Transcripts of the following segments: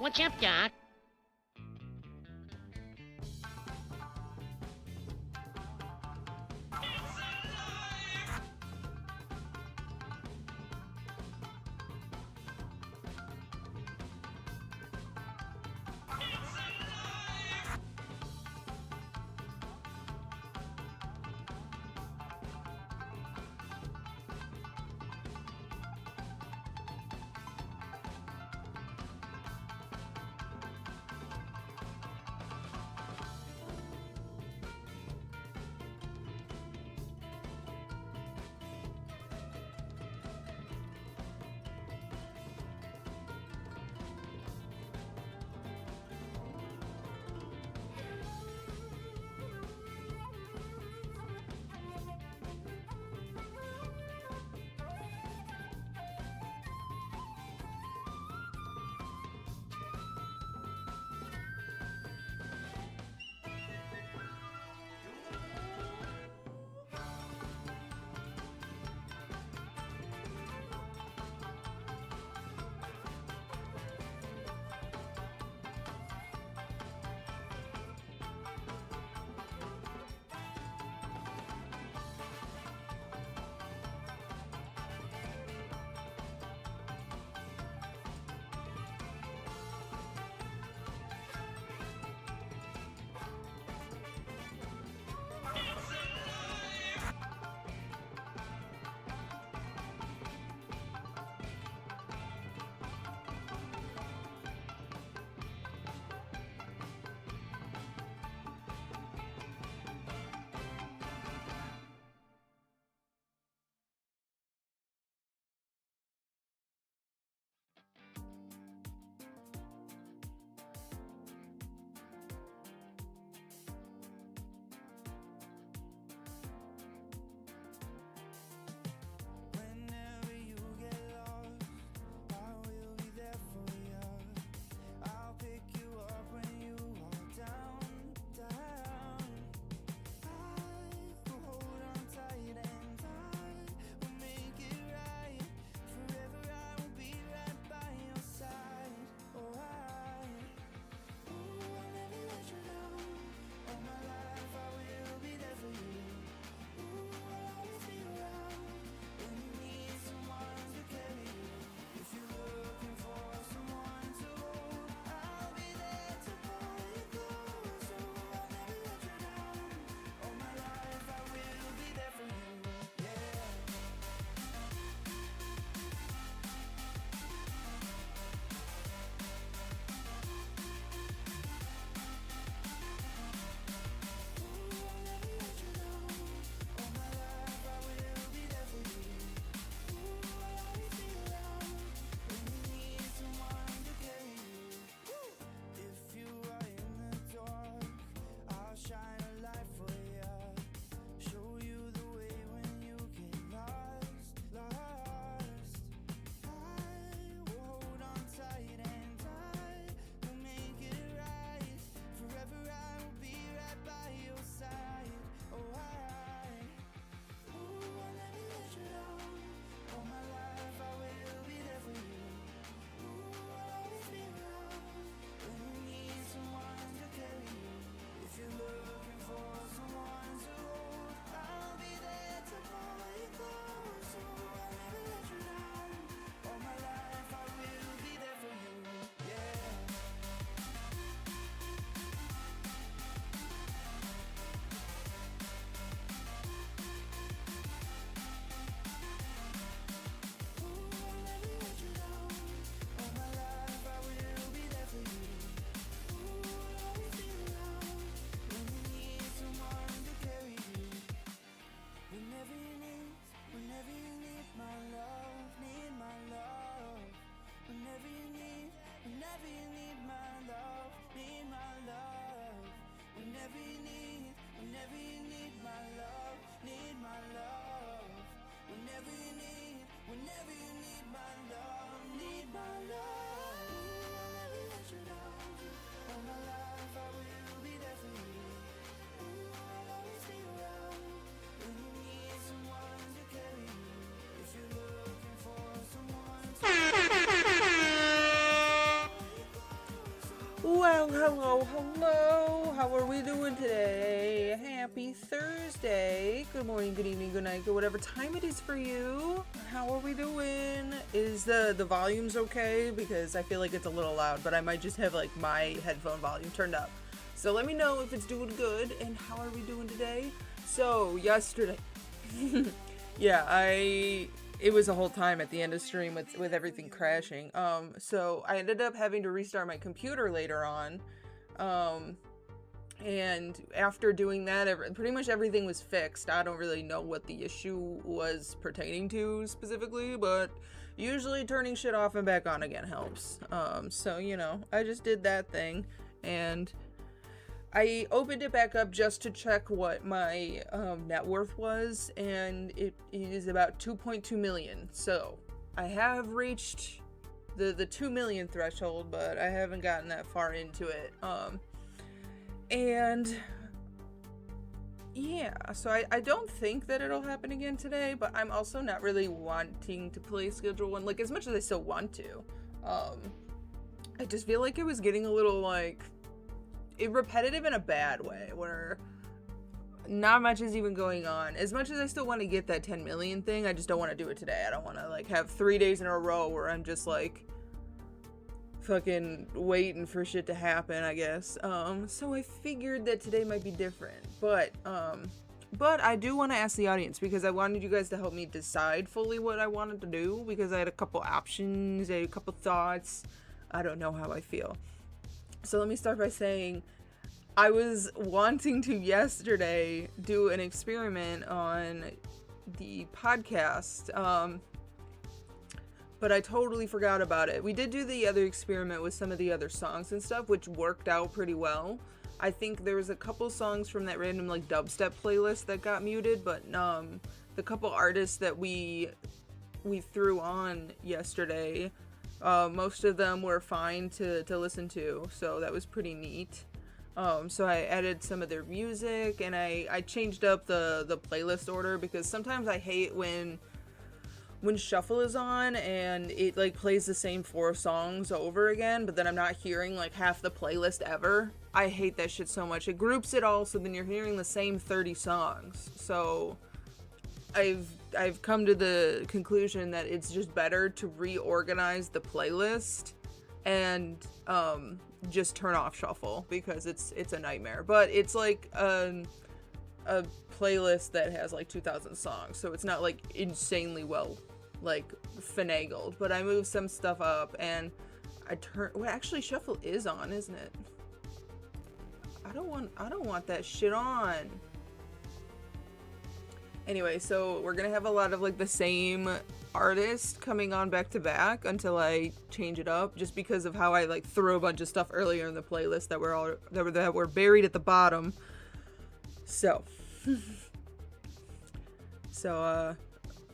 What's up, Doc? Hello. How are we doing today? Happy Thursday. Good morning, good evening, good night, good whatever time it is for you. How are we doing? Is the volumes okay? Because I feel like it's a little loud, but I might just have like my headphone volume turned up. So let me know if it's doing good and how are we doing today? So yesterday, it was a whole time at the end of stream with everything crashing. So I ended up having to restart my computer later on. And after doing that, pretty much everything was fixed. I don't really know what the issue was pertaining to specifically, but usually turning shit off and back on again helps. So, I just did that thing, and I opened it back up just to check what my net worth was, and it is about 2.2 million. So I have reached the 2 million threshold, but I haven't gotten that far into it. And yeah, so I don't think that it'll happen again today, but I'm also not really wanting to play Schedule 1, like, as much as I still want to. I just feel like it was getting a little, like, repetitive in a bad way, where not much is even going on. As much as I still want to get that 10 million thing, I just don't want to do it today. I don't want to, like, have 3 days in a row where I'm just, like, fucking waiting for shit to happen, I guess. So I figured that today might be different, but I do want to ask the audience, because I wanted you guys to help me decide fully what I wanted to do, because I had a couple options, I had a couple thoughts. I don't know how I feel. So let me start by saying I was wanting to yesterday do an experiment on the podcast, but I totally forgot about it. We did do the other experiment with some of the other songs and stuff, which worked out pretty well. I think there was a couple songs from that random, like, dubstep playlist that got muted, but the couple artists that we threw on yesterday, most of them were fine to listen to, so that was pretty neat. So I added some of their music, and I changed up the playlist order, because sometimes I hate when shuffle is on and it, like, plays the same 4 songs over again, but then I'm not hearing, like, half the playlist ever. I hate that shit so much. It groups it all, so then you're hearing the same 30 songs. So I've come to the conclusion that it's just better to reorganize the playlist and just turn off shuffle, because it's a nightmare. But it's like a playlist that has like 2,000 songs, so it's not like insanely well, like, finagled. But I moved some stuff up, and actually shuffle is on, isn't it? I don't want that shit on. Anyway, so we're gonna have a lot of, like, the same artist coming on back to back until I change it up, just because of how I, like, threw a bunch of stuff earlier in the playlist that were buried at the bottom. So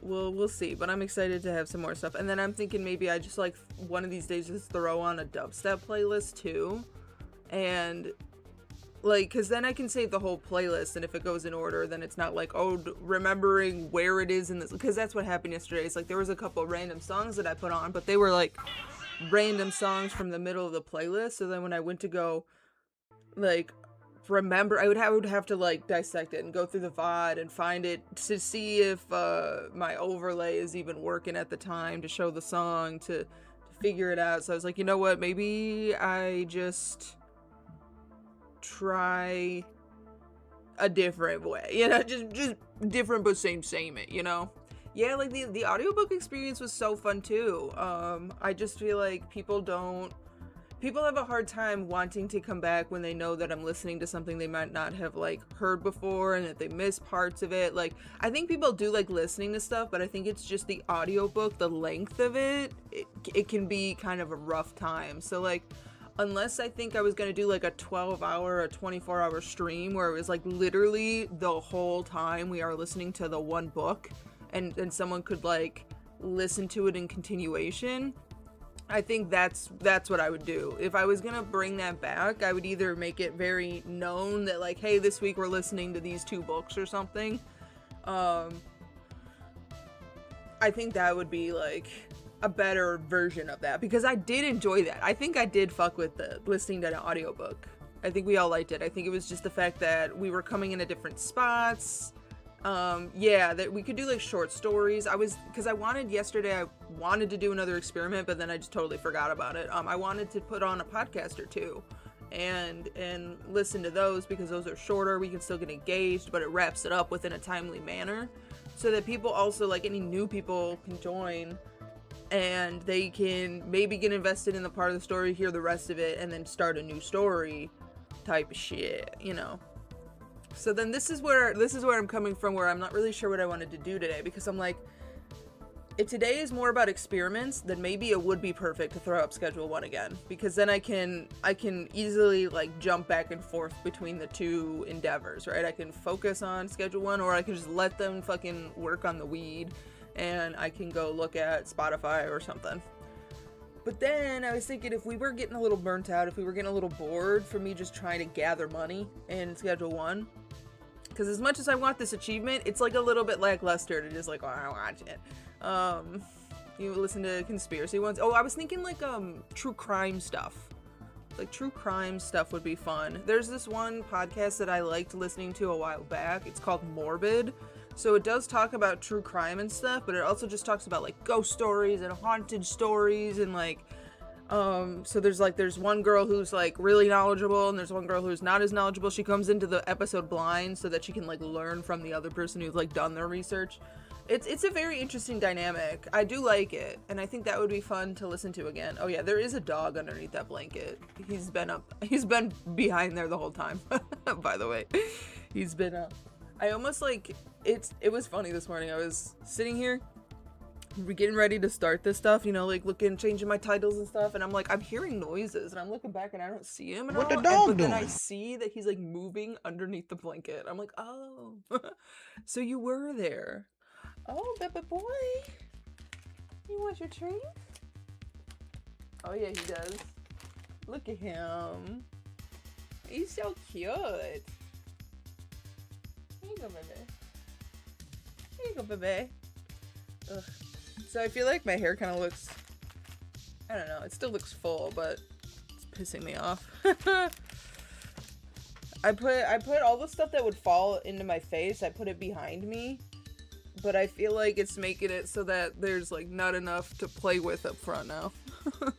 we'll see, but I'm excited to have some more stuff. And then I'm thinking maybe I just, like, one of these days just throw on a dubstep playlist too, and, like, because then I can save the whole playlist, and if it goes in order, then it's not like, oh, remembering where it is in this, because that's what happened yesterday. It's like there was a couple random songs that I put on, but they were, like, random songs from the middle of the playlist, so then when I went to go, like, remember, I would have to, like, dissect it and go through the VOD and find it to see if my overlay is even working at the time to show the song, to figure it out. So I was like, you know what, maybe I just try a different way, just different but same it, Yeah, like, the audiobook experience was so fun too. I just feel like people have a hard time wanting to come back when they know that I'm listening to something they might not have, like, heard before, and that they miss parts of it. Like, I think people do like listening to stuff, but I think it's just the audiobook, the length of it can be kind of a rough time. So, like, unless I think I was gonna do, like, a 12-hour or 24-hour stream where it was, like, literally the whole time we are listening to the one book, and someone could, like, listen to it in continuation, I think that's what I would do. If I was gonna bring that back, I would either make it very known that, like, hey, this week we're listening to these 2 books or something. I think that would be, like, a better version of that, because I did enjoy that. I think I did fuck with the listening to an audiobook. I think we all liked it. I think it was just the fact that we were coming in at different spots. Yeah, that we could do like short stories. I wanted to do another experiment, but then I just totally forgot about it. I wanted to put on a podcast or two and listen to those, because those are shorter. We can still get engaged, but it wraps it up within a timely manner, so that people also, like any new people, can join and they can maybe get invested in the part of the story, hear the rest of it, and then start a new story type of shit, you know. So then this is where I'm coming from, where I'm not really sure what I wanted to do today, because I'm like, if today is more about experiments, then maybe it would be perfect to throw up schedule 1 again, because then I can easily like jump back and forth between the two endeavors, right? I can focus on schedule 1, or I can just let them fucking work on the weed and I can go look at Spotify or something. But then I was thinking, if we were getting a little burnt out, if we were getting a little bored for me just trying to gather money in schedule 1, because as much as I want this achievement, it's like a little bit lackluster to just like, oh, I watch it. You listen to conspiracy ones. Oh, I was thinking like true crime stuff. Like true crime stuff would be fun. There's this one podcast that I liked listening to a while back. It's called Morbid. So it does talk about true crime and stuff, but it also just talks about like ghost stories and haunted stories and like so there's one girl who's like really knowledgeable, and there's one girl who's not as knowledgeable. She comes into the episode blind so that she can like learn from the other person who's like done their research. It's a very interesting dynamic. I do like it, and I think that would be fun to listen to again. Oh yeah, there is a dog underneath that blanket. He's been behind there the whole time. By the way, he's been up. I almost like it was funny this morning. I was sitting here getting ready to start this stuff, you know, like changing my titles and stuff, and I'm like, I'm hearing noises, and I'm looking back and I don't see him at all. What the dog but doing? Then I see that he's like moving underneath the blanket. I'm like, oh, so you were there. Oh, baby boy, you want your treat? Oh yeah, he does. Look at him. He's so cute. Here you go, baby. Here you go, baby. Ugh. So I feel like my hair kind of looks, I don't know, it still looks full, but it's pissing me off. I put all the stuff that would fall into my face, I put it behind me, but I feel like it's making it so that there's like not enough to play with up front now. Like,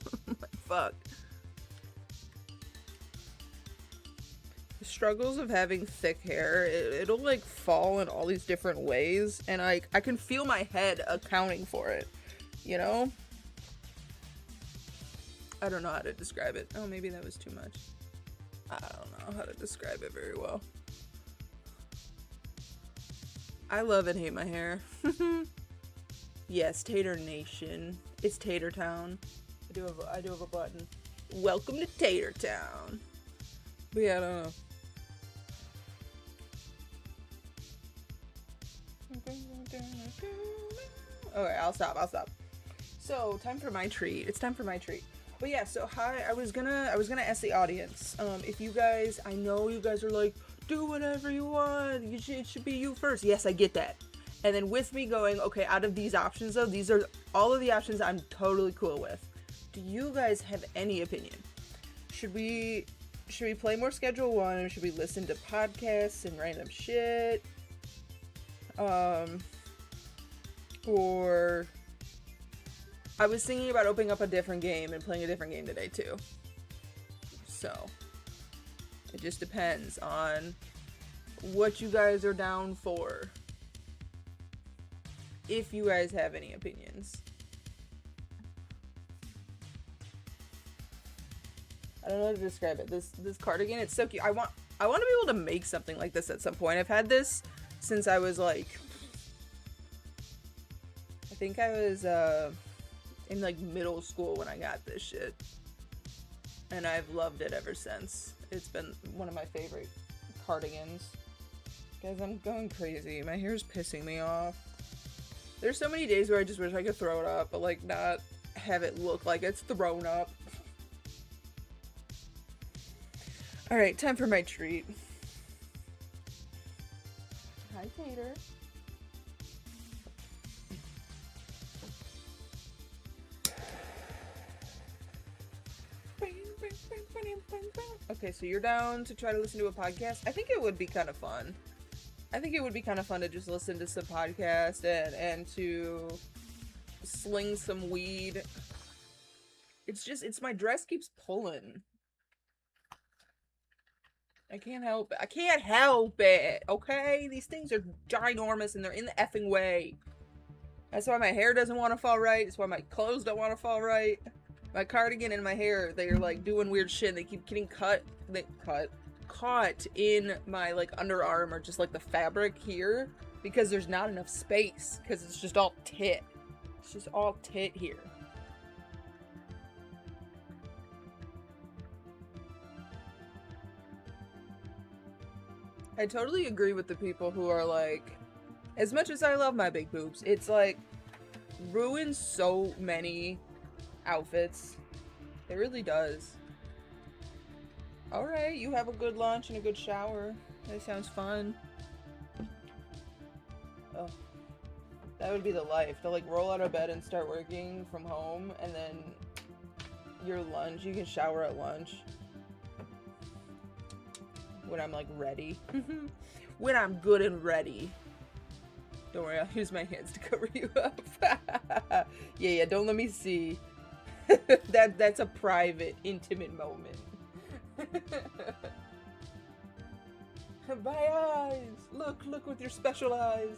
fuck. The struggles of having thick hair, it'll like fall in all these different ways, and I can feel my head accounting for it, you know? I don't know how to describe it. Oh, maybe that was too much. I don't know how to describe it very well. I love and hate my hair. Yes, Tater Nation. It's Tater Town. I do have a button. Welcome to Tater Town. But yeah, I don't know. Okay, I'll stop. So, time for my treat. It's time for my treat. But yeah, so hi, I was gonna ask the audience, if you guys, I know you guys are like, do whatever you want, it should be you first. Yes, I get that. And then with me going, okay, out of these options though, these are all of the options I'm totally cool with. Do you guys have any opinion? Should we play more Schedule 1? Should we listen to podcasts and random shit? Or I was thinking about opening up a different game and playing a different game today too. So it just depends on what you guys are down for. If you guys have any opinions. I don't know how to describe it. This cardigan, it's so cute. I want to be able to make something like this at some point. I've had this since I was like, I think I was in like middle school when I got this shit. And I've loved it ever since. It's been one of my favorite cardigans. Guys, I'm going crazy. My hair's pissing me off. There's so many days where I just wish I could throw it up, but like not have it look like it's thrown up. Alright, time for my treat. Hi, Tater. Okay, so you're down to try to listen to a podcast? I think it would be kind of fun. I think it would be kind of fun to just listen to some podcast and to sling some weed. It's my dress keeps pulling. I can't help it. I can't help it, okay? These things are ginormous and they're in the effing way. That's why my hair doesn't want to fall right. That's why my clothes don't want to fall right. My cardigan and my hair, they're like doing weird shit. They keep getting caught in my like underarm or just like the fabric here because there's not enough space because it's just all tit. It's just all tit here. I totally agree with the people who are like, as much as I love my big boobs, it's like ruins so many outfits. It really does. Alright, you have a good lunch and a good shower. That sounds fun. Oh, that would be the life. To like roll out of bed and start working from home, and then your lunch, you can shower at lunch. When I'm like ready. When I'm good and ready. Don't worry, I'll use my hands to cover you up. Yeah, don't let me see. That's a private, intimate moment. My eyes! Look with your special eyes.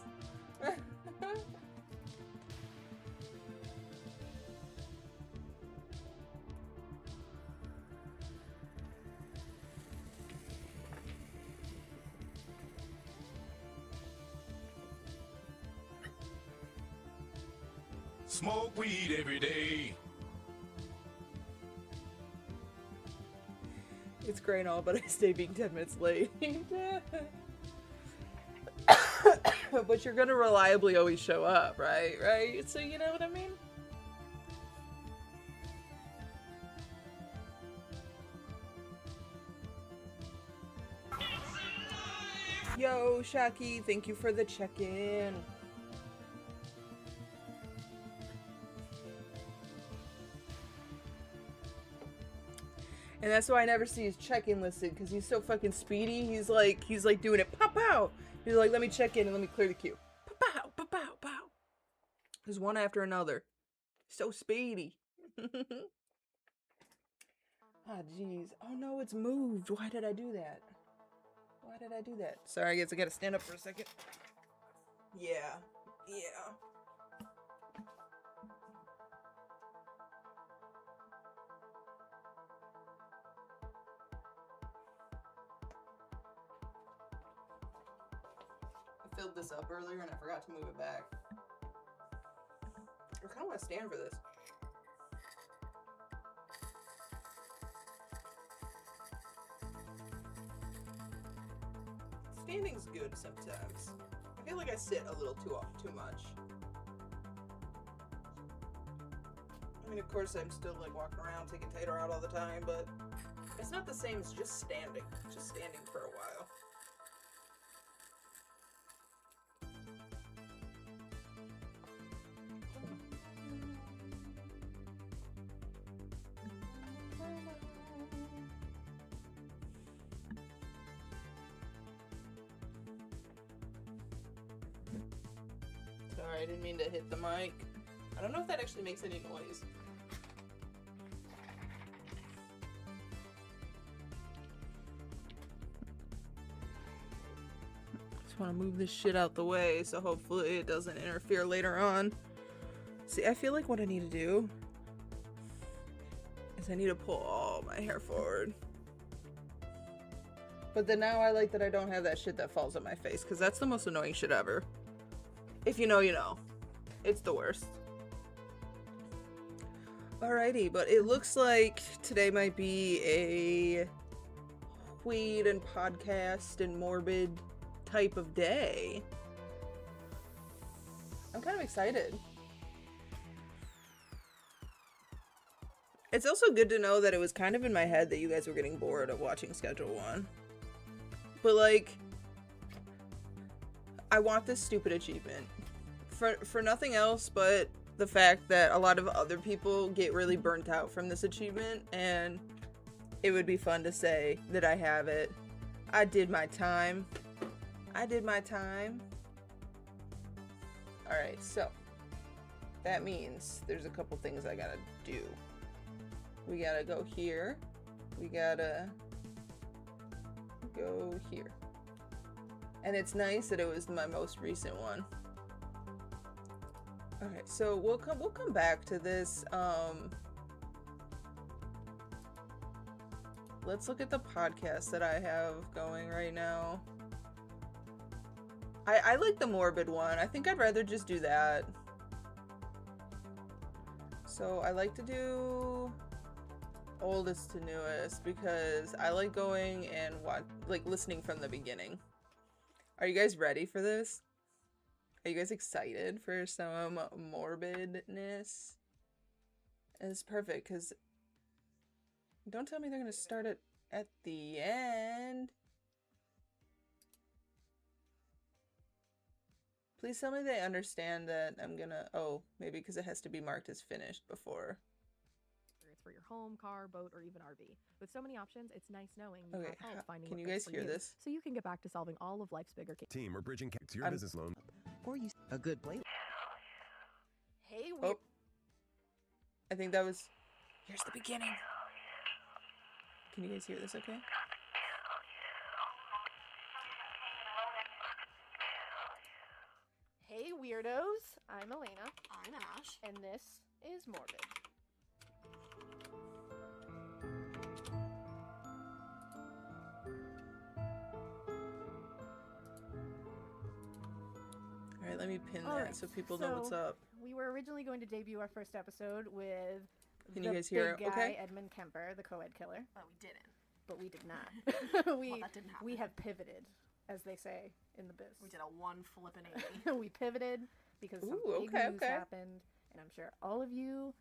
Smoke weed every day. It's great and all, but I stay being 10 minutes late. But you're gonna reliably always show up, right? Right? So you know what I mean? Yo, Shaki, thank you for the check-in. And that's why I never see his check-in listed, because he's so fucking speedy. He's like doing it, pop out. He's like, let me check in and let me clear the queue. Pow, pow, pow, pow. There's one after another. So speedy. Ah, jeez. Oh no, it's moved. Why did I do that? Why did I do that? Sorry, I guess I gotta stand up for a second. Yeah. I filled this up earlier and I forgot to move it back. I kind of want to stand for this. Standing's good sometimes. I feel like I sit a little too much. I mean, of course, I'm still like walking around taking Tater out all the time, but it's not the same as just standing. Just standing for a while. Sorry, I didn't mean to hit the mic. I don't know if that actually makes any noise. Just want to move this shit out the way so hopefully it doesn't interfere later on. See, I feel like what I need to do is I need to pull all my hair forward. But then now I like that I don't have that shit that falls on my face, because that's the most annoying shit ever. If you know, you know. It's the worst. Alrighty, but it looks like today might be a weed and podcast and morbid type of day. I'm kind of excited. It's also good to know that it was kind of in my head that you guys were getting bored of watching Schedule 1. But like, I want this stupid achievement. For nothing else but the fact that a lot of other people get really burnt out from this achievement, and it would be fun to say that I have it. I did my time. I did my time. Alright, so that means there's a couple things I gotta do. We gotta go here. We gotta go here. And it's nice that it was my most recent one. Okay, so we'll come back to this. Let's look at the podcast that I have going right now. I like the morbid one. I think I'd rather just do that. So I like to do oldest to newest because I like going and listening from the beginning. Are you guys ready for this? Are you guys excited for some morbidness? It's perfect because don't tell me they're gonna start it at the end. Please tell me they understand that I'm gonna... Oh, maybe because it has to be marked as finished before. It's for your home, car, boat, or even RV. With so many options, it's nice knowing you Okay, have help finding can what you fits guys for hear you, this? so you can get back to solving all of life's bigger Team, we're bridging to your business loan. Or use a good play. Hey, Oh. I think that was... Here's the beginning. Can you guys hear this okay? Hey, weirdos. I'm Elena. I'm Ash. And this is Morbid. Alright, let me pin that Alright, so people know what's up. We were originally going to debut our first episode with Can the you guys hear big it guy, okay? Edmund Kemper, the co-ed killer. But we didn't. But we did not. Well, that didn't happen. We have pivoted, as they say in the biz. We did a 180. We pivoted because some Ooh, big okay, news okay. happened, and I'm sure all of you,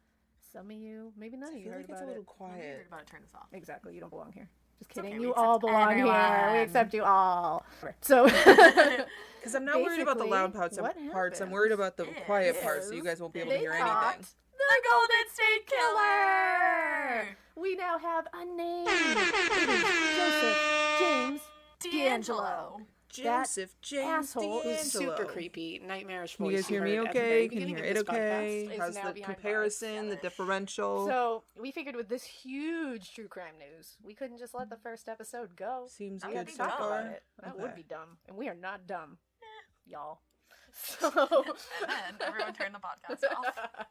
some of you, maybe none I of you feel heard like it's a about little it. When we quiet. heard about it, turn this off. Exactly, you don't belong here. Just It's kidding. okay, we You all accept belong here. We everyone. accept you all. So, Because I'm not worried about the Basically, loud parts. what I'm worried about the happens quiet parts, so you is guys won't be able they to hear caught anything. The Golden State Killer! we now have a name. It is Joseph James D'Angelo. Joseph James asshole is D'Angelo. super creepy, nightmarish Can voice. you guys hear me heard at the okay? very Can you beginning hear of it this okay? podcast is How's now the behind bars. comparison, the differential? So we figured with this huge true crime news, we couldn't just let the first episode go. Seems That good would be so Talk dumb. far. about it. That would Okay. be dumb, and we are not dumb, y'all. So And then everyone turned the podcast off.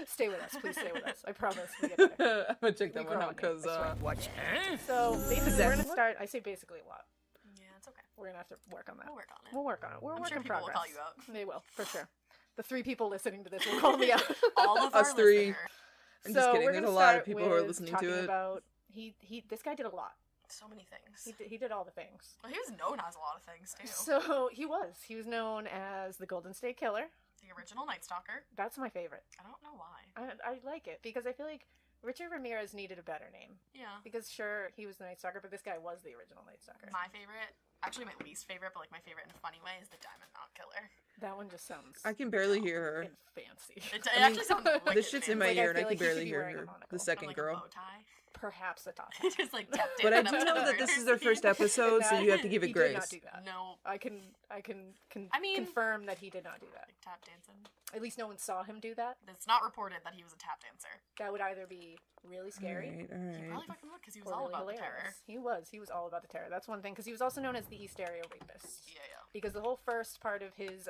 stay with us, please stay with us. I promise. We get better. I'm gonna check that We one grow out on you, because I swear. Watch. So basically, we're gonna start. I say basically a lot. Yeah, it's okay. We're gonna have to work on that. We'll work on it. We'll work on it. We're I'm work sure in people will progress. call you out. They will, for sure. The 3 people listening to this will call me out. All of Us our three. listeners. I'm just kidding. we're There's gonna a lot of start people who are with listening talking to it. About, this guy did a lot. So many things. He did all the things. Well, he was known as a lot of things, too. So he was known as the Golden State Killer. The original Night Stalker. That's my favorite. I don't know why. I like it because I feel like Richard Ramirez needed a better name. Yeah. Because sure, he was the Night Stalker, but this guy was the original Night Stalker. My favorite, actually my least favorite, but like my favorite in a funny way, is the Diamond Knot Killer. That one just sounds I can barely hear her. and fancy. It I actually sounds wicked This shit's in my Like, I ear and I feel can like he should barely be hear wearing a her. monocle. The And, second like, girl. a bow tie. Perhaps a top. Just like tapped But I in do up know to that the this is murder their first scene. episode, so you have to give it he grace. did not do that. No. I can I mean- confirm that he did not do that. Like tap dancing. At least no one saw him do that. It's not reported that he was a tap dancer. That would either be really scary Alright, He alright. probably fucking would, because he was or all really about the hilarious. terror. He was all about the terror. That's one thing, because he was also known as the East Area Rapist. Yeah. Because the whole first part of his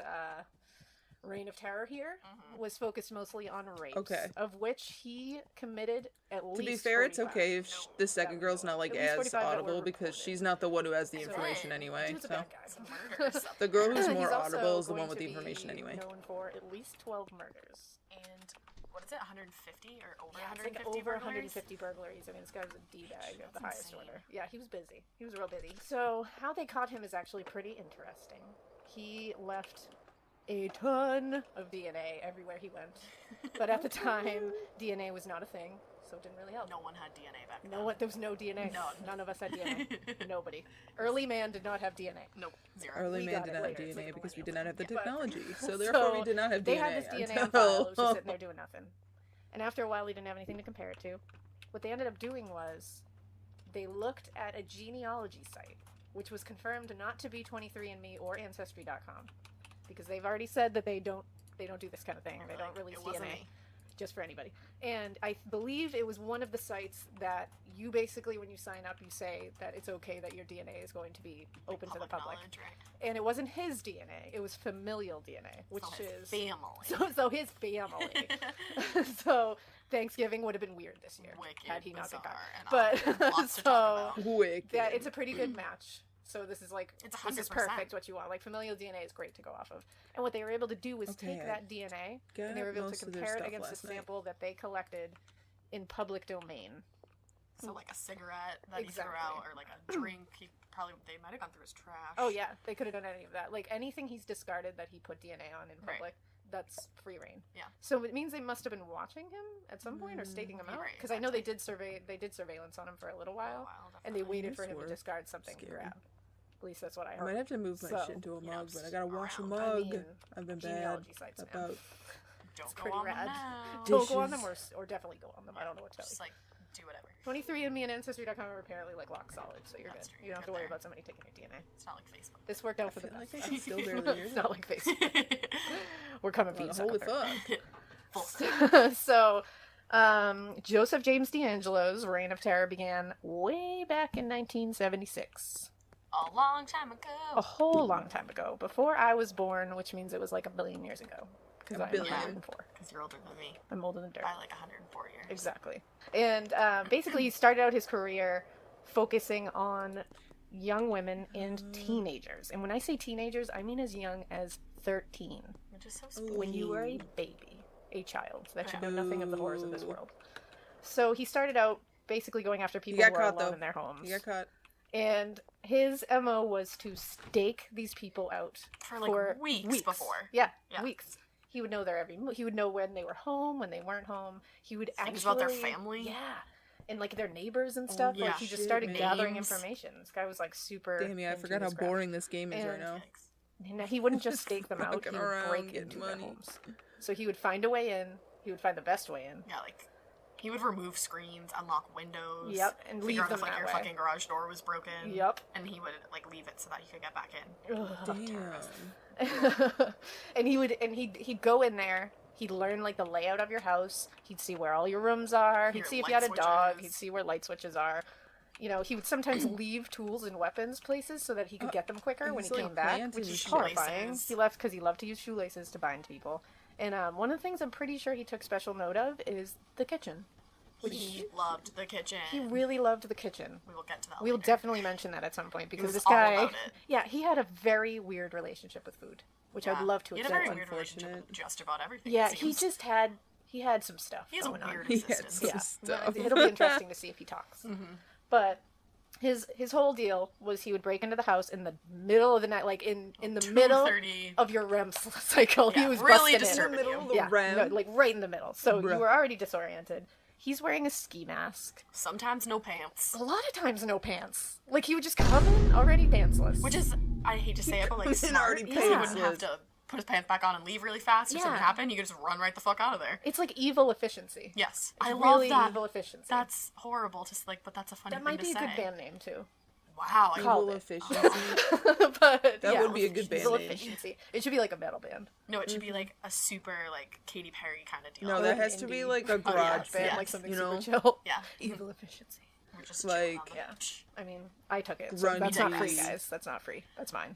reign of terror here was focused mostly on rapes. Okay. Of which he committed at least To be fair, it's 45. okay if the second girl's not like At least as 45 that were audible because reported. she's not the one who has the So- information anyway. He was a So bad guy. Some murders. the girl who's He's more also audible is the going one with to the information be anyway. known for at least 12 murders. And what is it, 150 or over Yeah, it's 150 like over burglaries? 150 burglaries. I mean, this guy was a D-bag of the That's highest insane. order. Yeah, he was busy. He was real busy. So how they caught him is actually pretty interesting. He left a ton of DNA everywhere he went. But at the time, DNA was not a thing, so it didn't really help. No one had DNA back then. No one, there was no DNA. None. None of us had DNA. Nobody. Early man did not have DNA. Nope. Zero. Early We man got did it not have later. It's DNA like because we millennials. did not have the But- technology, so therefore we did not have they DNA. had this DNA on until- file. It was just sitting there doing nothing. And after a while, he didn't have anything to compare it to. What they ended up doing was they looked at a genealogy site, which was confirmed not to be 23andMe or Ancestry.com, because they've already said that they don't do this kind of thing. They don't release DNA just for anybody. And I believe it was one of the sites that you basically, when you sign up, you say that it's okay that your DNA is going to be open to the public. Knowledge, right? And it wasn't his DNA; it was familial DNA, which So his is family. So his family. So Thanksgiving would have been weird this year Wicked, had he not been bizarre, caught. and But lots to talk so about. Wicked. yeah, it's a pretty good match. So this is like, It's this is 100%. perfect what you want. Like, familial DNA is great to go off of. And what they were able to do was Okay, take I that DNA got and they were able to most of their compare it stuff against a last night. sample that they collected in public domain. So like a cigarette that he threw Exactly. out, or like a drink. They might have gone through his trash. Oh yeah, they could have done any of that. Like anything he's discarded that he put DNA on in Right. public, that's free reign. Yeah. So it means they must have been watching him at some point or staking him You're out. right, Because I know they did surveillance on him for a little while, and they definitely. waited for him to That's discard something to scary. grab. At least that's what I I heard. might have to move my So, shit into a you know, mug, but I gotta wash a around. mug. I mean, I've been bad genealogy sites, man. about. Don't go pretty on rad. them now. Don't go on dishes. them or definitely go on them. I don't know what to tell Just you. like do whatever. 23andMe and Ancestry.com are apparently like lock solid, so you're That's good. true, You don't have to you're worry there. about somebody taking your DNA. It's not like Facebook. This worked out I for the feel best. like I can still barely hear It's that. not like Facebook. We're coming for you, Holy sucker. fuck. So, Joseph James D'Angelo's reign of terror began way back in 1976. A long time A ago. whole long time ago. Before I was born, which means it was like a billion years ago. Because A I'm billion. 104. Because you're older than me I'm older than dirt. by like 104 years. Exactly. And basically, he started out his career focusing on young women and teenagers. And when I say teenagers, I mean as young as 13. Which is so Ooh. spooky. When you were a baby, a child that should know Boo. nothing of the horrors of this world. So he started out basically going after people got who were caught, alone though. in their homes. You got caught. And his MO was to stake these people out For like weeks before. Yeah, Yeah. weeks. He would know their every he would know when they were home, when they weren't home. He would Things actually about their family? Yeah. And like their neighbors and stuff. yeah. Like he just Shit, started man. gathering Names. information. This guy was like super Damn, yeah, I into forgot how his craft. boring this game is right And- now. Yikes. And he wouldn't just stake them out, Walking he would around break getting into money. their homes. So he would find a way in, he would find the best way in. Yeah, like he would remove screens, unlock windows. Yep, and figure leave out them if like that your way. fucking garage door was broken. Yep. And he would like leave it so that he could get back in. Ugh. Damn. And he'd go in there. He'd learn like the layout of your house. He'd see where all your rooms are. He'd Your see if you light had a dog. switches. He'd see where light switches are. You know, he would sometimes leave tools and weapons places so that he could get them quicker when he he's, like, came back, planting which is shoelaces. horrifying. He left because he loved to use shoelaces to bind people. And one of the things I'm pretty sure he took special note of is the kitchen. He loved the kitchen. He really loved the kitchen. We will get to that We'll later. definitely mention that at some point because was this all guy, about it. yeah, he had a very weird relationship with food, which I'd love to He had a very explore. weird relationship with just about everything. Yeah, it he seems. just had some stuff He has a going on. weird He had existence. some Yeah, stuff. it'll be interesting to see if he talks. But his whole deal was he would break into the house in the middle of the night, like in the middle 2:30. of your REM cycle. Yeah, he was really busting disturbing in. you. Middle of the Yeah, REM. no, like right in the middle. So Bruh. you were already disoriented. He's wearing a ski mask. Sometimes no pants. A lot of times, no pants. Like he would just come in already pantsless. Which is, I hate to say it, but like comes in smart. already Because he wouldn't pantsless. have to put his pants back on and leave really fast if something Yeah. happened. You could just run right the fuck out of there. It's like evil efficiency. Yes, It's I love really that. evil efficiency. That's horrible to like, but that's a funny that thing might to be a say. good band name too. Wow, I Call Evil it. efficiency. But That yeah, would be a good band evil name. efficiency. It should be like a metal band. no, it should be like a super like Katy Perry kind of deal. No, that has to be Indie. like a yeah, garage Band, yeah. like something you super know? chill. Yeah. Evil efficiency. We're just like- chilling on the Yeah. beach. I mean, I took it. So Grungy. that's not free, Grungy. guys. That's not free. That's mine.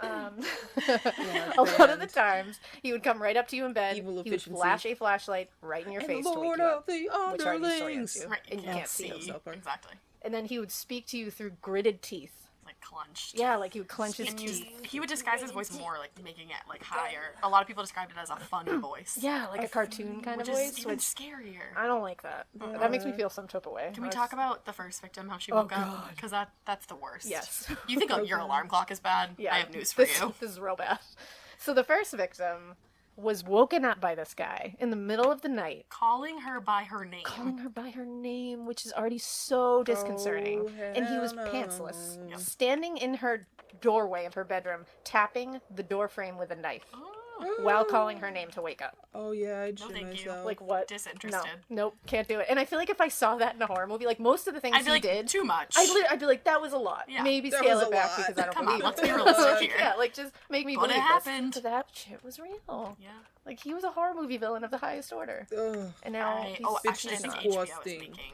Yeah, A lot of the band. times, he would come right up to you in bed. Evil He would efficiency. flash a flashlight right in your face And to wake Lord you of up. the which already disorients underlings. you. Right, And you can't see. South Park. Exactly. And then he would speak to you through gritted teeth. Like clenched. Yeah, like he would clench his And teeth. he would disguise his voice more, like making it like higher. A lot of people described it as a funny voice. Yeah, like a cartoon kind which of is voice. even Which scarier. I don't like that. That makes me feel some type of way. Can we That's- talk about the first victim, how she Oh, woke God. up? Because that's the worst. Yes. You think your alarm clock is bad? Yeah, I have news for this, you. This is real bad. So the first victim was woken up by this guy in the middle of the night, Calling her by her name. calling her by her name, which is already so disconcerting. Oh, And he was hell no. pantsless, Yep. standing in her doorway of her bedroom, tapping the door frame with a knife. Oh. while calling her name to wake up. Oh yeah, I'd No, shit thank you. myself. Like what? Disinterested. No, nope, can't do it. And I feel like if I saw that in a horror movie, like most of the things I'd be he like, did, too much. I'd be like, that was a lot. Yeah. Maybe That scale was it a back lot. because I don't Come on, believe let's it. be realistic here. Yeah, like just make me But believe it this. happened. But that shit was real. Yeah. Like he was a horror movie villain of the highest order, Ugh. and now he's Actually, I think not. HBO is Disgusting. making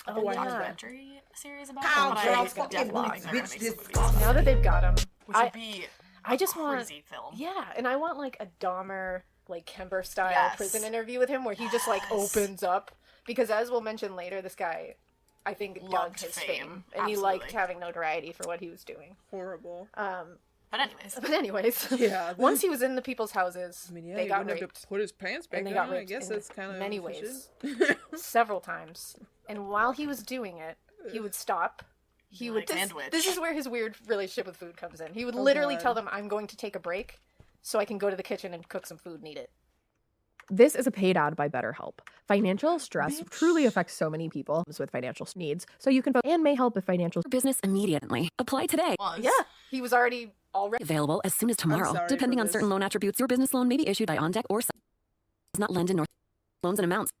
Oh, a yeah. documentary series about How it. But can I I fucking definitely believe think they're bitch gonna make this some movies. Now that they've got him, Which would be I just a want crazy film. yeah, and I want like a Dahmer, like Kemper style Yes. prison interview with him where he just like Yes. opens up because as we'll mention later, this guy, I think, dug Loved his fame. fame, and he Absolutely. liked having notoriety for what he was doing. Horrible. But anyways, But anyways, Yeah. once he was in the people's houses, I mean, yeah, they he got wouldn't have raped to put his pants back and they on. got I raped guess in that's kind of many efficient. ways, several times. And while he was doing it, he would stop. He would. Like sandwich. This is where his weird relationship with food comes in. He would literally God. tell them, "I'm going to take a break, so I can go to the kitchen and cook some food and eat it." This is a paid ad by BetterHelp. Financial stress truly affects so many people with financial needs, so you can and may help with financial business immediately. Apply today. was. Yeah, he was already Available as soon as tomorrow. sorry Depending for on this. certain loan attributes, your business loan may be issued by OnDeck or does not lend in North loans and amounts.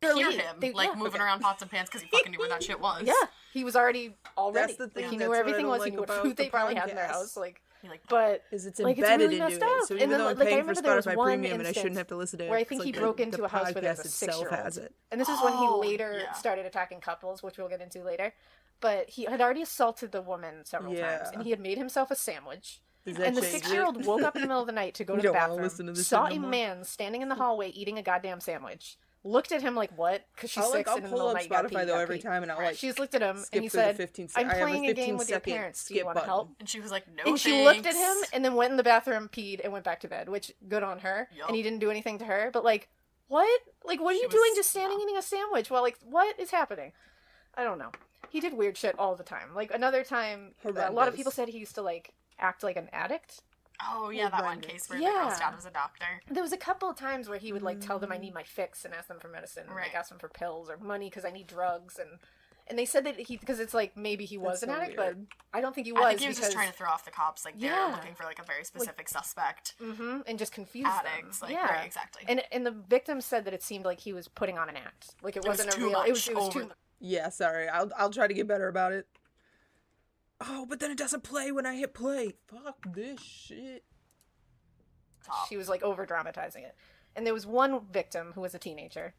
Hear him They- like yeah, moving okay. around pots and pans because he fucking knew where that shit was. Yeah, he was already ready. That's the thing, Like, he that's knew where what I everything don't was. like he knew what about food they the probably had in their podcast. house. Like, He, like, but Is it's like, it's embedded really into messed it. up. So And even then, though I'm like, I paying for remember there was Spotify one Premium and I instance shouldn't have to listen to it, where I it's think he like broke the into a house where there was a podcast itself 6-year-old. has it. And this is when he Oh, later yeah. started attacking couples, which we'll get into later. But he had already assaulted the woman several times, Yeah. and he had made himself a sandwich. Does that And the change it? 6-year-old woke up in the middle of the night to go You to the don't wanna bathroom, listen to this saw shit a no more. man standing in the hallway eating a goddamn sandwich, looked at him like, what? Because she's I'll 6 I'll and in the middle pull of up the night, you gotta pee, Spotify you though gotta every pee. time and I'll like She's looked at him, skip and he through the said, 15 I'm I have playing a game with your 15-second parents. Do you skip want to button. help? and she was like, no, And she looked at him thanks. and then went in the bathroom, peed, and went back to bed, which good on her. Yup. And he didn't do anything to her. But like, what? Like, what are She you was- doing just standing eating a sandwich while like, what is happening? I don't know. He did weird shit all the time. Like another time, a lot of Horrendous. people said he used to like act like an addict. Oh yeah, that one Horrendous. case where the Yeah. girl's dad was a doctor. There was a couple of times where he would like tell them I need my fix and ask them for medicine, and, like Right. ask them for pills or money because I need drugs, and they said that he because it's like maybe he was That's an so addict, weird. but I don't think he was. I think he was because, just trying to throw off the cops, like they're Yeah. looking for like a very specific suspect. and just confuse Addicts, them. like yeah, right, exactly. And the victim said that it seemed like he was putting on an act, like it was wasn't a too real. It was much too over much. Yeah, sorry. I'll try to get better about it. Oh, but then it doesn't play when I hit play. Fuck this shit. She was like over dramatizing it. And there was one victim who was a teenager,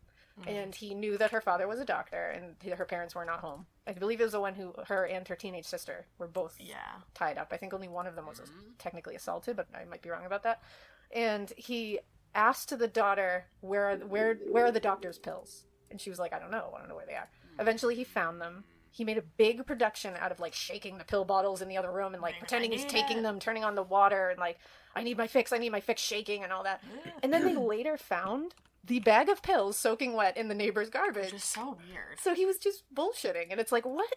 and he knew that her father was a doctor and her parents were not home. I believe it was the one who her and her teenage sister were both Yeah. tied up. I think only one of them was technically assaulted, but I might be wrong about that. And he asked the daughter, where are the doctor's pills? And she was like, I don't know where they are. Eventually he found them. He made a big production out of like shaking the pill bottles in the other room and like pretending he's taking them, turning on the water and like, I need my fix, shaking and all that. And then they later found the bag of pills soaking wet in the neighbor's garbage. Which is so weird. So he was just bullshitting, and it's like, what?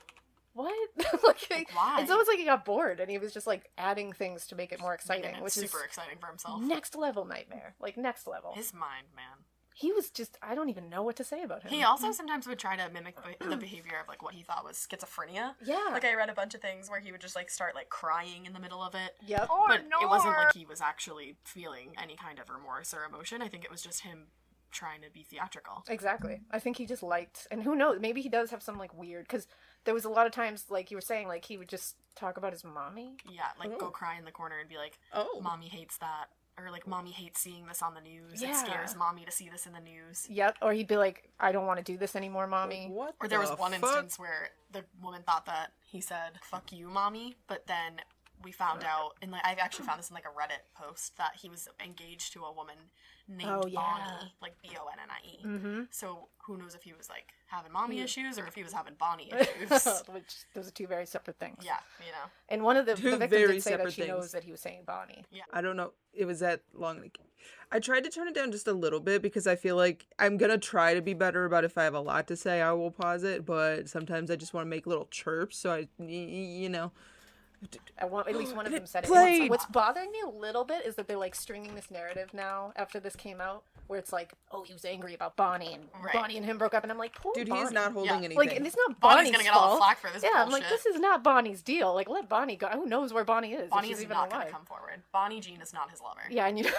Like, why? it's almost like he got bored, and he was just like adding things to make it more exciting, And which it's is super exciting for himself. next level nightmare. Like next level. His mind, man. He was just, I don't even know what to say about him. He also sometimes would try to mimic the behavior of like what he thought was schizophrenia. Yeah. Like I read a bunch of things where he would just like start like crying in the middle of it. Yep. But it wasn't like he was actually feeling any kind of remorse or emotion. I think it was just him trying to be theatrical. Exactly. I think he just liked, and who knows, maybe he does have some like weird, because there was a lot of times, like you were saying, like he would just talk about his mommy. Yeah, like go cry in the corner and be like, Oh. Mommy hates that. Or like, Mommy hates seeing this on the news. Yeah. It scares Mommy to see this in the news. Yep. Or he'd be like, I don't want to do this anymore, mommy. What? Or there was the one fuck? instance where the woman thought that he said, fuck you, Mommy, but then we found out, and like I've actually found this in like a Reddit post, that he was engaged to a woman named Oh, yeah. Bonnie, like Bonnie. Mm-hmm. So who knows if he was like having mommy issues or if he was having Bonnie issues. Which, those are two very separate things. Yeah, you know. And one of the Two victims very did say that separate she things. knows that he was saying Bonnie. I don't know. It was that long. I tried to turn it down just a little bit because I feel like I'm gonna try to be better about if I have a lot to say, I will pause it. But sometimes I just want to make little chirps, so I, you know, At least one of them said it. Played. And what's bothering me a little bit is that they're like stringing this narrative now after this came out, where it's like, oh, he was angry about Bonnie, and Right. Bonnie and him broke up, and I'm like, poor Dude, Bonnie. he's not holding Yeah. anything. Like, and it's not Bonnie's Bonnie's gonna get all the fault. flack for this Yeah, I'm bullshit. like, this is not Bonnie's deal. Like, let Bonnie go. Who knows where Bonnie is? Bonnie if she's is even not alive. gonna come forward. Bonnie Jean is not his lover. Yeah, and you know,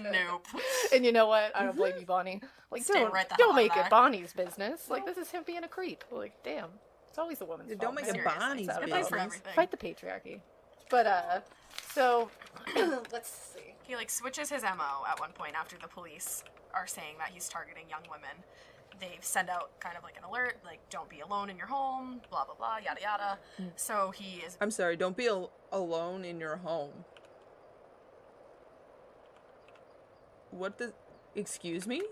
Nope. and you know what? I don't blame you, Bonnie. Like, Stand right the hell don't out make back. it Bonnie's business. Like, this is him being a creep. Like, damn, it's always the woman's Dude, fault. don't make man. it Seriously. Bonnie's It's It business. fights for business. everything. Fight the patriarchy. But so let's see. He like switches his MO at one point after the police are saying that he's targeting young women. They send out kind of like an alert, like don't be alone in your home, blah blah blah, yada yada. So he is I'm sorry, don't be alone in your home. What does... Excuse me?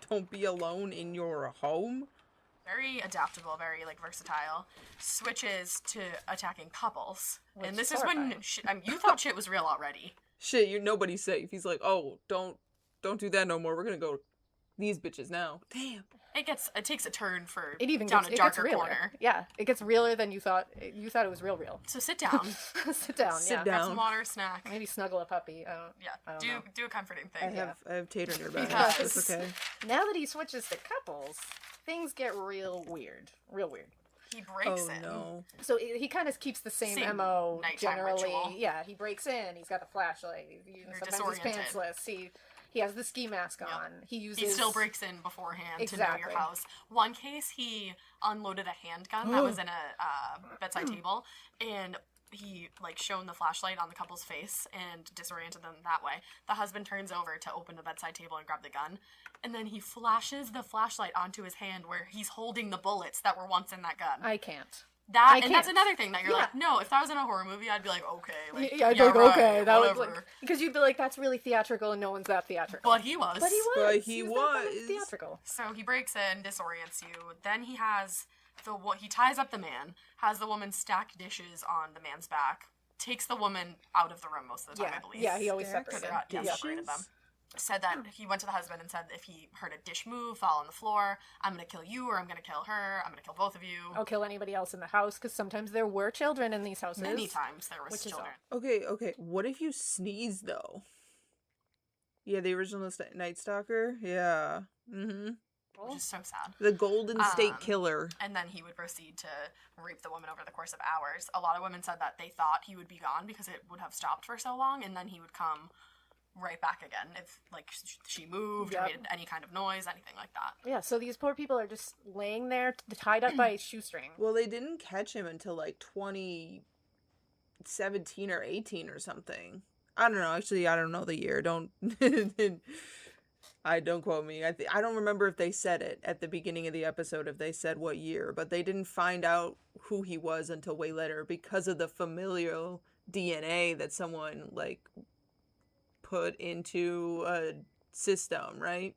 Don't be alone in your home? very adaptable, very like versatile. Switches to attacking couples, Which and this is is when horrifying. you thought shit was real already. Shit, nobody's safe. He's like, oh, don't do that no more. We're gonna go these bitches now. Damn. It takes a turn for It even down gets, a it gets darker realer. corner. Yeah, it gets realer than you thought. You thought it was real. So sit down, Sit down. Sit yeah. down. grab some water, snack. Maybe snuggle a puppy. I Yeah, don't know. do a comforting I thing. have tater nearby. Because- That's okay. Now that he switches to couples, things get real weird. Real weird. He breaks Oh in. no. So he kind of keeps the same, Same MO nighttime generally. ritual. Yeah, he breaks in. He's got the flashlight. Sometimes he's disoriented. pantsless. He has the ski mask on. He uses. He still breaks in beforehand to know Exactly. your house. One case, he unloaded a handgun that was in a bedside table, and he like shone the flashlight on the couple's face and disoriented them that way. The husband turns over to open the bedside table and grab the gun, and then he flashes the flashlight onto his hand where he's holding the bullets that were once in that gun. I can't. That's can't. another thing that you're Yeah. like, no, if that was in a horror movie, I'd be like, okay, like, Yeah, I'd be yeah, like, right, okay, that was whatever. like because you'd be like, that's really theatrical, and no one's that theatrical. But he was. But he was. But he that was. theatrical. So he breaks in, disorients you. Then he has he ties up the man, has the woman stack dishes on the man's back, takes the woman out of the room most of the time, Yeah, I believe. yeah, he always Stacks separated. Forgot- yeah, Yeah. separated them. Said that he went to the husband and said if he heard a dish move, fall on the floor, I'm gonna kill you or I'm gonna kill her. I'm gonna kill both of you. I'll kill anybody else in the house because sometimes there were children in these houses. Many times there was Which is children. Okay. What if you sneeze though? Yeah, the original Night Stalker. Yeah. Mm-hmm. Which is so sad. The Golden State Um, Killer. And then he would proceed to rape the woman over the course of hours. A lot of women said that they thought he would be gone because it would have stopped for so long, and then he would come right back again if, like, she moved or Yep. made any kind of noise, anything like that. Yeah, so these poor people are just laying there, tied up by a shoestring. Well, they didn't catch him until like 2017 or 18 or something. I don't know. Actually, I don't know the year. Don't quote me. I don't remember if they said it at the beginning of the episode, if they said what year, but they didn't find out who he was until way later because of the familial DNA that someone like put into a system, right?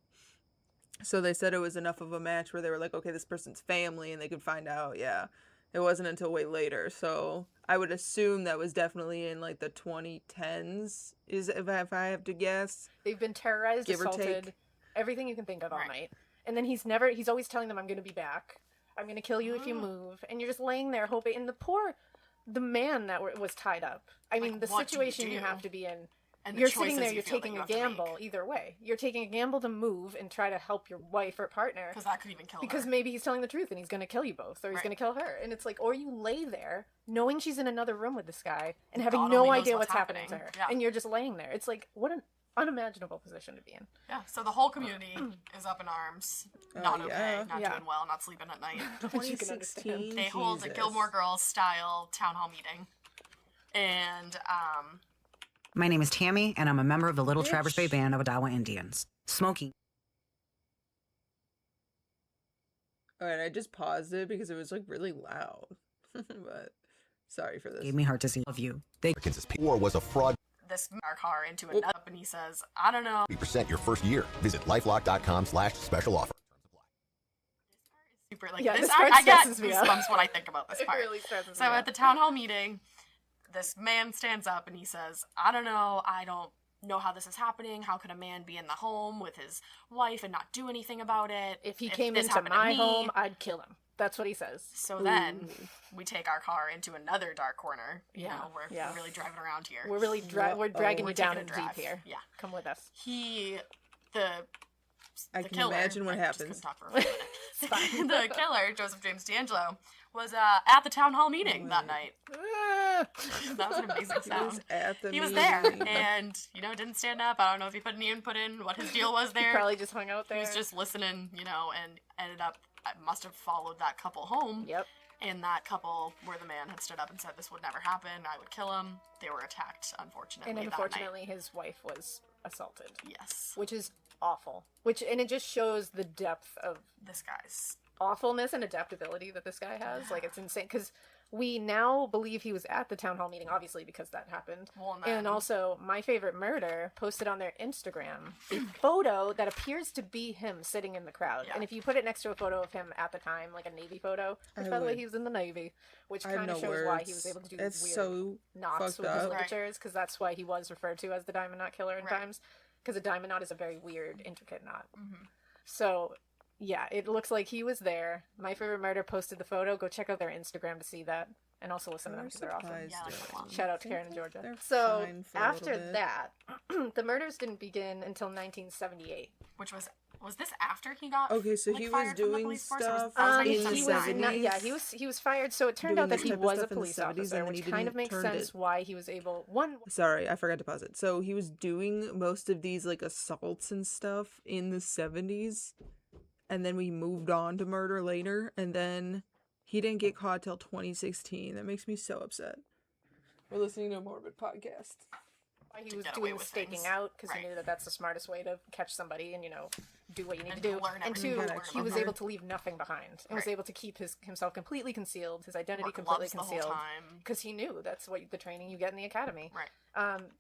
So they said it was enough of a match where they were like, okay, this person's family, and they could find out. Yeah, it wasn't until way later. So I would assume that was definitely in like the 2010s, is if I have to guess. They've been terrorized, Give or assaulted, take. everything you can think of all Right. night. And then he's always telling them, I'm going to be back. I'm going to kill you if you move. And you're just laying there hoping. And the man that was tied up. I mean, Like, the what do you situation you do? have to be in. And the You're sitting choices there, you you're feel that taking you a have to gamble make. either way. You're taking a gamble to move and try to help your wife or partner. Because that could even kill Because her. maybe he's telling the truth and he's going to kill you both, or he's Right. going to kill her. And it's like, or you lay there knowing she's in another room with this guy and having God no only knows idea what's what's happening to her. happening. Yeah. And you're just laying there. It's like, what an unimaginable position to be in. Yeah, so the whole community is up in arms. Not okay, yeah. not Yeah. doing well, not sleeping at night. Which you can understand. 2016. They hold a Jesus. Gilmore Girls style town hall meeting. And My name is Tammy, and I'm a member of the Little Bitch. Traverse Bay Band of Odawa Indians. Smoking All right, I just paused it because it was like really loud. But sorry for this. gave me heart to see of you. They Kansas War was a fraud. this our car into a nut, and he says, I don't know. 50% your first year. Visit lifelock.com/special offer. Super like Yeah, this. this part I get stresses me out. goosebumps when I think about this It part. really stresses So me out. at the town hall meeting, this man stands up and he says, I don't know how this is happening. How could a man be in the home with his wife and not do anything about it? If he came this into happened to my me- home, I'd kill him. That's what he says. So then we take our car into another dark corner. You know, we're really driving around here. We're really we're dragging you down in taking a deep drive. here. Yeah. Come with us. I the can killer, imagine what I just happens. couldn't talk for a minute. The killer, Joseph James D'Angelo, was at the town hall meeting that night. That was an amazing sound. He was there, and didn't stand up. I don't know if he put any input in what his deal was there. He probably just hung out there. He was just listening, and ended up. I must have followed that couple home. Yep. And that couple, where the man had stood up and said this would never happen, I would kill him. They were attacked, unfortunately. And that unfortunately, night. his wife was assaulted. Yes. Which is awful. And it just shows the depth of This guy's awfulness and adaptability that this guy has. Like, it's insane. Because we now believe he was at the town hall meeting, obviously, because that happened. Well, and also, My Favorite Murder posted on their Instagram a photo that appears to be him sitting in the crowd. Yeah. And if you put it next to a photo of him at the time, like a Navy photo, which, by the way, he was in the Navy, which kind of shows why he was able to do It's weird so knots with fucked his up. ligatures, because that's why he was referred to as the Diamond Knot Killer in Right. times. Because a diamond knot is a very weird, intricate knot. So, yeah, it looks like he was there. My Favorite Murder posted the photo. Go check out their Instagram to see that. And also listen to them because they're awesome. Yeah, I like that one. Shout out to Karen and Georgia. They're So, fine for a little after bit. that, the murders didn't begin until 1978. Which was this after he got Okay, so he was fired from the doing police force, or was- stuff that was in the 1978? he was fired. So it turned Doing out that this he type of was a stuff in the police 70s, officer, and then he which kind of didn't makes turn sense it. why he was able. Sorry, I forgot to pause it. So he was doing most of these like assaults and stuff in the 70s, and then we moved on to murder later, and then he didn't get caught till 2016. That makes me so upset. We're listening to a morbid podcast. He was get away doing with staking things. out because Right. he knew that that's the smartest way to catch somebody and do what you need And to do. learn And everything two, you learn he was about able her. to leave nothing behind and was Right. able to keep himself completely concealed, his identity Wore completely gloves the whole concealed, time. because he knew that's what the training you get in the academy. Right.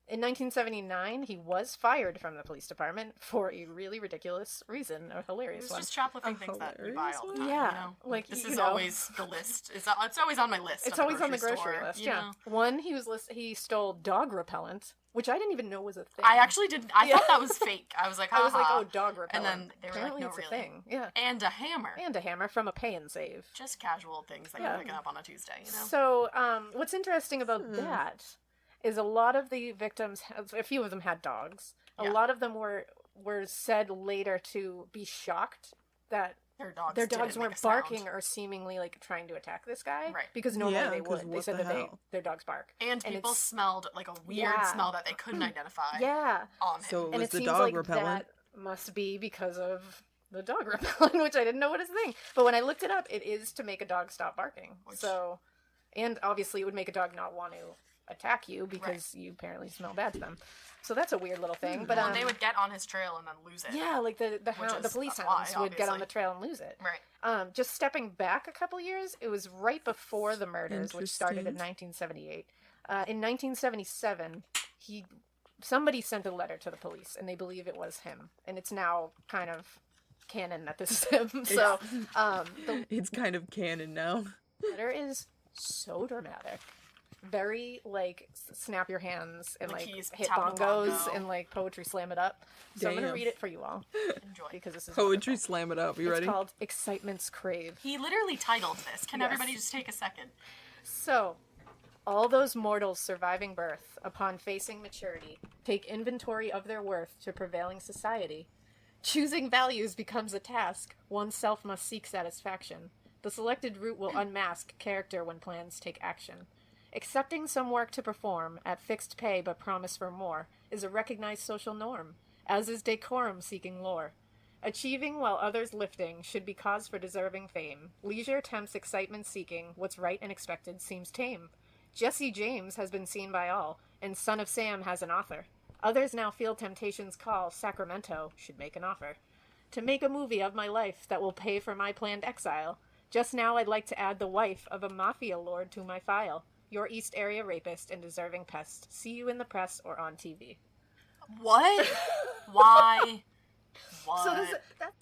In 1979, he was fired from the police department for a really ridiculous reason, a It hilarious was one. just shoplifting things that you buy hilarious all the one? time. Yeah, like, this you is know. always the list. It's always on my list. It's at always on the grocery store, list. you Yeah. know? One, he stole dog repellent, which I didn't even know was a thing. I actually didn't. I thought that was fake. I was like, I was like, "Haha." oh, dog repellent. And then they were Apparently like, no, it's really. a thing. Yeah. And a hammer. And a hammer from a pay and save. Just casual things that Yeah. you're picking up on a Tuesday, you know? So, what's interesting about that is a lot of the victims, a few of them had dogs. A Yeah. lot of them were said later to be shocked that Their dogs, their didn't dogs make weren't a sound. barking or seemingly like trying to attack this guy. Right. Because normally Yeah, they 'cause would. They what said the that hell? their dogs bark. And people it's- smelled like a weird Yeah. smell that they couldn't identify Yeah. on him. So it And was it the seems dog like repellent. that must be because of the dog repellent, which I didn't know what is a thing. But when I looked it up, it is to make a dog stop barking. So, and obviously it would make a dog not want to attack you because you apparently smell bad to them. So that's a weird little thing. But well, and they would get on his trail and then lose it. yeah, like the police that's why, hounds would get on obviously. the trail and lose it. Right. Just stepping back a couple years, it was right before the murders, which started in Interesting. 1978. In 1977, somebody sent a letter to the police, and they believe it was him. And it's now kind of canon that this is him. So the It's kind of canon now. letter is so dramatic. Very like snap your hands and Like like he's hit tapping a bongos bongo. and like poetry slam it up. So I'm gonna Damn. read it for you all Enjoy. because this is Poetry wonderful. slam it up. You It's ready? called Excitement's Crave. He literally titled this. Can Yes. everybody just take a second? So, all those mortals surviving birth, upon facing maturity, take inventory of their worth to prevailing society. Choosing values becomes a task. Oneself must seek satisfaction. The selected route will unmask character when plans take action. Accepting some work to perform, at fixed pay but promise for more, is a recognized social norm, as is decorum seeking lore. Achieving while others lifting should be cause for deserving fame. Leisure tempts excitement seeking, what's right and expected seems tame. Jesse James has been seen by all, and Son of Sam has an author. Others now feel temptation's call, Sacramento should make an offer. To make a movie of my life that will pay for my planned exile. Just now I'd like to add the wife of a mafia lord to my file. Your East Area rapist and deserving pest. See you in the press or on TV. What? Why? What? So that's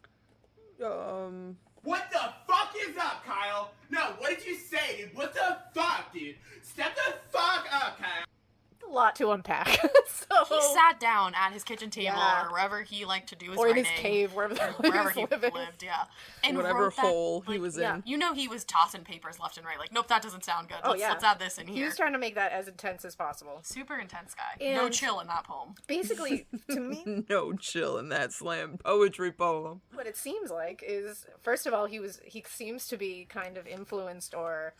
What the fuck is up, Kyle? No, what did you say, dude? What the fuck, dude? Step the fuck up, Kyle. a lot to unpack. So He sat down at his kitchen table Yeah. or wherever he liked to do his or in writing. his cave, wherever Wherever he living. lived, yeah. And Whatever wrote that, hole he like, was yeah. in. You know he was tossing papers left and right. Like, nope, that doesn't sound good. Oh, Let's, yeah. let's add this in He here. was trying to make that as intense as possible. Super intense guy. No And- chill in that poem. Basically, to me, No chill in that slam poetry poem. what it seems like is, first of all, he seems to be kind of influenced or,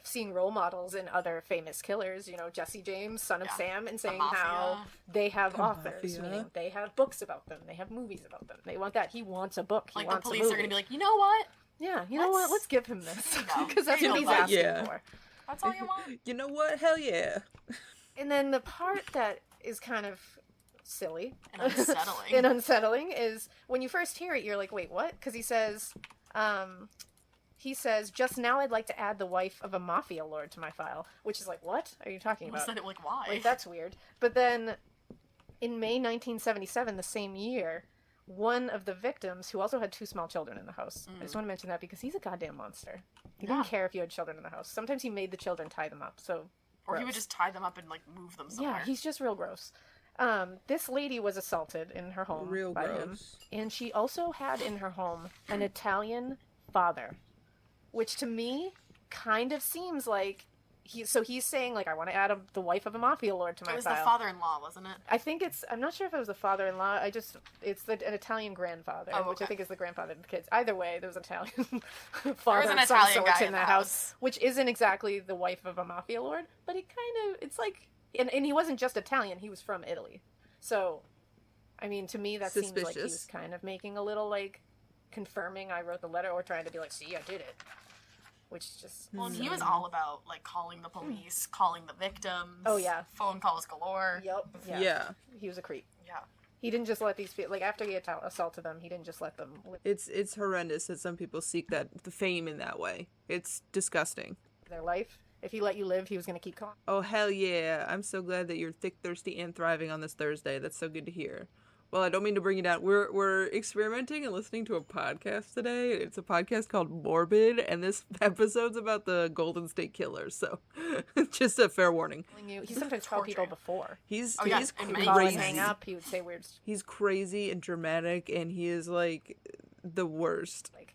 seeing role models in other famous killers, Jesse James, Son of Yeah. Sam, and The saying mafia. how they have authors, mafia. meaning they have books about them, they have movies about them. They want that. He wants a book. He Like, the wants police a are movie. going to be like, you know what? Yeah, you know what? Let's- Let's give him this. No. Because that's There what you he's go, asking yeah. for. That's all you want? You know what? Hell yeah. And then the part that is kind of silly And unsettling. and unsettling is when you first hear it, you're like, wait, what? Because he says, just now I'd like to add the wife of a mafia lord to my file, which is like, what are you talking about? Like, why? Like, that's weird. But then in May 1977, the same year, one of the victims, who also had 2 small children in the house, I just want to mention that because he's a goddamn monster. He Yeah. didn't care if you had children in the house. Sometimes he made the children tie them up, so Or he would gross. just tie them up and, like, move them somewhere. Yeah, he's just real gross. This lady was assaulted in her home Real by him, gross. and she also had in her home an Italian father, which to me kind of seems like he's saying, like, I want to add the wife of a mafia lord to my It was file. the father-in-law, wasn't it? I think I'm not sure if it was the father-in-law. It's an Italian grandfather, Oh, which I okay. think is the grandfather of the kids. Either way, there was an Italian father an of some Italian sort guy in the house, which isn't exactly the wife of a mafia lord, but he kind of, it's like, and he wasn't just Italian, he was from Italy. So, I mean, to me, that seems like he was Suspicious. kind of making a little, like, confirming I wrote the letter, or trying to be like, see, I did it. Which just... Well, and he was all about, like, calling the police, calling the victims. Oh, yeah. Phone calls galore. Yep. Yeah. He was a creep. Yeah. He didn't just let these people, like, after he assaulted them, he didn't just let them live It's horrendous that some people seek the fame in that way. It's disgusting. their life. If he let you live, he was going to keep calling. Oh, hell yeah. I'm so glad that you're thick, thirsty, and thriving on this Thursday. That's so good to hear. Well, I don't mean to bring you down. We're experimenting and listening to a podcast today. It's a podcast called Morbid, and this episode's about the Golden State Killers. So, just a fair warning. He sometimes called people before. He's Oh, yeah, he's and He'd many call and crazy. hang up. He would say weird, He's crazy and dramatic, and he is like the worst. like,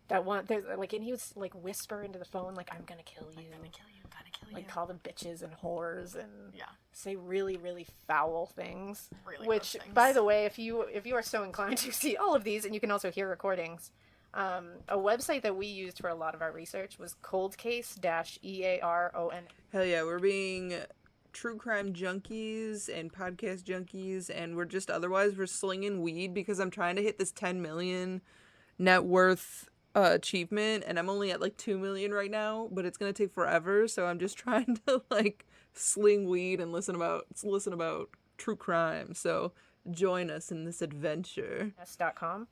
that one, there's, like, and he would, like, whisper into the phone, like, I'm going to kill you. I'm gonna kill you. I'm gonna kill you. Like, call them bitches and whores and Yeah. say really, really foul things. Really Which, gross things. by the way, if you are so inclined to see all of these, and you can also hear recordings, a website that we used for a lot of our research was coldcase-earon. Hell yeah, we're being true crime junkies and podcast junkies, and we're slinging weed because I'm trying to hit this 10 million net worth achievement, and I'm only at like 2 million right now, but it's gonna take forever, so I'm just trying to like sling weed and listen about true crime. So join us in this adventure. .com.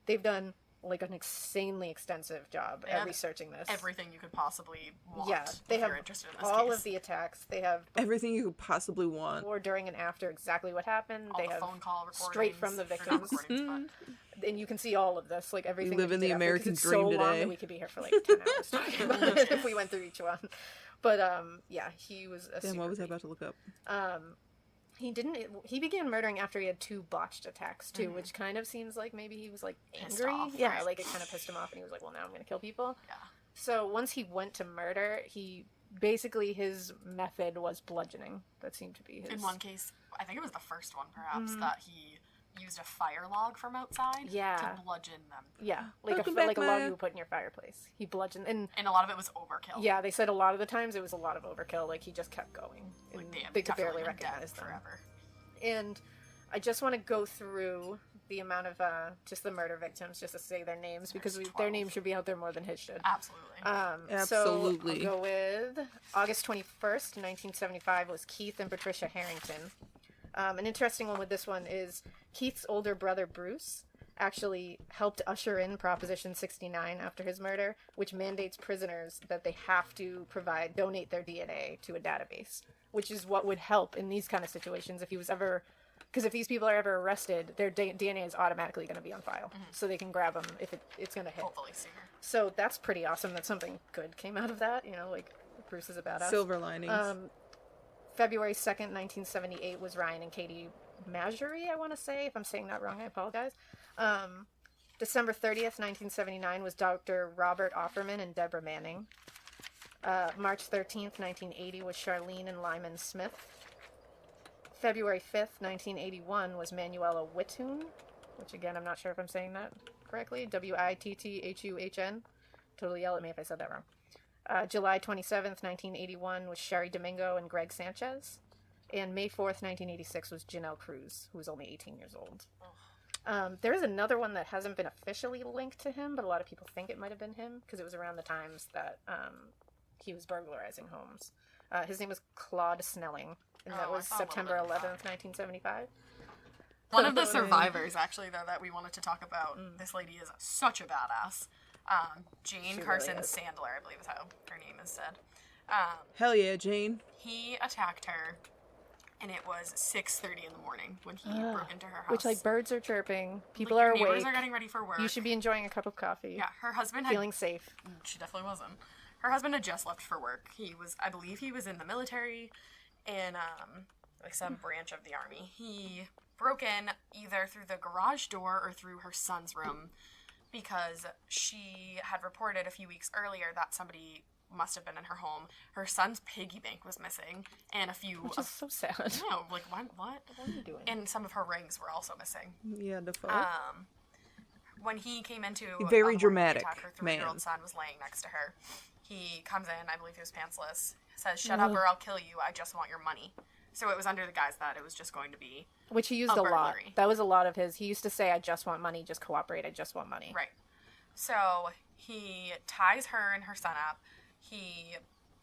They've done like an insanely extensive job They at have researching this. Everything you could possibly want. Yeah, they if have you're interested in this all case. of the attacks. They have Everything you could possibly want. before, during, and after exactly what happened. All they the have phone call recordings. straight from the or not victims. recordings, but and you can see all of this, like everything. live that in he the did after, 'cause American it's dream so long today. that we could be here for like 10 hours talking about it if we went through each one. But yeah, he was a Damn, super what was I creep. about to look up? He began murdering after he had 2 botched attacks too, which kind of seems like maybe he was like Pissed angry. off, Yeah, right. like it kind of pissed him off, and he was like, "Well, now I'm gonna kill people." Yeah. So once he went to murder, he basically his method was bludgeoning. That seemed to be his. In one case, I think it was the first one perhaps, that he used a fire log from outside Yeah. to bludgeon them. Yeah, like Welcome a back, log Maya. you would put in your fireplace. He bludgeoned, and And a lot of it was overkill. yeah, they said a lot of the times it was a lot of overkill. Like he just kept going. Like, and damn, they could definitely barely been dead recognize them. forever. And I just want to go through the amount of just the murder victims, just to say their names, because There's their 12. names should be out there more than his should. Absolutely. Absolutely. So I'll go with August 21st, 1975 was Keith and Patricia Harrington. An interesting one with this one is Keith's older brother Bruce actually helped usher in Proposition 69 after his murder, which mandates prisoners that they have to donate their DNA to a database, which is what would help in these kind of situations if he was ever... Because if these people are ever arrested, their DNA is automatically going to be on file, so they can grab them if it's going to hit. Hopefully sooner. So that's pretty awesome that something good came out of that, like Bruce is a badass. Silver linings. February 2nd, 1978 was Ryan and Katie Majerie, I want to say. If I'm saying that wrong, I apologize. December 30th, 1979 was Dr. Robert Offerman and Deborah Manning. March 13th, 1980 was Charlene and Lyman Smith. February 5th, 1981 was Manuela Witthun, which again, I'm not sure if I'm saying that correctly. Witthun. Totally yell at me if I said that wrong. July 27th, 1981 was Sherry Domingo and Greg Sanchez. And May 4th, 1986 was Janelle Cruz, who was only 18 years old. There is another one that hasn't been officially linked to him, but a lot of people think it might have been him because it was around the times that he was burglarizing homes. His name was Claude Snelling, and that was September 11th, 1975. One of the survivors, actually, though, that we wanted to talk about, this lady is such a badass. Jane Carson really is. Sandler, I believe is how her name is said. Hell yeah, Jane. He attacked her, and it was 6:30 in the morning when he broke into her house. Which, like, birds are chirping, people Like, are your awake. neighbors are getting ready for work. You should be enjoying a cup of coffee. Yeah, her husband had... Feeling safe. She definitely wasn't. Her husband had just left for work. He was, I believe he was in the military in, like, some branch of the army. He broke in either through the garage door or through her son's room because she had reported a few weeks earlier that somebody must have been in her home. Her son's piggy bank was missing, and a few... Which is so sad. No, like, what? What are you doing? And some of her rings were also missing. Yeah, the fuck. When he came into Very a dramatic attack, her 3-year-old man. son was laying next to her. He comes in, I believe he was pantsless, says, "Shut up or I'll kill you, I just want your money." So it was under the guise that it was just going to be Which he used a lot. burglary. That was a lot of his. He used to say, "I just want money, just cooperate, I just want money." Right. So he ties her and her son up. He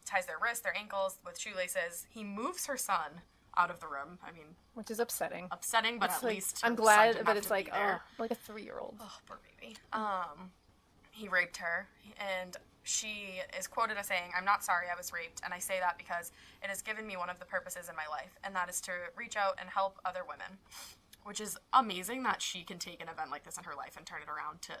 ties their wrists, their ankles with shoelaces. He moves her son out of the room. I mean... Which is upsetting. Upsetting, but It's at like, least... I'm her son glad, didn't but have it's to be like, there. like a 3-year-old. Oh, poor baby. He raped her, and she is quoted as saying, "I'm not sorry I was raped, and I say that because it has given me one of the purposes in my life, and that is to reach out and help other women." Which is amazing that she can take an event like this in her life and turn it around to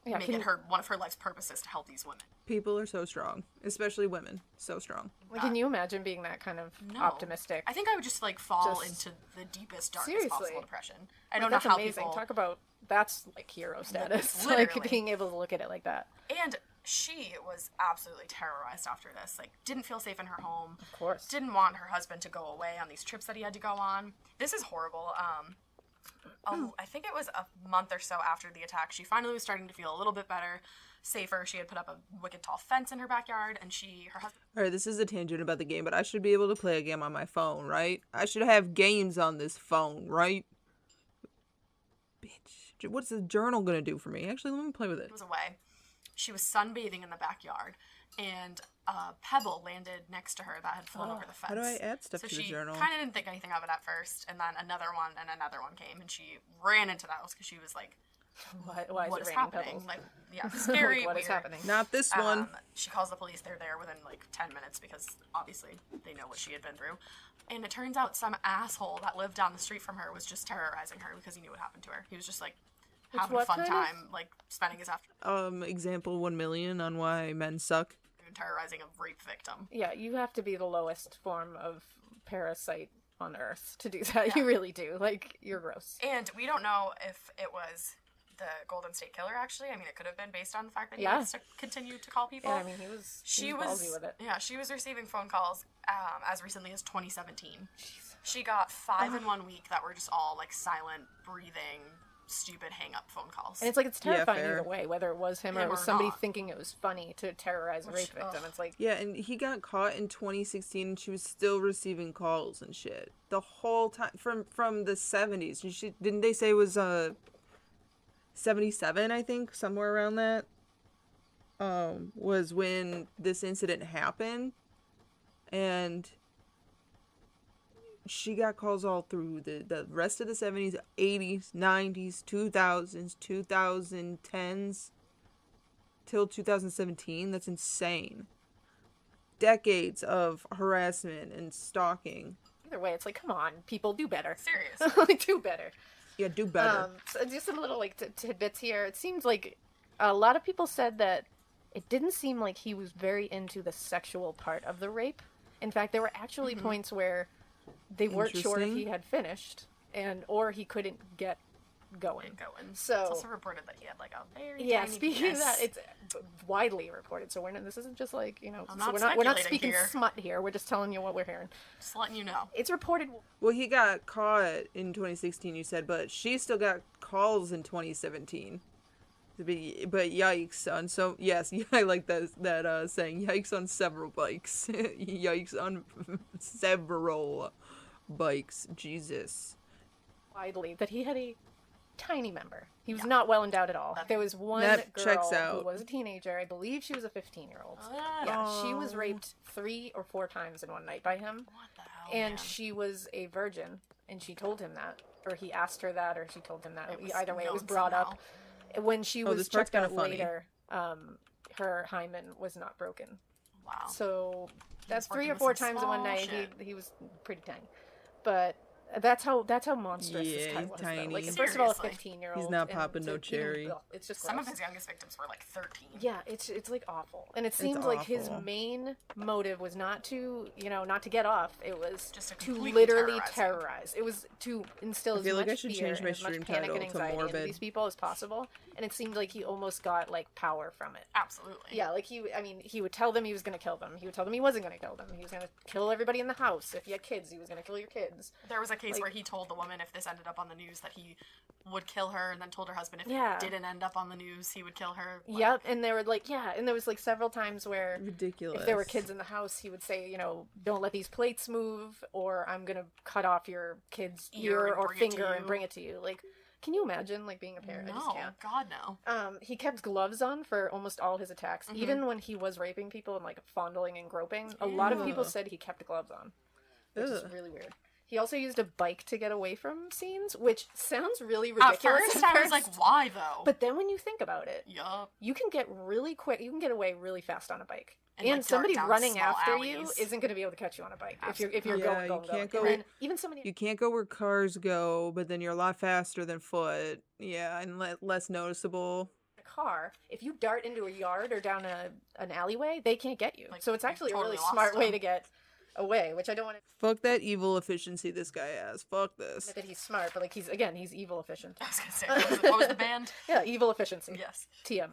make it one of her life's purposes to help these women. People are so strong, especially women. So strong. Like, can you imagine being that kind of optimistic? I think I would just, like, fall into the deepest, darkest possible depression. I don't know that's how amazing. people... Talk about... That's, like, hero status. Literally. Like, being able to look at it like that. And she was absolutely terrorized after this. Like, didn't feel safe in her home. Of course. Didn't want her husband to go away on these trips that he had to go on. This is horrible. I think it was a month or so after the attack, she finally was starting to feel a little bit better, safer. She had put up a wicked tall fence in her backyard, and her husband... Alright, this is a tangent about the game, but I should be able to play a game on my phone, right? I should have games on this phone, right? Bitch. What's the journal gonna do for me? Actually, let me play with it. was away. She was sunbathing in the backyard, and a pebble landed next to her that had flown over the fence. How do I add stuff so to the she journal? kind of didn't think anything of it at first, and then another one came, and she ran into the house because she was like, Why what is is it raining happening? pebbles? Like, yeah, scary, What weird. is happening? Not this one. She calls the police. They're there within like 10 minutes because obviously they know what she had been through. And it turns out some asshole that lived down the street from her was just terrorizing her because he knew what happened to her. He was just like having a what fun kind time, like spending his afternoon Example 1 million on why men suck. terrorizing a rape victim. Yeah, you have to be the lowest form of parasite on Earth to do that. You really do. Like, you're gross. And we don't know if it was the Golden State Killer, actually. I mean, it could have been based on the fact that he wants to continue to call people. Yeah, I mean, he was ballsy with it. Yeah, she was receiving phone calls as recently as 2017. Jesus. She got 5 in 1 week that were just all, like, silent, breathing, stupid hang-up phone calls. And it's like, it's terrifying fair. either way, whether it was him or it was somebody thinking it was funny to terrorize a rape victim. It's like... Yeah, and he got caught in 2016 and she was still receiving calls and shit. The whole time, from the 70s. And didn't they say it was, 77, I think, somewhere around that, was when this incident happened. And she got calls all through the rest of the 70s, 80s, 90s, 2000s, 2010s, till 2017. That's insane. Decades of harassment and stalking. Either way, it's like, come on, people, do better. Seriously. Like, do better. Yeah, do better. So just some little, like, tidbits here. It seems like a lot of people said that it didn't seem like he was very into the sexual part of the rape. In fact, there were actually points where they weren't sure if he had finished, or he couldn't get going. So it's also reported that he had like a very tiny speaking penis. of that, it's widely reported. So this isn't just like not we're not speculating speaking here. smut here. We're just telling you what we're hearing. Just letting you know. It's reported. Well, he got caught in 2016, you said, but she still got calls in 2017. But yikes, son. So yes, I like that saying. Yikes on several bikes. Yikes on several bikes. Jesus. Widely that he had a tiny member. He was not well endowed at all. There was one That girl checks out. who was a teenager. I believe she was a 15-year-old. She was raped 3 or 4 times in one night by him. What the hell? And she was a virgin, and she told him that, or he asked her that, or she told him that. Either way, it was brought up. When she was this part's checked out kinda funny. later, her hymen was not broken. Wow. So that's 3 working or with 4 some times in one small night. shit. He was pretty tiny, but that's how monstrous this Yeah, guy he's was. tiny. Though. Like first of all, a Seriously. 15-year-old. He's not popping no cherry. It's just Some gross. of his youngest victims were like 13. Yeah, it's like awful, and it seems like his awful. main motive was not to get off. It was Just to to completely literally terrorize him. terrorize. It was to instill as feel like I much should fear change my and as much stream panic title and to anxiety into morbid. these people as possible, and it seemed like he almost got like power from it. Absolutely. Yeah, like he would tell them he was going to kill them. He would tell them he wasn't going to kill them. He was going to kill everybody in the house. If you had kids, he was going to kill your kids. There was a case Like- where he told the woman if this ended up on the news that he would kill her, and then told her husband if Yeah. it didn't end up on the news, he would kill her. Like, Yep, and there were and there was like several times where Ridiculous. if there were kids in the house, he would say, don't let these plates move, or I'm gonna cut off your kid's Ear ear and or bring it to finger and you. bring it to you. Like, can you imagine like being a parent? I just No, can't. God no. He kept gloves on for almost all his attacks, Mm-hmm. even when he was raping people and like fondling and groping. A lot of people Ew. said he kept gloves on, which is Ugh. really weird. He also used a bike to get away from scenes, which sounds really At ridiculous. first, I was like, why though? but then when you think about it, yup. you can get really quick. You can get away really fast on a bike, And, and like, dart somebody down running small after you alleys. isn't going to be able to catch you on a bike if you're Yeah, going. you can't go And where- then even somebody. You can't go where cars go, but then you're a lot faster than foot. Yeah, and less noticeable. a car, if you dart into a yard or down an alleyway, they can't get you. Like, So it's actually you've a really totally smart lost way them. to get away, which I don't want Fuck that evil efficiency this guy has. Fuck this. to that he's smart, but like he's evil efficient. I was gonna say, what was the band? Yeah, evil efficiency. Yes. TM.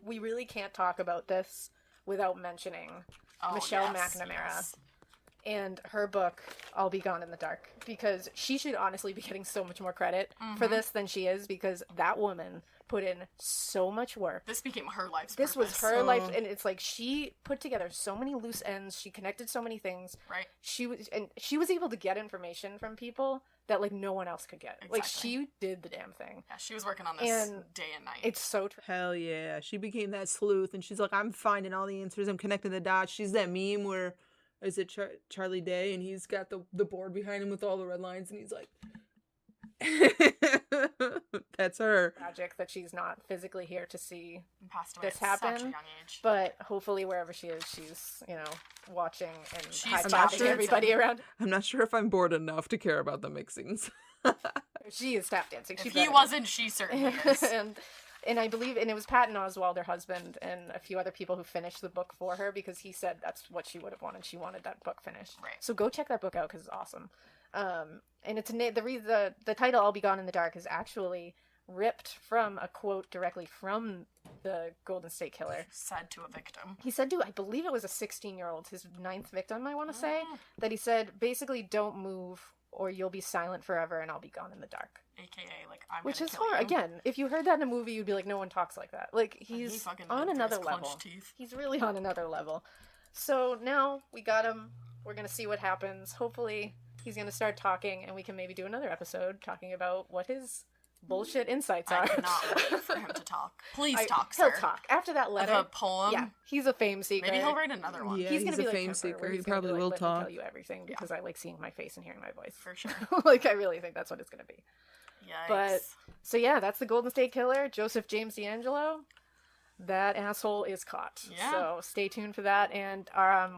We really can't talk about this without mentioning Oh, Michelle yes, McNamara. yes. And her book, I'll Be Gone in the Dark, because she should honestly be getting so much more credit for this than she is, because that woman put in so much work. This became her life's This was purpose. her life, and it's like she put together so many loose ends. She connected so many things. Right. She was able to get information from people that like no one else could get. Like Exactly. she did the damn thing. Yeah, she was working on this And day and night. It's so Hell yeah. She became that sleuth, and she's like, I'm finding all the answers. I'm connecting the dots. She's that meme where, is it Charlie Day? And he's got the board behind him with all the red lines, and he's like, that's her. tragic that she's not physically here to see And passed away this at such a happen. young age. But hopefully wherever she is, she's, watching and She's high-fiving not sure. everybody around. I'm not sure if I'm bored enough to care about the mixings. She is tap dancing. She If he better. wasn't, she certainly is. and I believe, and it was Patton Oswalt, her husband, and a few other people who finished the book for her, because he said that's what she would have wanted. She wanted that book finished. Right. So go check that book out because it's awesome. And it's the title "I'll Be Gone in the Dark" is actually ripped from a quote directly from the Golden State Killer. Said to a victim. He said to, I believe it was a 16-year-old, his 9th victim, I want to say, that he said, basically, don't move or you'll be silent forever and I'll be gone in the dark. AKA, like, I'm Which gonna is kill horrible. you. Again, if you heard that in a movie, you'd be like, no one talks like that. Like, he he's fucking on lived through another his level. clenched teeth. He's really on another level. So now we got him. We're going to see what happens. Hopefully he's going to start talking and we can maybe do another episode talking about what his bullshit insights are. I cannot wait for him to talk. Please talk, He'll sir. talk. After that letter. Of a poem? Yeah, he's a fame seeker. Maybe he'll write another one. Yeah, He's gonna he's be a like fame Kemper, seeker. where He he's gonna probably be like, will "Let me talk." tell you everything because I like seeing my face and hearing my voice. For sure. Like I really think that's what it's gonna be. Yikes. But so yeah, that's the Golden State Killer, Joseph James D'Angelo. That asshole is caught. Yeah. So stay tuned for that, and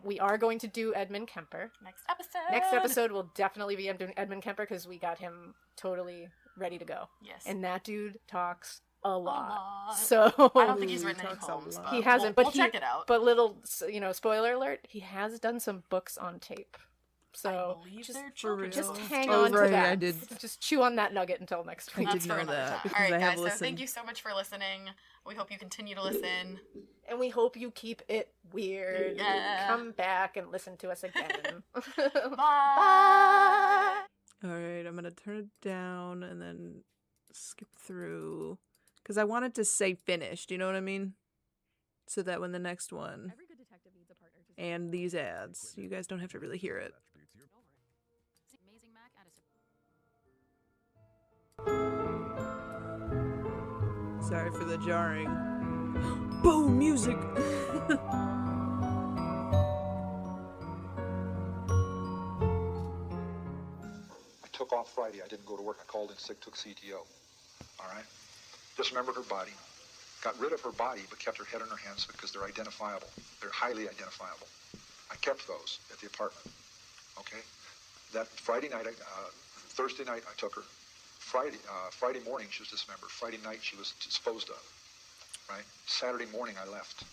we are going to do Edmund Kemper. Next episode. Next episode will definitely be Edmund Kemper because we got him totally ready to go. Yes. And that dude talks a lot. lot. So I don't think he's written any talks a poems. lot. But he hasn't, we'll but check it out. But little, spoiler alert, he has done some books on tape. I So believe just, they're For children's real? just books. hang Oh, on right, to that. I did. Just chew on that nugget until next I week. did That's for know another that time. because All right, I have guys. So listened. thank you so much for listening. We hope you continue to listen. And we hope you keep it weird. Yeah. Come back and listen to us again. Bye. Bye. All right, I'm gonna turn it down and then skip through because I wanted to say finished. You know what I mean? So that when the next one Every good detective needs a partner to and these ads, you guys don't have to really hear it. Amazing Mac at a Sorry for the jarring. Boom! Music! I took off Friday. I didn't go to work. I called in sick, took CTO. All right? Dismembered her body. Got rid of her body, but kept her head in her hands because they're identifiable. They're highly identifiable. I kept those at the apartment. Okay? That Friday night, Thursday night, I took her. Friday morning, she was dismembered. Friday night, she was disposed of. Right? Saturday morning, I left.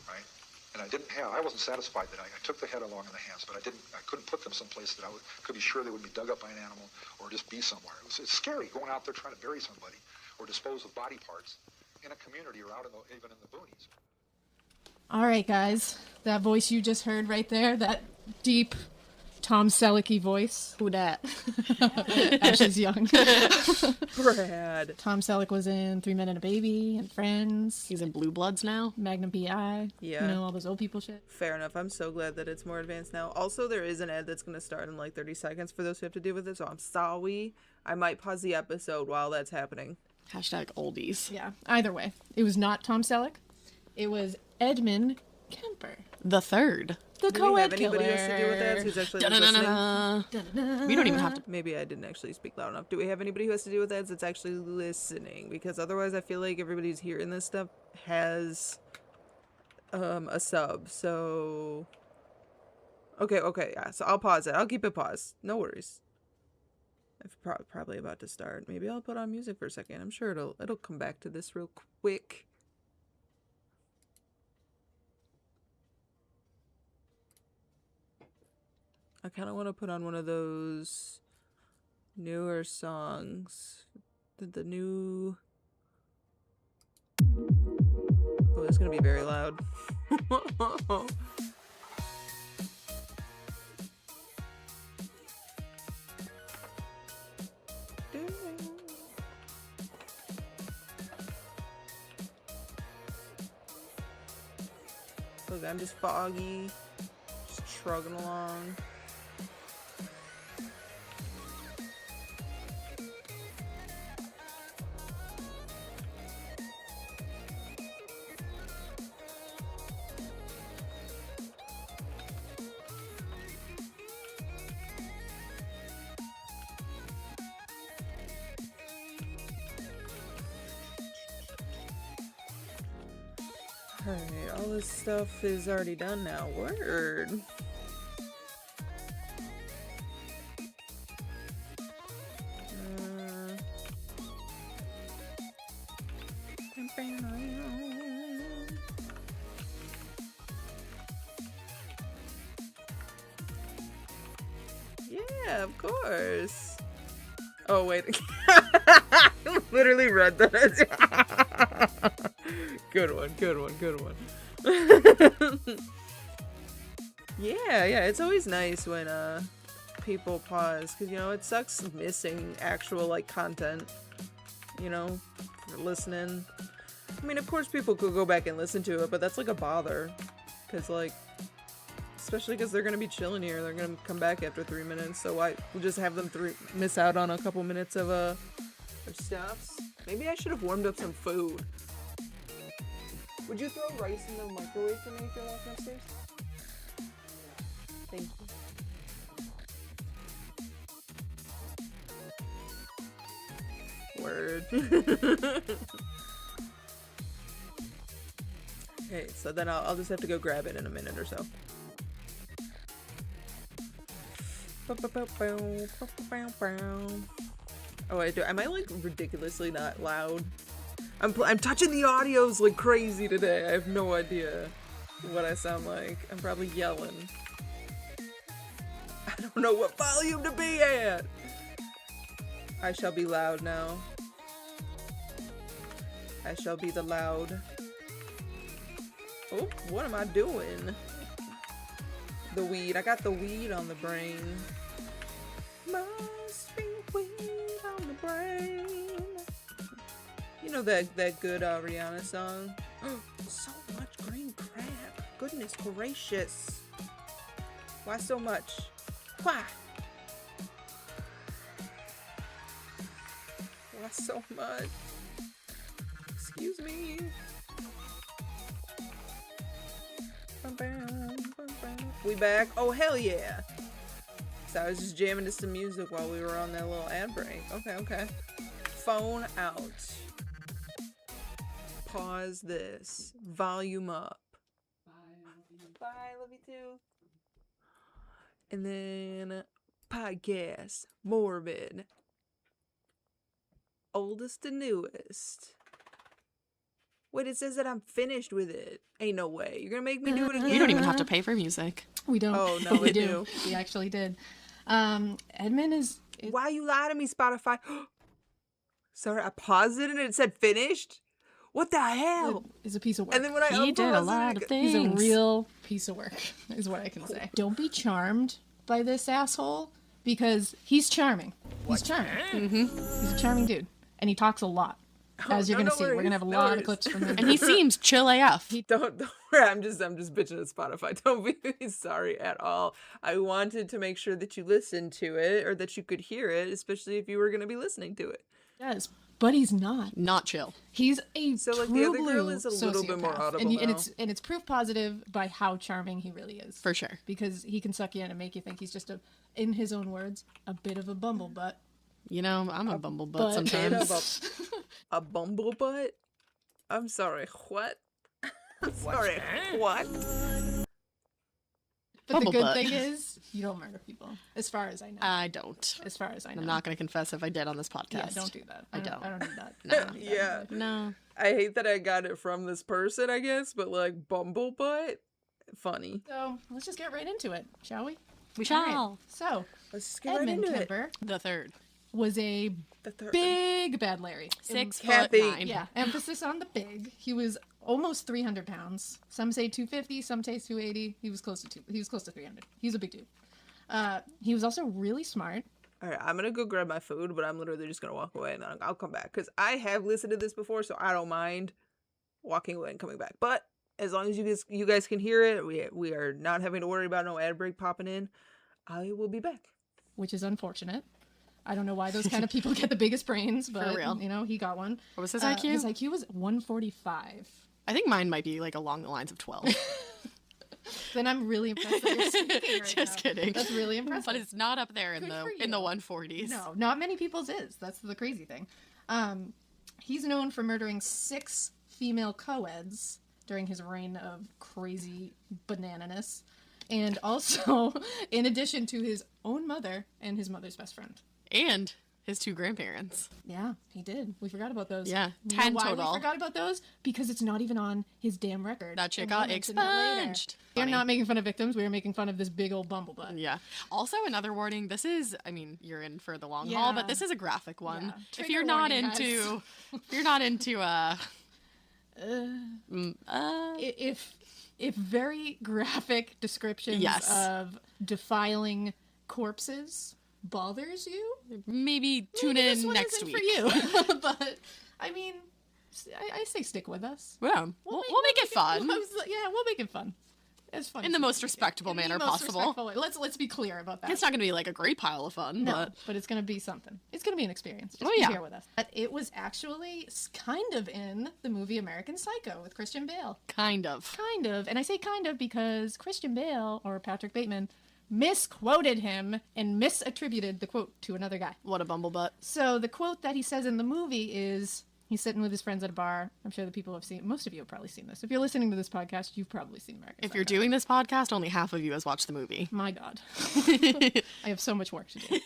Right? And I wasn't satisfied that I took the head along in the hands, but I couldn't put them someplace that could be sure they would be dug up by an animal or just be somewhere. It's scary going out there trying to bury somebody or dispose of body parts in a community or out even in the boonies. All right, guys. That voice you just heard right there, that deep Tom Selleck-y voice. Who dat? Ashley's young. Brad. Tom Selleck was in 3 Men and a Baby and Friends. He's in Blue Bloods now. Magnum PI. Yeah. You know, all those old people shit. Fair enough. I'm so glad that it's more advanced now. Also, there is an ad that's going to start in like 30 seconds for those who have to deal with it, so I'm sorry. I might pause the episode while that's happening. Hashtag oldies. Yeah. Either way, it was not Tom Selleck. It was Edmund Kemper. The third. The Do we co-ed have anybody who has to deal with ads who's actually listening? Da-na-na-na-na. We don't even have to. Maybe I didn't actually speak loud enough. Do we have anybody who has to deal with ads that's actually listening? Because otherwise I feel like everybody who's hearing this stuff has a sub. So okay, yeah. So I'll pause it. I'll keep it paused. No worries. I'm probably about to start. Maybe I'll put on music for a second. I'm sure it'll come back to this real quick. I kind of want to put on one of those newer songs. The new... Oh, it's going to be very loud. Look, I'm just foggy. Just trugging along. Alright, all this stuff is already done now. Word. Yeah, of course. Oh, wait. I literally read that. Good one. Yeah, it's always nice when people pause, because, you know, it sucks missing actual, like, content, you know, for listening. I mean, of course people could go back and listen to it, but that's, like, a bother, because, like, especially because they're gonna be chilling here, they're gonna come back after 3 minutes, so we'll just have them miss out on a couple minutes of stuffs. Maybe I should have warmed up some food. Would you throw rice in the microwave for me if you're walking upstairs? Thank you. Word. Okay, so then I'll just have to go grab it in a minute or so. Oh, am I like ridiculously not loud? I'm touching the audios like crazy today. I have no idea what I sound like. I'm probably yelling. I don't know what volume to be at. I shall be loud now. I shall be the loud. Oh, what am I doing? The weed. I got the weed on the brain. Must be weed on the brain. You know that good Rihanna song? So much green crap. Goodness gracious. Why so much? Why? Why so much? Excuse me. We back? Oh, hell yeah. So I was just jamming to some music while we were on that little ad break. Okay. Phone out. Pause this. Volume up. Bye, love you too. And then podcast. Morbid. Oldest to newest. Wait, it says that I'm finished with it. Ain't no way. You're gonna make me do it again? We don't even have to pay for music. We don't. Oh, no, we do. We actually did. Edmund is... Why you lie to me, Spotify? Sorry, I paused it and it said finished? What the hell? Is a piece of work. And then when I He did a lot of things. He's a real piece of work, is what I can say. Don't be charmed by this asshole, because he's charming. He's charming. Mm-hmm. He's a charming dude. And he talks a lot. As you're going to see. We're going to have a lot of clips from him. And he seems chill AF. Don't worry, I'm just bitching at Spotify. Don't be sorry at all. I wanted to make sure that you listened to it, or that you could hear it, especially if you were going to be listening to it. Yes, but he's not. Not chill. He's a So like true the other girl blue is a little bit more sociopath. audible and, now. it's proof positive by how charming he really is. For sure. Because he can suck you in and make you think he's just in his own words, a bit of a bumblebutt. You know, I'm a bumblebutt but- sometimes. A bumblebutt? I'm sorry, what? I'm sorry, what? But the good Bumblebutt. thing is, you don't murder people, as far as I know. I don't. As far as I know. I'm not going to confess if I did on this podcast. Yeah, don't do that. I don't. I don't need that. No. I don't need that. Yeah. No. I hate that I got it from this person, I guess, but like bumblebutt? Funny. So, let's just get right into it, shall we? We All right. shall. So, Let's just get right Edmund into it. Kemper The third. was a The third. big bad Larry. Kathy. Yeah, emphasis on the big. He was almost 300 pounds. Some say 250, some say 280. He was close to 300. He's a big dude. He was also really smart. All right, I'm gonna go grab my food, but I'm literally just gonna walk away and then I'll come back because I have listened to this before, so I don't mind walking away and coming back. But as long as you guys can hear it, we are not having to worry about no ad break popping in. I will be back. Which is unfortunate. I don't know why those kind of people get the biggest brains, but real. you know, he got one. What was his IQ? His IQ was 145. I think mine might be like along the lines of 12. Then I'm really impressed that you're speaking right Just now. kidding. That's really impressive. But it's not up there in Good the for in the you. 140s. No, not many people's is. That's the crazy thing. He's known for murdering 6 female co-eds during his reign of crazy banananess. And also, in addition to his own mother and his mother's best friend. And his 2 grandparents. Yeah, he did. We forgot about those. Yeah, You 10 know why total. we forgot about those? Because it's not even on his damn record. That shit And got we'll mention that later. expunged. We're Funny. not making fun of victims. We were making fun of this big old bumblebutt. Yeah. Also, another warning. This is, I mean, you're in for the long Yeah. haul, but this is a graphic one. Yeah. If Trigger you're not warning, into, if you're not into, If very graphic descriptions Yes. of defiling corpses bothers you, maybe tune maybe this in one next isn't week. for you. But I mean, I say stick with us. Yeah, we'll make it fun Yeah, we'll make it fun. As fun in as the we most can. respectable In the manner most possible. respectful way. Let's be clear about that. It's not going to be like a great pile of fun, No, but it's going to be something. It's going to be an experience. Just Oh, be yeah. here with us. But it was actually kind of in the movie American Psycho with Christian Bale. kind of. Kind of. And I say kind of because Christian Bale, or Patrick Bateman, misquoted him and misattributed the quote to another guy. What a bumblebutt. So the quote that he says in the movie is, He's sitting with his friends at a bar. I'm sure the people have seen, most of you have probably seen this. If you're listening to this podcast, you've probably seen American If you're Psycho. doing this podcast, only half of you has watched the movie. My God. I have so much work to do.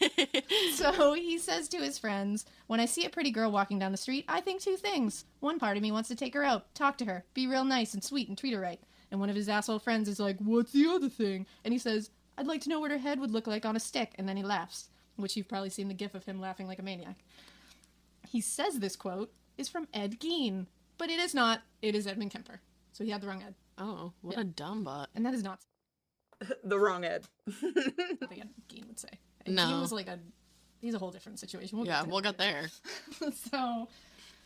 So he says to his friends, when I see a pretty girl walking down the street, I think two things. One part of me wants to take her out, talk to her, be real nice and sweet and treat her right. And one of his asshole friends is like, what's the other thing? And he says, I'd like to know what her head would look like on a stick. And then he laughs, which you've probably seen the gif of him laughing like a maniac. He says this quote is from Ed Gein, but it is not. It is Edmund Kemper. So he had the wrong Ed. Oh, what a dumb butt. And that is not The wrong Ed. I think Ed Gein would say. Ed No. Gein was like he's a whole different situation. We'll get there. So,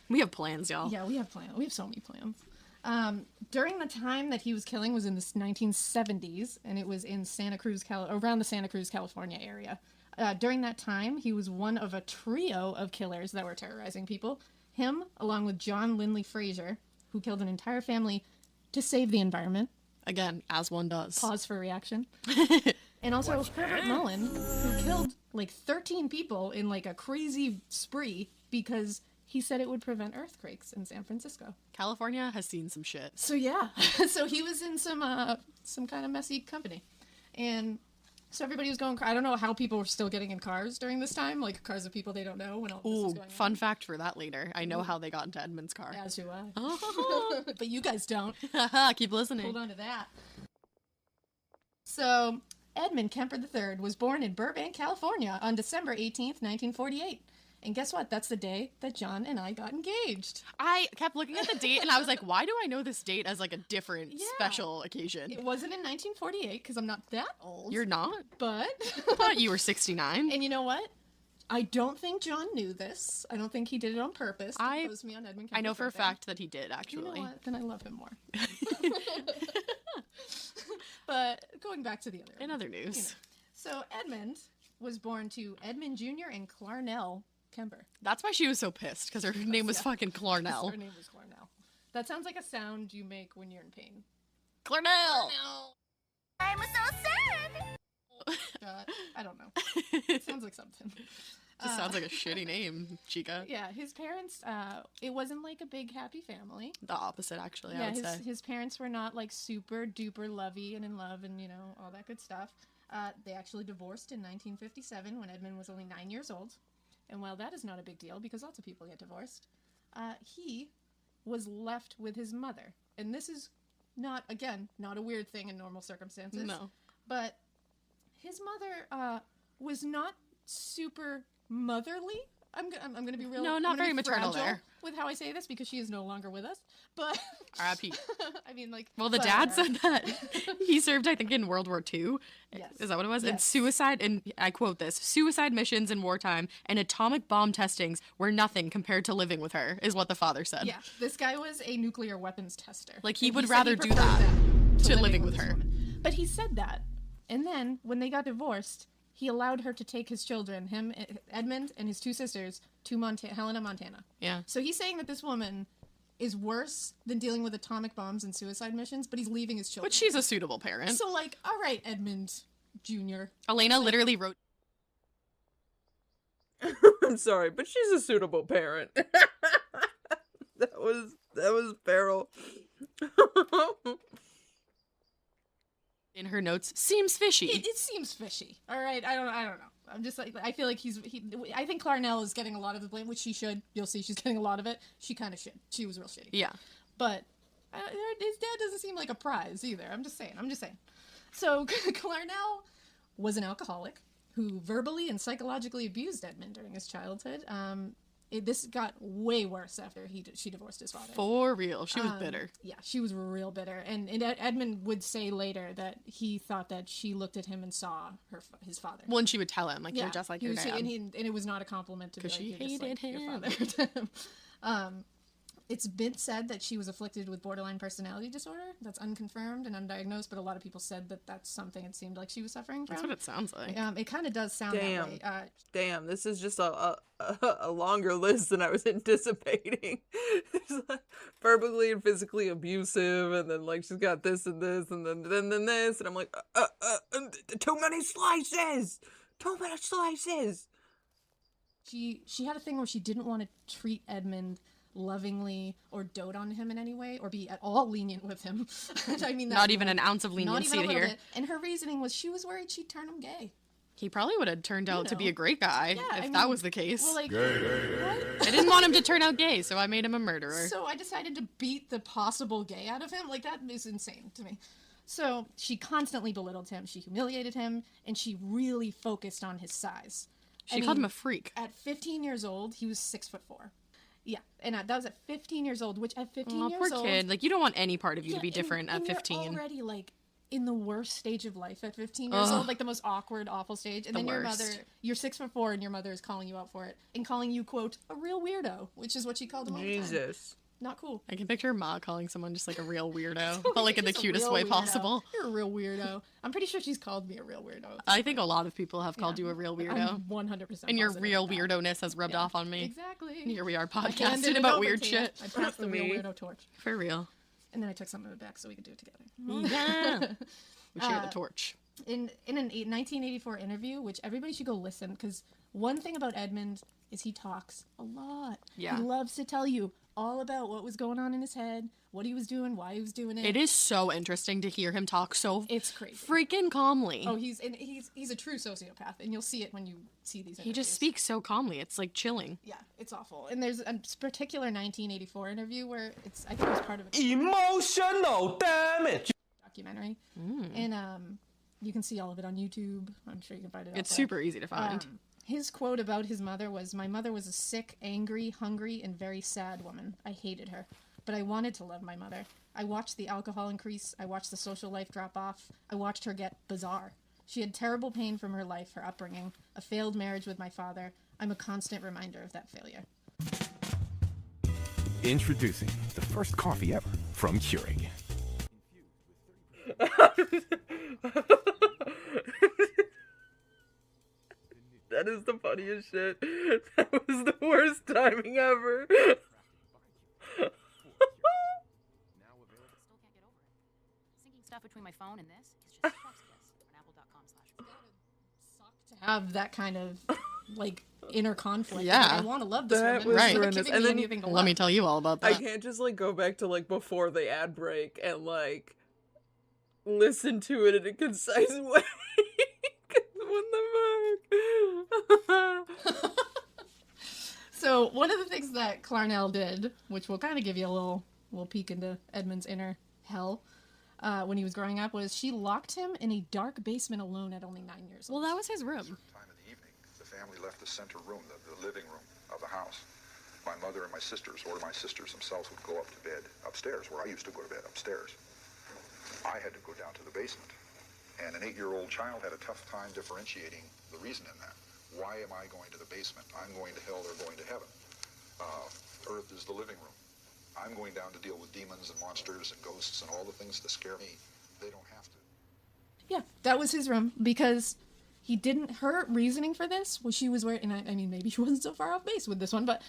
We have plans, y'all. yeah, we have plans. We have so many plans. During the time that he was killing was in the 1970s, and it was in Santa Cruz, around the Santa Cruz, California area. During that time, he was one of a trio of killers that were terrorizing people. Him, along with John Lindley Frazier, who killed an entire family to save the environment. Again, as one does. Pause for reaction. And also Herbert Mullen, who killed like 13 people in like a crazy spree because he said it would prevent earthquakes in San Francisco. California has seen some shit. So yeah, so he was in some kind of messy company, and so everybody was going. I don't know how people were still getting in cars during this time, like cars of people they don't know when all this was Ooh, going fun fact for that later. I know how they got into Edmund's car. on. As do I. Oh. But you guys don't. Keep listening. Hold on to that. So Edmund Kemper III was born in Burbank, California on December 18th, 1948. And guess what? That's the day that John and I got engaged. I kept looking at the date and I was like, why do I know this date as like a different special occasion? It wasn't in 1948 because I'm not that old. You're not? But I thought you were 69. And you know what? I don't think John knew this. I don't think he did it on purpose to post me on Edmund Kemper's I know for a birthday. fact that he did, actually. You know what? Then I love him more. But going back to the other. In other news. So Edmund was born to Edmund Jr. and Clarnell Kemper. That's why she was so pissed, because her name was fucking Clarnell. Her name was Clarnell. That sounds like a sound you make when you're in pain. Clarnell! I'm so sad! I don't know. It sounds like something. Just sounds like a shitty name, Chica. Yeah, his parents, it wasn't like a big happy family. The opposite, actually, Yeah, I would say. his parents were not like super duper lovey and in love and, you know, all that good stuff. They actually divorced in 1957 when Edmund was only 9 years old. And while that is not a big deal because lots of people get divorced, he was left with his mother. And this is not a weird thing in normal circumstances. No. But his mother was not super motherly. I'm gonna be real. No, I'm not gonna very be maternal fragile there. with how I say this because she is no longer with us. But R.I.P. I mean, like, Well, the but, dad said that he served, I think, in World War II. Yes. Is that what it was? And Yes. suicide, and I quote this, suicide missions in wartime and atomic bomb testings were nothing compared to living with her, is what the father said. Yeah, this guy was a nuclear weapons tester. Like, he And would said rather do preferred that to living with this her. woman. But he said that. And then, when they got divorced, he allowed her to take his children, him, Edmund, and his two sisters, to Helena, Montana. Yeah. So he's saying that this woman is worse than dealing with atomic bombs and suicide missions, but he's leaving his children. But she's a suitable parent. So, like, all right, Edmund Jr. Elena literally wrote... I'm sorry, but she's a suitable parent. that was feral. in her notes, seems fishy. It seems fishy. All right, I don't know. I'm just like, I feel like I think Clarnell is getting a lot of the blame, which she should. You'll see she's getting a lot of it. She kind of should. She was real shitty. Yeah. But his dad doesn't seem like a prize either. I'm just saying. So Clarnell was an alcoholic who verbally and psychologically abused Edmund during his childhood. This got way worse after she divorced his father. For real. She was bitter. Yeah, she was real bitter. And Edmund would say later that he thought that she looked at him and saw his father. Well, and she would tell him, like, Yeah, you're just like he your was- dad. and it was not a compliment to be Because like, she "You're just hated like your him." father. It's been said that she was afflicted with borderline personality disorder. That's unconfirmed and undiagnosed, but a lot of people said that that's something it seemed like she was suffering from. That's what it sounds like. It kind of does sound that way. Damn, this is just a longer list than I was anticipating. It's like verbally and physically abusive, and then like she's got this and this, and then this, and I'm like, too many slices. She had a thing where she didn't want to treat Edmund lovingly or dote on him in any way or be at all lenient with him. I mean, Not even an ounce of not leniency even a little here. bit. And her reasoning was she was worried she'd turn him gay. He probably would have turned out to be a great guy if that was the case. Well, like, I didn't want him to turn out gay, so I made him a murderer. So I decided to beat the possible gay out of him. Like, that is insane to me. So she constantly belittled him, she humiliated him, and she really focused on his size. She called him a freak. At 15 years old, he was 6'4". Yeah, and that was at 15 years old, which at 15 years poor old... kid. Like, you don't want any part of you to be and- different at and 15. You're already, like, in the worst stage of life at 15 years old, like the most awkward, awful stage. And The then your worst. mother, you're 6'4", and your mother is calling you out for it and calling you, quote, a real weirdo, which is what she called him all the time. Jesus. Not cool. I can picture Ma calling someone just like a real weirdo, but like in the Just a cutest real way weirdo. possible. You're a real weirdo. I'm pretty sure she's called me a real weirdo. I think a lot of people have called you a real weirdo. I'm 100%. And your positive real of that. weirdo-ness has rubbed off on me. Exactly. And here we are I handed podcasting it about over weird to you. shit. I passed the real Me. weirdo torch. For real. And then I took some of it back so we could do it together. Yeah. We share the torch. In an 1984 interview, which everybody should go listen, because one thing about Edmund is he talks a lot. Yeah. He loves to tell you all about what was going on in his head, what he was doing, why he was doing it. It is so interesting to hear him talk so It's crazy. freaking calmly. Oh, he's a true sociopath, and you'll see it when you see these interviews. He just speaks so calmly. It's like chilling. Yeah, it's awful. And there's a particular 1984 interview where I think it was part of a Emotional damage. documentary. And you can see all of it on YouTube. I'm sure you can find it. It's elsewhere. super easy to find. His quote about his mother was, "My mother was a sick, angry, hungry, and very sad woman. I hated her. But I wanted to love my mother. I watched the alcohol increase. I watched the social life drop off. I watched her get bizarre. She had terrible pain from her life, her upbringing, a failed marriage with my father. I'm a constant reminder of that failure." Introducing the first coffee ever from Keurig. That is the funniest shit. That was the worst timing ever. Stuff between my phone and this is just chef's kiss on apple.com/. To have that kind of, like, inner conflict. Yeah. Like, I want to love this That woman. was but she's not horrendous. giving And me then- anything to Let love. me tell you all about I that. can't just like go back to like before the ad break and like listen to it in a concise way. 'Cause what the fuck? So one of the things that Clarnell did, which will kind of give you a little peek into Edmund's inner hell, when he was growing up, was she locked him in a dark basement alone at only 9 years old. Well, that was his room. Time of the evening, the family left the center room, the living room of the house. My mother and my sisters, or my sisters themselves, would go up to bed upstairs, where I used to go to bed upstairs. I had to go down to the basement. And an 8-year-old child had a tough time differentiating the reason in that. Why am I going to the basement? I'm going to hell, they're going to heaven. Earth is the living room. I'm going down to deal with demons and monsters and ghosts and all the things that scare me. They don't have to. Yeah, that was his room because he didn't. Her reasoning for this was she was worried, and I mean maybe she wasn't so far off base with this one, but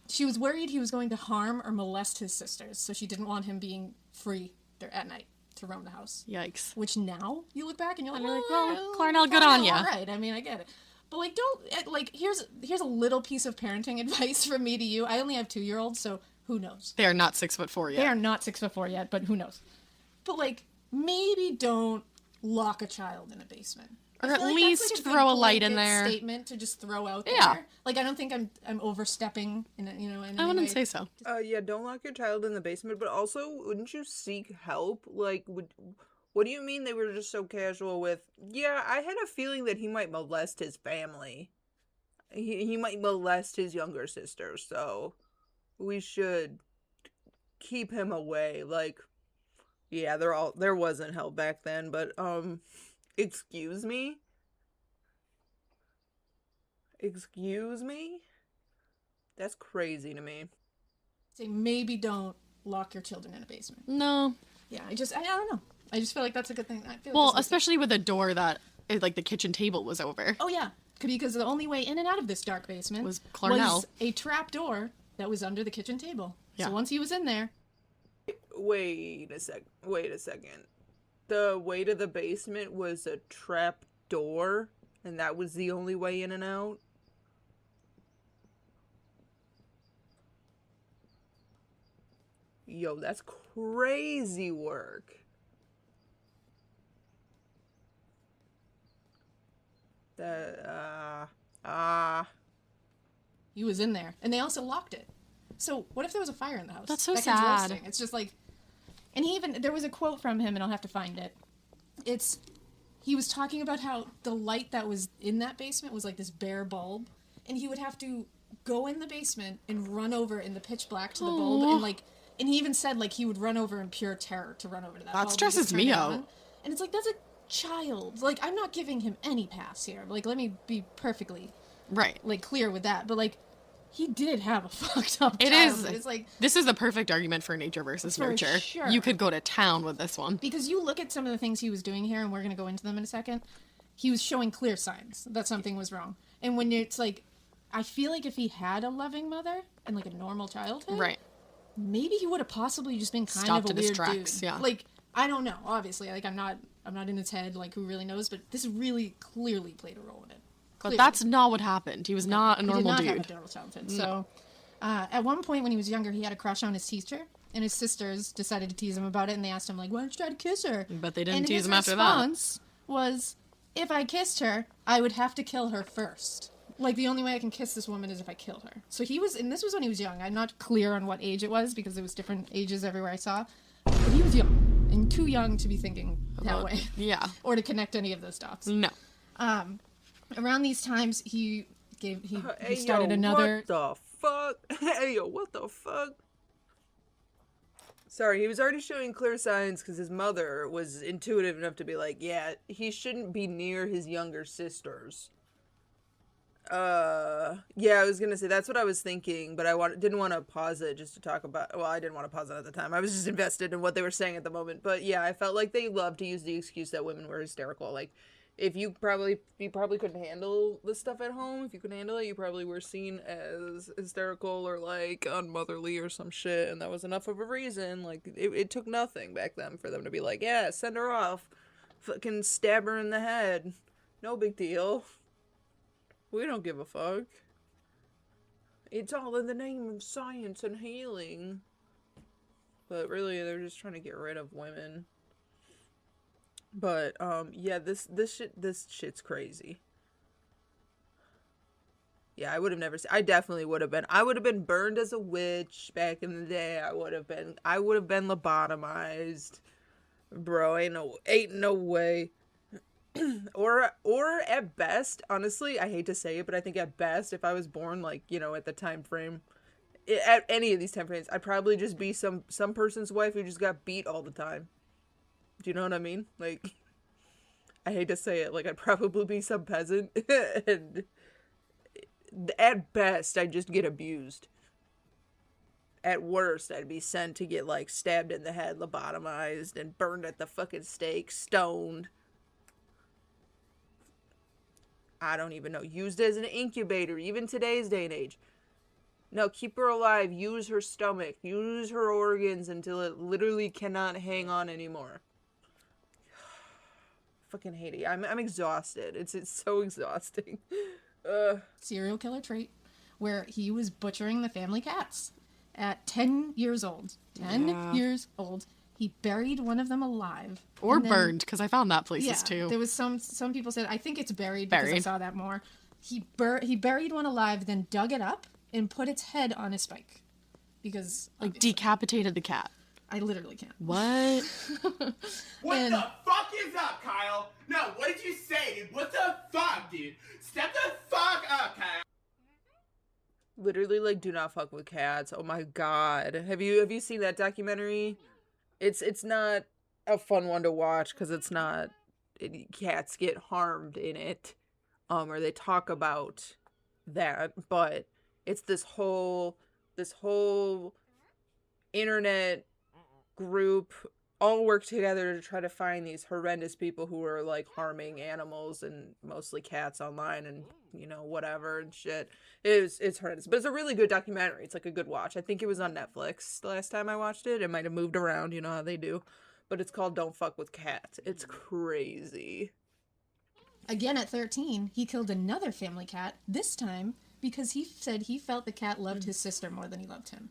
she was worried he was going to harm or molest his sisters, so she didn't want him being free there at night to roam the house. Yikes. Which now you look back and you're like, you're like, well, Clarnell, good on ya. All right, I mean I get it. But like, don't like. Here's a little piece of parenting advice from me to you. I only have 2-year-olds, so who knows? They are not 6'4" yet. They are not 6'4" yet, but who knows? But like, maybe don't lock a child in a basement. I Or at feel like least that's, like, a throw big a light in blanket there. Statement to just throw out there. Yeah. Like, I don't think I'm overstepping in a, in I any wouldn't way. say so. Yeah, don't lock your child in the basement, but also wouldn't you seek help? Like, what do you mean they were just so casual with, yeah, I had a feeling that he might molest his family. He might molest his younger sister, so we should keep him away. Like, yeah, there wasn't help back then, but excuse me? Excuse me? That's crazy to me. Say maybe don't lock your children in a basement. No. Yeah, I don't know. I just feel like that's a good thing. I feel Well, like this is- especially with a door that, like, the kitchen table was over. Oh yeah, because the only way in and out of this dark basement Was Clarnell. was a trap door that was under the kitchen table. Yeah. So once he was in there, Wait a second. The way to the basement was a trap door, and that was the only way in and out? Yo, that's crazy work. He was in there, and they also locked it. So what if there was a fire in the house? That's so kid's sad. roasting. It's just like, and there was a quote from him, and I'll have to find it. He was talking about how the light that was in that basement was like this bare bulb, and he would have to go in the basement and run over in the pitch black to the bulb, and he even said like he would run over in pure terror to run over to that bulb. That stresses me out. And it's like, that's a child. Like, I'm not giving him any pass here. Like, let me be perfectly clear with that. But like, he did have a fucked up childhood. It's like, this is the perfect argument for nature versus nurture. Sure. You could go to town with this one. Because you look at some of the things he was doing here, and we're going to go into them in a second, he was showing clear signs that something was wrong. And when it's like, I feel like if he had a loving mother and like a normal childhood, right, maybe he would have possibly just been kind Stopped of a at his weird tracks, dude. yeah. Like, I don't know, obviously. Like, I'm not in his head, like, who really knows, but this really clearly played a role in it. Clearly. But that's not what happened. He was not a normal dude. He did not have a normal childhood. No. So, at one point when he was younger, he had a crush on his teacher, and his sisters decided to tease him about it, and they asked him, like, why don't you try to kiss her? But they didn't tease him after that. And his response was, if I kissed her, I would have to kill her first. Like, the only way I can kiss this woman is if I kill her. So and this was when he was young. I'm not clear on what age it was, because there was different ages everywhere I saw. But he was young, and too young to be thinking that way. Yeah. Or to connect any of those dots. No. Around these times, he started another... What the fuck? Hey, yo, what the fuck? Sorry, he was already showing clear signs because his mother was intuitive enough to be like, yeah, he shouldn't be near his younger sisters. Yeah, I was gonna say that's what I was thinking, but didn't want to pause it just to talk about. Well, I didn't want to pause it at the time. I was just invested in what they were saying at the moment. But yeah, I felt like they loved to use the excuse that women were hysterical. Like, if you probably couldn't handle this stuff at home, if you couldn't handle it, you probably were seen as hysterical or like unmotherly or some shit, and that was enough of a reason. Like, it took nothing back then for them to be like, yeah, send her off, fucking stab her in the head, no big deal. We don't give a fuck. It's all in the name of science and healing. But really, they're just trying to get rid of women. But, yeah, this shit's crazy. Yeah, I would have never I definitely would have been. I would have been burned as a witch back in the day. I would have been lobotomized. Bro, ain't no way. or at best, honestly, I hate to say it, but I think at best, if I was born, like, you know, at the time frame, at any of these time frames, I'd probably just be some person's wife who just got beat all the time. Do you know what I mean? Like, I hate to say it, like, I'd probably be some peasant, and at best, I'd just get abused. At worst, I'd be sent to get, like, stabbed in the head, lobotomized, and burned at the fucking stake, stoned. I don't even know. Used as an incubator, even today's day and age. No, keep her alive. Use her stomach. Use her organs until it literally cannot hang on anymore. Fucking hate it. I'm exhausted. It's so exhausting. Serial killer trait where he was butchering the family cats at 10 years old. 10 years old. He buried one of them alive. Or burned, because I found that places too. There was some people said, I think it's buried because I saw that more. He buried one alive, then dug it up and put its head on a spike. Because... Like, decapitated the cat. I literally can't. What? What the fuck is up, Kyle? No, what did you say, dude? What the fuck, dude? Step the fuck up, Kyle. Literally, like, do not fuck with cats. Oh my god. Have you seen that documentary? It's not a fun one to watch because cats get harmed in it, or they talk about that, but it's this whole internet group all work together to try to find these horrendous people who are like harming animals and mostly cats online and, you know, whatever and shit. It's horrendous, but it's a really good documentary. It's like a good watch. I think it was on Netflix the last time I watched it. It might have moved around, you know how they do, but it's called Don't Fuck with Cats. It's crazy. Again, at 13, he killed another family cat, this time because he said he felt the cat loved his sister more than he loved him.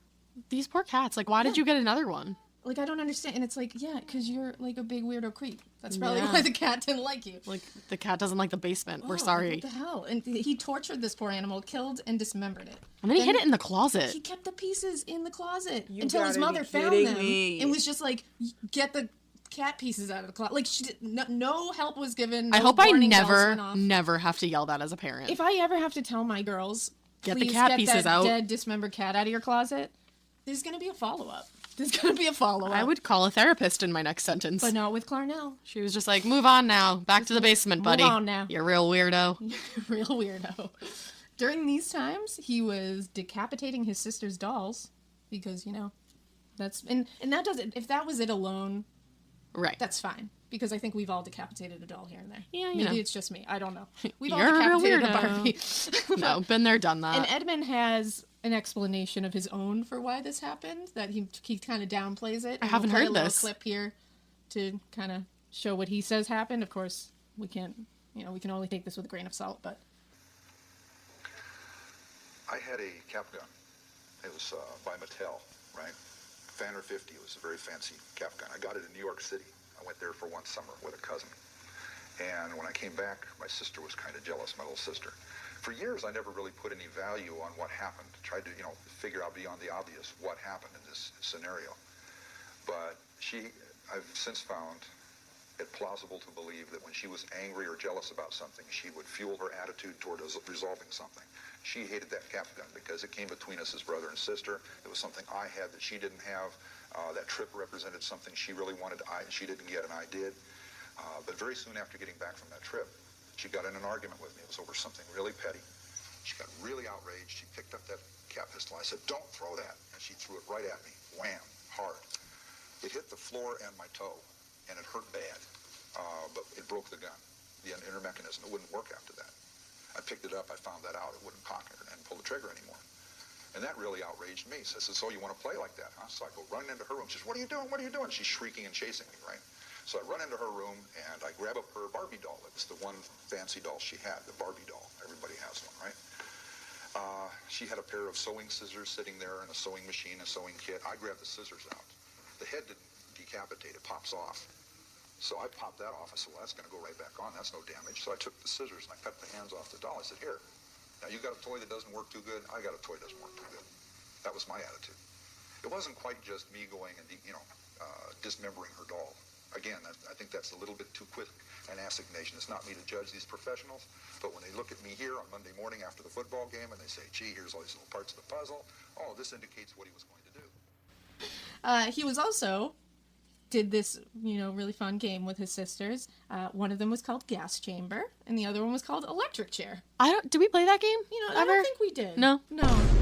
These poor cats. Like, why did you get another one? Like, I don't understand. And it's like, yeah, because you're, like, a big weirdo creep. That's probably Yeah. why the cat didn't like you. Like, the cat doesn't like the basement. We're Oh, sorry. What the hell? And he tortured this poor animal, killed and dismembered it. And then he hid it in the closet. He kept the pieces in the closet You until his gotta be mother found kidding them me. and was just like, get the cat pieces out of the closet. Like, she did, no help was given. I no hope I warning bells went off. never have to yell that as a parent. If I ever have to tell my girls, Get the please cat get pieces that out. dead, dismembered cat out of your closet, there's going to be a follow-up. There's going to be a follow-up. I would call a therapist in my next sentence. But not with Clarnell. She was just like, move on now. Back to the basement, buddy. Move on now. You're a real weirdo. Real weirdo. During these times, he was decapitating his sister's dolls because, you know, that's... And that doesn't... If that was it alone, Right. that's fine. Because I think we've all decapitated a doll here and there. Yeah, you Maybe know. it's just me. I don't know. We've all You're a real decapitated a weirdo. Barbie. No, been there, done that. And Edmund has an explanation of his own for why this happened, that he kind of downplays it. I And haven't we'll play heard a little this. clip here to kind of show what he says happened. Of course, we can't, you know, we can only take this with a grain of salt, but... I had a cap gun. It was by Mattel, right? Fanner 50. It was a very fancy cap gun. I got it in New York City. I went there for one summer with a cousin. And when I came back, my sister was kind of jealous, my little sister. For years, I never really put any value on what happened. Tried to, you know, figure out beyond the obvious what happened in this scenario. But I've since found it plausible to believe that when she was angry or jealous about something, she would fuel her attitude toward resolving something. She hated that cap gun because it came between us as brother and sister. It was something I had that she didn't have. That trip represented something she really wanted, she didn't get, and I did. But very soon after getting back from that trip, she got in an argument with me. It was over something really petty. She got really outraged. She picked up that cap pistol. I said, "Don't throw that." And she threw it right at me. Wham, hard. It hit the floor and my toe, and it hurt bad. But it broke the gun, the inner mechanism. It wouldn't work after that. I picked it up. I found that out. It wouldn't cock and pull the trigger anymore. And that really outraged me. So I said, "So you want to play like that, huh?" So I go running into her room. She says, "What are you doing? What are you doing?" She's shrieking and chasing me, right? So I run into her room, and I grab up her Barbie doll. It was the one fancy doll she had, the Barbie doll. Everybody has one, right? She had a pair of sewing scissors sitting there and a sewing machine, a sewing kit. I grab the scissors out. The head didn't decapitate. It pops off. So I popped that off. I said, "Well, that's going to go right back on. That's no damage." So I took the scissors and I cut the hands off the doll. I said, "Here, now you got a toy that doesn't work too good. I got a toy that doesn't work too good." That was my attitude. It wasn't quite just me going and, dismembering her doll. Again, I think that's a little bit too quick an assignation. It's not me to judge these professionals, but when they look at me here on Monday morning after the football game and they say, "Gee, here's all these little parts of the puzzle," oh, this indicates what he was going to do. He was also did this, really fun game with his sisters. One of them was called Gas Chamber, and the other one was called Electric Chair. Did we play that game? I don't think we did. No.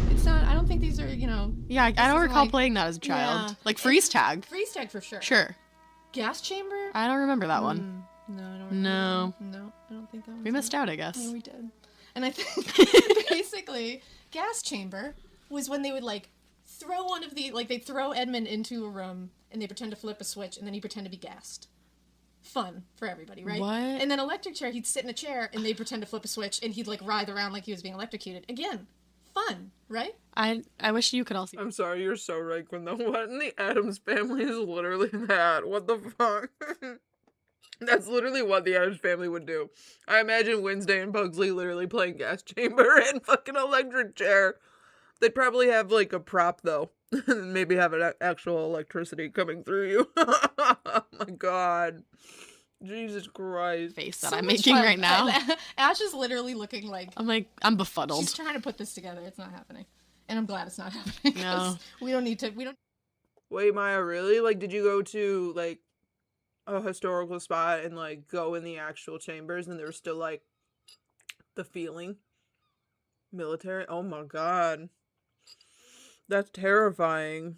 It's not. I don't think these are. Yeah, I don't recall playing that as a child. Yeah. Like freeze tag. Freeze tag for sure. Sure. Gas Chamber. I don't remember that one. No, I don't. No. No, I don't think that was. We missed out, I guess. Yeah, we did. And I think basically, Gas Chamber was when they would throw one of the they'd throw Edmund into a room and they pretend to flip a switch and then he'd pretend to be gassed. Fun for everybody, right? What? And then Electric Chair, he'd sit in a chair and they'd pretend to flip a switch and he'd writhe around like he was being electrocuted. Again, fun, right? I wish you could all see. I'm sorry, you're so right, Quinn. Though, what in the Addams Family is literally that? What the fuck? That's literally what the Addams Family would do. I imagine Wednesday and Pugsley literally playing Gas Chamber and fucking Electric Chair. They'd probably have a prop though. Maybe have an actual electricity coming through you. Oh my god. Jesus Christ. Face that I'm making right now. Ash is literally looking like... I'm befuddled. She's trying to put this together. It's not happening. And I'm glad it's not happening. No. We don't need to... Wait, Maya, really? Did you go to, a historical spot and, go in the actual chambers and there was still, the feeling? Military? Oh my god. That's terrifying.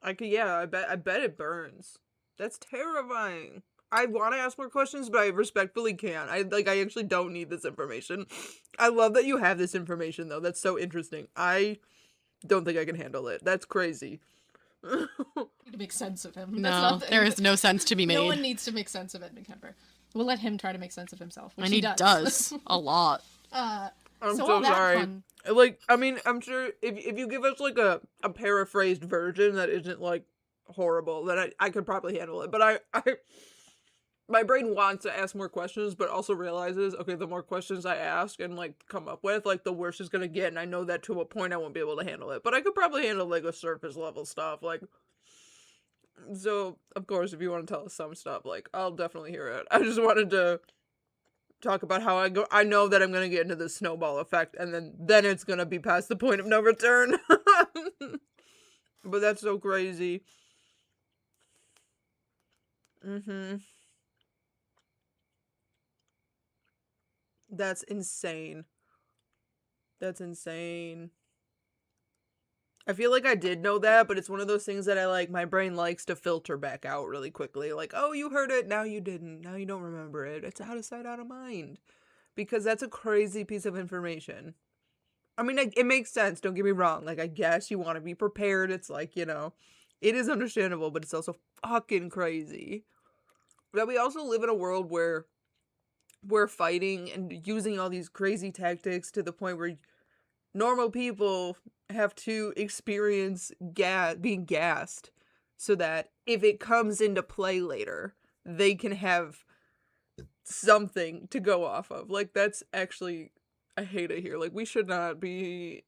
I bet it burns. That's terrifying. I want to ask more questions, but I respectfully can't. I actually don't need this information. I love that you have this information, though. That's so interesting. I don't think I can handle it. That's crazy. need to make sense of him. No, there is no sense to be made. No one needs to make sense of Edmund Kemper. We'll let him try to make sense of himself, which and he does. A lot. I'm So so all that sorry. fun- Like, I mean, I'm sure if you give us like a paraphrased version that isn't like horrible, then I could probably handle it. But I my brain wants to ask more questions, but also realizes, okay, the more questions I ask and like come up with, like the worse it's gonna get, and I know that to a point I won't be able to handle it. But I could probably handle like a surface level stuff, like. So of course, if you want to tell us some stuff, like I'll definitely hear it. I just wanted to talk about how I know that I'm gonna get into the snowball effect, and then it's gonna be past the point of no return. But that's so crazy. That's insane. That's insane. I feel like I did know that, but it's one of those things that my brain likes to filter back out really quickly. Like, oh, you heard it, now you didn't. Now you don't remember it. It's out of sight, out of mind. Because that's a crazy piece of information. I mean, it makes sense, don't get me wrong. Like, I guess you want to be prepared. It's like, it is understandable, but it's also fucking crazy. But we also live in a world where we're fighting and using all these crazy tactics to the point where normal people have to experience being gassed so that if it comes into play later, they can have something to go off of. Like, that's actually, I hate it here. Like, we should not be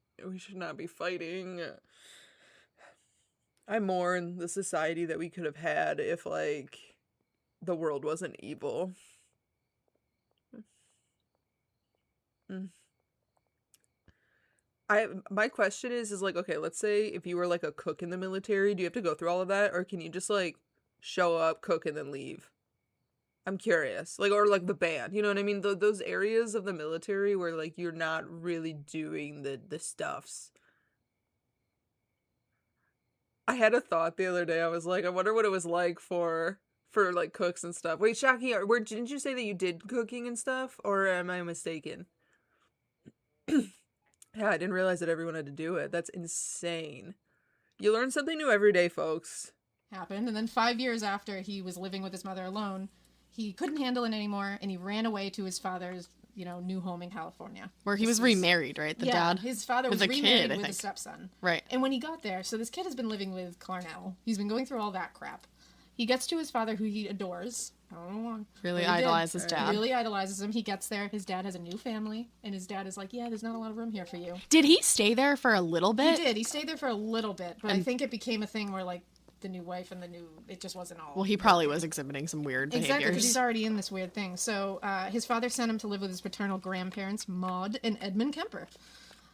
fighting. I mourn the society that we could have had if like the world wasn't evil. My question is like, okay, let's say if you were like a cook in the military, do you have to go through all of that, or can you just like show up, cook, and then leave? I'm curious. Like, or like the band, you know what I mean? Those areas of the military where like you're not really doing the stuffs. I had a thought the other day. I was like, I wonder what it was like for like cooks and stuff. Wait, Shaki, where didn't you say that you did cooking and stuff, or am I mistaken? Yeah, I didn't realize that everyone had to do it. That's insane. You learn something new every day, folks. Happened, and then 5 years after he was living with his mother alone, he couldn't handle it anymore, and he ran away to his father's, new home in California. Where he was remarried, right? The dad? His father was remarried with a stepson. Right. And when he got there, so this kid has been living with Clarnell. He's been going through all that crap. He gets to his father, who he adores. I don't know why. Really idolizes dad. He really idolizes him. He gets there. His dad has a new family, and his dad is like, yeah, there's not a lot of room here for you. Did he stay there for a little bit? He did. He stayed there for a little bit, but I think it became a thing where, like, the new wife and it just wasn't all. Well, he probably was exhibiting some weird behaviors. Exactly, because he's already in this weird thing. So his father sent him to live with his paternal grandparents, Maud and Edmund Kemper,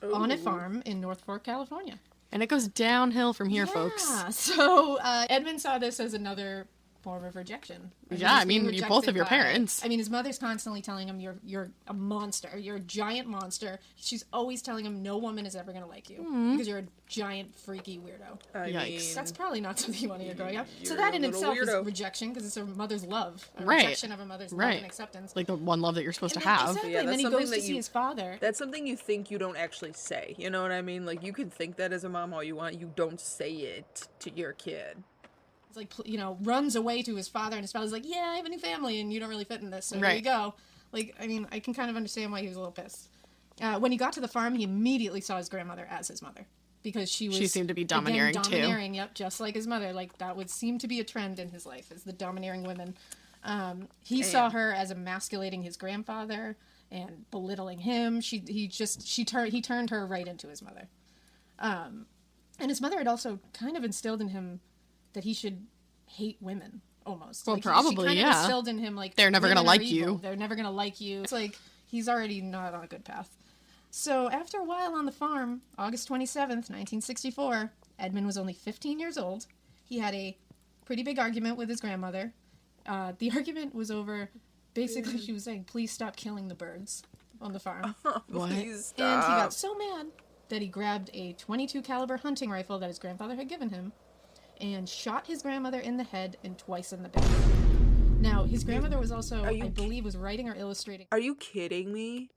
on a farm in North Fork, California. And it goes downhill from here, folks. Yeah, so Edmund saw this as another form of rejection. Yeah, I mean, you both of your parents. I mean, his mother's constantly telling him, you're a monster. You're a giant monster. She's always telling him no woman is ever going to like you because you're a giant, freaky weirdo. Yikes. That's probably not something you want to hear growing up. So that in itself is rejection because it's a mother's love. A rejection of a mother's love and acceptance. Like the one love that you're supposed to have. Exactly, Yeah, and then he goes to see his father. That's something you think you don't actually say. You know what I mean? Like, you can think that as a mom all you want. You don't say it to your kid. Like, runs away to his father, and his father's like, yeah, I have a new family, and you don't really fit in this, so here you go. Like, I mean, I can kind of understand why he was a little pissed. When he got to the farm, he immediately saw his grandmother as his mother. Because she seemed to be domineering, too. Yep, just like his mother. Like, that would seem to be a trend in his life, is the domineering women. He saw her as emasculating his grandfather and belittling him. He turned her right into his mother. And his mother had also kind of instilled in him that he should hate women, almost. Well, like, probably, she kind of instilled in him, like, they're never going to like evil. you. They're never going to like you. It's like, he's already not on a good path. So, after a while on the farm, August 27th, 1964, Edmund was only 15 years old. He had a pretty big argument with his grandmother. The argument was over, basically, she was saying, please stop killing the birds on the farm. Please stop. And he got so mad that he grabbed a .22 caliber hunting rifle that his grandfather had given him and shot his grandmother in the head and twice in the back. Now, his grandmother was also, I believe, was writing or illustrating. Are you kidding me?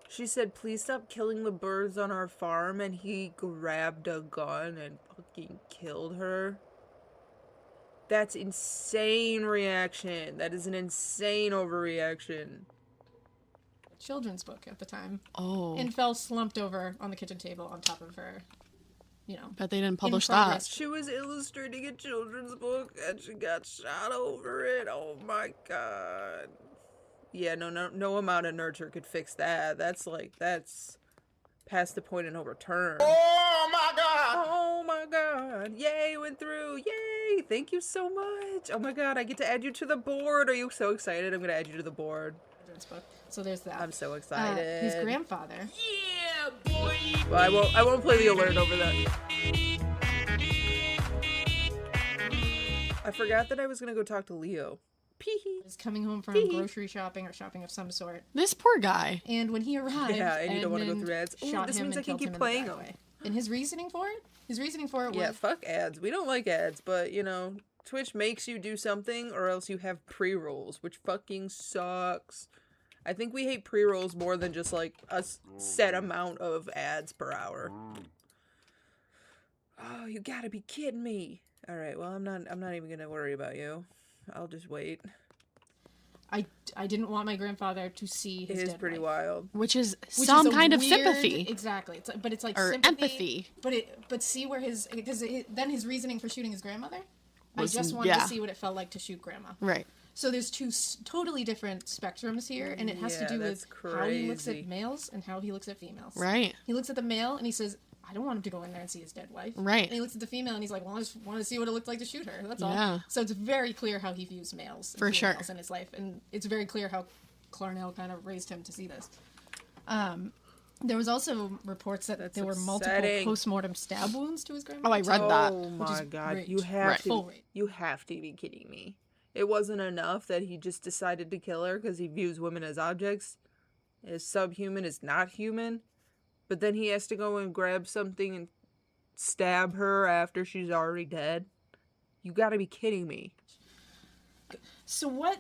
She said, please stop killing the birds on our farm, and he grabbed a gun and fucking killed her. That's insane reaction. That is an insane overreaction. children's book at the time. Oh. And fell slumped over on the kitchen table on top of her, you know. Bet they didn't publish in progress. that. She was illustrating a children's book and she got shot over it. Oh my god. Yeah, no amount of nurture could fix that. That's past the point of no return. Oh my god! Oh my god. Yay, went through. Yay. Thank you so much. Oh my god, I get to add you to the board. Are you so excited? I'm going to add you to the board. Book. So there's that. I'm so excited. His grandfather. Yeah, boy! Well, I won't play the alert over that. I forgot that I was going to go talk to Leo. Pee-hee. Was coming home from grocery shopping or shopping of some sort. This poor guy. And when he arrived, Yeah, and you don't want to go Edmund through ads. Ooh, shot this him means I and can killed keep him in the playing them. driveway. And his reasoning for it? His reasoning for it was... Yeah, fuck ads. We don't like ads, but, you know, Twitch makes you do something or else you have pre-rolls, which fucking sucks. I think we hate pre-rolls more than just, like, a set amount of ads per hour. Oh, you gotta be kidding me. Alright, well, I'm not even gonna worry about you. I'll just wait. I didn't want my grandfather to see his It is dead pretty wife. wild. Which is Which some is a kind of weird- sympathy. Exactly. But it's like or sympathy, empathy. But see where then his reasoning for shooting his grandmother? Was- I just wanted yeah. to see what it felt like to shoot grandma. Right. So there's two totally different spectrums here, and it has to Yeah, do with that's how he looks crazy. at males and how he looks at females. Right. He looks at the male and he says, I don't want him to go in there and see his dead wife. Right. And he looks at the female and he's like, well, I just want to see what it looked like to shoot her. That's all. Yeah. So it's very clear how he views males and For sure. females in his life. And it's very clear how Clarnell kind of raised him to see this. There was also reports that there were multiple upsetting. post-mortem stab wounds to his grandmother. Oh, I read that. Oh Which is my god, rage. you have Right. to Full rage. you have to be kidding me. It wasn't enough that he just decided to kill her because he views women as objects, as subhuman, as not human, but then he has to go and grab something and stab her after she's already dead. You gotta be kidding me. So what?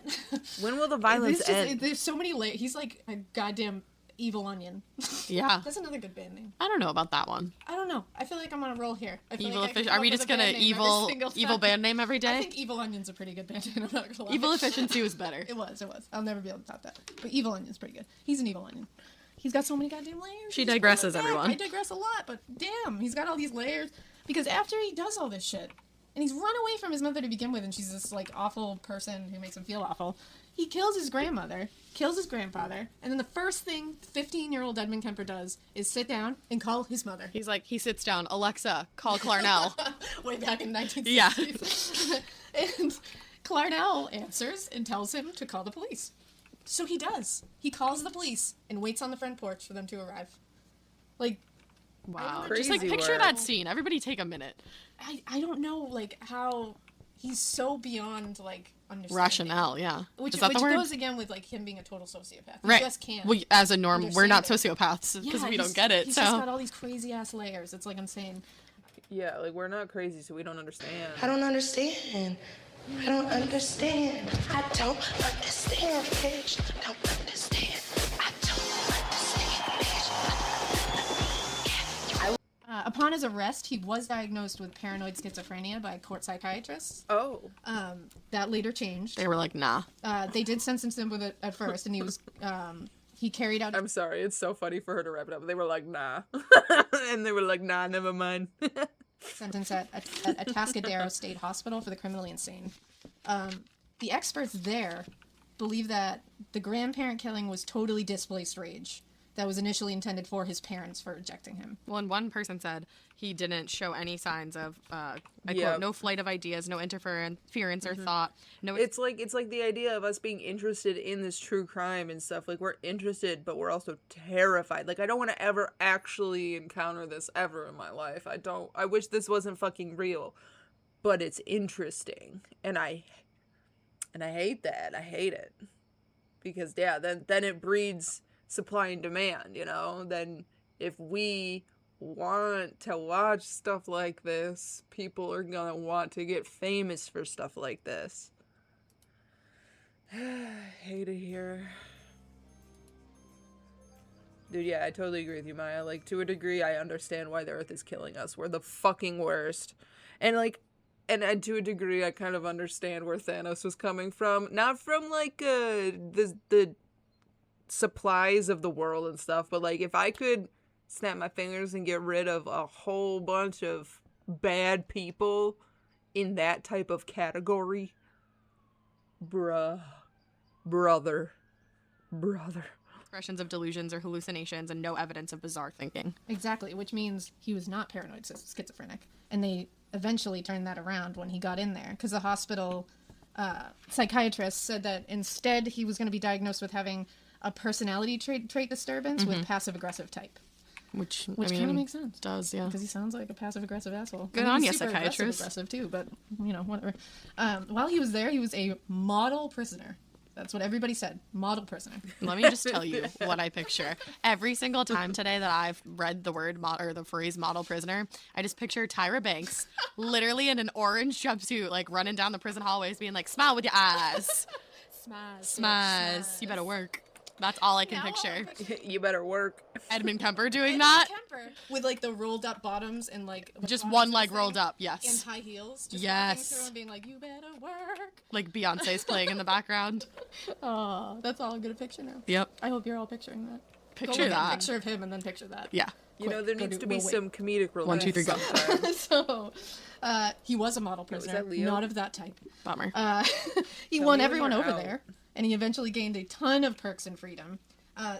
When will the violence end? There's so many layers. He's like a goddamn evil onion. Yeah. That's another good band name. I don't know about that one. I don't know. I feel like I'm on a roll here. I feel Evil like I can efficiency. come Are up we with just a band gonna name every evil single time. band name every I day? think Evil Onion's a pretty good band name. I'm not gonna lie. Evil efficiency was better. It was. I'll never be able to top that. But Evil Onion's pretty good. He's an evil onion. He's got so many goddamn layers. She He's digresses, back. everyone. I digress a lot, but damn, he's got all these layers. Because after he does all this shit, and he's run away from his mother to begin with, and she's this like awful person who makes him feel awful. He kills his grandmother, kills his grandfather, and then the first thing 15-year-old Edmund Kemper does is sit down and call his mother. He's like, he sits down. Alexa, call Clarnell. Way back in 1960s. Yeah. And Clarnell answers and tells him to call the police. So he does. He calls the police and waits on the front porch for them to arrive. Like, Wow. Crazy Just like picture work. that scene. Everybody take a minute. I don't know, like, how he's so beyond, like, understanding. Rationale, yeah. Which Is that the word? goes again with, like, him being a total sociopath. He Right. just can't. Well, as a norm, we're not understand sociopaths because Yeah, we don't he's- get it. He's So just got all these crazy-ass layers. It's, like, insane. Yeah, like we're not crazy, so we don't understand. I don't understand. I don't understand. I don't understand, bitch. I don't understand. I don't understand, bitch. Upon his arrest, he was diagnosed with paranoid schizophrenia by court psychiatrists. Oh. That later changed. they were like, nah. They did sentence him with it at first, and he was he carried out. I'm sorry, it's so funny for her to wrap it up. They were like, nah. And they were like, nah, never mind. Sentence at Atascadero State Hospital for the criminally insane. The experts there believe that the grandparent killing was totally displaced rage that was initially intended for his parents for rejecting him. Well, and one person said he didn't show any signs of, I Yeah. quote, no flight of ideas, no interference or thought. No, It's like the idea of us being interested in this true crime and stuff. Like, we're interested, but we're also terrified. Like, I don't want to ever actually encounter this ever in my life. I wish this wasn't fucking real, but it's interesting, and I hate that. I hate it because yeah, then it breeds supply and demand. You know, then if we want to watch stuff like this, people are gonna want to get famous for stuff like this. Hate it here. Dude, yeah, I totally agree with you, Maya. Like, to a degree, I understand why the Earth is killing us. We're the fucking worst. And, like, and to a degree, I kind of understand where Thanos was coming from. Not from, like, the supplies of the world and stuff, but like if I could snap my fingers and get rid of a whole bunch of bad people in that type of category, brother. Expressions of delusions or hallucinations and no evidence of bizarre thinking. Exactly, which means he was not paranoid schizophrenic. And they eventually turned that around when he got in there, because the hospital psychiatrist said that instead he was going to be diagnosed with having a personality trait disturbance with passive-aggressive type. Which kind of makes sense. Does, yeah. Because he sounds like a passive-aggressive asshole. Good on you, psychiatrist. Aggressive too, but, you know, whatever. While he was there, he was a model prisoner. That's what everybody said. Model prisoner. Let me just tell you what I picture. Every single time today that I've read the word or the phrase model prisoner, I just picture Tyra Banks literally in an orange jumpsuit, like running down the prison hallways being like, smile with your eyes. Smaz. You better work. That's all I can picture. You better work. Edmund Kemper doing that. Kemper. With like the rolled up bottoms and like just one leg rolled up, yes. And high heels. Just yes. walking through and being like, you better work. Like Beyonce's playing in the background. Oh, that's all I'm gonna picture now. Yep. I hope you're all picturing that. Picture that. A picture of him and then picture that. Yeah. You know, there needs to be some comedic relief. 1, 2, 3, go. So, he was a model prisoner, not of that type. Bummer. He won everyone over there, and he eventually gained a ton of perks and freedom.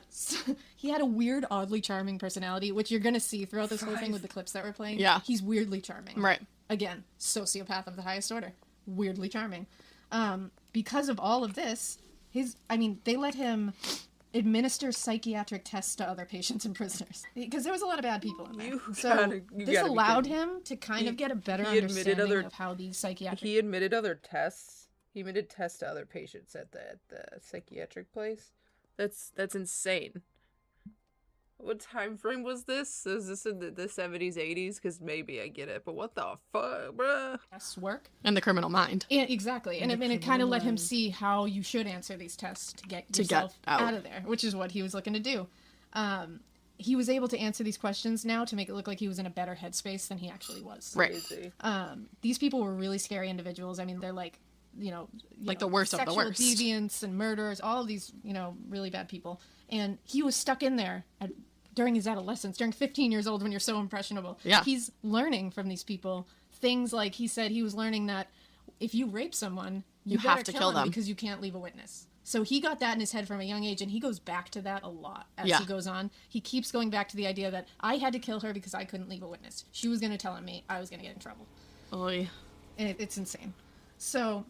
So he had a weird, oddly charming personality, which you're gonna see throughout this whole thing with the clips that we're playing. Yeah. He's weirdly charming. Right. Again, sociopath of the highest order. Weirdly charming. Because of all of this, they let him administer psychiatric tests to other patients and prisoners. Because there was a lot of bad people in there. This allowed him to kind of get a better understanding of how these psychiatric... He admitted other tests? He admitted tests to other patients at the psychiatric place? That's insane. What time frame was this? Is this in the 70s, 80s? Because maybe I get it, but what the fuck, bruh? Tests work. And the criminal mind. Yeah, exactly. And it kind of let him see how you should answer these tests to get yourself out of there, which is what he was looking to do. He was able to answer these questions now to make it look like he was in a better headspace than he actually was. Right. These people were really scary individuals. I mean, they're like, the worst of the worst. Sexual deviants and murderers, all of these, really bad people. And he was stuck in there during his adolescence, during 15 years old when you're so impressionable. Yeah. He's learning from these people things like he said he was learning that if you rape someone, you have to kill them because you can't leave a witness. So he got that in his head from a young age, and he goes back to that a lot as he goes on. He keeps going back to the idea that I had to kill her because I couldn't leave a witness. She was going to tell on me. I was going to get in trouble. Oy. And it's insane. So...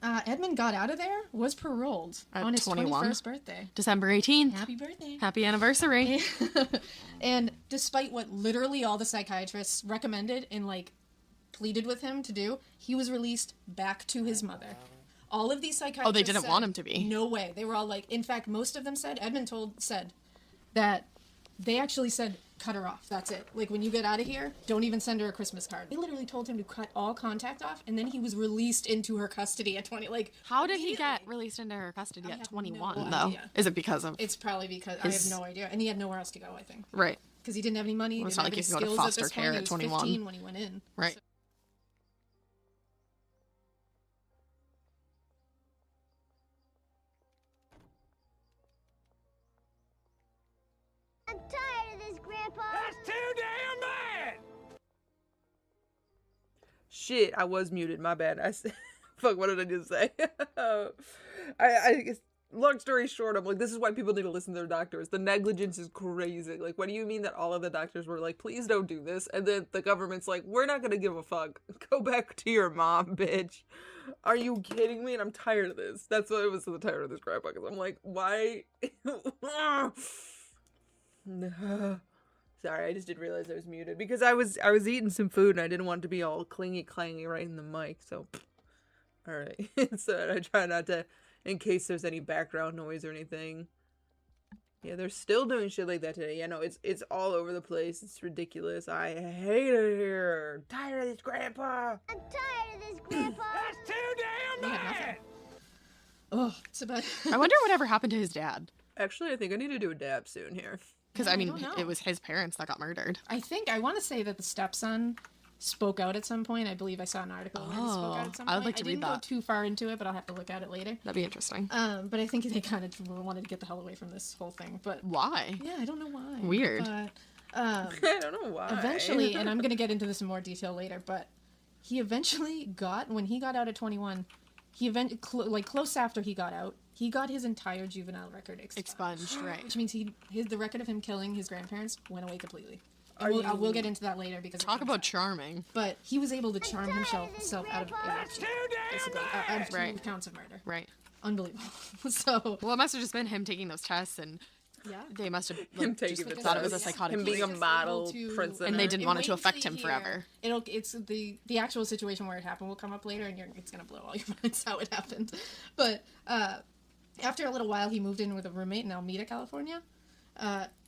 Edmund got out of there, was paroled on his 21st birthday. December 18th. Happy birthday. Happy anniversary. And despite what literally all the psychiatrists recommended and, pleaded with him to do, he was released back to his mother. All of these psychiatrists they didn't want him to be. No way. They were all like, in fact, most of them said, Edmund said that they actually said, cut her off. That's it. Like, when you get out of here, don't even send her a Christmas card. They literally told him to cut all contact off, and then he was released into her custody at 20. How did he get released into her custody at 21, though? Idea. Is it because of... It's probably because... I have no idea. And he had nowhere else to go, I think. Right. Because he didn't have any money. Well, it's not like he could go to foster care at 21. He was 15 when he went in. Right. So. I'm tired of this, Grandpa. That's too damn bad. Shit, I was muted. My bad. Fuck, what did I just say? I guess, long story short, I'm like, this is why people need to listen to their doctors. The negligence is crazy. Like, what do you mean that all of the doctors were like, please don't do this? And then the government's like, we're not gonna give a fuck. Go back to your mom, bitch. Are you kidding me? And I'm tired of this. That's what I was so tired of this crap. Because I'm like, why? Sorry, I just didn't realize I was muted because I was eating some food and I didn't want it to be all clingy right in the mic. So, all right. So I try not to, in case there's any background noise or anything. Yeah, they're still doing shit like that today. Yeah, no, it's all over the place. It's ridiculous. I hate it here. I'm tired of this, Grandpa. I'm tired of this, Grandpa. That's too damn bad. Oh, it's about. I wonder whatever happened to his dad. Actually, I think I need to do a dab soon here. Because, I mean, it was his parents that got murdered. I want to say that the stepson spoke out at some point. I believe I saw an article where he spoke out at some point. I would like to read that. I didn't go too far into it, but I'll have to look at it later. That'd be interesting. But I think they kind of wanted to get the hell away from this whole thing. But why? Yeah, I don't know why. Weird. But, I don't know why. Eventually, and I'm going to get into this in more detail later, but he eventually got, when he got out at 21, close after he got out, he got his entire juvenile record expunged. Right. Which means the record of him killing his grandparents went away completely. I will get into that later because talk about charming. But he was able to charm himself out of basically out of 2 counts of murder. Right. Unbelievable. So well, it must have just been him taking those tests, and they must have thought it was a psychotic. Him being a model prisoner, and they didn't want it to affect him forever. It's the actual situation where it happened will come up later, and it's gonna blow all your minds how it happened. But after a little while, he moved in with a roommate in Alameda, California.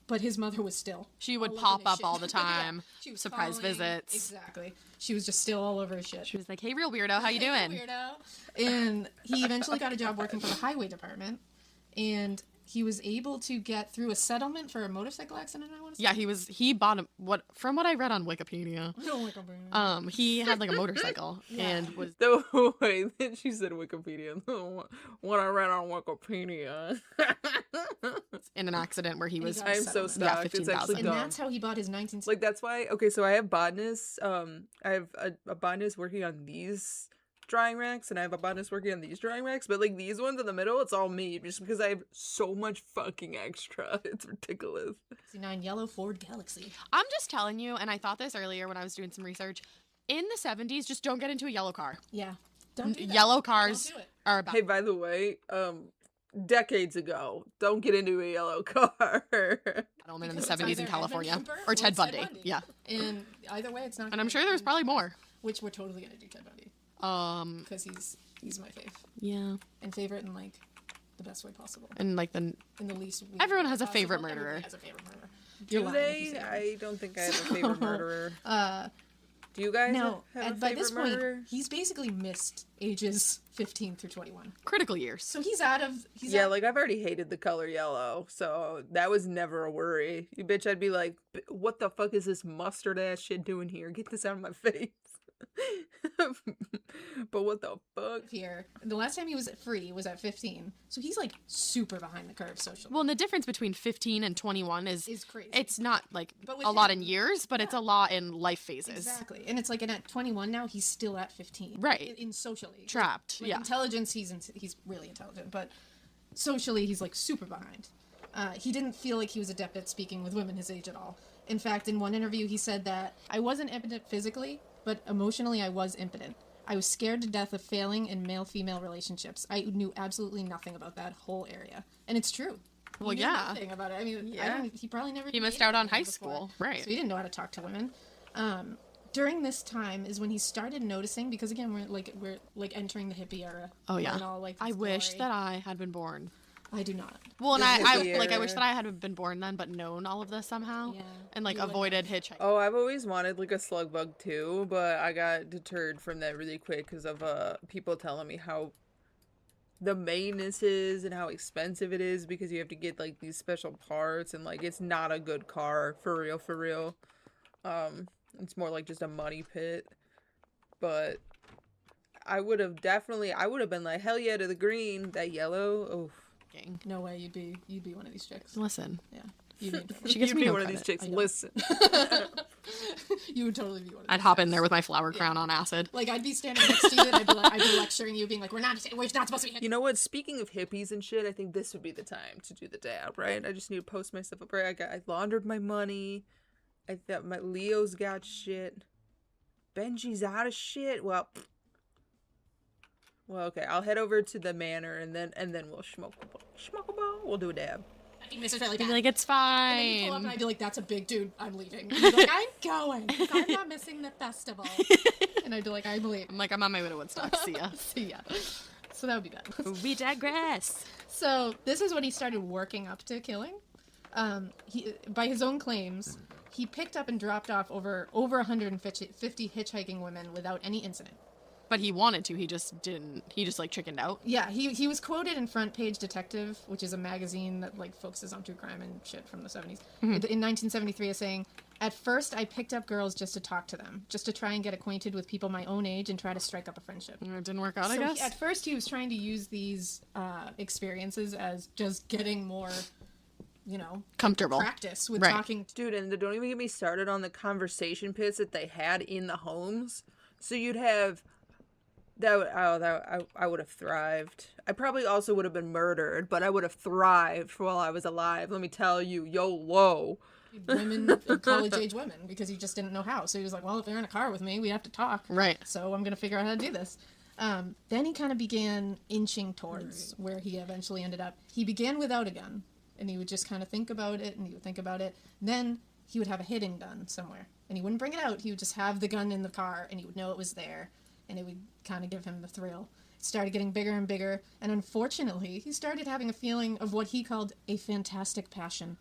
But his mother was still. She would pop up all the time. She was surprise visits. Exactly. She was just still all over his shit. She was like, "Hey, real weirdo, how you doing?" Weirdo. And he eventually got a job working for the highway department, and he was able to get through a settlement for a motorcycle accident. I want to say. Yeah, he bought from what I read on Wikipedia. He had like a motorcycle and was the way that she said Wikipedia. What I read on Wikipedia. In an accident where he was. I'm so stuck. It's actually and dumb. that's how he bought his 19. Like that's why. Okay, so I have botanists. I have a botanist working on these drying racks, and I have a botanist working on these drying racks, but like these ones in the middle, it's all me just because I have so much fucking extra. It's ridiculous. 69 yellow Ford Galaxy. I'm just telling you, and I thought this earlier when I was doing some research. In the 70s, just don't get into a yellow car. Yeah. Don't do that. Yellow cars are about. Hey, by the way, decades ago, don't get into a yellow car. Gentleman in the 70s in California. Or Ted Bundy. Yeah. And either way, it's not. And I'm sure there's probably more. Which we're totally gonna do Ted Bundy. Because he's my fave. Yeah. And favorite in like the best way possible. And like in the least. Everyone has a favorite murderer. Everybody has a favorite murderer. Do they? I don't think I have a favorite murderer. Do you guys have a favorite by this murderer? point, he's basically missed ages 15 through 21. Critical years. So he's out of. Like I've already hated the color yellow, so that was never a worry. You bitch, I'd be like, what the fuck is this mustard ass shit doing here? Get this out of my face. But what the fuck? Here, the last time he was free was at 15, so he's like super behind the curve socially. Well, and the difference between 15 and 21 is crazy. It's not like a lot in years, but it's a lot in life phases. Exactly, and it's like, and at 21 now, he's still at 15. Right. In socially trapped. Like intelligence, he's really intelligent, but socially, he's like super behind. He didn't feel like he was adept at speaking with women his age at all. In fact, in one interview, he said that I wasn't impotent physically, but emotionally, I was impotent. I was scared to death of failing in male-female relationships. I knew absolutely nothing about that whole area. And it's true. Well, he knew nothing about it. I mean, he probably never... He missed out on high school. Right. So he didn't know how to talk to women. During this time is when he started noticing, because again, we're entering the hippie era. Oh, yeah. And all, like, I wish that I had been born. I do not. Well, and I wish that I had been born then, but known all of this somehow, and like avoided hitchhiking. Oh, I've always wanted like a slug bug too, but I got deterred from that really quick because of people telling me how the maintenance is and how expensive it is because you have to get like these special parts and like it's not a good car for real. It's more like just a money pit, but I would have been like hell yeah to the green, that yellow. Oh. No way, you'd be one of these chicks. Listen. Yeah. She gives me one of these chicks. Listen. You would totally be one of these I'd hop in there with my flower crown on acid. Like I'd be standing next to you and I'd be lecturing you, being like, we're not supposed to be hippies. You know what? Speaking of hippies and shit, I think this would be the time to do the dab, right? I just need to post myself up right. I laundered my money. I thought my Leo's got shit. Benji's out of shit. Well, okay, I'll head over to the manor and then we'll smoke a ball. We'll do a dab. I think this is really I'd bad. be like, it's fine. And then you pull up and I'd be like, that's a big dude. I'm leaving. And you'd be like, I'm going. 'Cause I'm not missing the festival. And I'd be like, I believe. I'm like, I'm on my way to Woodstock. See ya. See ya. So that would be bad. We digress. So this is when he started working up to killing. He, by his own claims, he picked up and dropped off over 150 hitchhiking women without any incident. But he wanted to. He just didn't. He just like chickened out. Yeah, he was quoted in Front Page Detective, which is a magazine that like focuses on true crime and shit from the 70s, in 1973 as saying, At first, I picked up girls just to talk to them, just to try and get acquainted with people my own age and try to strike up a friendship. It didn't work out, So I guess? at first, he was trying to use these experiences as just getting more, comfortable practice with Right. talking. Dude, and don't even get me started on the conversation pits that they had in the homes. So you'd have I would have thrived. I probably also would have been murdered, but I would have thrived while I was alive. Let me tell you, YOLO. Women, college-age women, because he just didn't know how. So he was like, well, if they're in a car with me, we have to talk. Right. So I'm going to figure out how to do this. Then he kind of began inching towards where he eventually ended up. He began without a gun, and he would just kind of think about it, and he would think about it. Then he would have a hidden gun somewhere, and he wouldn't bring it out. He would just have the gun in the car, and he would know it was there, and it would kind of give him the thrill. It started getting bigger and bigger, and unfortunately, he started having a feeling of what he called a fantastic passion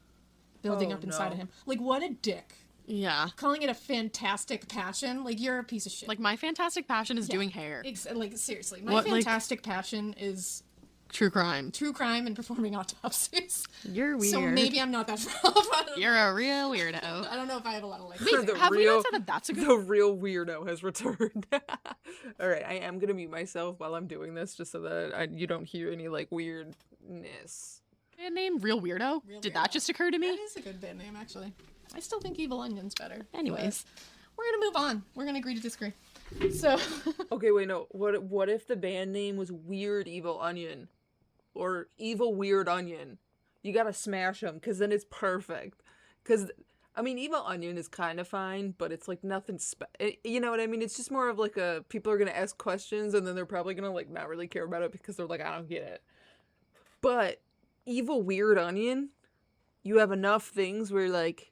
building up inside of him. Like, what a dick. Yeah. Calling it a fantastic passion, like, you're a piece of shit. Like, my fantastic passion is doing hair. Like, seriously. My fantastic passion is... True crime. True crime and performing autopsies. You're weird. So maybe I'm not that rough. You're a real weirdo. I don't know if I have a lot of, like... Have we not said that that's a good... The real weirdo has returned. All right, I am going to mute myself while I'm doing this just so that you don't hear any, like, weirdness. Band name? Real Weirdo? Did that just occur to me? That is a good band name, actually. I still think Evil Onion's better. Anyways. We're going to move on. We're going to agree to disagree. So... Okay, wait, no. What if the band name was Weird Evil Onion? Or Evil Weird Onion? You gotta smash them, because then it's perfect. Because, I mean, Evil Onion is kind of fine, but it's, like, nothing you know what I mean? It's just more of, like, people are gonna ask questions, and then they're probably gonna, like, not really care about it because they're like, I don't get it. But Evil Weird Onion, you have enough things where, like,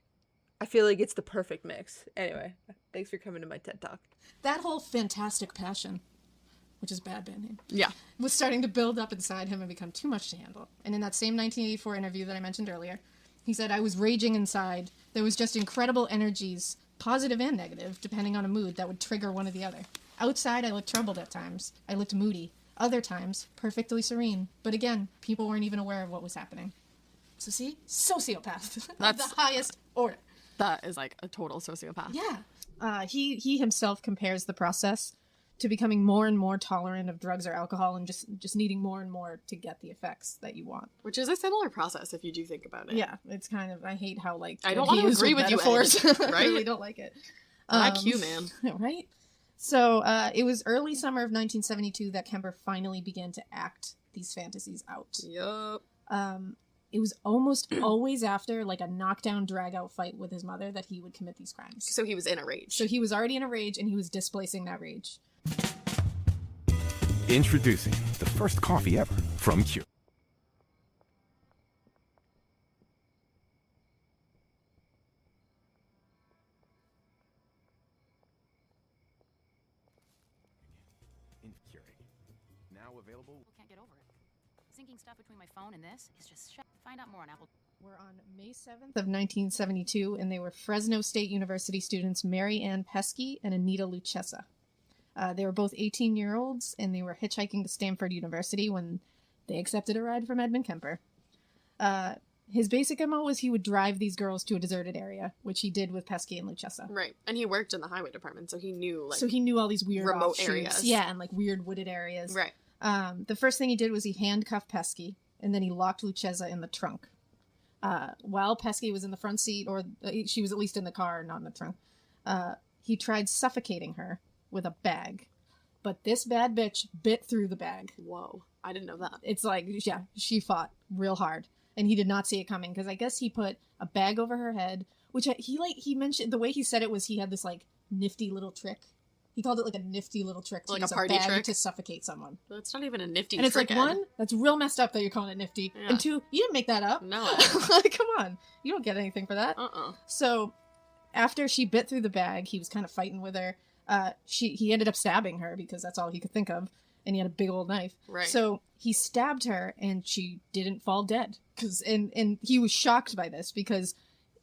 I feel like it's the perfect mix. Anyway, thanks for coming to my TED Talk. That whole fantastic passion, which is a bad band name, yeah, was starting to build up inside him and become too much to handle. And in that same 1984 interview that I mentioned earlier, he said, I was raging inside. There was just incredible energies, positive and negative, depending on a mood, that would trigger one or the other. Outside, I looked troubled at times. I looked moody. Other times, perfectly serene. But again, people weren't even aware of what was happening. So see? Sociopath. That's the highest order. That is like a total sociopath. Yeah. He himself compares the process to becoming more and more tolerant of drugs or alcohol and just needing more and more to get the effects that you want. Which is a similar process if you do think about it. Yeah, it's kind of, I hate how, like, I don't want to agree with you, Ed, right? I really don't like it. IQ, man. Right? So, it was early summer of 1972 that Kemper finally began to act these fantasies out. Yup. It was almost always after, like, a knockdown, drag-out fight with his mother that he would commit these crimes. So he was in a rage. So he was already in a rage, and he was displacing that rage. Introducing the first coffee ever from Q. Now available. Can't get over it. Syncing stuff between my phone and this is just shit. Find out more on Apple. We're on May 7th of 1972, and they were Fresno State University students Mary Ann Pesky and Anita Lucchesa. They were both 18-year-olds, and they were hitchhiking to Stanford University when they accepted a ride from Edmund Kemper. His basic MO was he would drive these girls to a deserted area, which he did with Pesky and Lucchesa. Right. And he worked in the highway department, so he knew, like... So he knew all these weird remote offshoots. areas. Yeah, and, like, weird wooded areas. Right. The first thing he did was he handcuffed Pesky, and then he locked Lucchesa in the trunk. While Pesky was in the front seat, or she was at least in the car, not in the trunk, he tried suffocating her with a bag. But this bad bitch bit through the bag. Whoa. I didn't know that. It's like, yeah, she fought real hard. And he did not see it coming, because I guess he put a bag over her head, which he mentioned, the way he said it was he had this, like, nifty little trick. He called it, like, a nifty little trick to like use a party bag trick? to suffocate someone. That's not even a nifty And it's trick, like, Ed. one, that's real messed up that you're calling it nifty. Yeah. And two, you didn't make that up. No. Like, come on. You don't get anything for that. Uh-uh. So, after she bit through the bag, he was kind of fighting with her. He ended up stabbing her, because that's all he could think of. And he had a big old knife. Right. So, he stabbed her, and she didn't fall dead. And he was shocked by this, because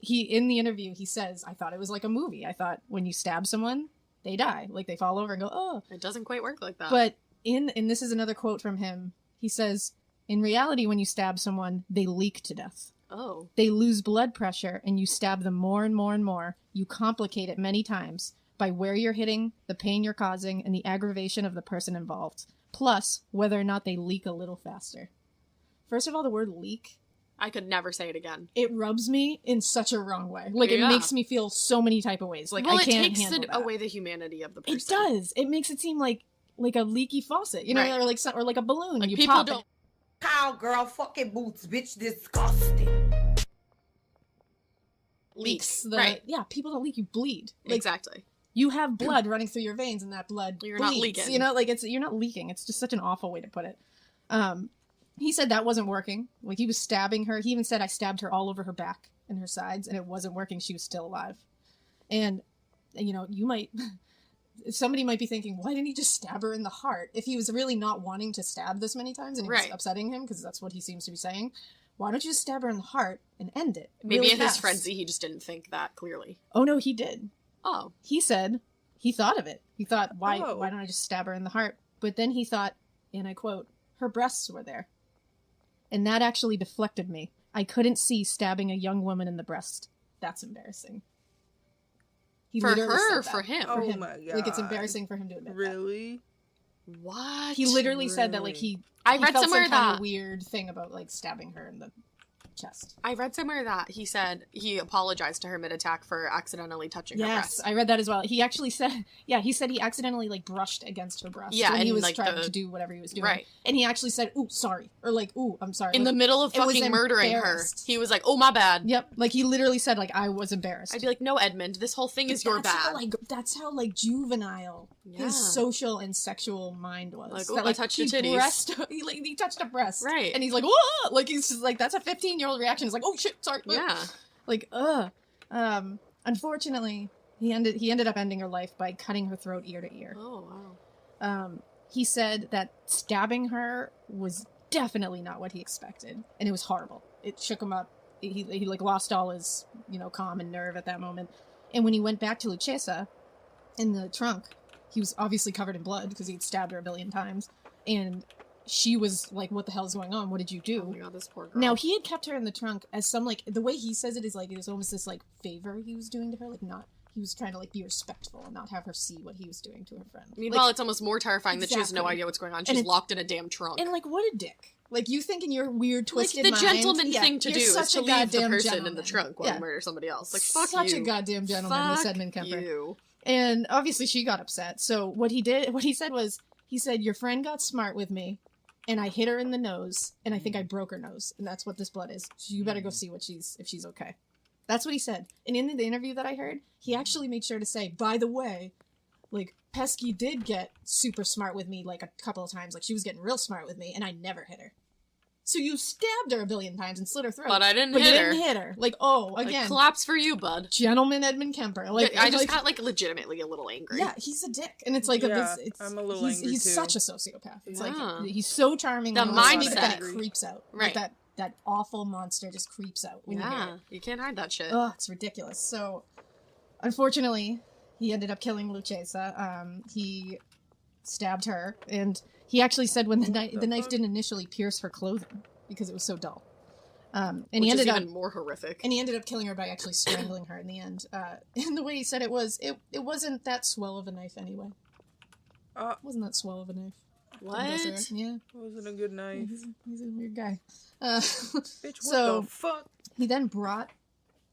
in the interview, he says, I thought it was like a movie. I thought when you stab someone, they die. Like, they fall over and go, oh. It doesn't quite work like that. But and this is another quote from him, he says, in reality, when you stab someone, they leak to death. Oh. They lose blood pressure and you stab them more and more and more. You complicate it many times by where you're hitting, the pain you're causing, and the aggravation of the person involved. Plus, whether or not they leak a little faster. First of all, the word leak. I could never say it again. It rubs me in such a wrong way. Like, it makes me feel so many type of ways. Like, well, I can't it handle takes that. away the humanity of the person. It does. It makes it seem like a leaky faucet, you know, Right. or like a balloon. Like you people pop don't. it. Cowgirl, fucking boots, bitch, disgusting. Leaks. Right. Yeah, people don't leak. You bleed. Like, Exactly. you have blood running through your veins, and that blood You're bleeds. not leaking. You know, like you're not leaking. It's just such an awful way to put it. He said that wasn't working. Like, he was stabbing her. He even said, I stabbed her all over her back and her sides, and it wasn't working. She was still alive. And, you know, somebody might be thinking, why didn't he just stab her in the heart? If he was really not wanting to stab this many times and it was Right. upsetting him, because that's what he seems to be saying, why don't you just stab her in the heart and end it? Maybe really in his fast? frenzy, he just didn't think that clearly. Oh, no, he did. Oh. He said he thought of it. He thought, why Oh. don't I just stab her in the heart? But then he thought, and I quote, her breasts were there. And that actually deflected me. I couldn't see stabbing a young woman in the breast. That's embarrassing. He For literally her or said that. for him? Oh him. my Like, it's God. embarrassing for him to admit Really? What? that. He literally said that, like, he I he read felt somewhere some kind that of weird thing about, like, stabbing her in the chest. I read somewhere that he said he apologized to her mid-attack for accidentally touching her Yes, breast. I read that as well. He actually said, he said he accidentally, like, brushed against her breast Yeah, when he and, was like, trying the- to do whatever he was doing. Right. And he actually said, ooh, sorry. Or, like, ooh, I'm sorry. In Like, the middle of it was fucking murdering her, embarrassed. he was like, "Oh, my bad." Yep, like, he literally said, like, I was embarrassed. I'd be like, "No, Edmund, this whole thing is your bad." That's how, like, juvenile Yeah. his social and sexual mind was. Like, That, ooh, I touched he your titties. he touched a breast. Right. And he's like, whoa! Like, he's just like, that's a 15-year-old reaction. He's like, oh, shit, sorry. Yeah. Like, unfortunately, he ended up ending her life by cutting her throat ear to ear. Oh, wow. He said that stabbing her was definitely not what he expected, and it was horrible. It shook him up. He like lost all his, you know, calm and nerve at that moment. And when he went back to Lucchesa, in the trunk, he was obviously covered in blood because he'd stabbed her a billion times, and she was like, "What the hell is going on? What did you do?" Oh my god, this poor girl. Now, he had kept her in the trunk as some, like, the way he says it is like it was almost this, like, favor he was doing to her, like, not, he was trying to, like, be respectful and not have her see what he was doing to her friend. Meanwhile, Like, it's almost more terrifying that she has no Exactly. idea what's going on. And She's it's- locked in a damn trunk. and, like, what a dick. Like, you think in your weird, twisted the mind, gentleman yeah, thing to you're do is such to a leave the goddamn person in gentleman. the trunk while Yeah. you murder somebody else. Like, fuck Such you. a goddamn gentleman, this Fuck Edmund Kemper. you. And obviously she got upset. So what he said was, he said, your friend got smart with me, and I hit her in the nose, and I think I broke her nose, and that's what this blood is. So you better go see if she's okay. That's what he said. And in the interview that I heard, he actually made sure to say, by the way, like, Pesky did get super smart with me, like, a couple of times. Like, she was getting real smart with me, and I never hit her. So you stabbed her a billion times and slit her throat. But I didn't you hit her. didn't hit her. Like, oh, Like, again. claps for you, bud. Gentleman Edmund Kemper. Like, I just like, got, like, legitimately a little angry. yeah, he's a dick, and it's like Yeah, it's I'm a little he's, angry, he's too. such a sociopath. It's Yeah. like he's so charming, The and funny, but then mindset. it creeps out. Right. Like that awful monster just creeps out when you hear Yeah, it. you can't hide that shit. Oh, it's ridiculous. So, unfortunately, he ended up killing Lucchesa. He stabbed her, and he actually said when the knife didn't initially pierce her clothing because it was so dull. And Which he ended is up even more horrific. and he ended up killing her by actually strangling her in the end. And the way he said it was, it wasn't that swell of a knife anyway. It wasn't that swell of a knife. What? Yeah. Wasn't a good knife. He's a weird guy. Bitch, what So the fuck? he then brought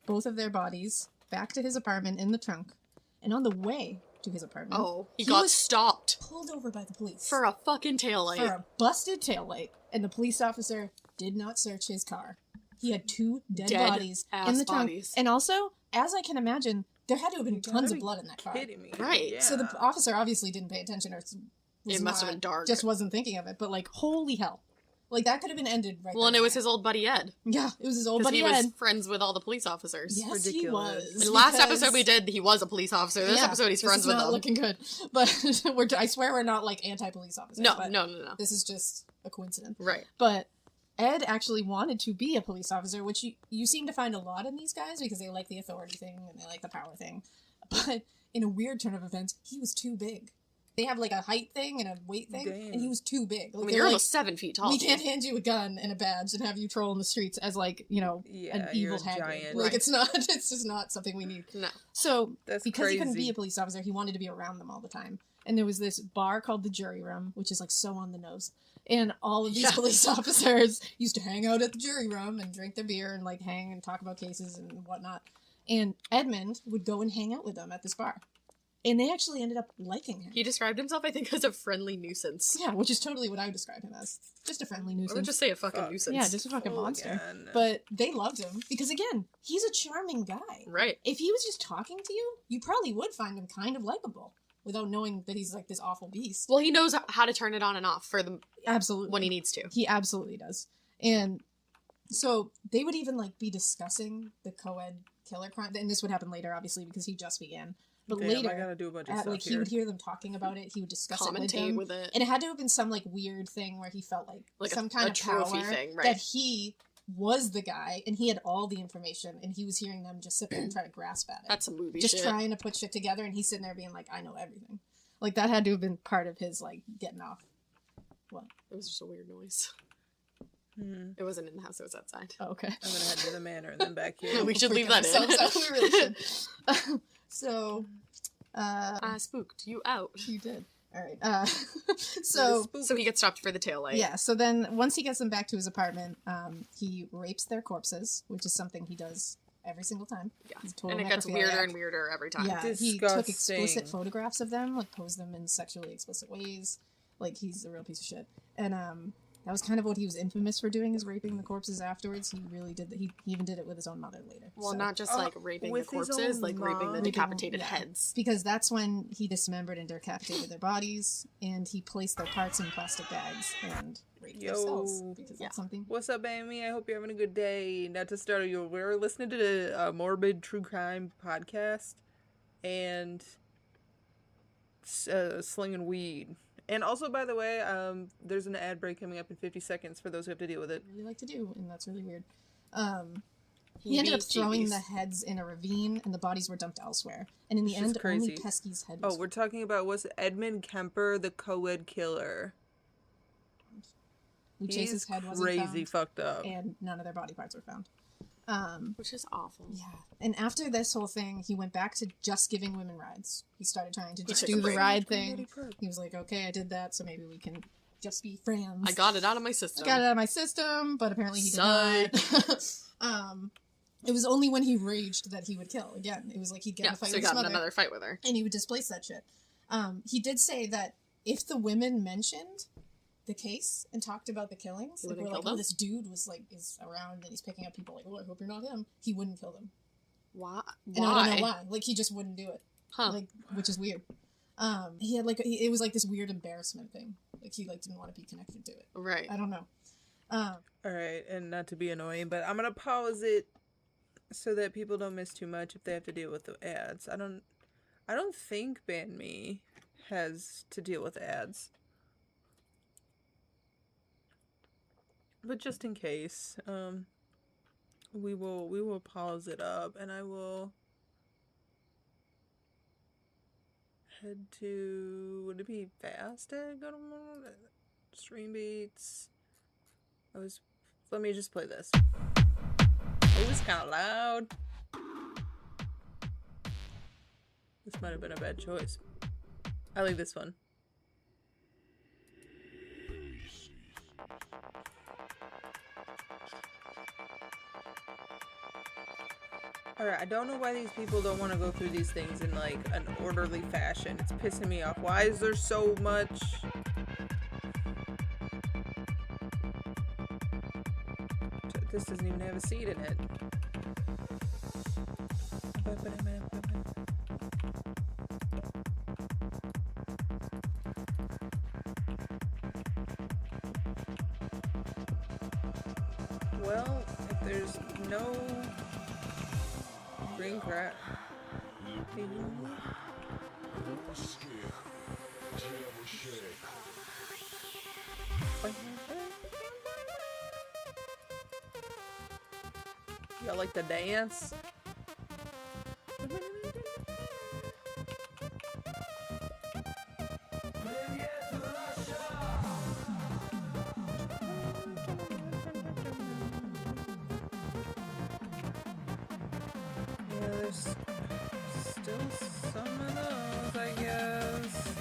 both of their bodies back to his apartment in the trunk, and on the way to his apartment, he got was stopped pulled over by the police for a fucking taillight. for a busted taillight, and the police officer did not search his car. He had two dead bodies in ass the trunk, bodies. and also, as I can imagine, there had to have been You tons gotta of be blood in that car. kidding me. Right. Yeah. So the officer obviously didn't pay attention, or was It must have not- been dark. Just wasn't thinking of it. But like, holy hell, like that could have been ended right. Well, then and it and was there. his old buddy Ed. Yeah, it was his old Because buddy he was Ed. friends with all the police officers. Yes, Ridiculous. he was. The last because- episode we did, he was a police officer. This episode, he's friends is with not them. looking good. But I swear we're not like anti-police officers. No, but no. This is just a coincidence. Right. But Ed actually wanted to be a police officer, which you seem to find a lot in these guys because they like the authority thing and they like the power thing. But in a weird turn of events, he was too big. they have like a height thing and a weight thing, Damn. and he was too big. Like, I mean, they're you're like, almost 7 feet tall. we dude. can't hand you a gun and a badge and have you troll in the streets as like, you know, an you're evil a Hagrid. giant. Like Right. it's not. It's just not something we need. No. So That's because he couldn't be crazy. a police officer, he wanted to be around them all the time. And there was this bar called the Jury Room, which is like so on the nose. And all of these Yeah. police officers used to hang out at the jury room and drink their beer and like hang and talk about cases and whatnot. And Edmund would go and hang out with them at this bar. And they actually ended up liking him. He described himself, I think, as a friendly nuisance. Yeah, which is totally what I would describe him as. Just a friendly nuisance. I would just say a fucking nuisance. Yeah, just a fucking monster. Again. But they loved him because, again, he's a charming guy. Right. If he was just talking to you, you probably would find him kind of likable without knowing that he's like this awful beast. Well, he knows how to turn it on and off for the Absolutely. when he needs to. He absolutely does. And so they would even like be discussing the co-ed killer crime, and this would happen later, obviously, because he just began. But Damn, later, I gotta do a bunch of at, stuff like he here. would hear them talking about it. He would discuss it with Commentate them, with it. and it had to have been some like weird thing where he felt like some kind a of trophy power thing, right. that he was the guy and he had all the information, and he was hearing them just sit there and try to grasp at it. That's some movie just shit. trying to put shit together, and he's sitting there being like, "I know everything." Like that had to have been part of his like getting off. What? It was just a weird noise. Hmm. It wasn't in the house, it was outside. Oh, okay. I'm gonna head to the manor and then back here. We should leave Freaking that in. ourselves out. We really should. So, I spooked you out. You did. All right. So he gets stopped for the tail light. yeah. So then, once he gets them back to his apartment, he rapes their corpses, which is something he does every single time. Yeah. He's a total And it gets necrophiliac. weirder and weirder every time. Yeah, he took explicit Disgusting. photographs of them, like posed them in sexually explicit ways. Like he's a real piece of shit. And that was kind of what he was infamous for doing, is raping the corpses afterwards. He really did that. He even did it with his own mother later. Well, So- not just like raping the with his corpses, own like raping the mom? decapitated Yeah. heads. Because that's when he dismembered and decapitated their bodies, and he placed their parts in plastic bags and raped their cells. Because that's something. What's up, Amy? I hope you're having a good day. Not to start you, we're listening to the morbid true crime podcast and slinging weed. And also, by the way, there's an ad break coming up in 50 seconds for those who have to deal with it. Really like to do, and that's really weird. He ended up throwing the heads in a ravine, and the bodies were dumped elsewhere. And in the Which is end, only crazy. Pesky's head was Oh, we're talking about what's Edmund Kemper, the co-ed killer. Chase's head wasn't crazy found, fucked up. and none of their body parts were found. Which is awful. Yeah. And after this whole thing, he went back to just giving women rides. He started trying to just took do a the break. ride thing. He was like, okay, I did that, so maybe we can just be friends. I got it out of my system. I got it out of my system, but apparently he did Psych. not. It was only when he raged that he would kill. Again, it was like he'd get in Yeah, a fight so with he his got in mother, another fight with her. and he would displace that shit. He did say that if the women mentioned the case and talked about the killings, He like wouldn't we're like, kill oh, them? this dude was like is around and he's picking up people, like, oh, I hope you're not him. He wouldn't kill them. Why? And I don't know why. Like he just wouldn't do it. Huh. Like, which is weird. He had like it was like this weird embarrassment thing. Like he like didn't want to be connected to it. Right. I don't know. All right, and not to be annoying, but I'm gonna pause it so that people don't miss too much if they have to deal with the ads. I don't think Ban Me has to deal with ads, but just in case, we will pause it up, and I will head to, would it be Fastag? Stream Beats. Let me just play this. Oh, it's kind of loud. This might have been a bad choice. I like this one. Alright, I don't know why these people don't want to go through these things in like an orderly fashion. It's pissing me off. Why is there so much? This doesn't even have a seat in it. Well, if there's no green crap. Y'all like the dance? there's still some of those, I guess.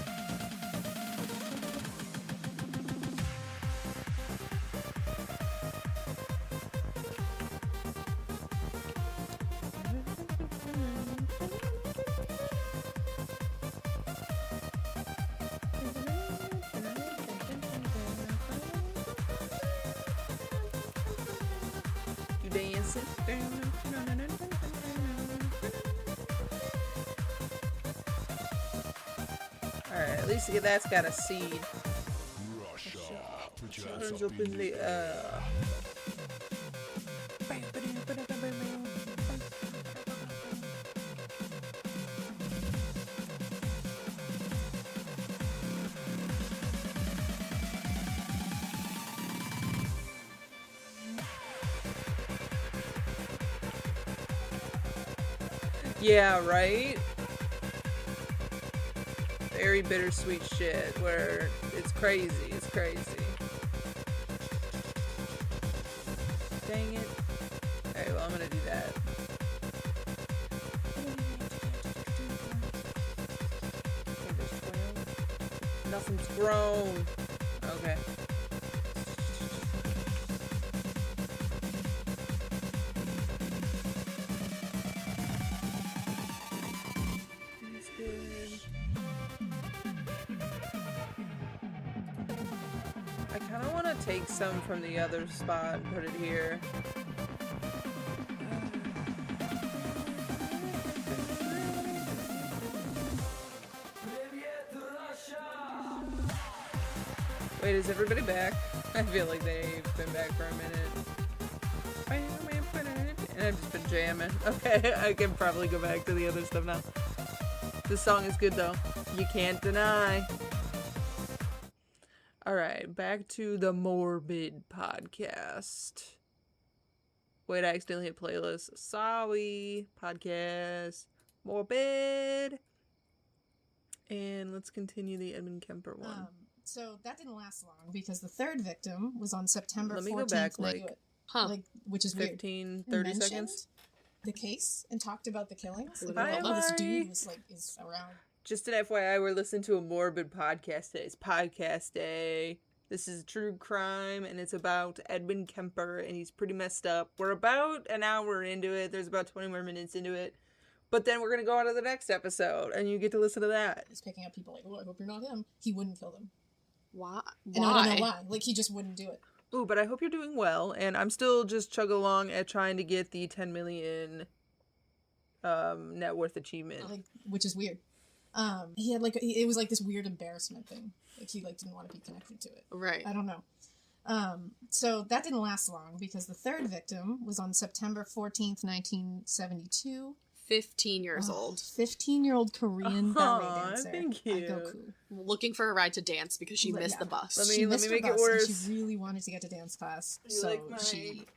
You dancing? Alright, at least that's got a seed. Put your hands up in the air. Yeah, right? Very bittersweet shit where it's crazy. It's crazy. Dang it. Alright, well, I'm gonna do that. Okay, there's 12. Nothing's grown. Okay. That's good. I kind of want to take some from the other spot and put it here. Wait, is everybody back? I feel like they've been back for a minute. And I've just been jamming. Okay, I can probably go back to the other stuff now. This song is good though. You can't deny. Alright, back to the Morbid podcast. Wait, I accidentally hit playlist. Sorry. Podcast. Morbid. And let's continue the Edmund Kemper one. So that didn't last long because the third victim was on September 14th. Let me go back like which is 15, weird. 30 seconds. The case and talked about the killings. Bye, Although this bye. dude was is around. Just an FYI, we're listening to a Morbid podcast today. It's podcast day. This is true crime, and it's about Edmund Kemper, and he's pretty messed up. We're about an hour into it. There's about 20 more minutes into it. But then we're going to go on to the next episode, and you get to listen to that. He's picking up people like, oh, I hope you're not him. He wouldn't kill them. Why? And I don't know why. Like, he just wouldn't do it. Ooh, but I hope you're doing well, and I'm still just chugging along at trying to get the 10 million net worth achievement. Like, which is weird. He had it was like this weird embarrassment thing. Like he didn't want to be connected to it. Right. I don't know. So that didn't last long because the third victim was on September 14th, 1972. 15 years old. 15-year-old Korean ballet dancer. Thank you. Goku. Looking for a ride to dance because she missed the bus. Let She me missed her make it bus and worse. She really wanted to get to dance class, so she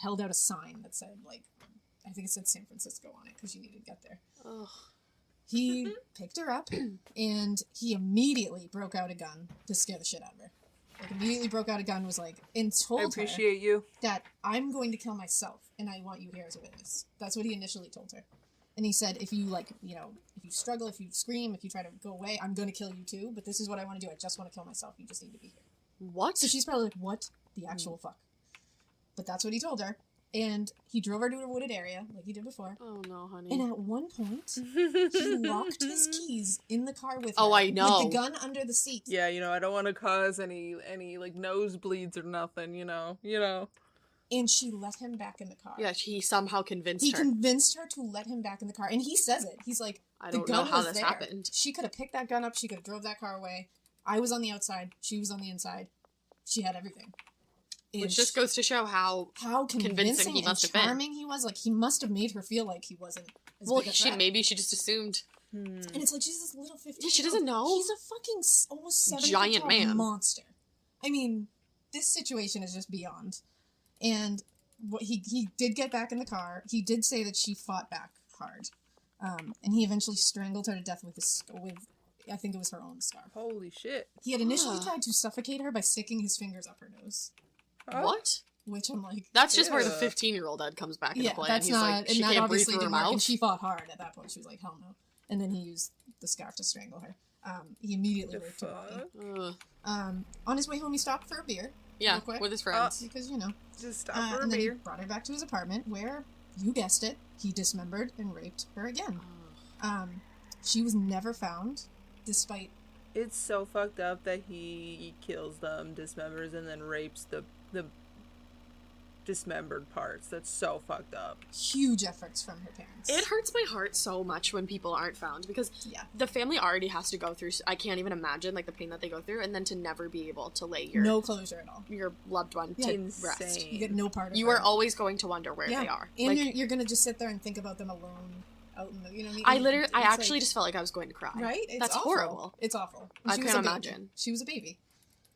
held out a sign that said, I think it said San Francisco on it because she needed to get there. Ugh. He picked her up and he immediately broke out a gun to scare the shit out of her. Like, immediately broke out a gun, was like, and told I appreciate you. that I'm going to kill myself and I want you here as a witness. That's what he initially told her. And he said, if you if you struggle, if you scream, if you try to go away, I'm going to kill you too. But this is what I want to do. I just want to kill myself. You just need to be here. What? So she's probably like, what the actual fuck? But that's what he told her. And he drove her to a wooded area, like he did before. Oh no, honey. And at one point, he locked his keys in the car with her. Oh, I know. With the gun under the seat. Yeah, I don't want to cause any like nosebleeds or nothing, you know. And she let him back in the car. Yeah, he somehow convinced He her. convinced her to let him back in the car. And he says it. He's like, I the don't gun know how was this there. happened. She could have picked that gun up. She could have drove that car away. I was on the outside. She was on the inside. She had everything. Which just goes to show how convincing he must and have been. charming he was. Like, he must have made her feel like he wasn't as Well, big a threat. maybe she just assumed. And it's like, she's this little 15. Yeah, she doesn't know. He's a fucking almost 7 Giant man. monster. I mean, this situation is just beyond. And what he did get back in the car. He did say that she fought back hard. And he eventually strangled her to death with I think it was her own scarf. Holy shit. He had initially tried to suffocate her by sticking his fingers up her nose. What? which I'm like, That's just where the "Ugh." 15-year-old Ed comes back into play. That's and he's not, like, and she that can't breathe obviously through her didn't work. And mouth. she fought hard at that point. She was like, hell no. And then he used the scarf to strangle her. He immediately raped her. On his way home, he stopped for a beer. Yeah, real quick, with his friends. because, you know. Just stop for a and then beer. he brought her back to his apartment where, you guessed it, he dismembered and raped her again. She was never found, despite... It's so fucked up that he kills them, dismembers, and then rapes the dismembered parts. That's so fucked up. Huge efforts from her parents. It hurts my heart so much when people aren't found because the family already has to go through. I can't even imagine like the pain that they go through, and then to never be able to lay your no closure at all. Your loved one to rest. You get no part of You her. are always going to wonder where they are. And Like, you're gonna just sit there and think about them alone out in the, you know what I mean? literally, I It's actually like- just felt like I was going to cry. Right? It's That's awful. horrible. It's awful. I She was can't a baby. imagine. She was a baby.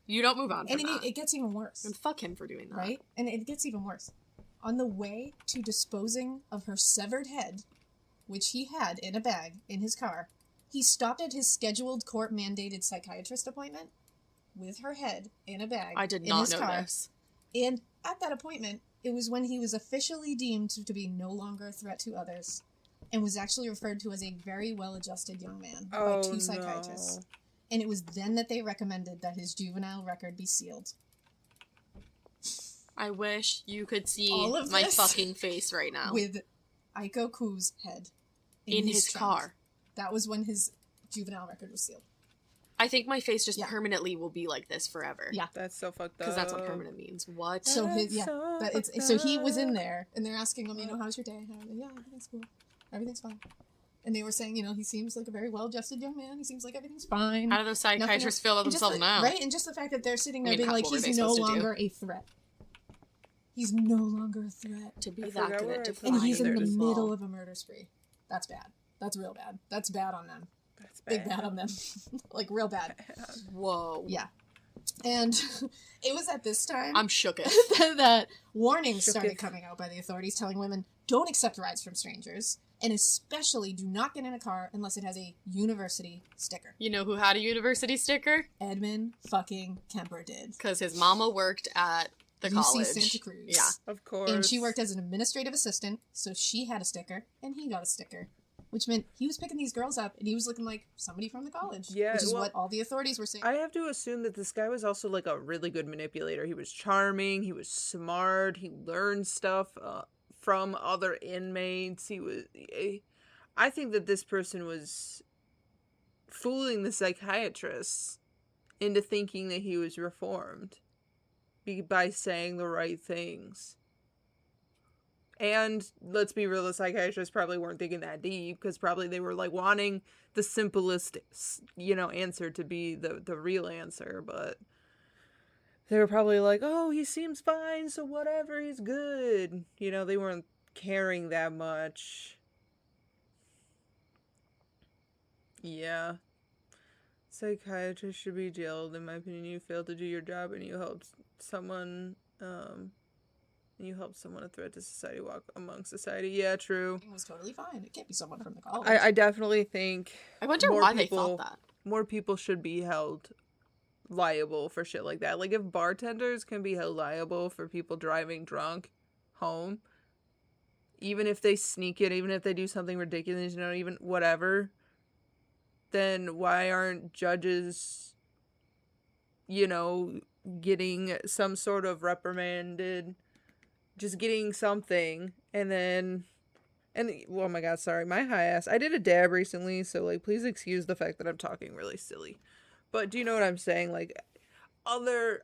You don't move on from And that. it gets even worse. And fuck him for doing that. Right? And it gets even worse. On the way to disposing of her severed head, which he had in a bag in his car, he stopped at his scheduled court-mandated psychiatrist appointment with her head in a bag I did in not his know car. this. And at that appointment, it was when he was officially deemed to be no longer a threat to others and was actually referred to as a very well-adjusted young man by two psychiatrists. No. And it was then that they recommended that his juvenile record be sealed. I wish you could see All of my this fucking face right now. With Aiko Ku's head In his trunk. car. That was when his juvenile record was sealed. I think my face just permanently will be like this forever. Yeah. That's so fucked up. Because that's what permanent means. What? So so he was in there, and they're asking him, how's your day? Yeah, everything's cool. Everything's fine. And they were saying, he seems like a very well-adjusted young man. He seems like everything's fine. How do those psychiatrists feel about And just themselves now? Right? And just the fact that they're sitting there I mean, being like, what were they he's no supposed to do? longer a threat. He's no longer a threat. To be I that forgot good where at I defying And he's in the their middle small. of a murder spree. That's bad. That's real bad. That's bad on them. That's Big bad on them. Like, real bad. Whoa. Yeah. And it was at this time I'm shooketh. that warnings started Shooketh. coming out by the authorities telling women, don't accept rides from strangers, and especially do not get in a car unless it has a university sticker. You know who had a university sticker? Edmund fucking Kemper did. Because his mama worked at the UC college. Santa Cruz. Yeah. Of course. And she worked as an administrative assistant, so she had a sticker, and he got a sticker. Which meant he was picking these girls up, and he was looking like somebody from the college. Yeah, Which is well, what all the authorities were saying. I have to assume that this guy was also like a really good manipulator. He was charming, he was smart, he learned stuff from other inmates. I think that this person was fooling the psychiatrists into thinking that he was reformed by saying the right things. And let's be real, the psychiatrists probably weren't thinking that deep, because probably they were like wanting the simplest, answer to be the real answer. But they were probably like, oh, he seems fine, so whatever, he's good. They weren't caring that much. Yeah. Psychiatrists should be jailed. In my opinion, you failed to do your job and you helped someone, a threat to society walk among society. Yeah, true. It was totally fine. It can't be someone from the college. I definitely think I wonder more why people- they thought that. More people should be held liable for shit like that. Like, if bartenders can be held liable for people driving drunk home, even if they sneak it, even if they do something ridiculous, even whatever, then why aren't judges, getting some sort of reprimanded, just getting something, and oh my god, sorry, my high ass. I did a dab recently, so, like, please excuse the fact that I'm talking really silly. But do you know what I'm saying? Like, other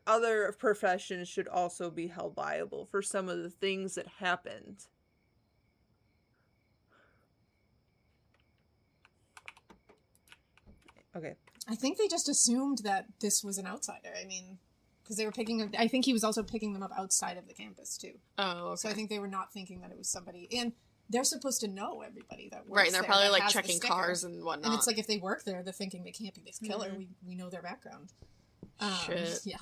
professions should also be held liable for some of the things that happened. Okay. I think they just assumed that this was an outsider. I mean, because they were I think he was also picking them up outside of the campus, too. Oh, okay. So I think they were not thinking that it was somebody. And they're supposed to know everybody that works Right, and they're there probably, that like, has the checking sticker. cars and whatnot. And it's like, if they work there, they're thinking they can't be this killer. Mhm. We know their background. Shit. Yeah.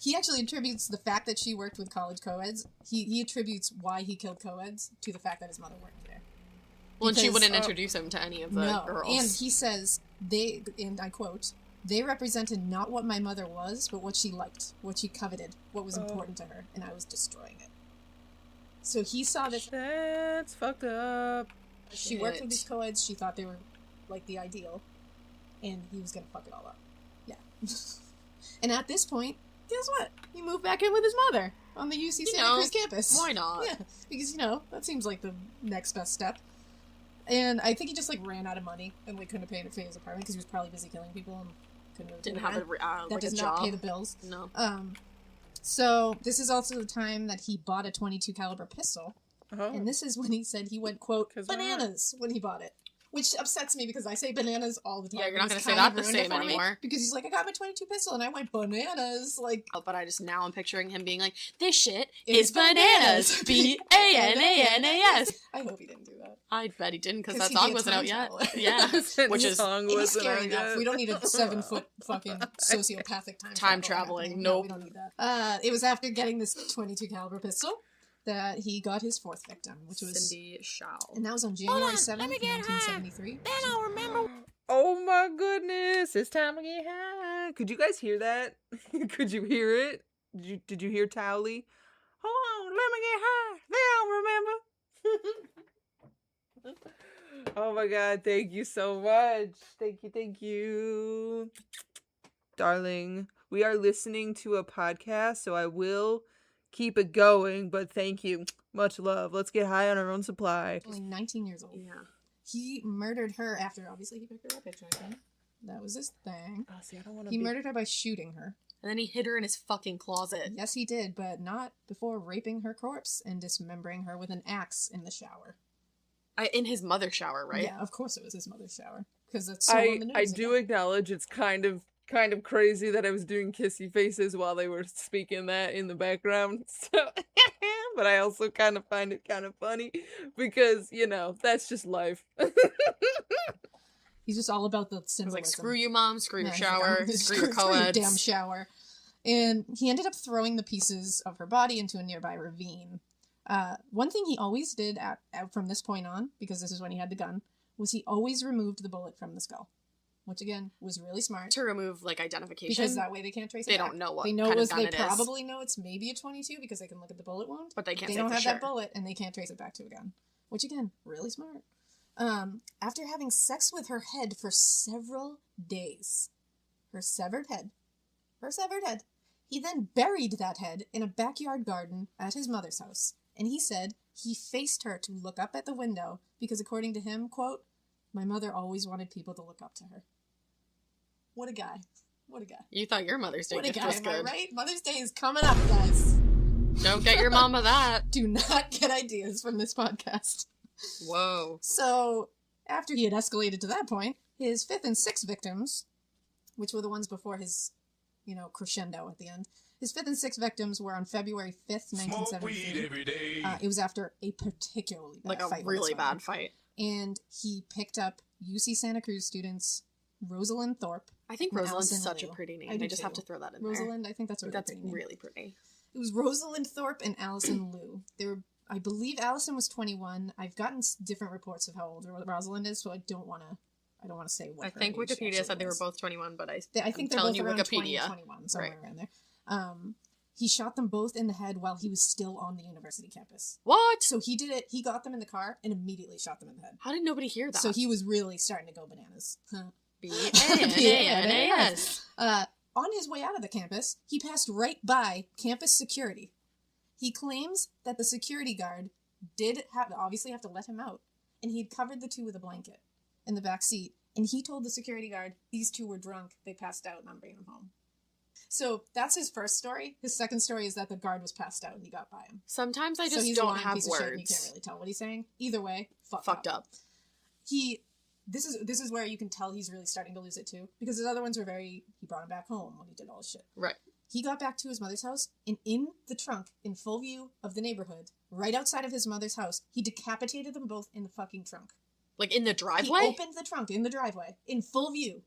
He actually attributes the fact that she worked with college co-eds, he attributes why he killed co-eds to the fact that his mother worked there. Well, and she Because- wouldn't introduce him to any of the No, girls. and he says and I quote, They represented not what my mother was, but what she liked, what she coveted, what was important to her, and I was destroying it. So he saw this. That's fucked up. She worked with these co-eds, she thought they were, like, the ideal, and he was gonna fuck it all up. Yeah. And at this point, guess what? He moved back in with his mother on the UC Santa Cruz campus. Why not? Yeah, because, that seems like the next best step. And I think he just, like, ran out of money and, like, couldn't pay his apartment because he was probably busy killing people and couldn't really Didn't pay have rent. That like does a not job. pay the bills. No. So this is also the time that he bought a .22 caliber pistol. And this is when he said he went, quote, bananas when he bought it. Which upsets me because I say bananas all the time. Yeah, you're not It's gonna say kind that of the ruined it same for me anymore. Because he's like, I got my .22 pistol and I went bananas. Like, but I just now I'm picturing him being like, this shit is bananas. BANANAS. I hope he didn't do that. I bet he didn't because 'Cause that he'd be song a wasn't time out yet. traveler. Yeah, which is It's scary enough. We don't need a 7-foot fucking sociopathic time traveling. Nope. No, we don't need that. It was after getting this .22 caliber pistol that he got his fourth victim, which was Cindy Shaw. And that was on January 7th, 1973. Then I'll remember. Oh my goodness, it's time to get high. Could you guys hear that? Could you hear it? Did you hear Towley? Hold on, let me get high. Then I'll remember. Oh my god, thank you so much. Thank you. Darling, we are listening to a podcast, so I will keep it going, but thank you. Much love. Let's get high on our own supply. Only 19 years old. Yeah. He murdered her after, obviously, he picked her up hitchhiking. That was his thing. Oh, see, I don't want to He murdered her by shooting her. And then he hid her in his fucking closet. Yes, he did, but not before raping her corpse and dismembering her with an axe in the shower. In his mother's shower, right? Yeah, of course it was his mother's shower. Because that's so on the news. I do acknowledge it's kind of crazy that I was doing kissy faces while they were speaking that in the background. So, but I also kind of find it kind of funny because, that's just life. He's just all about the symbolism. Like, screw you, mom, screw your Yeah, shower, screw your screw your co-eds. damn shower. And he ended up throwing the pieces of her body into a nearby ravine. One thing he always did from this point on, because this is when he had the gun, was he always removed the bullet from the skull. Which, again, was really smart. To remove, like, identification. Because that way they can't trace it They back. don't know what they know kind it of gun They it is. probably know it's maybe a .22 because they can look at the bullet wound. But they can't They say don't for have sure. that bullet, and they can't trace it back to a gun. Which, again, really smart. After having sex with her head for several days, her severed head, he then buried that head in a backyard garden at his mother's house. And he said he faced her to look up at the window because, according to him, quote, my mother always wanted people to look up to her. What a guy. What a guy. You thought your Mother's Day What a gift guy, was am I good. right? Mother's Day is coming up, guys. Don't get your mama that. Do not get ideas from this podcast. Whoa. So, after he had escalated to that point, his fifth and sixth victims, which were the ones before his, crescendo at the end, his fifth and sixth victims were on February 5th, 1973. It was after a particularly bad Like a fight with really his father. bad fight. And he picked up UC Santa Cruz students Rosalind Thorpe. I think and Rosalind's Allison such a Liu. pretty name. I do I just have too. to throw that in Rosalind, there. I think that's a really That's pretty name. really pretty. It was Rosalind Thorpe and Allison Liu. I believe Allison was 21. I've gotten different reports of how old Rosalind is, so I don't want to say what. I her think age Wikipedia actually said they were is. both 21, but I I think I'm they're telling both you around 20 Wikipedia. and 21, somewhere Right. around there. He shot them both in the head while he was still on the university campus. What? So he did it. He got them in the car and immediately shot them in the head. How did nobody hear that? So he was really starting to go bananas. B-A-N-A-N-A-S. On his way out of the campus, he passed right by campus security. He claims that the security guard did obviously have to let him out, and he'd covered the two with a blanket in the back seat, and he told the security guard these two were drunk, they passed out, and I'm bringing them home. So that's his first story. His second story is that the guard was passed out and he got by him. Sometimes I So just he's a don't lying have piece of shit and you words. can't really tell what he's saying. Either way, Fucked up. This is where you can tell he's really starting to lose it too, because his other ones were he brought him back home when he did all his shit. Right. He got back to his mother's house, and in the trunk, in full view of the neighborhood, right outside of his mother's house, he decapitated them both in the fucking trunk. Like in the driveway? He opened the trunk in the driveway, in full view,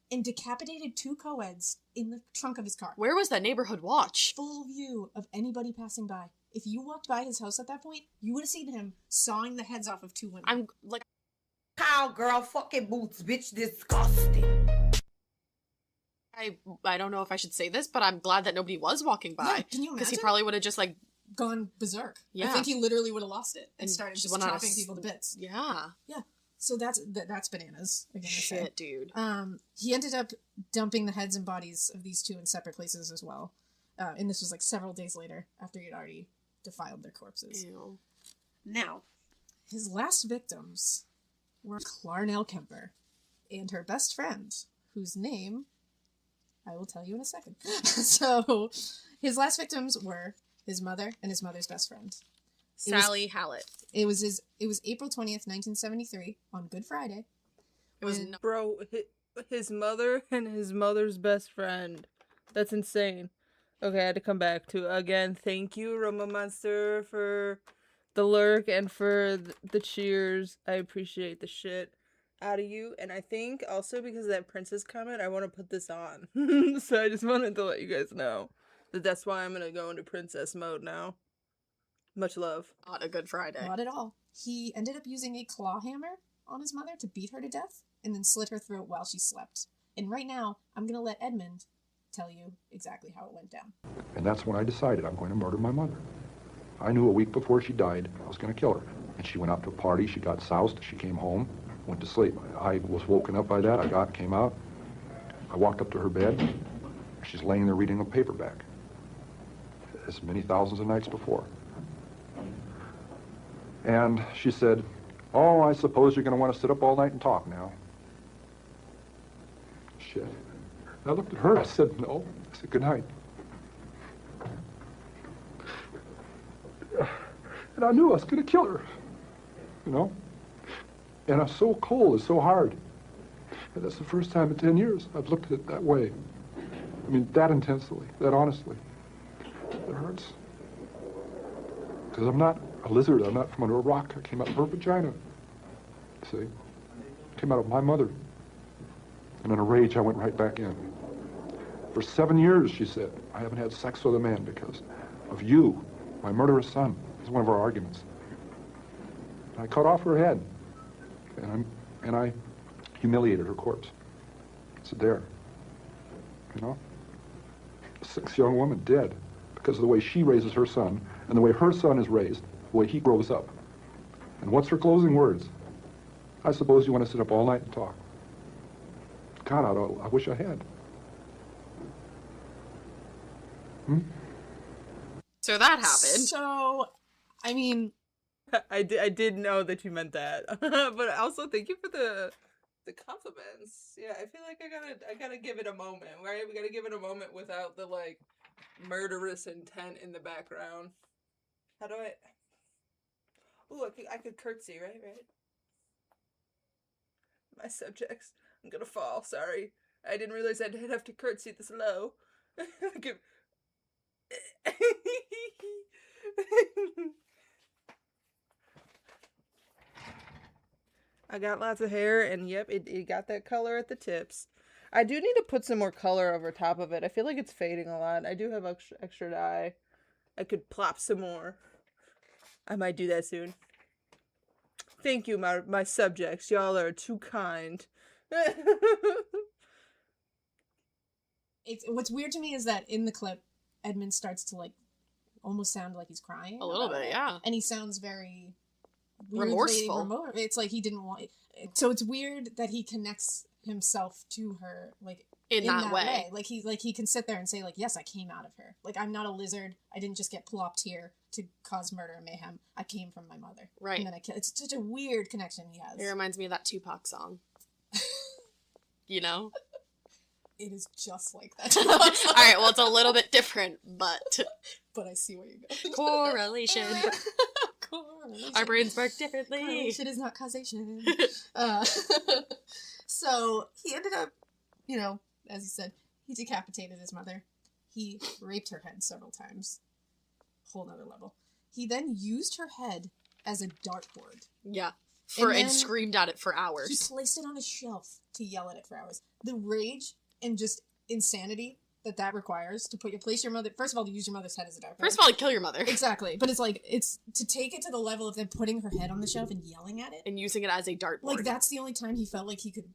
and decapitated two co-eds in the trunk of his car. Where was that neighborhood watch? Full view of anybody passing by. If you walked by his house at that point, you would have seen him sawing the heads off of two women. I'm like... Cowgirl fucking boots, bitch, disgusting. I don't know if I should say this, but I'm glad that nobody was walking by. Yeah, can you Because he imagine? probably would have just, like, Gone berserk. Yeah. I think he literally would have lost it and started just just went on a chopping people to bits. Yeah. Yeah. So that's bananas. Again, Shit, dude. He ended up dumping the heads and bodies of these two in separate places as well. And this was like several days later after he'd already defiled their corpses. Ew. Now, his last victims were Clarnell Kemper and her best friend, whose name I will tell you in a second. So, his last victims were his mother and his mother's best friend. Sally Hallett. It was April 20th, 1973, on Good Friday. It was Bro, his mother and his mother's best friend. That's insane. Okay, I had to come back to again. Thank you, Roma Monster, for the lurk and for the cheers. I appreciate the shit out of you. And I think also because of that princess comment, I want to put this on. So I just wanted to let you guys know that that's why I'm gonna go into princess mode now. Much love. Not a Good Friday. Not at all. He ended up using a claw hammer on his mother to beat her to death and then slit her throat while she slept. And right now, I'm going to let Edmund tell you exactly how it went down. And that's when I decided I'm going to murder my mother. I knew a week before she died I was going to kill her. And she went out to a party, she got soused, she came home, went to sleep. I was woken up by that, came out, I walked up to her bed, she's laying there reading a paperback. As many thousands of nights before. And she said, "Oh, I suppose you're going to want to sit up all night and talk now." Shit. And I looked at her, I said, "No." I said, "Good night." And I knew I was going to kill her, you know? And I'm so cold, it's so hard. And that's the first time in 10 years I've looked at it that way. I mean, that intensely, that honestly. It hurts. Because I'm not a lizard. I'm not from under a rock. I came out of her vagina. See? Came out of my mother. And in a rage, I went right back in. For 7 years, she said, I haven't had sex with a man because of you, my murderous son. It's one of our arguments. And I cut off her head. And I humiliated her corpse. It's there. You know? 6 young women dead because of the way she raises her son and the way her son is raised, the way he grows up. And what's her closing words? I suppose you want to sit up all night and talk. God, I wish I had. So that happened. So, I mean... I did know that you meant that. But also, thank you for the compliments. Yeah, I feel like I gotta give it a moment, right? We gotta give it a moment without the, like, murderous intent in the background. How do I... Ooh, I could curtsy, right? My subjects. I'm gonna fall, sorry. I didn't realize I'd have to curtsy this low. I got lots of hair, and yep, it got that color at the tips. I do need to put some more color over top of it. I feel like it's fading a lot. I do have extra dye. I could plop some more. I might do that soon. Thank you, my subjects. Y'all are too kind. What's weird to me is that in the clip, Edmund starts to, like, almost sound like he's crying. A little bit, yeah. And he sounds very... remorseful. It's like he didn't want it. So it's weird that he connects himself to her, like, in that way. Like he can sit there and say, like, yes, I came out of her. Like, I'm not a lizard. I didn't just get plopped here to cause murder and mayhem. I came from my mother. Right. And then I killed. It's such a weird connection he has. It reminds me of that Tupac song. You know? It is just like that. Alright, well, it's a little bit different, but... But I see where you're going. Correlation. Correlation. Our brains work differently. Correlation is not causation. So he ended up, you know, as he said, he decapitated his mother. He raped her head several times. Whole nother level. He then used her head as a dartboard. Yeah. And screamed at it for hours. He placed it on a shelf to yell at it for hours. The rage and just insanity that requires to place your mother... First of all, to use your mother's head as a dartboard. First of all, to kill your mother. Exactly. But it's like, it's to take it to the level of then putting her head on the shelf and yelling at it. And using it as a dartboard. Like, that's the only time he felt like he could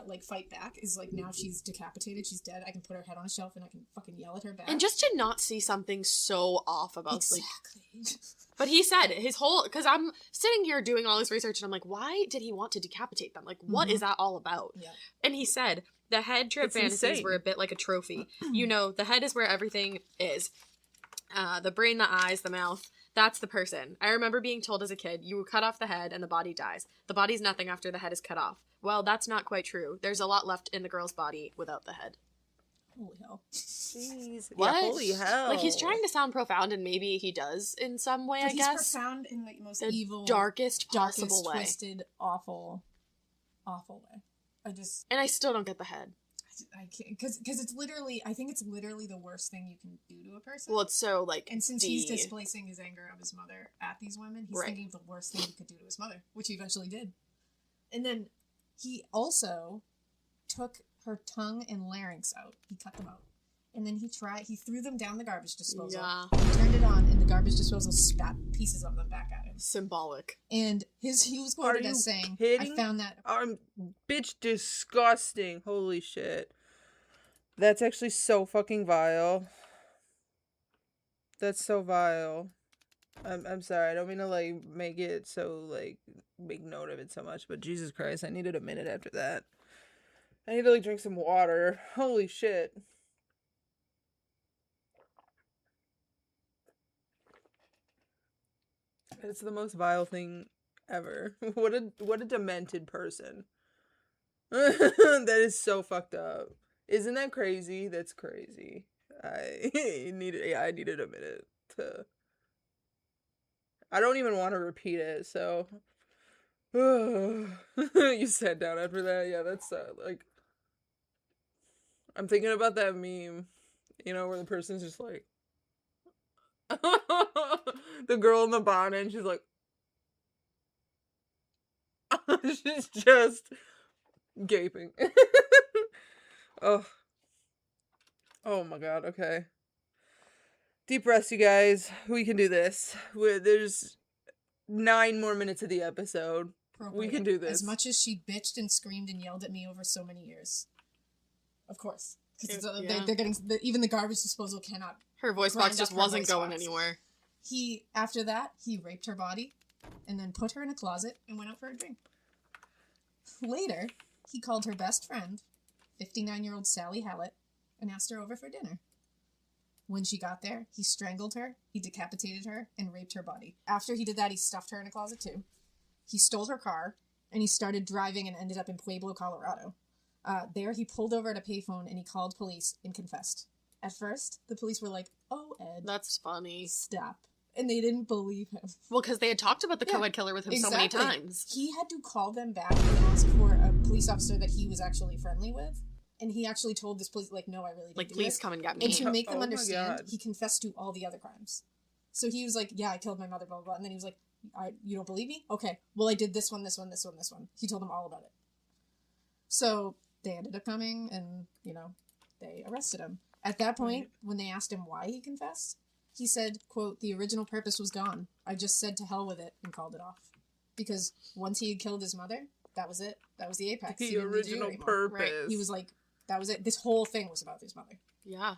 like fight back is like now she's decapitated, she's dead. I can put her head on a shelf and I can fucking yell at her back. And just to not see something so off about exactly. But he said his whole, because I'm sitting here doing all this research and I'm like, why did he want to decapitate them? Like, what is that all about? Yeah. And he said the head trip It's fantasies insane. were a bit like a trophy. You know, the head is where everything is. The brain, the eyes, the mouth. That's the person. I remember being told as a kid, you cut off the head and the body dies. The body's nothing after the head is cut off. Well, that's not quite true. There's a lot left in the girl's body without the head. Holy hell. Jeez. What? Yeah, holy hell. Like, he's trying to sound profound, and maybe he does in some way, But I he's guess. profound in the most The evil, darkest possible way. twisted, awful way. And I still don't get the head. I can't, because it's literally, I think it's literally the worst thing you can do to a person. Well, it's so, like, and since he's displacing his anger of his mother at these women, he's thinking of the worst thing he could do to his mother, which he eventually did. And then he also took her tongue and larynx out. He cut them out. And then he threw them down the garbage disposal. Yeah. He turned it on, and the garbage disposal spat pieces of them back at him. Symbolic. And he was quoted as saying, I found that... Bitch, disgusting. Holy shit. That's actually so fucking vile. That's so vile. I'm sorry, I don't mean to, like, make it so, like, make note of it so much, but Jesus Christ, I needed a minute after that. I need to, like, drink some water. Holy shit. It's the most vile thing ever. What a demented person. That is so fucked up. Isn't that crazy? That's crazy. I needed a minute to... I don't even want to repeat it, so... You sat down after that? Yeah, that's, like... I'm thinking about that meme, you know, where the person's just like... the girl in the bonnet, and she's like... she's just... gaping. Oh my god, okay. Deep breaths, you guys. We can do this. There's 9 more minutes of the episode. We can do this. As much as she bitched and screamed and yelled at me over so many years. Of course. Because they're getting... even the garbage disposal cannot... Her voice box just wasn't going anywhere. After that, he raped her body and then put her in a closet and went out for a drink. Later, he called her best friend, 59-year-old Sally Hallett, and asked her over for dinner. When she got there, he strangled her, he decapitated her, and raped her body. After he did that, he stuffed her in a closet too. He stole her car, and he started driving and ended up in Pueblo, Colorado. There, he pulled over at a payphone, and he called police and confessed. At first, the police were like, "Oh, Ed. That's funny. Stop." And they didn't believe him. Well, because they had talked about the co-ed killer with him so many times. He had to call them back and ask for a police officer that he was actually friendly with. And he actually told this police, like, no, I really didn't do please this. come and get me. And to make them understand, he confessed to all the other crimes. So he was like, yeah, I killed my mother, blah, blah, blah. And then he was like, you don't believe me? Okay. Well, I did this one, this one, this one, this one. He told them all about it. So they ended up coming and, they arrested him. At that point, when they asked him why he confessed, he said, quote, "The original purpose was gone. I just said to hell with it and called it off." Because once he had killed his mother, that was it. That was the apex. The original purpose. Right. He was like, that was it. This whole thing was about his mother. Yeah.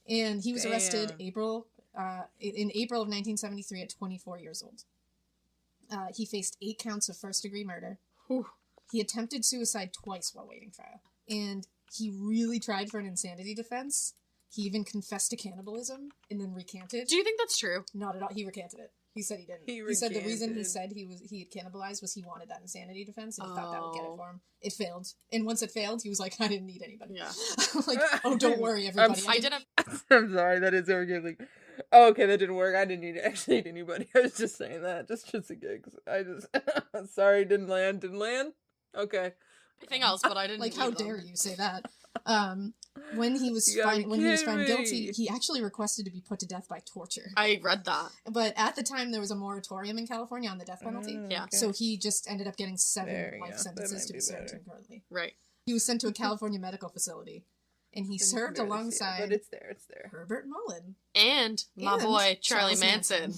And he was arrested in April of 1973 at 24 years old. He faced 8 counts of first-degree murder. Whew. He attempted suicide twice while waiting trial. And he really tried for an insanity defense. He even confessed to cannibalism and then recanted. Do you think that's true? Not at all. He recanted it. He said he didn't. He said the reason he said he had cannibalized was he wanted that insanity defense and he thought that would get it for him. It failed. And once it failed, he was like, I didn't need anybody. Yeah. Like, oh, don't worry, everybody. I'm sorry, that is so like, oh, okay, that didn't work. I didn't need anybody. I was just saying that. Just a gig. Sorry, didn't land. Okay. Anything else, but I didn't like, how dare you say that? When he was found guilty, he actually requested to be put to death by torture. I read that. But at the time, there was a moratorium in California on the death penalty. Yeah. Okay. So he just ended up getting 7 life sentences to be served concurrently. Right. He was sent to a California medical facility, and he served alongside but it's there. Herbert Mullen. And my boy, Charlie Manson.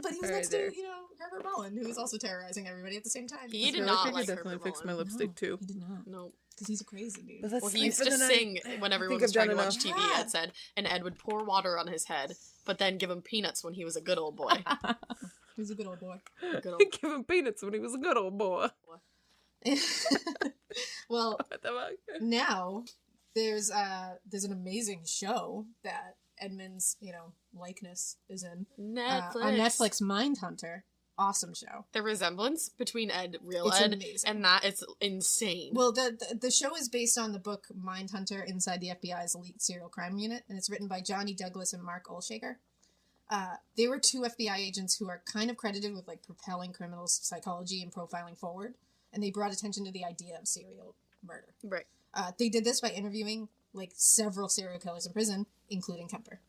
But he was next to, Herbert Bowen, who is also terrorizing everybody at the same time. He I did feel not like I like could definitely Herbert fix my Bowen. lipstick too. He did not. No. Because he's a crazy dude. But that's Well, he fine used for to the night. sing when I everyone think was I've trying to done watch enough. TV. It said, and Ed would pour water on his head, but then give him peanuts when he was a good old boy. He's a good old boy. Good old Give him peanuts when he was a good old boy. Well, What the fuck? now there's an amazing show that Edmund's, likeness is in. Netflix. On Netflix, Mindhunter. Awesome show. The resemblance between real It's Ed, amazing. and that is insane. Well, the show is based on the book Mindhunter Inside the FBI's Elite Serial Crime Unit, and it's written by Johnny Douglas and Mark Olshaker. They were two FBI agents who are kind of credited with propelling criminal psychology and profiling forward, and they brought attention to the idea of serial murder. Right. They did this by interviewing several serial killers in prison, including Kemper.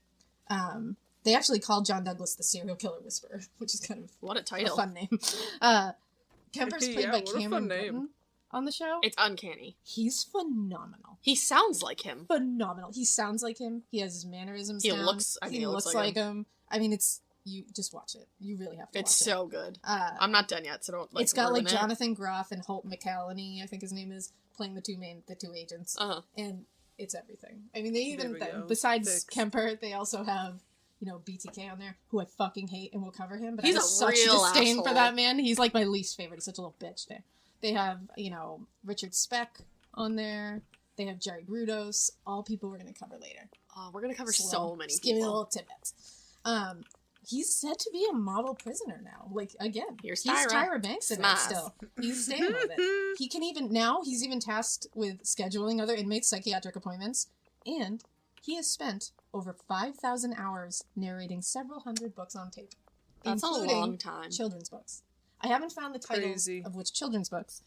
They actually called John Douglas the serial killer whisperer, which is kind of what a title, a fun name. Kemper's played by Cameron Britton on the show. It's uncanny. He's phenomenal. He sounds like him. Phenomenal. He sounds like him. He has his mannerisms. He down. looks. He looks like him. I mean, you just watch it. You really have to. It's watch so good. I'm not done yet, so don't. It's got ruin Jonathan Groff and Holt McCallany, I think his name is, playing the two agents. And it's everything. I mean, they even besides Kemper, they also have BTK on there, who I fucking hate and will cover him. But he's I have a such real disdain asshole. for that man. He's my least favorite. He's such a little bitch. There, they have Richard Speck on there. They have Jerry Brudos. All people we're gonna cover later. Oh, we're gonna cover so many just give me people. little tidbits. He's said to be a model prisoner now. Again, Here's he's Tyra. Tyra Banks in it Smash. still. He's staying with it. He's even tasked with scheduling other inmates' psychiatric appointments, and he has spent over 5,000 hours narrating several hundred books on tape. That's a including long time. Children's books. I haven't found the titles of which children's books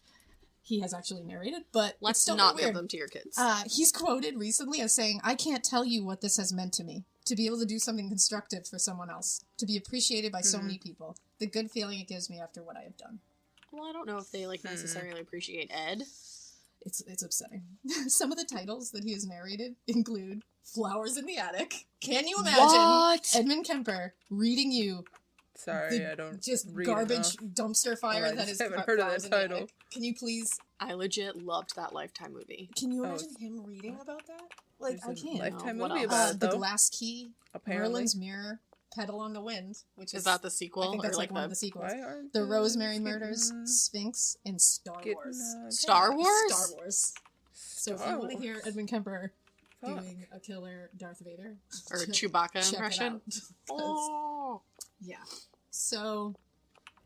he has actually narrated, but Let's it's still not weird. give them to your kids. He's quoted recently as saying, "I can't tell you what this has meant to me. To be able to do something constructive for someone else. To be appreciated by so many people. The good feeling it gives me after what I have done." Well, I don't know if they necessarily appreciate Ed. It's upsetting. Some of the titles that he has narrated include Flowers in the Attic. Can you imagine What? Edmund Kemper reading you Sorry, I don't just read garbage enough. dumpster fire I that just is haven't heard of Flowers that in the title. Attic? Can you please? I legit loved that Lifetime movie. Can you imagine him reading about that? I There's a can't. Lifetime What movie else? about it, The though. Glass Key, Apparently. Merlin's Mirror, Pedal on the Wind, which Is that the sequel? I think that's or one of the sequels. Why aren't The they Rosemary getting, Murders, Sphinx, and Star Wars. Star Wars? Star Wars. So if Star you want to hear Wars. Edmund Kemper Fuck. doing a killer Darth Vader Or a check- Chewbacca check it impression? out. 'Cause, Oh. yeah. So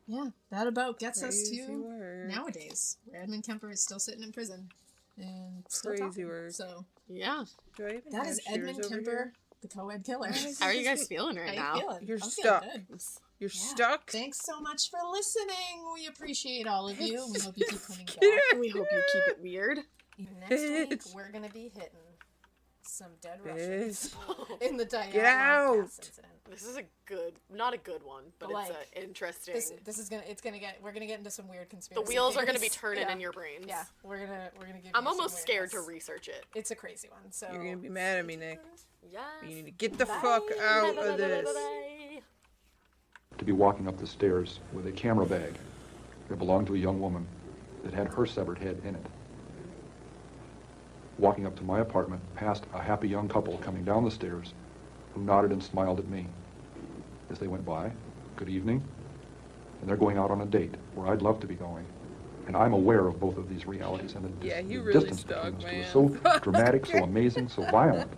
yeah, that about gets Crazy us to work. nowadays, where Edmund Kemper is still sitting in prison and still Crazy talking. work. So Yeah. Do I even that have is shears Edmund over Kemper, here? the co-ed killer. How are you guys feeling right How now? you feeling? You're I'm stuck. feeling good. You're Yeah. stuck? Thanks so much for listening. We appreciate all of you. We hope you keep coming back. We hope you keep it weird. Next week, Bitch. we're going to be hitting some dead Bitch. Russians in the Diana Get out. incident. This is a good, not a good one, but Like, it's interesting. This is we're gonna get into some weird The conspiracy. wheels are going to be theories. turning Yeah. in your brains. Yeah, we're gonna give. I'm you some almost scared to weirdness. research it. It's a crazy one. So You're gonna be mad at me, Nick. Yes. You need to get the fuck out of this. To be walking up the stairs with a camera bag that belonged to a young woman that had her severed head in it. Walking up to my apartment past a happy young couple coming down the stairs who nodded and smiled at me as they went by. Good evening. And they're going out on a date where I'd love to be going. And I'm aware of both of these realities, and the, Yeah, you the really distance stuck, between us man. two is so dramatic, so amazing, so violent.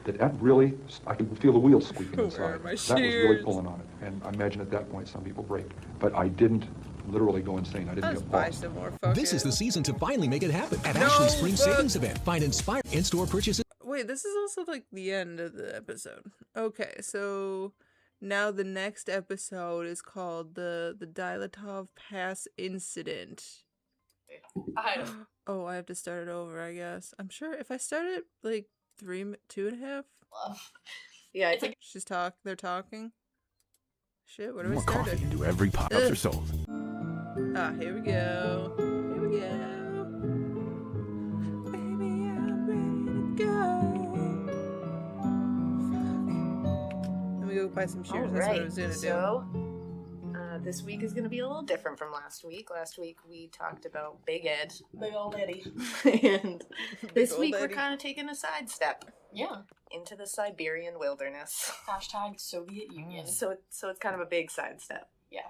That really, I can feel the wheels squeaking Where inside. are my That was really shears? pulling on it. And I imagine at that point some people break. But I didn't literally go insane. I didn't Let's get buy lost. some more fucking... This is the season to finally make it happen at No, Ashland's Spring but- Savings Event. Find Inspire in-store purchases. Wait, this is also like the end of the episode. Okay, so now the next episode is called the Dilatov Pass Incident. Oh, I have to start it over, I guess. I'm sure if I start it like 2.5. Yeah, I think They're talking. Shit, what do we More start coffee it? into every pop. Cups are sold. Ah, here we go. Here we go. Baby, I'm ready to go. Fuck. Let me go buy some shears. That's what I was gonna do. This week is going to be a little different from last week. Last week we talked about Big Ed. Big old Eddie. And this old week we're Eddie. kind of taking a sidestep Yeah. into the Siberian wilderness. Hashtag Soviet Union. So it's kind of a big sidestep. Yeah.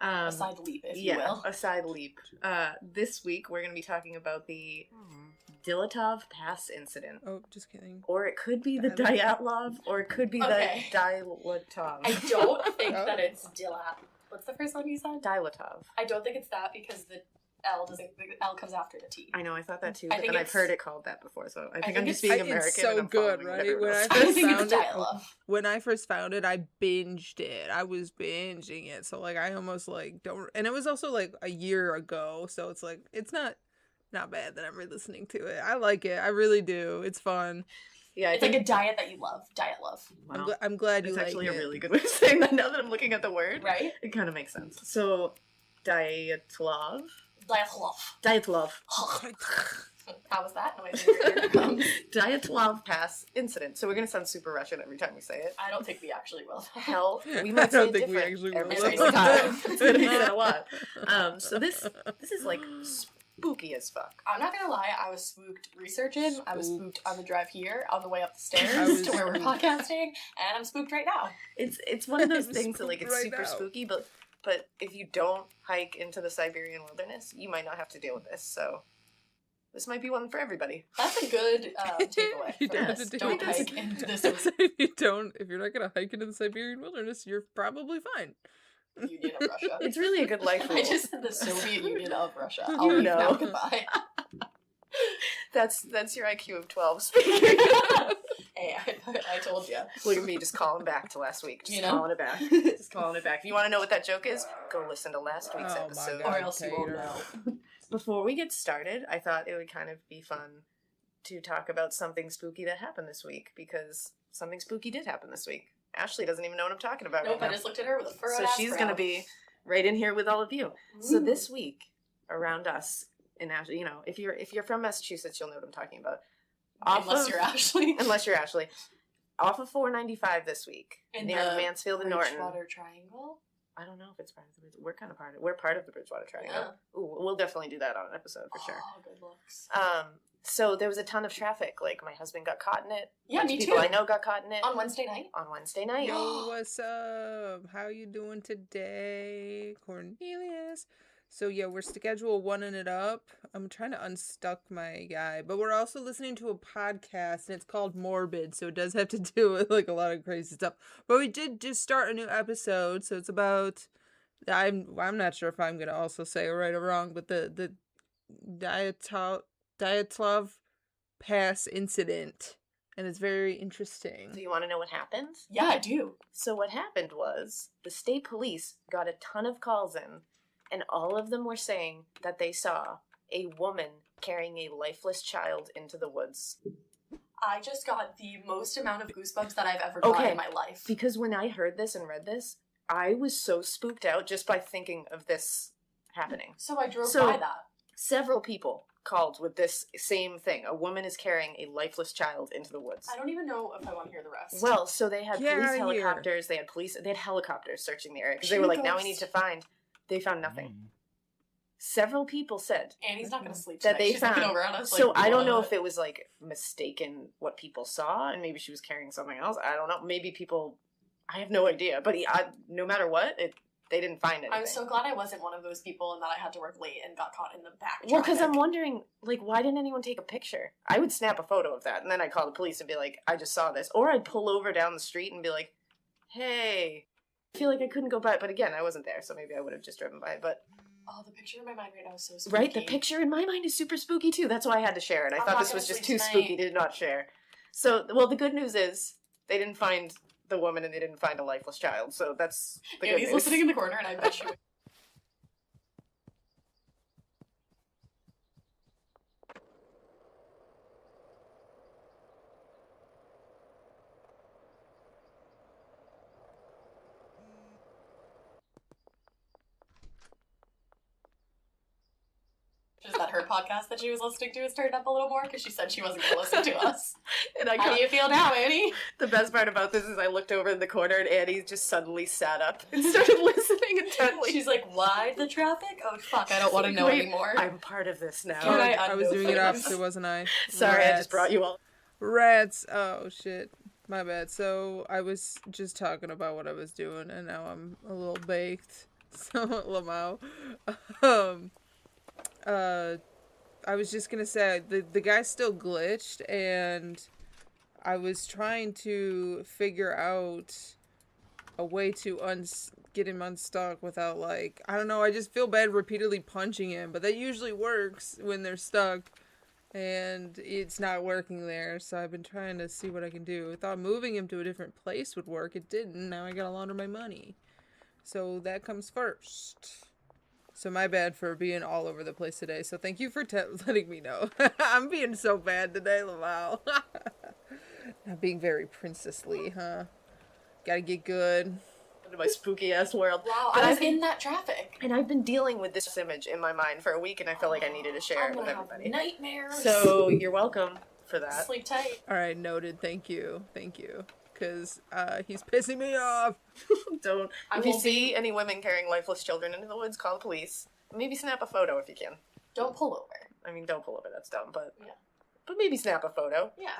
A side leap, if you will. a side leap. This week we're going to be talking about the Dilatov Pass incident. Oh, just kidding. Or it could be the Dyatlov, or it could be Okay. the Dilatov. I don't think that it's Dilat. What's the first one you said? Dilatov. I don't think it's that because the L comes after the T. I know, I thought that too, I but think then I've it's- heard it called that before, so I think I'm think just it's- being American. It's so and I'm good, following what right? everyone When I else first says. found it, Dialogue. when I first found it, I binged it. I was binging it, so like I almost like don't. And it was also like a year ago, so it's like it's not bad that I'm re-listening to it. I like it. I really do. It's fun. Yeah, It's like a diet that you love. Diet love. Wow. I'm glad you It's like actually it. a really good way of saying that now that I'm looking at the word. Right? It kind of makes sense. So, Dyatlov? Diet love. Dyatlov. How was that noise? in your eardrums? Dyatlov Pass incident. So we're going to sound super Russian every time we say it. I don't think we actually will. Hell, we I might say don't it think we different actually every will. single time. It's going to be said a lot. So this is like spooky as fuck. I'm not gonna lie, I was spooked researching. I was spooked on the drive here, on the way up the I stairs was to where we're podcasting, and I'm spooked right now. It's one of those I'm things that like it's spooked right super now. spooky, but if you don't hike into the Siberian wilderness, you might not have to deal with this. So this might be one for everybody. That's a good takeaway. You for don't have this. to do Don't it. hike into this If you're not gonna hike into the Siberian wilderness, you're probably fine. Union of Russia. It's really a good life rule. I just said the Soviet Union of Russia. You I'll leave know. now. Goodbye. That's your IQ of 12 speaking. Hey, I told you. Look at me just calling back to last week. Just You know? calling it back. Just calling it back. If you want to know what that joke is, go listen to last week's Oh my episode. God, Or else you won't Tater. know. Before we get started, I thought it would kind of be fun to talk about something spooky that happened this week, because something spooky did happen this week. Ashley doesn't even know what I'm talking about Nope, right I now. just looked at her with a furrowed So ass she's brow. going to be right in here with all of you. So this week, around us, in Ashley, you know, if you're from Massachusetts, you'll know what I'm talking about. Unless you're Ashley. Unless you're Ashley. Off of 495 this week, In near the Mansfield and Norton. Bridgewater Triangle? I don't know if it's part of the We're kind of part of it. We're part of the Bridgewater Triangle. Ooh, we'll definitely do that on an episode for sure. Oh, good looks. So there was a ton of traffic. Like, my husband got caught in it. Yeah, Bunch me of people too. I know got caught in it. On Wednesday night? On Wednesday night. Yo, what's up? How you doing today, Cornelius? So yeah, we're schedule oneing it up. I'm trying to unstuck my guy, but we're also listening to a podcast, and it's called Morbid, so it does have to do with like a lot of crazy stuff. But we did just start a new episode, so it's about I'm not sure if I'm gonna also say it right or wrong, but the Dyatlov Pass incident, and it's very interesting. Do you want to know what happened? Yeah, I do. So what happened was the state police got a ton of calls in, and all of them were saying that they saw a woman carrying a lifeless child into the woods. I just got the most amount of goosebumps that I've ever gotten in my life. Because when I heard this and read this, I was so spooked out just by thinking of this happening. So I drove by that. Several people called with this same thing. A woman is carrying a lifeless child into the woods. I don't even know if I want to hear the rest. Well, so they had Get police outta here. helicopters. They had helicopters searching the area because they were like, now we need to find. They found nothing. Several people said Annie's not going to sleep that tonight. they She's found. looking over at us So like, I don't know what? if it was like mistaken what people saw, and maybe she was carrying something else. I don't know. Maybe people. I have no idea. But no matter what, they didn't find anything. I'm so glad I wasn't one of those people and that I had to work late and got caught in the back. Well, because I'm traffic. wondering, like, why didn't anyone take a picture? I would snap a photo of that, and then I'd call the police and be like, I just saw this. Or I'd pull over down the street and be like, hey. I feel like I couldn't go by, but again, I wasn't there, so maybe I would have just driven by. But Oh, the picture in my mind right now is so spooky. right, the picture in my mind is super spooky too. That's why I had to share it. I I'm thought not this gonna was just sleep too tonight. spooky to not share. So, well, the good news is they didn't find the woman and they didn't find a lifeless child. So that's the Yeah, good he's news. listening in the corner, and I bet you. Is that her podcast that she was listening to has turned up a little more because she said she wasn't going to listen to us. And How do you feel now, Annie? The best part about this is I looked over in the corner and Annie just suddenly sat up and started listening intently. She's like, why the traffic? Oh, fuck, I don't want to know Wait, anymore. I'm part of this now. I was doing it opposite, wasn't I? Sorry, I just brought you all. Rats. Oh, shit. My bad. So, I was just talking about what I was doing, and now I'm a little baked. So, Lamau. I was just gonna say, the guy still glitched, and I was trying to figure out a way to get him unstuck without, like, I don't know, I just feel bad repeatedly punching him, but that usually works when they're stuck. And it's not working there, so I've been trying to see what I can do. I thought moving him to a different place would work. It didn't. Now I gotta launder my money. So that comes first. So my bad for being all over the place today. So thank you for letting me know. I'm being so bad today, Laval. Not being very princessly, huh? Gotta get good. Into my spooky ass world. Wow, But I was I've been- in that traffic. And I've been dealing with this image in my mind for a week, and I felt like I needed to share it with everybody. Nightmares. So you're welcome for that. Sleep tight. Alright, noted. Thank you. Thank you. Because he's pissing me off. Don't. If you see any women carrying lifeless children into the woods, call the police. Maybe snap a photo if you can. Don't pull over. I mean, don't pull over. That's dumb. But Yeah. but maybe snap a photo. Yeah.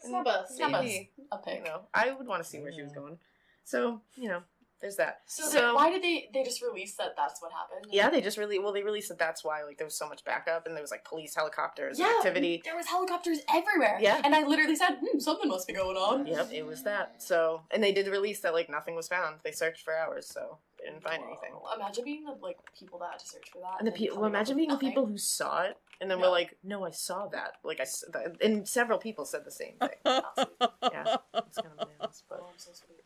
And Snap maybe, a pic. You know, I would want to see where she was going. So there's that. So why did they just release that that's what happened? Yeah, they released that that's why, like, there was so much backup, and there was, like, police helicopters and Yeah, activity. there was helicopters everywhere. Yeah. And I literally said, something must be going on. Yep, it was that. So, and they did release that, like, nothing was found. They searched for hours, so they didn't find anything. Imagine being the, like, people that had to search for that. And the people, imagine being the people who saw it, and then were like, no, I saw that. Like, and several people said the same thing. Yeah, it's kind of bananas, but.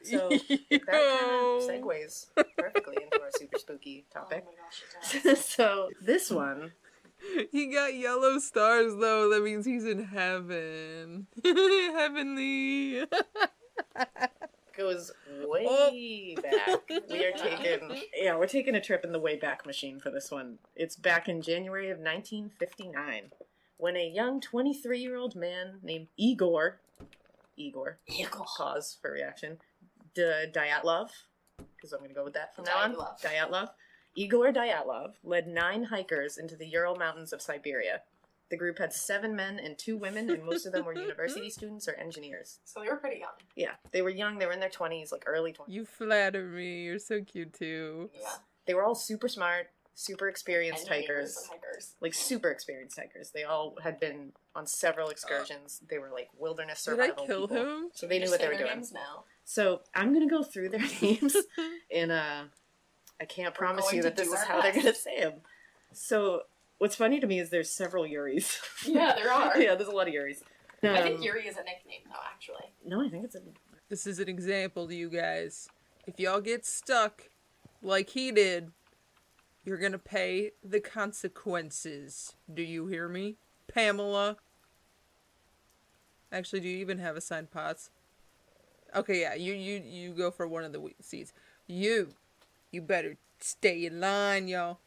So that kind of segues perfectly into our super spooky topic. Oh my gosh, it does. So this one, He got yellow stars, though. That means he's in heaven. Heavenly. goes way back. We're taking a trip in the way back machine for this one. It's back in January of 1959, when a young 23-year-old man named Igor, pause for reaction, Dyatlov, because I'm going to go with that from now on. Dyatlov. Igor Dyatlov led 9 hikers into the Ural Mountains of Siberia. The group had 7 men and 2 women, and most of them were university students or engineers. So they were pretty young. Yeah, they were young. They were in their 20s, like early 20s. You flatter me. You're so cute, too. Yeah. They were all super smart, super experienced Engineers hikers. and hikers. Like, super experienced hikers. They all had been on several excursions. They were, like, wilderness Did I survival kill people. him? So they knew Just what they say were their doing. names now. So I'm going to go through their names in I can't promise going you to that this do is our how they're best. going to say them. So what's funny to me is there's several Yuris. Yeah, there are. Yeah, there's a lot of Yuris. I think Yuri is a nickname, though, actually. No, I think it's a... This is an example to you guys. If y'all get stuck like he did, you're gonna pay the consequences. Do you hear me? Pamela? Actually, do you even have assigned pots? Okay, yeah, you go for one of the seats. You better stay in line, y'all.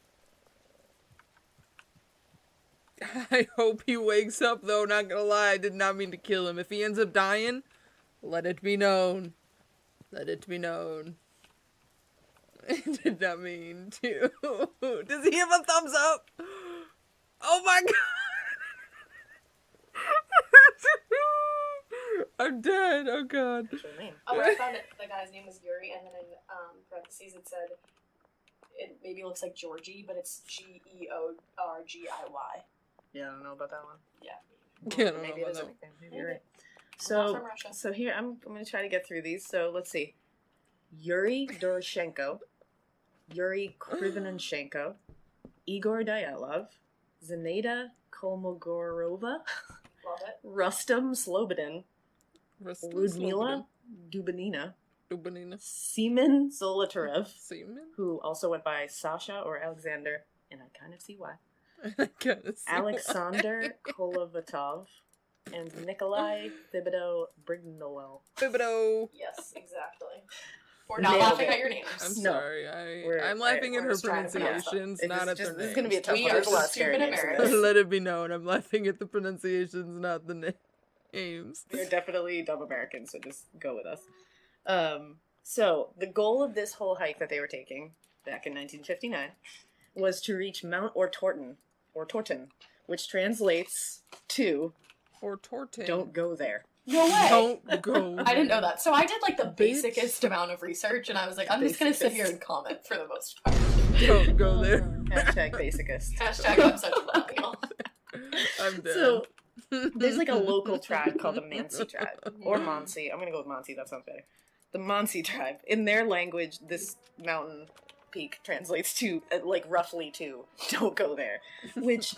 I hope he wakes up, though, not gonna lie, I did not mean to kill him. If he ends up dying, let it be known. Let it be known. I did not mean to. Does he have a thumbs up? Oh my god! I'm dead, oh god. Oh, I found it. The guy's name was Yuri, and then in parentheses it said, it maybe looks like Georgie, but it's Georgiy. Yeah, I don't know about that one. Yeah. Yeah, I don't Maybe know it is a about nickname. Maybe you're right. Not from Russia. So here, I'm going to try to get through these. So let's see. Yuri Doroshenko, Yuri Krivonenchenko, Igor Dyatlov, Zenaida Kolmogorova, Love it. Rustam Slobodin, Ludmila Dubanina, Seaman Zolotarev, who also went by Sasha or Alexander, and I kind of see why. Alexander Kolovatov, and Nikolai Thibodeau Brignolel. Thibodeau. Yes, exactly. We're not Nailed laughing it. at your names. I'm No. sorry. We're- I'm laughing at we're her just trying to pronounce pronunciations, them. not It's at just- their this is gonna be a names. tough We one. are There's a lot of stupid scary names in Americans. this. Let it be known, I'm laughing at the pronunciations, not the names. We're definitely dumb Americans, so just go with us. So the goal of this whole hike that they were taking back in 1959 was to reach Mount Torton, which translates to Or Torton. "Don't go there." No way. Don't go. I didn't know that. So I did like the Bitch. basicest amount of research, and I was like, I'm just gonna sit here and comment for the most part. Don't go there. Hashtag basicest. Hashtag I'm such a millennial. I'm dead. So there's like a local tribe called the Mansi tribe, or Mansi. I'm gonna go with Mansi. That sounds better. The Mansi tribe. In their language, this mountain peak translates to like roughly to "don't go there," which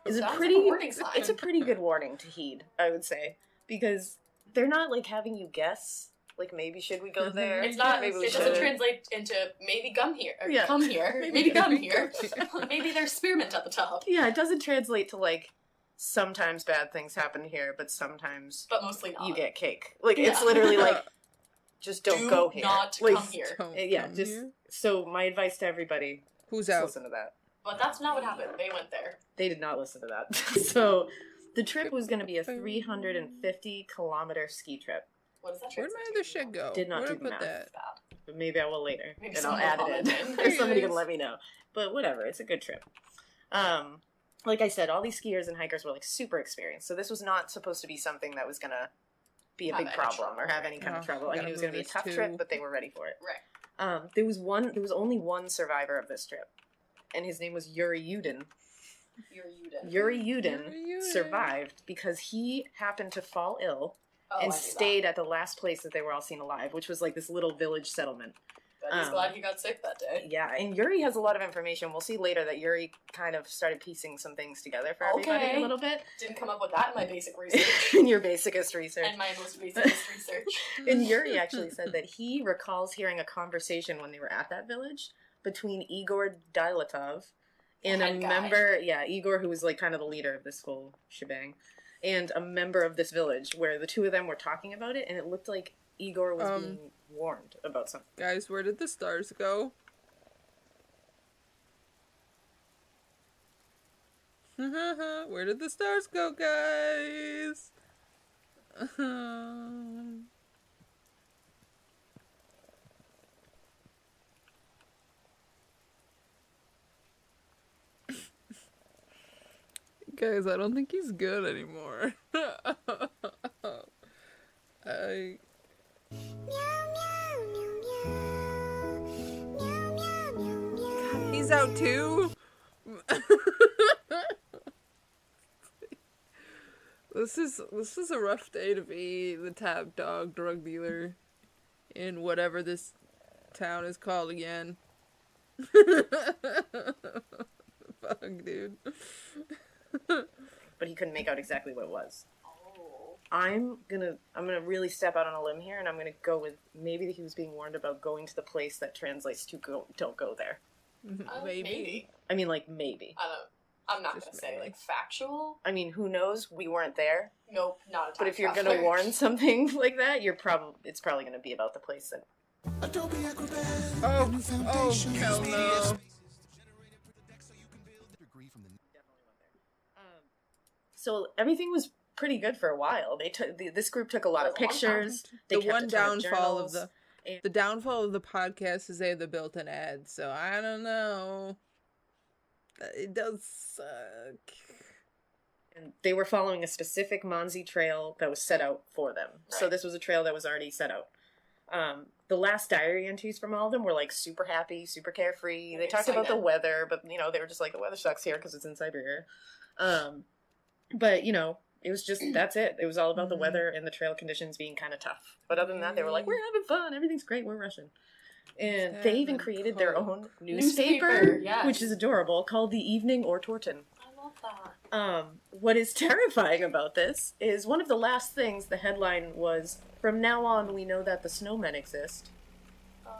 is a Sounds pretty. like a warning sign. It's a pretty good warning to heed, I would say, because they're not like having you guess. Like, maybe should we go there? It's not. Maybe we It doesn't shouldn't. translate into maybe come here. Or Yeah. come here. Maybe come here. Maybe there's spearmint at the top. Yeah, it doesn't translate to like sometimes bad things happen here, but sometimes But mostly not. you get cake. Like it's Yeah. literally like just don't Do go here. not Like, come here. Yeah, come just here? so my advice to everybody: Who's just out? listen to that. But that's not what happened. They went there. They did not listen to that. So the trip was going to be a 350-kilometer ski trip. What is that? Where'd my other shit go? Did not Where'd do I the put math. that? But maybe I will later, Maybe and I'll someone add will it comment in. in. Or somebody can let me know. But whatever, it's a good trip. Like I said, all these skiers and hikers were like super experienced, so this was not supposed to be something that was gonna be a Have big any problem trouble, or have any kind of Oh, trouble. I gotta mean, it was move gonna be a this tough too. trip, but they were ready for it. Right. There was only one survivor of this trip, and his name was Yuri Yudin. Yuri Yudin survived because he happened to fall ill Oh, I and knew that. stayed at the last place that they were all seen alive, which was like this little village settlement. But he's glad he got sick that day. Yeah, and Yuri has a lot of information. We'll see later that Yuri kind of started piecing some things together for everybody Okay. a little bit. Didn't come up with that in my basic research. In your basicest research. And my most basicest research. And Yuri actually said that he recalls hearing a conversation when they were at that village between Igor Dailatov and a Head guy. member, Igor, who was like kind of the leader of this whole shebang, and a member of this village, where the two of them were talking about it, and it looked like Igor was being warned about something. Guys, where did the stars go? Where did the stars go, guys? Guys, I don't think he's good anymore. He's out too? This is a rough day to be the top dog drug dealer in whatever this town is called again. Fuck, dude. But he couldn't make out exactly what it was. I'm gonna really step out on a limb here, and I'm gonna go with maybe that he was being warned about going to the place that translates to don't go there. Maybe. I mean, like, maybe. I'm not gonna say like factual. I mean, who knows? We weren't there. Nope, not a time But if you're traveler. gonna warn something like that, it's probably gonna be about the place that. Oh, hell no. So everything was pretty good for a while. This group took a lot of pictures. They The kept one a ton of downfall of journals. the downfall of the podcast is they have the built-in ads, so I don't know. It does suck. And they were following a specific Manzi trail that was set out for them. So Right. this was a trail that was already set out. The last diary entries from all of them were like super happy, super carefree. They talked about the excited. weather, but they were just like, the weather sucks here because it's in Siberia. But it was just, that's it. It was all about the weather and the trail conditions being kind of tough. But other than that, they were like, we're having fun. Everything's great. We're Russian. And they even created their own newspaper, yes. which is adorable, called the Evening or Torton. I love that. What is terrifying about this is one of the last things the headline was, "From now on, we know that the snowmen exist."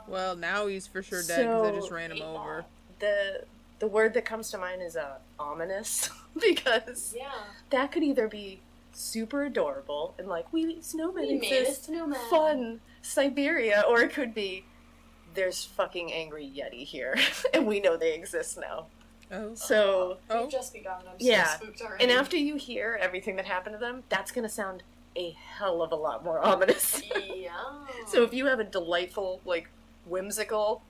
Well, now he's for sure dead because I just So, ran him over. The word that comes to mind is ominous, because that could either be super adorable and like, snowmen We made a exist, snowman. fun, Siberia, or it could be there's fucking angry Yeti here, and we know they exist now. Oh. So We've just begun. I'm yeah, so spooked already. and after you hear everything that happened to them, that's gonna sound a hell of a lot more ominous. Yeah. So if you have a delightful, like, whimsical,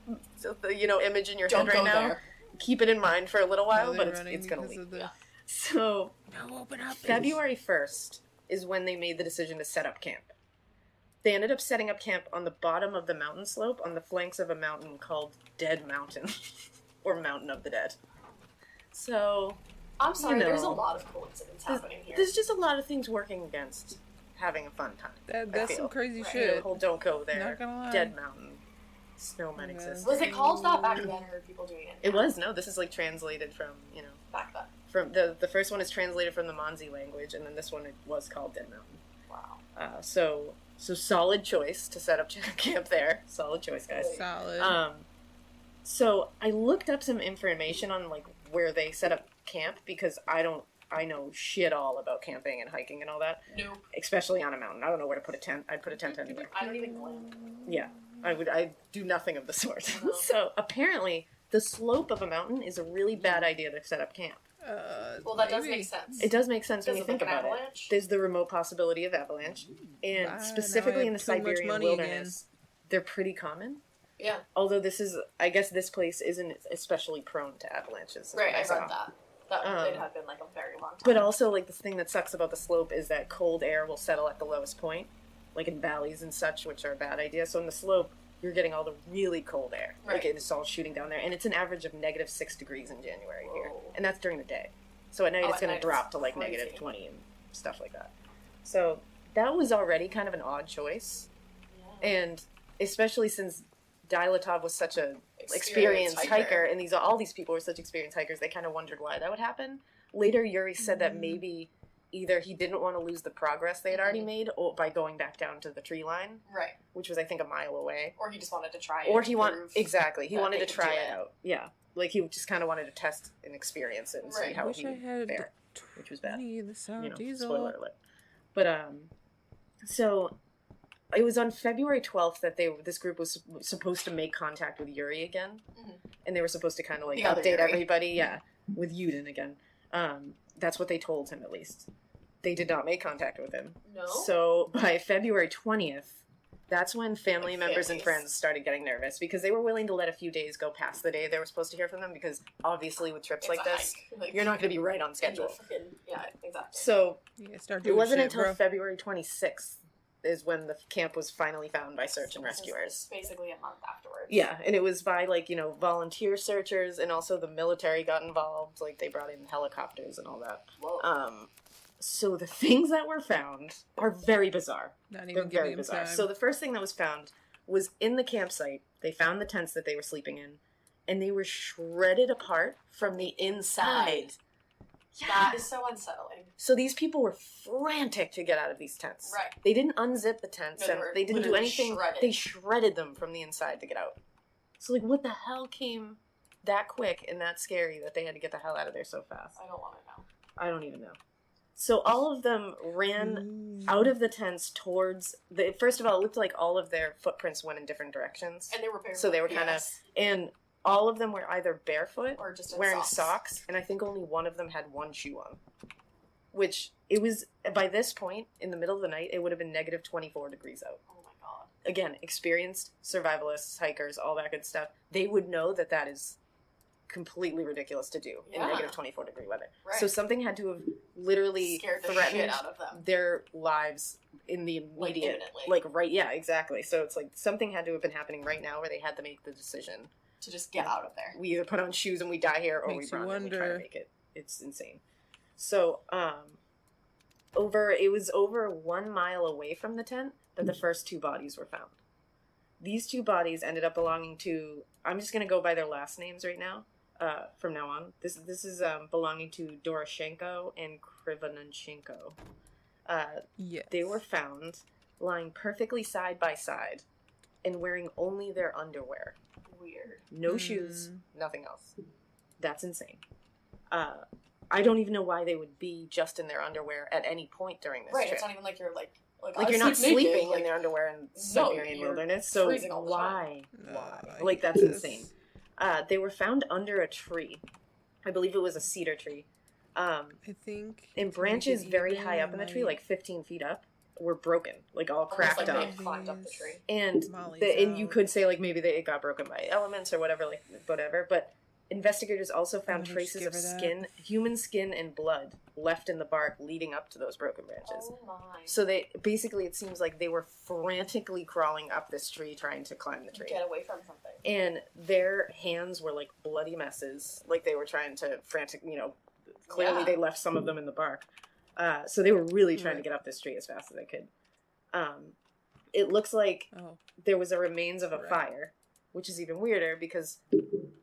image in your Don't head right go now, there. keep it in mind for a little while, they're but running it's gonna because leave. of the- Yeah. So No, open up. February 1st is when they made the decision to set up camp. They ended up setting up camp on the bottom of the mountain slope on the flanks of a mountain called Dead Mountain, or Mountain of the Dead. So, I'm sorry, there's a know, lot of coincidence happening here. there's just a lot of things working against having a fun time. That's some crazy Right. shit. The whole don't go there. Not gonna lie. Dead Mountain. Snowmen exist. Was it called that back then, or were people doing it? It was, no, this is like translated from, back then. From the first one is translated from the Manzi language, and then this one was called Dead Mountain. Wow. So solid choice to set up camp there. Solid choice, guys. Solid. So I looked up some information on like where they set up camp because I know shit all about camping and hiking and all that. Nope. Especially on a mountain. I don't know where to put a tent. I'd put a tent anywhere. I don't even glamp. Yeah. I do nothing of the sort. So apparently the slope of a mountain is a really bad idea to set up camp. Well, that does make sense. It does make sense when you Because think of, like, about an it. avalanche? There's the remote possibility of avalanche, and Now I specifically in the have too much Siberian money wilderness, they're pretty common. Yeah. Although I guess this place isn't especially prone to avalanches. is Right, what I saw. read that. It had been like a very long time. But also, like, the thing that sucks about the slope is that cold air will settle at the lowest point, like in valleys and such, which are a bad idea. So in the slope, you're getting all the really cold air. Like, Right. it's all shooting down there. And it's an average of -6 degrees in January here. And that's during the day. So at night, it's at going night to it's drop to, like, crazy. -20 and stuff like that. So that was already kind of an odd choice. Yeah. And especially since Dyatlov was such a Experienced experienced hiker. hiker, and all these people were such experienced hikers, they kind of wondered why that would happen. Later, Yuri said that maybe either he didn't want to lose the progress they had already made or by going back down to the tree line, Right. which was, I think, a mile away. Or he just wanted to try it. Or to he prove exactly. He that wanted they to could try do it out. Yeah. Like, he just kind of wanted to test and experience it and see Right. how Wish he I would had fare, which was bad. the sour diesel. Spoiler alert. But, so it was on February 12th that this group was supposed to make contact with Yuri again. Mhm. And they were supposed to kind of, like, The other update Yuri. everybody, with Yudin again. That's what they told him, at least. They did not make contact with him. No? So by February 20th, that's when family Like members and families. friends started getting nervous because they were willing to let a few days go past the day they were supposed to hear from them because obviously with trips It's like a this, hike. Like, you're not going to be right on in the schedule. frickin- yeah, exactly. So Yeah, start it doing wasn't shit, until bro. February 26th is when the camp was finally found by search and rescuers. Basically a month afterwards. Yeah, and it was by, like, volunteer searchers, and also the military got involved. Like, they brought in helicopters and all that. Whoa. So the things that were found are very bizarre. Not They're even very giving him bizarre. time. So the first thing that was found was in the campsite. They found the tents that they were sleeping in, and they were shredded apart from the inside. That is so unsettling. So these people were frantic to get out of these tents. Right. They didn't unzip the tents, No, they and were they didn't do literally anything. shredded. They shredded them from the inside to get out. So, like, what the hell came that quick and that scary that they had to get the hell out of there so fast? I don't want to know. I don't even know. So all of them ran out of the tents towards the. First of all, it looked like all of their footprints went in different directions. And they were barefoot. So they were kind of, yes. and all of them were either barefoot Or just in wearing socks. socks, and I think only one of them had one shoe on. Which it was by this point in the middle of the night, it would have been -24 degrees out. Oh my god. Again, experienced survivalists, hikers, all that good stuff. They would know that that is completely ridiculous to do in Yeah. -24 degree weather. Right. So something had to have literally Scared the threatened shit out of them. their lives in the immediate, imminently. yeah, exactly. So it's like something had to have been happening right now where they had to make the decision To just get out of there. we either put on shoes and we die here, or Makes we you run and we try to wonder. make it. It's insane. So, it was over 1 mile away from the tent that the first two bodies were found. These two bodies ended up belonging to. I'm just gonna go by their last names right now. From now on, this is belonging to Doroshenko and Krivonenchenko. Yes. They were found lying perfectly side by side and wearing only their underwear. Weird. No shoes, nothing else. That's insane. I don't even know why they would be just in their underwear at any point during this Right, trip. it's not even like you're like Like you're not sleeping in their underwear in Siberian wilderness, so freezing all the why? time. Why? Like that's insane. They were found under a tree. I believe it was a cedar tree. I think. And branches very high up in the tree, like 15 feet up, were broken, like all cracked up. They climbed up the tree. And and you could say like maybe it got broken by elements or whatever, like whatever. But investigators also found traces of skin, human skin, and blood left in the bark leading up to those broken branches. Oh my! So they basically, it seems like they were frantically crawling up this tree trying to climb the tree, Get away from something. and their hands were like bloody messes, like they were trying to clearly they left some of them in the bark. So they were really trying to get up this tree as fast as they could. It looks like there was a remains of a fire, which is even weirder because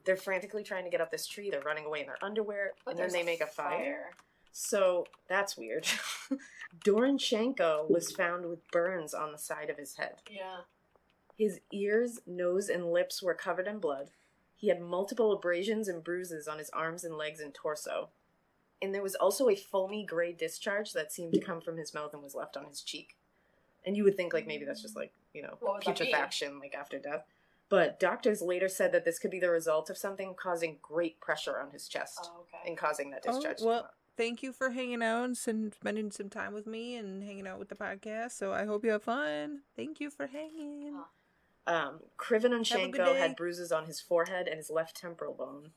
they're frantically trying to get up this tree. They're running away in their underwear, and then they make a fire. So that's weird. Doronchenko was found with burns on the side of his head. Yeah. His ears, nose, and lips were covered in blood. He had multiple abrasions and bruises on his arms and legs and torso. And there was also a foamy gray discharge that seemed to come from his mouth and was left on his cheek. And you would think like maybe that's just like, What would that be? putrefaction like after death. But doctors later said that this could be the result of something causing great pressure on his chest and causing that discharge to come out. Thank you for hanging out and spending some time with me and hanging out with the podcast. So I hope you have fun. Thank you for hanging. Krivonchenko had bruises on his forehead and his left temporal bone,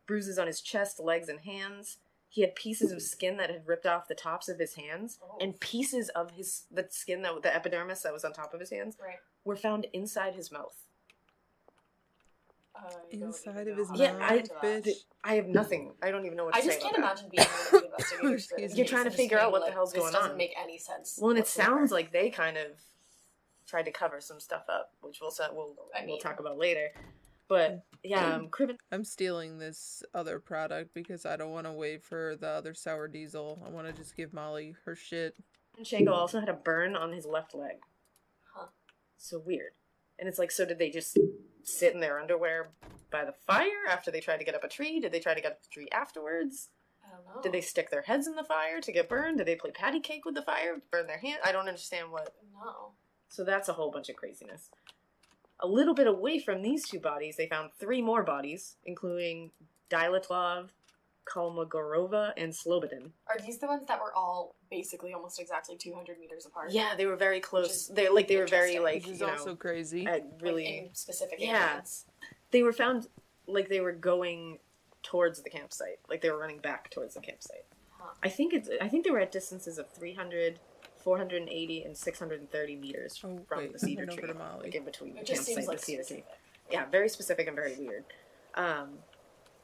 bruises on his chest, legs, and hands. He had pieces of skin that had ripped off the tops of his hands, and pieces of the skin, the epidermis that was on top of his hands, were found inside his mouth. Inside of his mouth? I have nothing. I don't even know what to say. I just can't about imagine being one of the investigators. for this You're case trying to and figure just out what being the hell's going This on. doesn't make any sense. Well, and it whatsoever. sounds like they kind of tried to cover some stuff up, which we'll talk about later. But yeah, I'm stealing this other product because I don't want to wait for the other sour diesel. I want to just give Molly her shit. Shango also had a burn on his left leg. Huh. So weird. And it's like, so did they just sit in their underwear by the fire after they tried to get up a tree? Did they try to get up the tree afterwards? I don't know. Did they stick their heads in the fire to get burned? Did they play patty cake with the fire? Burn their hand? I don't understand what. No. So that's a whole bunch of craziness. A little bit away from these two bodies, they found 3 more bodies, including Dyatlov, Kolmogorova, and Slobodin. Are these the ones that were all basically almost exactly 200 meters apart? Yeah, they were very close. They were very like, Which is also crazy. Really Like, in specific yeah. areas. They were found like they were going towards the campsite, like they were running back towards the campsite. Huh. I think they were at distances of 300, 480, and 630 meters from the cedar tree, like in between the campsite and the cedar tree. Yeah, very specific and very weird.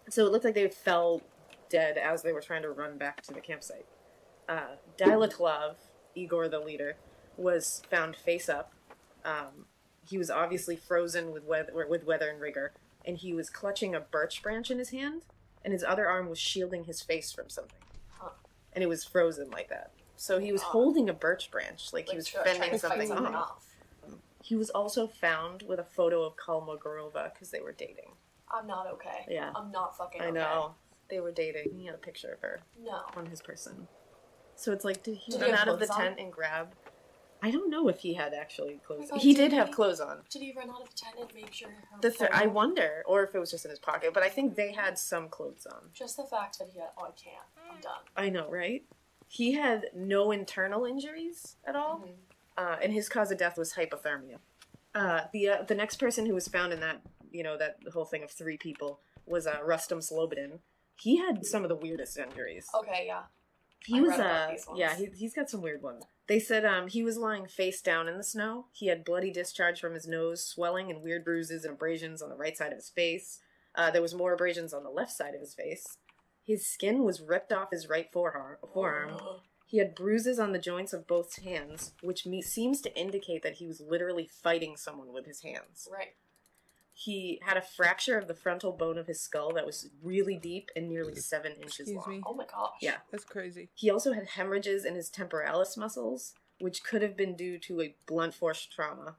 So it looked like they fell dead as they were trying to run back to the campsite. Dyatlov, Igor the leader, was found face up. He was obviously frozen with weather and rigor, and he was clutching a birch branch in his hand, and his other arm was shielding his face from something. Huh. And it was frozen like that. So he was holding a birch branch, like he was fending something off. He was also found with a photo of Kolmogorova because they were dating. I'm not okay. Yeah. I'm not fucking okay. I know. They were dating. He had a picture of her on his person. So it's like, did he run out of the tent and grab... I don't know if he had actually clothes on. He did have clothes on. Did he run out of the tent and make sure her I wonder, or if it was just in his pocket, but I think they had some clothes on. Just the fact that he had... Oh, I can't. I'm done. I know, right? He had no internal injuries at all, and his cause of death was hypothermia. The next person who was found in that, that whole thing of 3 people was Rustam Slobodin. He had some of the weirdest injuries. Okay, yeah. He was he's got some weird ones. They said he was lying face down in the snow. He had bloody discharge from his nose, swelling and weird bruises and abrasions on the right side of his face. There was more abrasions on the left side of his face. His skin was ripped off his right forearm. He had bruises on the joints of both hands, which seems to indicate that he was literally fighting someone with his hands. Right. He had a fracture of the frontal bone of his skull that was really deep and nearly 7 inches long. Me. Oh my gosh. Yeah. That's crazy. He also had hemorrhages in his temporalis muscles, which could have been due to a blunt force trauma.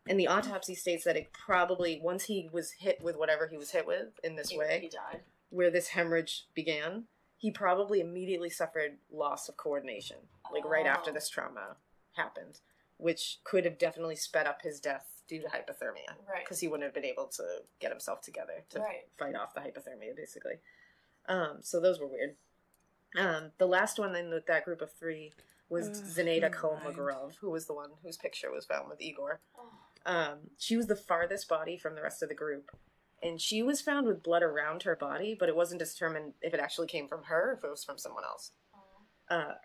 And the autopsy states that it probably, once he was hit with whatever he was hit with in this way, he died. Where this hemorrhage began, he probably immediately suffered loss of coordination, like right after this trauma happened. which could have definitely sped up his death due to hypothermia. Right. Because he wouldn't have been able to get himself together to Right. fight off the hypothermia, basically. So those were weird. The last one in that group of 3 was Zenaida Kolmogorov, who was the one whose picture was found with Igor. She was the farthest body from the rest of the group. And she was found with blood around her body, but it wasn't determined if it actually came from her or if it was from someone else.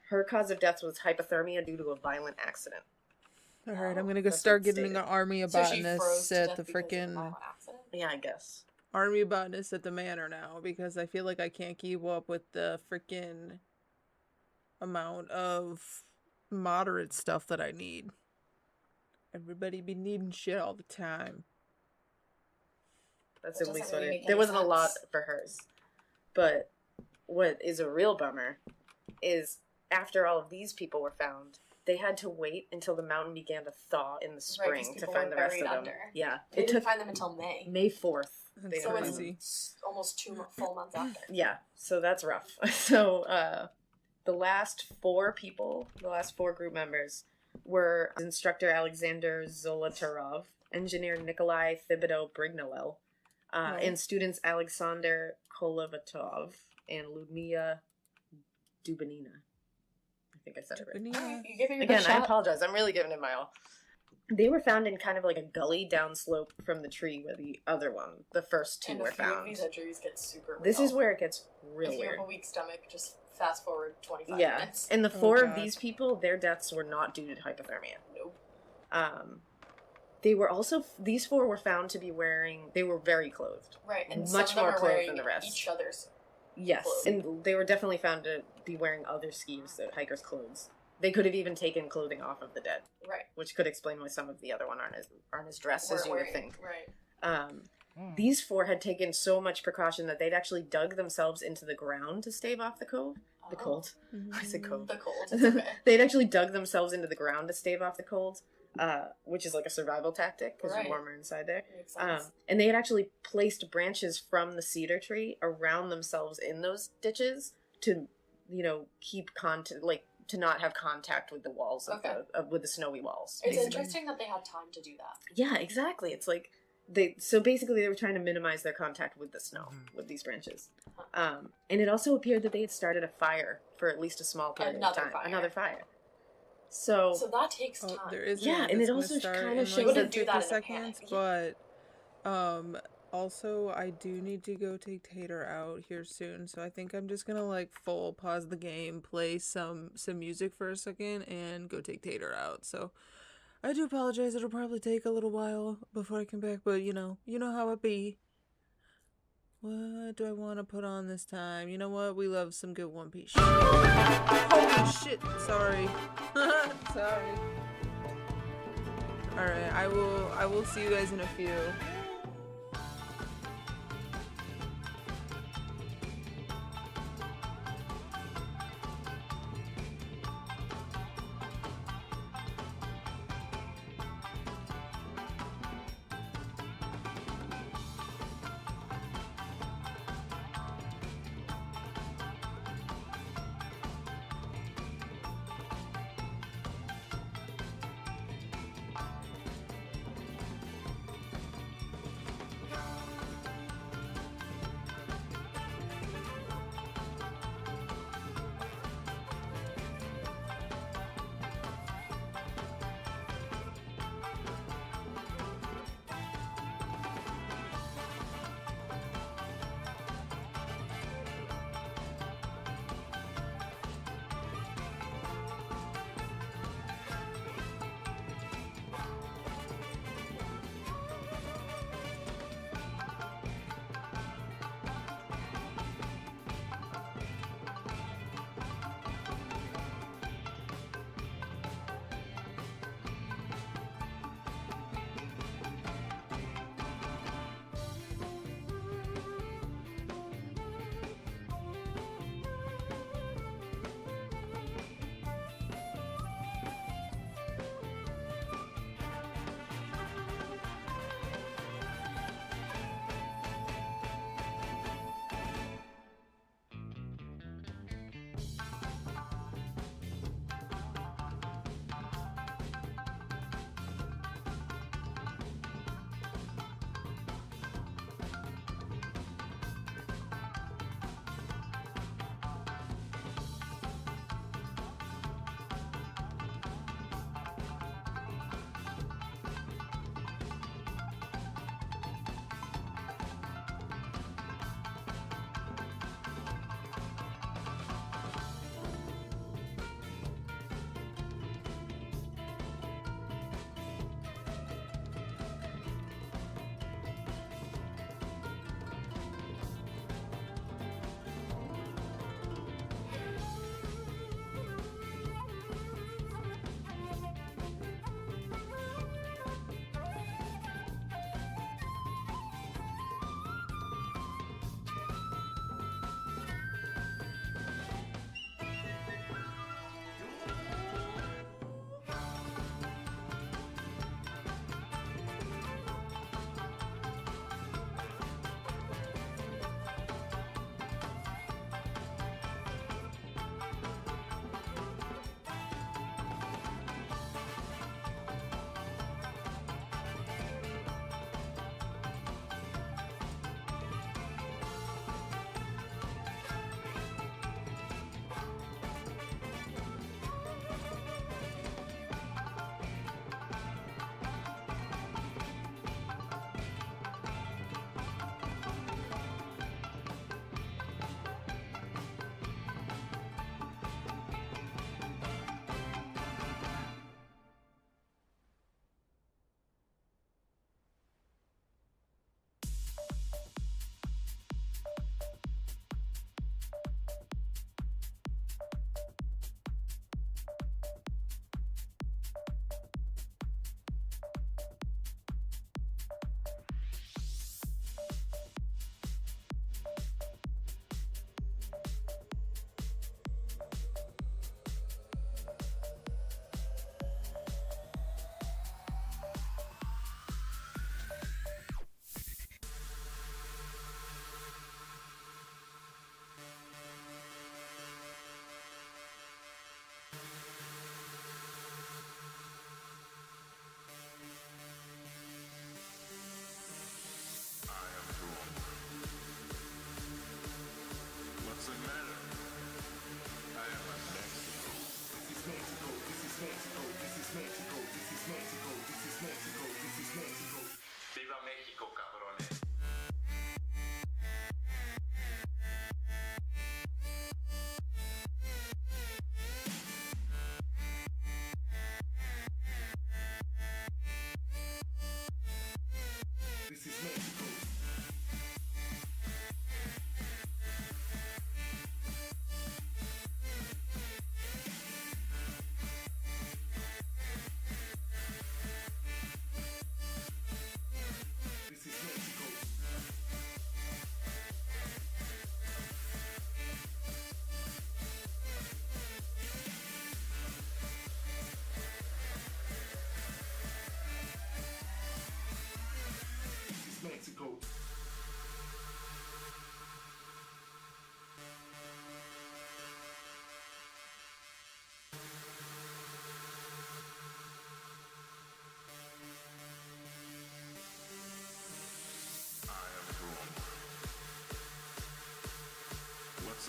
Her cause of death was hypothermia due to a violent accident. All right, I'm gonna go That's start what's getting an stated. army of So she froze botanists to at death the because of a freaking violent accident? Yeah, I guess. army of botanists at the manor now because I feel like I can't keep up with the freaking amount of moderate stuff that I need. Everybody be needing shit all the time. That's That at least doesn't what really it. make There any wasn't a lot sense. for hers, but what is a real bummer is after all of these people were found, they had to wait until the mountain began to thaw in the 'cause spring to people find were the rest buried of them. under. Yeah, They it didn't took find them until May. May 4th. That's So crazy. it's almost 2 full months after. Yeah, so that's rough. So the last 4 people, the last 4 group members, were instructor Alexander Zolotarov, engineer Nikolai Thibodeau-Brignolel, and students Alexander Kolovatov and Ludmila Dubanina. I think I said it right. You give it your Again, best I shot. apologize. I'm really giving it my all. They were found in kind of like a gully downslope from the tree where the other one, the first 2 And were a few of found. these injuries get super real. This is where it gets real If you weird. have a weak stomach, just fast forward 25 Yeah, minutes. and the 4 of these people, their deaths were not due to hypothermia. Nope. They were also, these 4 were found to be wearing, they were very clothed. Right, and much some of them more are clothed wearing than the rest. each other's Yes, clothes. and they were definitely found to be wearing other skiers, the hikers' clothes. They could have even taken clothing off of the dead. Right. Which could explain why some of the other one aren't as dressed as Weren't you would wearing- think. Right. These 4 had taken so much precaution that they'd actually dug themselves into the ground to stave off the cove. The cold. I said cove. The cold. It's okay. They'd actually dug themselves into the ground to stave off the cold, which is like a survival tactic because Right. you're warmer inside there. Makes sense. And they had actually placed branches from the cedar tree around themselves in those ditches to, keep contact, like to not have contact with the walls of Okay. with the snowy walls. It's basically. interesting that they had time to do that. Yeah, exactly. It's like so basically they were trying to minimize their contact with the snow with these branches. And it also appeared that they had started a fire for at least a small period Another of time. fire. Another fire. So that takes time. There is Yeah, one and that's it gonna also start kinda in, shows like, that- 50 do that in a seconds, panic. but also I do need to go take Tater out here soon, so I think I'm just gonna like full pause the game, play some music for a second, and go take Tater out. So I do apologize. It'll probably take a little while before I come back, but you know how it be. What do I want to put on this time? You know what? We love some good One Piece shit. Holy shit! Sorry. Sorry. Alright, I will see you guys in a few.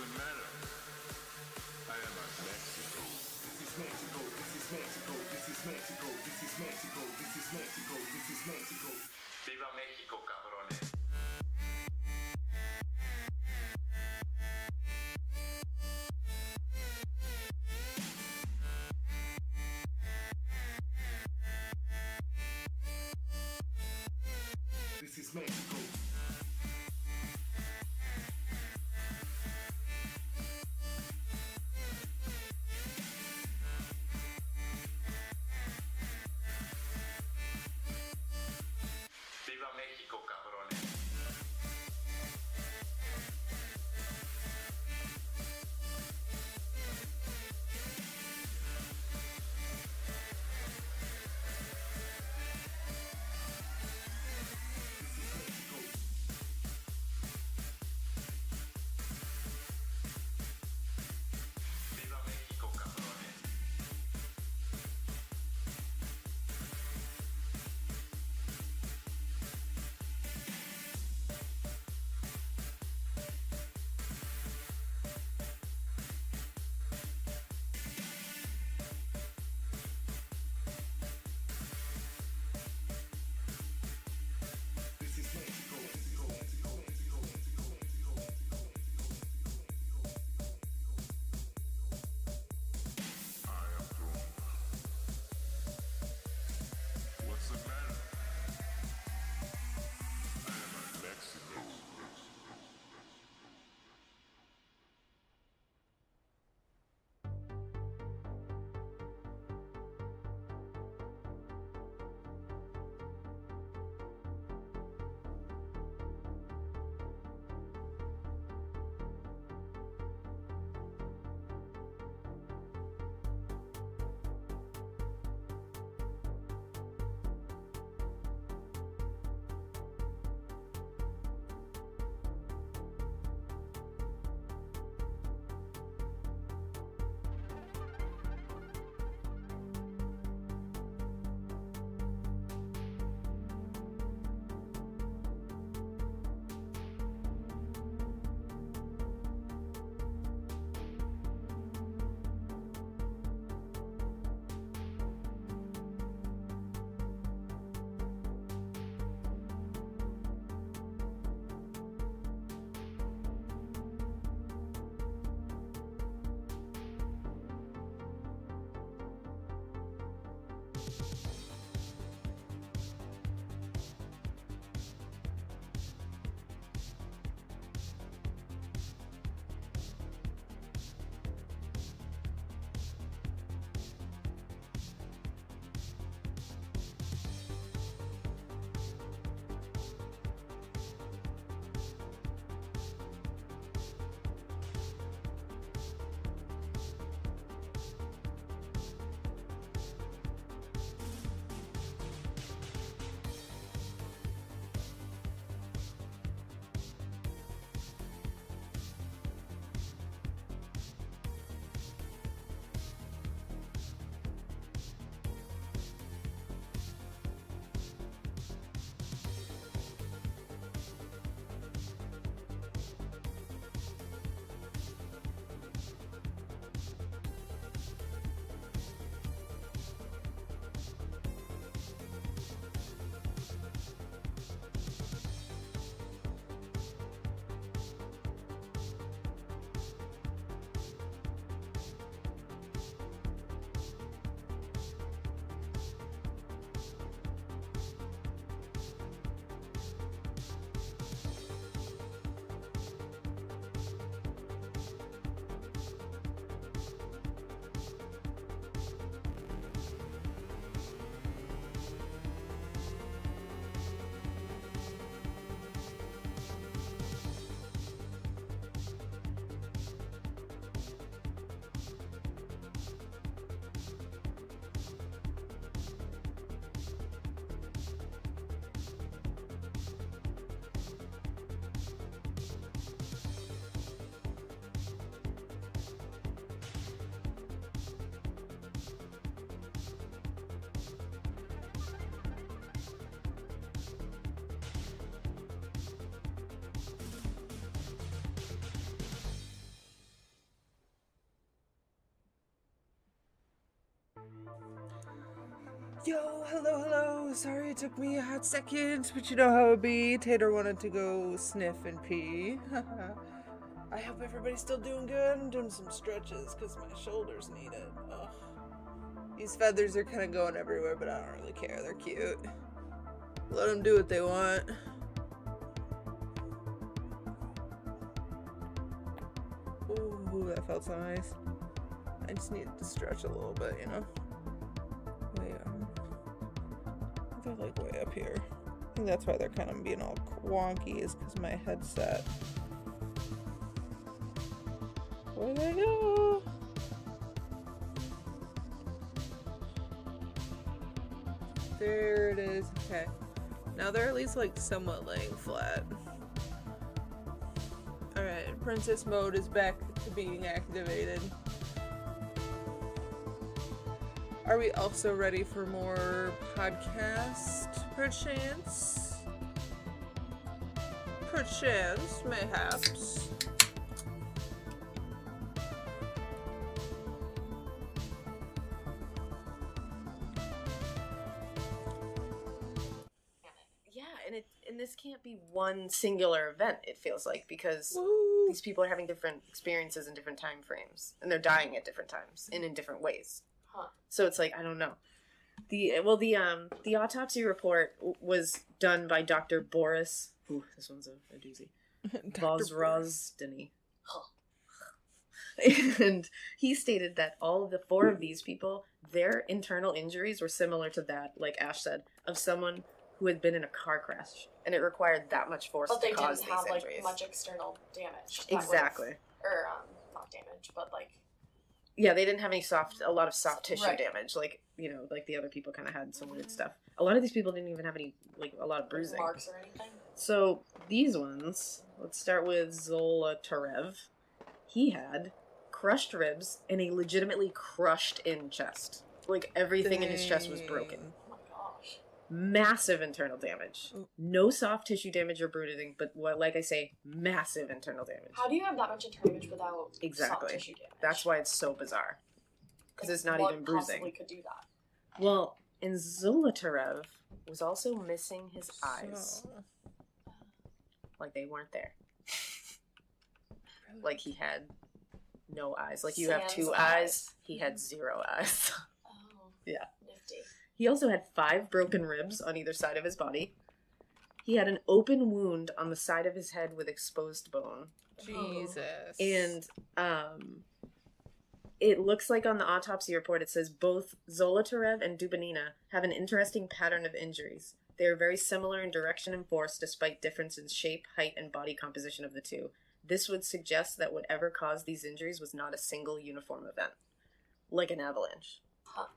the matter? I am at Mexico. This is Mexico, this is Mexico, this is Mexico, this is Mexico, this is Mexico, this is Mexico. Viva México, cabrones. This is Mexico. Viva México, cabrones. This is Mexico. Yo, hello. Sorry it took me a hot second, but you know how it be. Tater wanted to go sniff and pee. I hope everybody's still doing good. I'm doing some stretches because my shoulders need it. Ugh. These feathers are kind of going everywhere, but I don't really care. They're cute. Let them do what they want. Ooh, that felt so nice. I just needed to stretch a little bit, you know? They're like way up here. I think that's why they're kind of being all wonky, is because my headset. Where'd they go? There it is. Okay. Now they're at least like somewhat laying flat. Alright, princess mode is back to being activated. Are we also ready for more podcast, perchance? Perchance, mayhaps. Yeah, and this can't be one singular event, it feels like, because these people are having different experiences in different time frames, and they're dying at different times and in different ways. Huh. So it's like, I don't know. The autopsy report was done by Dr. Boris. Ooh, this one's a doozy. Vozrozdeny. And he stated that all of the 4 of these people, their internal injuries were similar to that, like Ash said, of someone who had been in a car crash, and it required that much force But they to cause didn't these have injuries. like much external damage. Exactly. Or not damage, but like. Yeah, they didn't have a lot of soft tissue Right. damage, like, you know, like the other people kind of had some weird stuff. A lot of these people didn't even have any, like, a lot of bruising. Marks or anything? So, these ones, let's start with Zolotarev. He had crushed ribs and a legitimately crushed-in chest. Like, everything in his chest was broken. Oh my gosh. Massive internal damage. No soft tissue damage or bruising, but, like I say, massive internal damage. How do you have that much internal damage without Exactly. soft tissue damage? That's why it's so bizarre. Because it's not What even bruising. possibly could do that? Well, and Zolotarev was also missing his eyes. Like they weren't there. Like he had no eyes. Like you have Sans 2 eyes, he had 0 eyes. Oh. Yeah. Nifty. He also had 5 broken ribs on either side of his body. He had an open wound on the side of his head with exposed bone. Jesus. And it looks like on the autopsy report it says both Zolotarev and Dubinina have an interesting pattern of injuries. They are very similar in direction and force despite difference in shape, height, and body composition of the two. This would suggest that whatever caused these injuries was not a single uniform event, like an avalanche. Huh.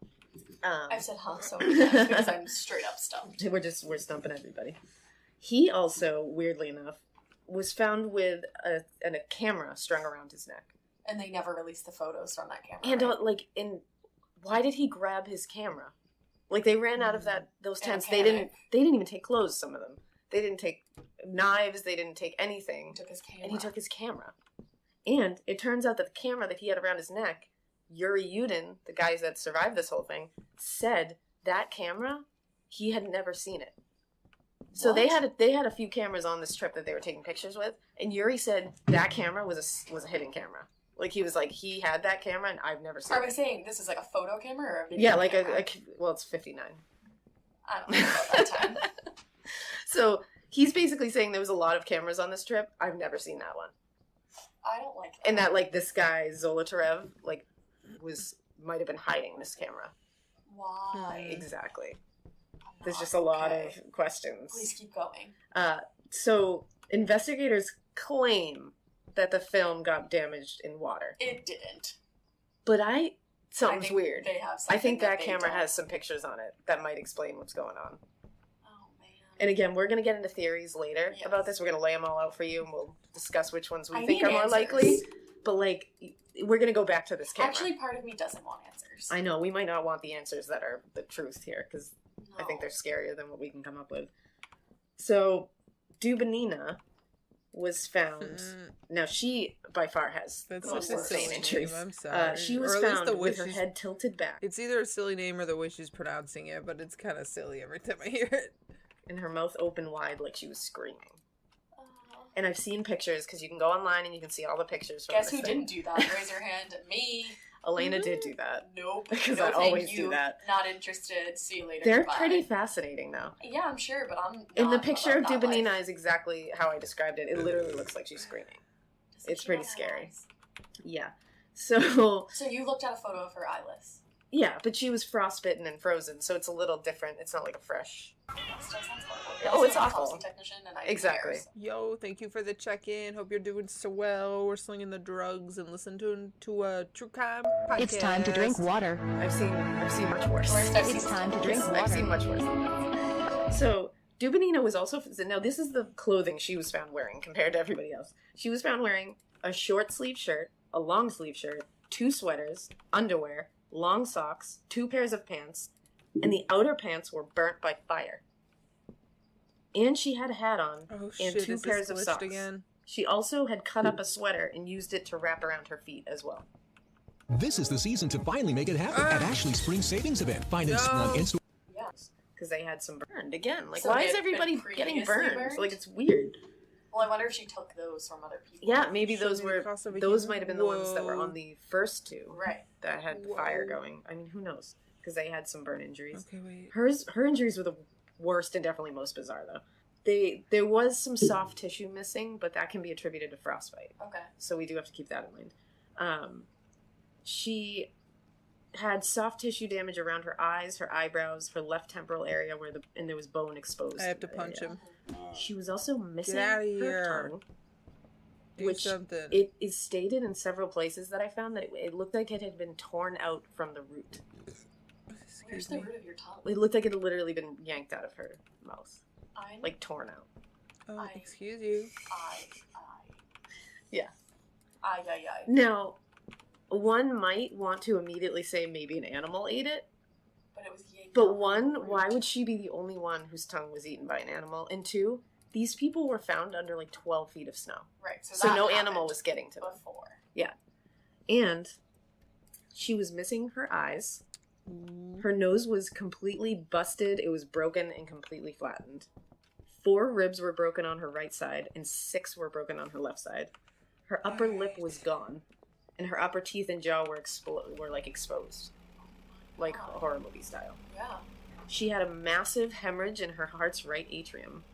I've said huh so many times because I'm straight up stumped. We're stumping everybody. He also, weirdly enough, was found with a camera strung around his neck. And they never released the photos from that camera. And why did he grab his camera? Like they ran out of those In a tents. They panic. didn't even take clothes. Some of them. They didn't take knives. They didn't take anything. Took his camera. And he took his camera. And it turns out that the camera that he had around his neck, Yuri Yudin, the guys that survived this whole thing, said that camera, he had never seen it. So they had a few cameras on this trip that they were taking pictures with, and Yuri said that camera was a hidden camera. Like he was like he had that camera and I've never seen Are we it. saying this is like a photo camera or a video? Yeah, like camera? well, it's 59. I don't know about that time. So he's basically saying there was a lot of cameras on this trip. I've never seen that one. I don't like that. And that like this guy Zolotarev might have been hiding this camera. Why? Exactly. There's just a lot of questions. Please keep going. So investigators claim that the film got damaged in water. It didn't. But something's think weird. they have I something think that that they camera don't. has some pictures on it that might explain what's going on. Oh man. And again, we're going to get into theories later about this. We're going to lay them all out for you and we'll discuss which ones we I think need are more answers. likely. But like, we're going to go back to this camera. Actually, part of me doesn't want answers. I know, we might not want the answers that are the truth here because I think they're scarier than what we can come up with. So, Dubinina was found. Now she by far has That's the most such a insane silly injuries. name. I'm sorry. She was Or at least found the way with her she's- head tilted back. It's either a silly name or the way she's pronouncing it, but it's kind of silly every time I hear it. And her mouth open wide like she was screaming. And I've seen pictures, because you can go online and you can see all the pictures from Guess this who thing. didn't do that? Raise your hand. Me. Elena did do that. Nope. Because No, I thank always you. do that. Not interested. See you later. They're Goodbye. pretty fascinating, though. Yeah, I'm sure, but I'm In the not picture of about that life. Dubonina is exactly how I described it. It literally looks like she's screaming. It's pretty scary. Yeah. So, So you looked at a photo of her eyeless. yeah, but she was frostbitten and frozen, so it's a little different. It's not like a fresh... Still sounds horrible. Oh, it's I'm a awful. Thompson technician and I Exactly. care, so- Yo, thank you for the check-in. Hope you're doing so well. We're slinging the drugs and listening to a true crime podcast. It's time to drink water. I've seen much worse. It's time to drink water. I've seen much worse. So, Dubonina was also... Now, this is the clothing she was found wearing compared to everybody else. She was found wearing a short sleeve shirt, a long sleeve shirt, 2 sweaters, underwear, long socks, 2 pairs of pants, and the outer pants were burnt by fire. And she had a hat on Oh, and shit, 2 is this pairs of glitched socks. again? She also had cut up a sweater and used it to wrap around her feet as well. This is the season to finally make it happen at Ashley's Spring Savings Event. Find it on in-store. Yes, because they had some burned. Again, like, So why they is had everybody been getting previously burned? burned? Like, it's weird. Well, I wonder if she took those from other people. Yeah, maybe Show those me the were cost of a those human- might have been the ones that were Whoa. on the first 2 Right. that had Whoa. fire going. I mean, who knows? Because they had some burn injuries. Okay, wait. Her injuries were the worst and definitely most bizarre though. There was some soft tissue missing, but that can be attributed to frostbite. Okay. So we do have to keep that in mind. She had soft tissue damage around her eyes, her eyebrows, her left temporal area and there was bone exposed. I have to in the punch area. him. She was also missing outta her here. tongue, Do which something. it is stated in several places that I found that it looked like it had been torn out from the root. Where's the root of your tongue? It looked like it had literally been yanked out of her mouth, I'm like torn out. Oh, excuse you. Yeah. Ay. Now, one might want to immediately say maybe an animal ate it, But it was yanked but off the one, root. why would she be the only one whose tongue was eaten by an animal? And 2, these people were found under like 12 feet of snow. Right. So that no happened animal was getting to them. before. Yeah. And she was missing her eyes. Her nose was completely busted. It was broken and completely flattened. 4 ribs were broken on her right side, and 6 were broken on her left side. Her upper lip was gone, and her upper teeth and jaw were exposed, like horror movie style. Yeah. She had a massive hemorrhage in her heart's right atrium,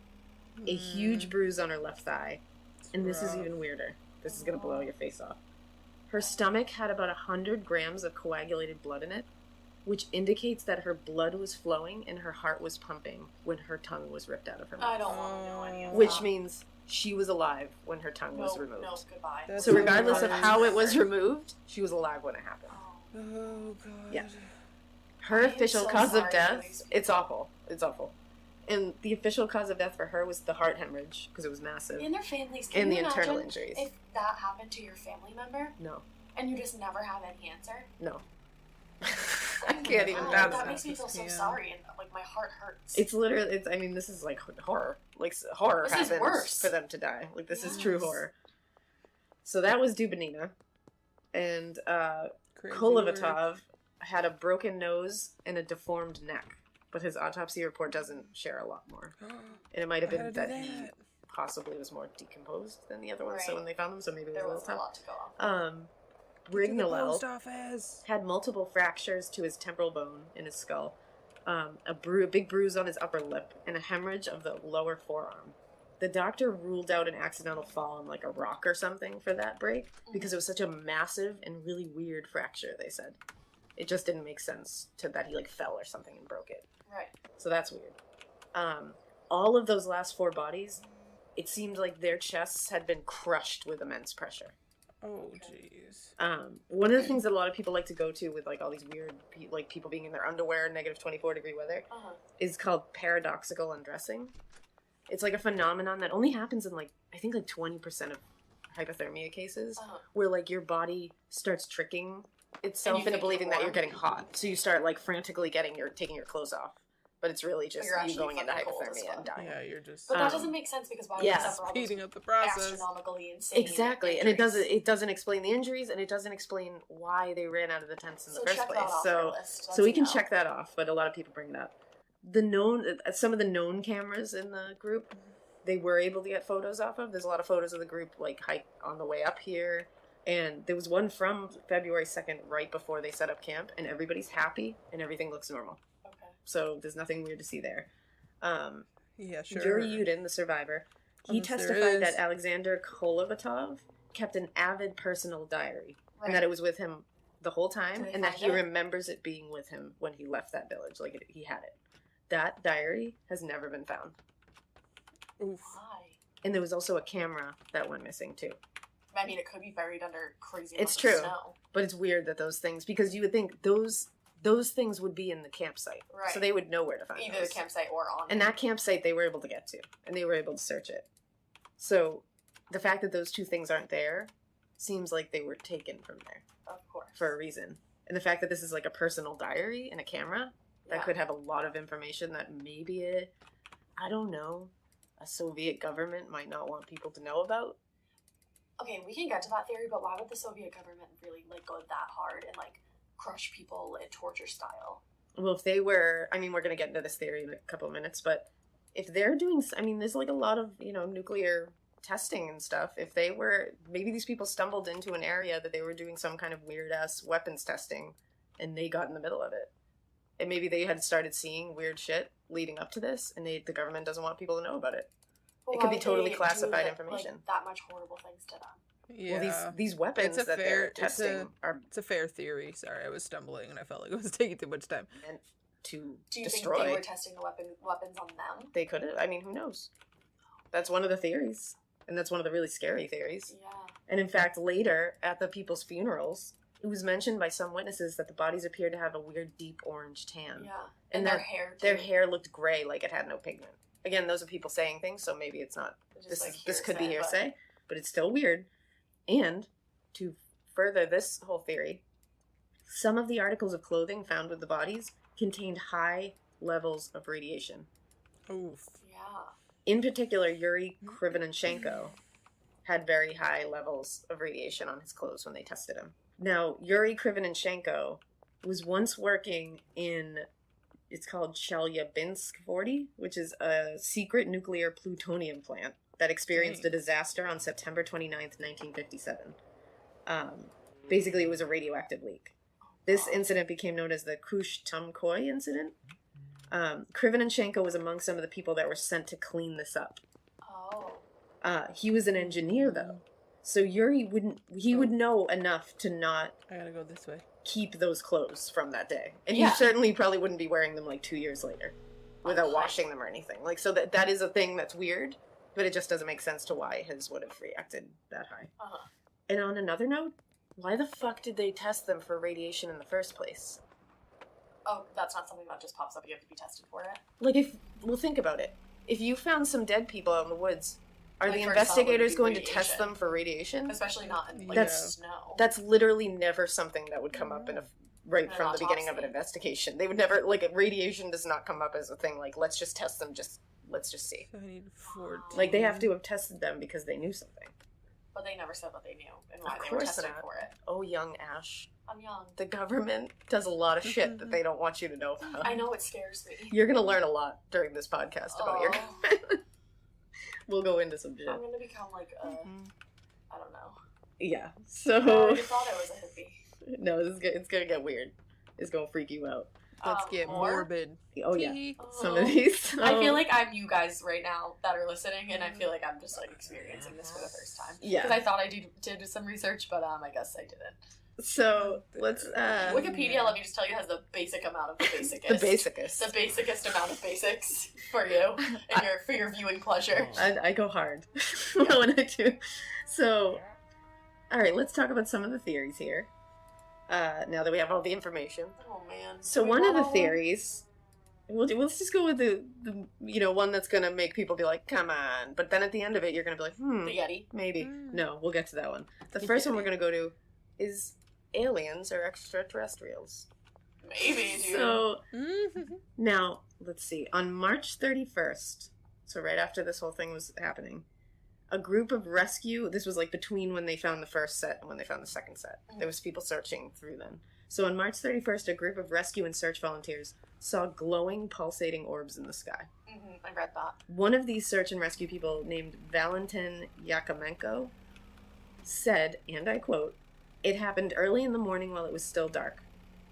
a huge bruise on her left thigh, and this is even weirder. This is gonna blow your face off. Her stomach had about 100 grams of coagulated blood in it, which indicates that her blood was flowing and her heart was pumping when her tongue was ripped out of her mouth. I don't want to know any of Which that. means she was alive when her tongue was removed. No, goodbye. That's So regardless of so how it was removed, she was alive when it happened. Oh, God. Yeah. Her I am official so cause of sorry for death, these it's awful. It's awful. And the official cause of death for her was the heart hemorrhage, because it was massive. In their families, can And you the internal imagine injuries. if that happened to your family member No. and you just never have any answer? No. I can't even God, fathom that it. makes me feel so Yeah. sorry, and like my heart hurts. It's literally, I mean, this is like horror. Like, horror This is happens worse. for them to die. Like, this is true Yes. horror. So that was Dubonina. And Crazy Kolovatov had a broken nose and a deformed neck. But his autopsy report doesn't share a lot more. word. And it might have How been did that he that? possibly was more decomposed than the other ones. So Right. when they found them, so maybe it was There a was little a tough. lot to go on. To the Rignolel post office. had multiple fractures to his temporal bone in his skull, a big bruise on his upper lip, and a hemorrhage of the lower forearm. The doctor ruled out an accidental fall on like a rock or something for that break because it was such a massive and really weird fracture, they said. It just didn't make sense to that he like fell or something and broke it. Right. So that's weird. All of those last 4 bodies, it seemed like their chests had been crushed with immense pressure. Oh, jeez. One of the things that a lot of people like to go to with like all these weird, like people being in their underwear, negative 24-degree weather, is called paradoxical undressing. It's like a phenomenon that only happens in like, I think like 20% of hypothermia cases, where like your body starts tricking itself into think believing you're that you're warm. getting hot. So you start like frantically taking your clothes off but it's really just You're you actually going into fucking cold as hypothermia fuck. and dying. Yeah, you're just. But that doesn't make sense because why would yeah. you suffer all those Speeding up the process. astronomically insane Exactly, and injuries? it doesn't explain the injuries, and it doesn't explain why they ran out of the tents in the So first check that place. off your list. So we That's can a no. check that off, but a lot of people bring it up. Some of the known cameras in the group, they were able to get photos off of. There's a lot of photos of the group like hike on the way up here, and there was one from February 2nd, right before they set up camp, and everybody's happy and everything looks normal. Okay. So there's nothing weird to see there. Yeah, sure. Yuri Yudin, the survivor, he Unless there testified is. that Alexander Kolovatov kept an avid personal diary, Right. and that it was with him the whole time, Did they and that find he it? remembers it being with him when he left that village. Like, he had it. That diary has never been found. Oof. Why? And there was also a camera that went missing, too. I mean, it could be buried under crazy It's amounts true. of snow. But it's weird that those things, because you would think those things would be in the campsite. Right. So they would know where to find Either those. the campsite or on And it. that campsite they were able to get to, and they were able to search it. So the fact that those two things aren't there seems like they were taken from there Of course. for a reason. And the fact that this is like a personal diary and a camera that Yeah. could have a lot of information that maybe I don't know, a Soviet government might not want people to know about. Okay, we can get to that theory, but why would the Soviet government really like go that hard and like crush people in torture style? Well, if they were, I mean, we're going to get into this theory in a couple of minutes, but if they're doing, I mean, there's like a lot of, nuclear testing and stuff. If they were, maybe these people stumbled into an area that they were doing some kind of weird ass weapons testing and they got in the middle of it. And maybe they had started seeing weird shit leading up to this and the government doesn't want people to know about it. But It why could be would totally they classified do, information. Like, that much horrible things to them. Yeah. Well, these weapons that they're testing are It's a fair theory. Sorry, I was stumbling and I felt like it was taking too much time. meant to Do you destroy. think they were testing the weapons on them? They could have. I mean, who knows? That's one of the theories. And that's one of the really scary theories. Yeah. And in fact, later, at the people's funerals, it was mentioned by some witnesses that the bodies appeared to have a weird deep orange tan. Yeah. And their that hair, their too. hair looked gray, like it had no pigment. Again, those are people saying things, so maybe it's not. It's just This like could be hearsay, hearsay, but it's still weird. And to further this whole theory, some of the articles of clothing found with the bodies contained high levels of radiation. Oof. Yeah. In particular, Yuri Krivonenchenko had very high levels of radiation on his clothes when they tested him. Now, Yuri Krivonenchenko was once working in, it's called Chelyabinsk 40, which is a secret nuclear plutonium plant that experienced a disaster on September 29th, 1957. Basically, it was a radioactive leak. This incident became known as the Kush-Tumkoy incident. Krivonenchenko was among some of the people that were sent to clean this up. Oh. He was an engineer, though. So Yuri would know enough to not I gotta go this way. keep those clothes from that day. And Yeah. he certainly probably wouldn't be wearing them like 2 years later without washing them or anything. Like, so that is a thing that's weird, but it just doesn't make sense to why his would have reacted that high. Uh-huh. And on another note, why the fuck did they test them for radiation in the first place? Oh, that's not something that just pops up. You have to be tested for it. Like, think about it. If you found some dead people out in the woods, are My the first thought would investigators be going to radiation. test them for radiation? Especially not in like That's snow. That's literally never something that would come up in right In an from the beginning of an autopsy. investigation. They would never, like, radiation does not come up as a thing, like, let's just test them, let's just see. So I need 14. Like, they have to have tested them because they knew something. But they never said what they knew and why Of they were course testing not. for it. Oh, young Ash. I'm young. The government does a lot of shit that they don't want you to know about. I know, it scares me. You're gonna learn a lot during this podcast about your Oh. government. We'll go into some shit. I'm gonna become like a, I don't know. Yeah, I so... already thought I was a hippie. No, it's gonna get weird. It's gonna freak you out. Let's get more? morbid. Oh, yeah. Tee. Some of these. I feel like I'm you guys right now that are listening, and I feel like I'm just like experiencing this for the first time. Yeah. Because I thought I did some research, but I guess I didn't. So, let's... Wikipedia, let me just tell you, has the basic amount of the basicest. The basicest. The basicest amount of basics for you and for your viewing pleasure. I go hard when I do. So, alright, let's talk about some of the theories here. Now that we have all the information. Oh man. So Do we one of want the all of them? theories, let's just go with the one that's gonna make people be like, come on. But then at the end of it, you're gonna be like, The Yeti. maybe. No, we'll get to that one. The first one we're gonna go to is aliens or extraterrestrials. Maybe, dude. So, now, let's see, on March 31st, so right after this whole thing was happening, a group of rescue, this was like between when they found the first set and when they found the second set. There was people searching through then. So on March 31st, a group of rescue and search volunteers saw glowing, pulsating orbs in the sky. I read that. One of these search and rescue people, named Valentin Yakomenko, said, and I quote, "It happened early in the morning while it was still dark.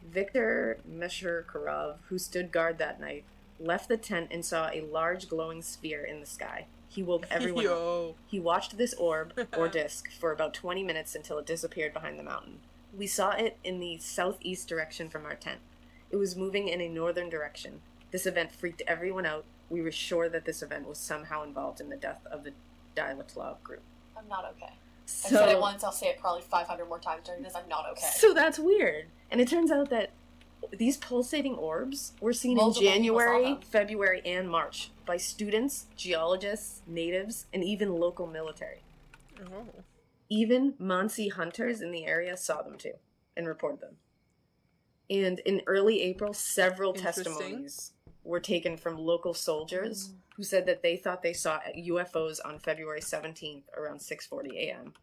Viktor Meshurkarov, who stood guard that night, left the tent and saw a large glowing sphere in the sky. He woke everyone up. He watched this orb, or disk, for about 20 minutes until it disappeared behind the mountain. We saw it in the southeast direction from our tent. It was moving in a northern direction. This event freaked everyone out. We were sure that this event was somehow involved in the death of the Dyatlov group." I'm not okay. So, I've said it once, I'll say it probably 500 more times during this. I'm not okay. So that's weird. And it turns out that these pulsating orbs were seen Multiple in people saw January, them. February, and March by students, geologists, natives, and even local military. Oh. Even Mansi hunters in the area saw them too and reported them. And in early April, several Interesting. testimonies were taken from local soldiers who said that they thought they saw UFOs on February 17th around 6:40 a.m.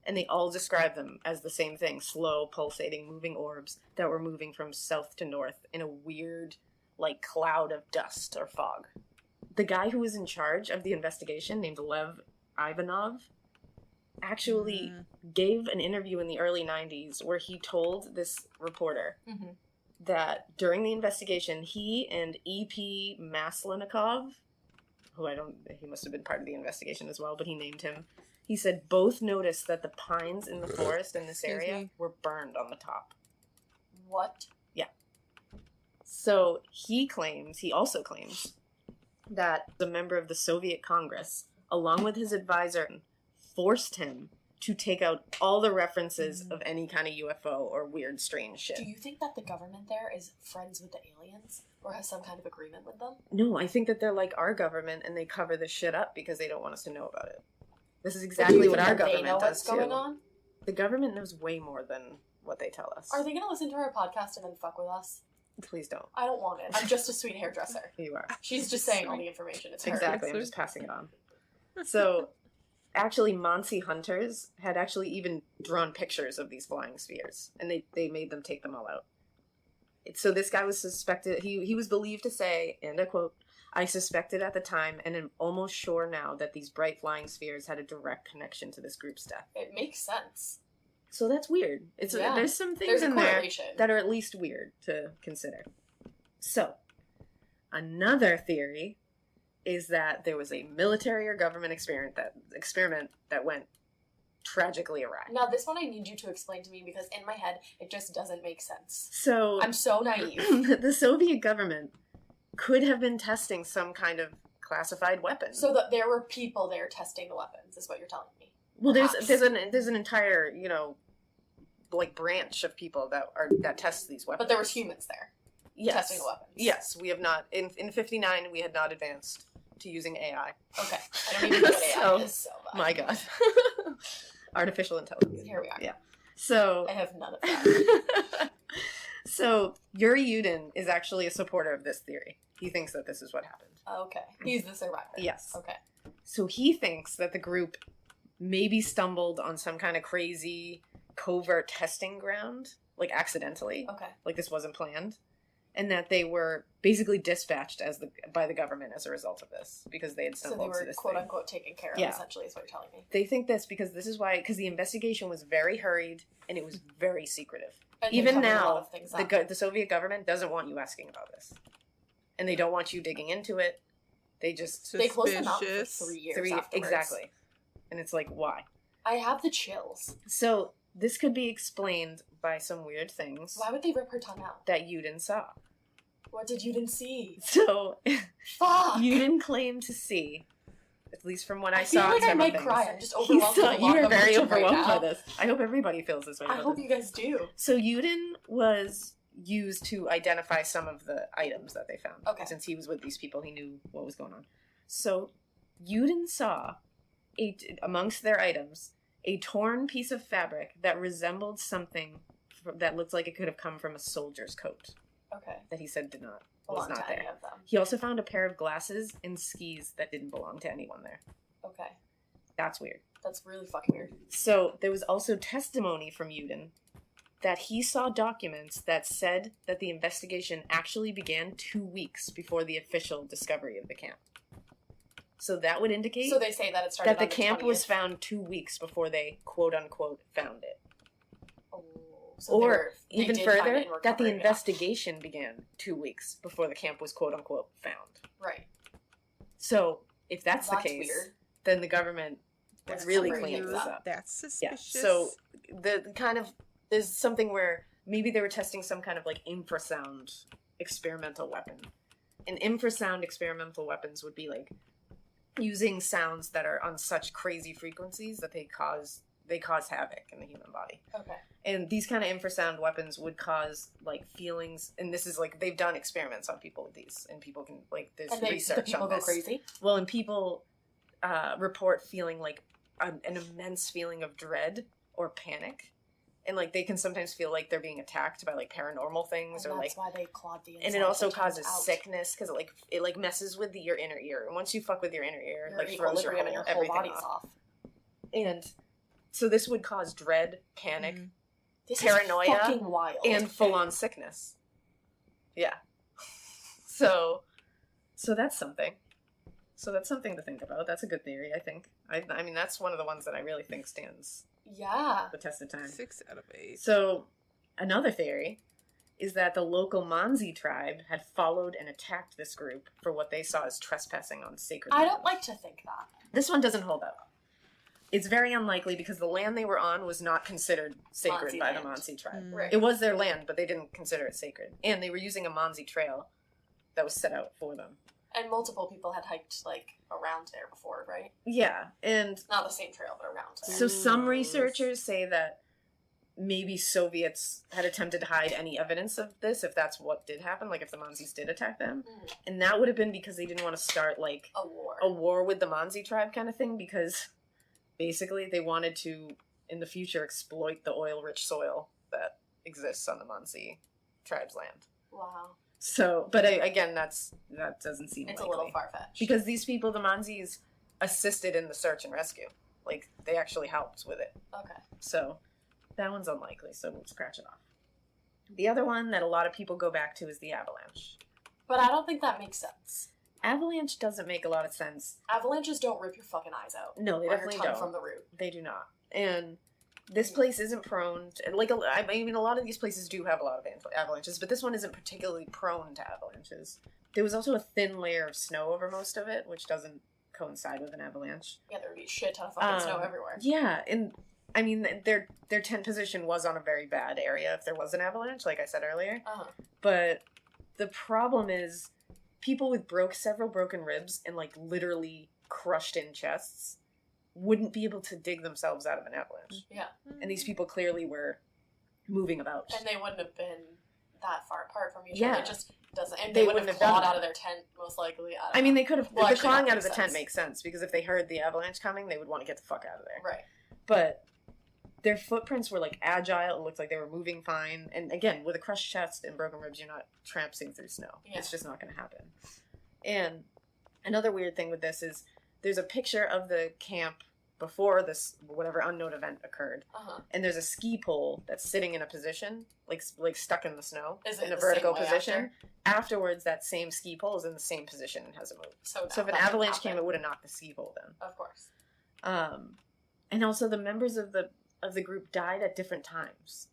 And they all described them as the same thing, slow, pulsating, moving orbs that were moving from south to north in a weird, like, cloud of dust or fog. The guy who was in charge of the investigation, named Lev Ivanov, actually gave an interview in the early 90s where he told this reporter that during the investigation, he and E.P. Maslenikov, who he must have been part of the investigation as well, but he named him, he said both noticed that the pines in the forest in this area were burned on the top. What? Yeah. So he also claims that the member of the Soviet Congress, along with his advisor, forced him to take out all the references of any kind of UFO or weird, strange shit. Do you think that the government there is friends with the aliens? Or has some kind of agreement with them? No, I think that they're like our government and they cover this shit up because they don't want us to know about it. This is exactly what our government does, what's too. going on? The government knows way more than what they tell us. Are they going to listen to our podcast and then fuck with us? Please don't. I don't want it. I'm just a sweet hairdresser. You are. She's just saying all the information. It's her. Exactly, I'm just passing it on. So, actually, Mansi hunters had actually even drawn pictures of these flying spheres, and they made them take them all out. So this guy was suspected, he was believed to say, and I quote, "I suspected at the time and am almost sure now that these bright flying spheres had a direct connection to this group's death." It makes sense. So that's weird. There's some things in there that are at least weird to consider. So, another theory is that there was a military or government experiment that went tragically awry. Now, this one I need you to explain to me because in my head, it just doesn't make sense. So I'm so naive. The Soviet government could have been testing some kind of classified weapon. So that there were people there testing the weapons, is what you're telling me. Well, there's an entire, like branch of people that test these weapons. But there was humans there testing the weapons. Yes, we have not in 59 we had not advanced to using AI. Okay, I don't even know what AI is. So my God, artificial intelligence. Here we are. Yeah. So I have none of that. So Yuri Yudin is actually a supporter of this theory. He thinks that this is what happened. Okay, he's the survivor. Yes. Okay. So he thinks that the group maybe stumbled on some kind of crazy covert testing ground, like accidentally. Okay. Like this wasn't planned. And that they were basically dispatched by the government as a result of this, because they had stumbled to this quote thing. unquote taken care of, Yeah. essentially, is what you're telling me. They think this because the investigation was very hurried and it was very secretive. And they Even covered a lot now, of things up. the Soviet government doesn't want you asking about this. And they don't want you digging into it. They just... They closed them out for 3 years afterwards. Exactly. And it's like, why? I have the chills. So, this could be explained by some weird things Why would they rip her tongue out? that Yudin saw. What did you see? So, Fuck! Yudin claimed to see, at least from what I saw. feel like I several might things. cry. I'm just overwhelmed with a lot You are of very emotion right overwhelmed by now. this. I hope everybody feels this way. I about hope this. you guys do. So Yudin was used to identify some of the items that they found. Okay. Since he was with these people, he knew what was going on. So Yudin saw, amongst their items, a torn piece of fabric that resembled something that looked like it could have come from a soldier's coat. Okay. That he said did not. was belong not to there. any of them. He also found a pair of glasses and skis that didn't belong to anyone there. Okay. That's weird. That's really fucking weird. So there was also testimony from Uden that he saw documents that said that the investigation actually began 2 weeks before the official discovery of the camp. So that would indicate So they say that it started that the on the camp was 20th. found 2 weeks before they quote unquote found it. Oh, so Or they even did find further, it and were that the covering it up. investigation began 2 weeks before the camp was quote unquote found. Right. So if that's the That's case, weird. then the government would That's really covering clean things this up. up. That's Yeah. suspicious. So the kind of there's something where maybe they were testing some kind of like infrasound experimental weapon. And infrasound experimental weapons would be like using sounds that are on such crazy frequencies that they cause havoc in the human body. Okay. And these kind of infrasound weapons would cause like feelings, and this is like they've done experiments on people with these, and people can like there's And the research people on go this. crazy? Well, and people report feeling like an immense feeling of dread or panic, and like they can sometimes feel like they're being attacked by like paranormal things, And or that's like why they clawed the and it inside also sometimes causes out. sickness because it like messes with your inner ear, and once you fuck with your inner ear, Your like throws your equilibrium and whole, your whole everything body's off. off. And so this would cause dread, panic, This paranoia, is fucking wild. and full-on sickness. Yeah. So that's something. So that's something to think about. That's a good theory, I think. I mean, that's one of the ones that I really think stands Yeah. the test of time. 6 out of 8. So another theory is that the local Manzi tribe had followed and attacked this group for what they saw as trespassing on sacred I land. don't like to think that. This one doesn't hold up. It's very unlikely because the land they were on was not considered sacred Manzi by the land. Manzi tribe. Right. It was their land, but they didn't consider it sacred. And they were using a Manzi trail that was set out for them. And multiple people had hiked like around there before, right? Yeah, and Not the same trail, but around there. so some researchers say that maybe Soviets had attempted to hide any evidence of this, if that's what did happen, like if the Manzis did attack them. And that would have been because they didn't want to start like a war with the Manzi tribe kind of thing, because basically they wanted to, in the future, exploit the oil-rich soil that exists on the Manzi tribe's land. Wow. So, but again, that doesn't seem It's likely. a little far-fetched. Because these people, the Manzis, assisted in the search and rescue. Like, they actually helped with it. Okay. So, that one's unlikely, so we'll scratch it off. The other one that a lot of people go back to is the avalanche. But I don't think that makes sense. Avalanche doesn't make a lot of sense. Avalanches don't rip your fucking eyes out. No, they or your definitely tongue don't. from the root. They do not. And this place isn't prone to, like, I mean, a lot of these places do have a lot of avalanches, but this one isn't particularly prone to avalanches. There was also a thin layer of snow over most of it, which doesn't coincide with an avalanche. Yeah, there would be a shit ton of fucking snow everywhere. Yeah, and I mean, their tent position was on a very bad area if there was an avalanche, like I said earlier. Uh-huh. But the problem is people with several broken ribs and like literally crushed in chests wouldn't be able to dig themselves out of an avalanche. Yeah. And these people clearly were moving about. And they wouldn't have been that far apart from each Yeah. other. It just doesn't. And They they would wouldn't have have done clawed that. out of their tent, most likely. I mean, they could have. Well, the actually, clawing that out of the makes tent sense. makes sense because if they heard the avalanche coming, they would want to get the fuck out of there. Right. But their footprints were like agile. It looked like they were moving fine. And again, with a crushed chest and broken ribs, you're not tramping through snow. Yeah. It's just not going to happen. And another weird thing with this is there's a picture of the camp before this whatever unknown event occurred. Uh-huh. And there's a ski pole that's sitting in a position, like stuck in the snow, Is it in a the vertical same way position. Afterwards, that same ski pole is in the same position and hasn't moved. So, So if an that didn't avalanche happen. came, it would have knocked the ski pole down. Of course. And also the members of the group died at different times,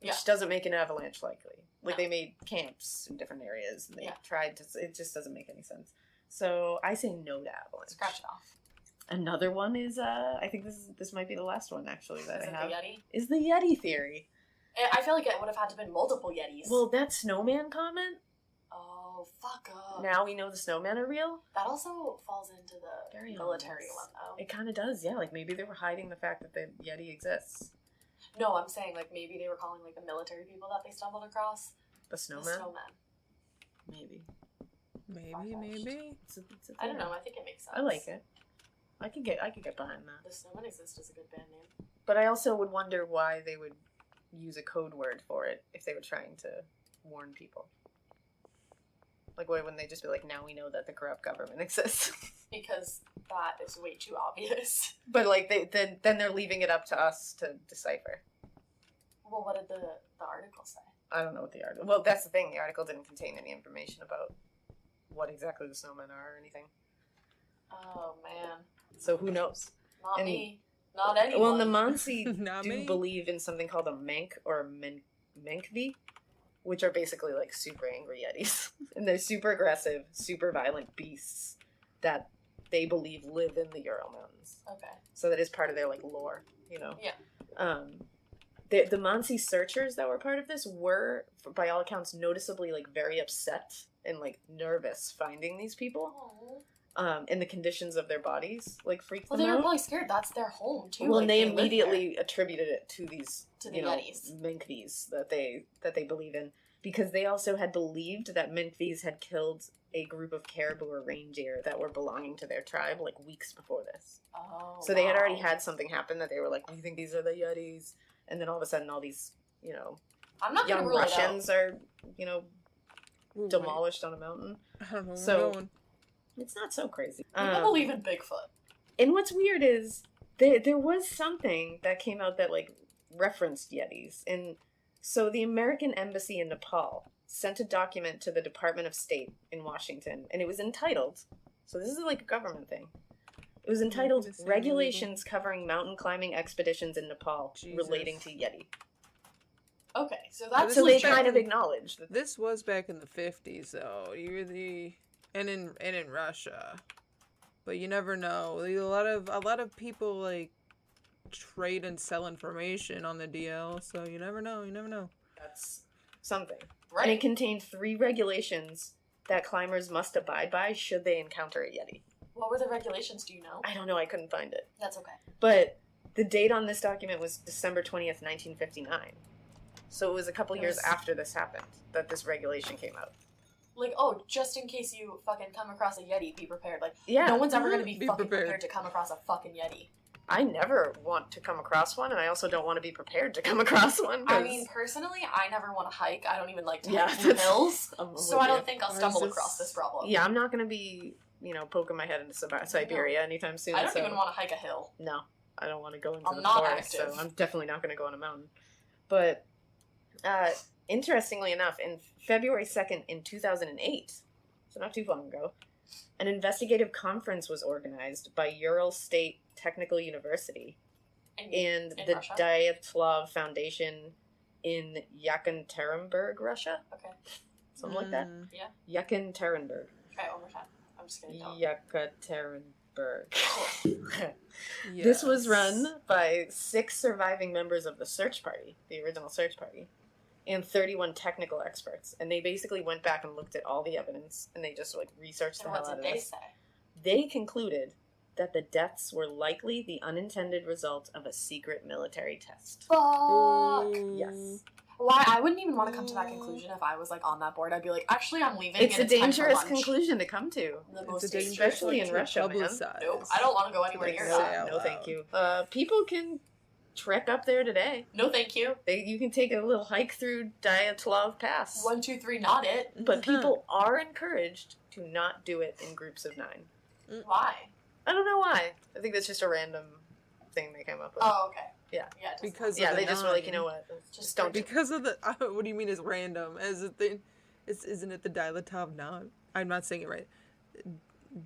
which Yeah. doesn't make an avalanche likely. Like they made camps in different areas, and they tried to. It just doesn't make any sense. So I say no to avalanche. Scratch it off. Another one is I think this might be the last one actually that Is I it have. the Yeti? Is the Yeti theory. I feel like it would have had to have been multiple Yetis. Well, that snowman comment. Oh, fuck up. Now we know the snowmen are real. That also falls into the Very military ominous. one, though. It kind of does, yeah. Like maybe they were hiding the fact that the Yeti exists. No, I'm saying like maybe they were calling like the military people that they stumbled across The the snowmen. snowmen. Maybe. Maybe. It's a I don't theory. know. I think it makes sense. I like it. I could get behind that. The Snowmen Exist is a good band name. But I also would wonder why they would use a code word for it if they were trying to warn people. Like, why wouldn't they just be like, now we know that the corrupt government exists? Because that is way too obvious. But, like, then they're leaving it up to us to decipher. Well, what did the article say? I don't know what the article... Well, that's the thing. The article didn't contain any information about what exactly the snowmen are or anything. Oh, man. So who knows? Not me. Not anyone. Well, the Mansi Not do me. believe in something called a Menk or Menkvi, which are basically like super angry Yetis. And they're super aggressive, super violent beasts that they believe live in the Ural Mountains. Okay. So that is part of their like lore, you know? Yeah. The Mansi searchers that were part of this were, by all accounts, noticeably like very upset and like nervous finding these people. And the conditions of their bodies like freaked them Well, they were out. probably scared. That's their home too. Well, like, and they live immediately attributed it to these To the you know, Yetis. Menkvis that they believe in, because they also had believed that Menkvis had killed a group of caribou or reindeer that were belonging to their tribe like weeks before this. Oh, So they had already had something happen that they were like, we think these are the Yetis, and then all of a sudden all these, you know, I'm not gonna young rule it Russians out. are, you know, demolished on a mountain. I don't know where So we're going. it's not so crazy. People believe in Bigfoot. And what's weird is there was something that came out that like referenced Yetis. And so the American Embassy in Nepal sent a document to the Department of State in Washington, and it was entitled, so this is like a government thing. It was entitled Regulations Covering Mountain Climbing Expeditions in Nepal Relating to Yeti. Okay, so that's So they back kind of in- acknowledged that. This was back in the 50s, though. And in Russia, but you never know. A lot of people like trade and sell information on the DL, so you never know. You never know. That's something. Right. And it contained 3 regulations that climbers must abide by should they encounter a Yeti. What were the regulations? Do you know? I don't know. I couldn't find it. That's okay. But the date on this document was December 20th, 1959. So it was a couple years Yes. after this happened that this regulation came out. Like, oh, just in case you fucking come across a Yeti, be prepared. Like, Yeah. no one's ever gonna be Be fucking prepared. prepared to come across a fucking Yeti. I never want to come across one, and I also don't want to be prepared to come across one. 'cause- I mean, personally, I never want to hike. I don't even like to Yeah, hike through that's- hills, I'm so with I don't you. think I'll Why is stumble this- across this problem. Yeah, I'm not going to be, you know, poking my head into Siberia anytime soon. I don't so- even want to hike a hill. No, I don't want to go into I'm the not forest, active. so I'm definitely not going to go on a mountain. But interestingly enough, in February 2nd in 2008, so not too long ago, an investigative conference was organized by Ural State Technical University and in the Russia? Dyatlov Foundation in Yekaterinburg, Russia. Okay. Something like that. Yeah. Yekaterinburg. Try it one more time. I'm just gonna go. Yekaterinburg. This was run by 6 surviving members of the search party, the original search party, and 31 technical experts. And they basically went back and looked at all the evidence, and they just like researched the And hell what out did of they this. say? They concluded that the deaths were likely the unintended result of a secret military test. Fuck. Yes. Why? I wouldn't even want to come to that conclusion if I was like on that board. I'd be like, actually, I'm leaving. It's a and time for dangerous lunch. conclusion to come to. The most It's a dangerous Especially one in to Russia, man. publicize. Nope, I don't want to go anywhere near No, that. no, thank you. People can trek up there today. No, thank you. You can take a little hike through Dyatlov Pass. 1, 2, 3, not it. But people are encouraged to not do it in groups of 9. Why? I don't know why. I think that's just a random thing they came up with. Oh, okay. Yeah. Yeah, it doesn't Because matter. of They the just were like, you 9. know what? Just don't do it. Because of the what do you mean is random? As a thing, isn't it the Dyatlov 9? I'm not saying it right.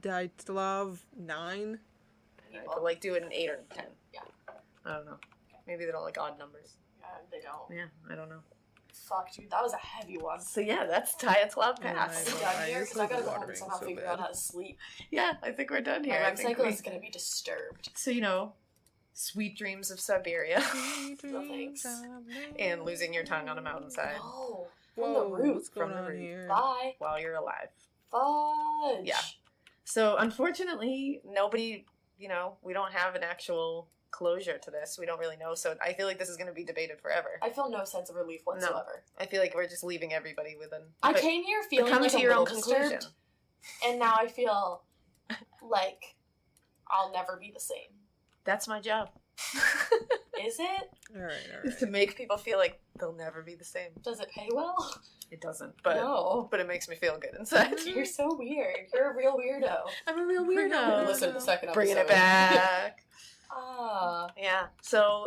Dyatlov 9. But like do it in 8 or 10. Yeah. I don't know. Maybe they don't like odd numbers. Yeah, they don't. Yeah, I don't know. Fuck, dude, that was a heavy one. So yeah, that's Dyatlov Pass. We're done here because I gotta go home and somehow figure out how to sleep. Yeah, I think we're done here. My I REM think cycle we- is gonna be disturbed. So, you know, sweet dreams of Siberia No thanks. and losing your tongue on a mountainside No. From Whoa, the root. what's going From the on root. here? Bye. while you're alive. Fudge. Yeah. So, unfortunately, nobody, you know, we don't have an actual closure to this. We don't really know. So, I feel like this is going to be debated forever. I feel no sense of relief whatsoever. I feel like we're just leaving everybody with an. I but- came here but feeling come like to a your little own conclusion. disturbed, and now I feel like I'll never be the same. That's my job. Is it? All right. Is to make people feel like they'll never be the same. Does it pay well? It doesn't, but No. but it makes me feel good inside. You're so weird. You're a real weirdo. I'm a real weirdo. Listen to the second episode. Bringing it back. Yeah. So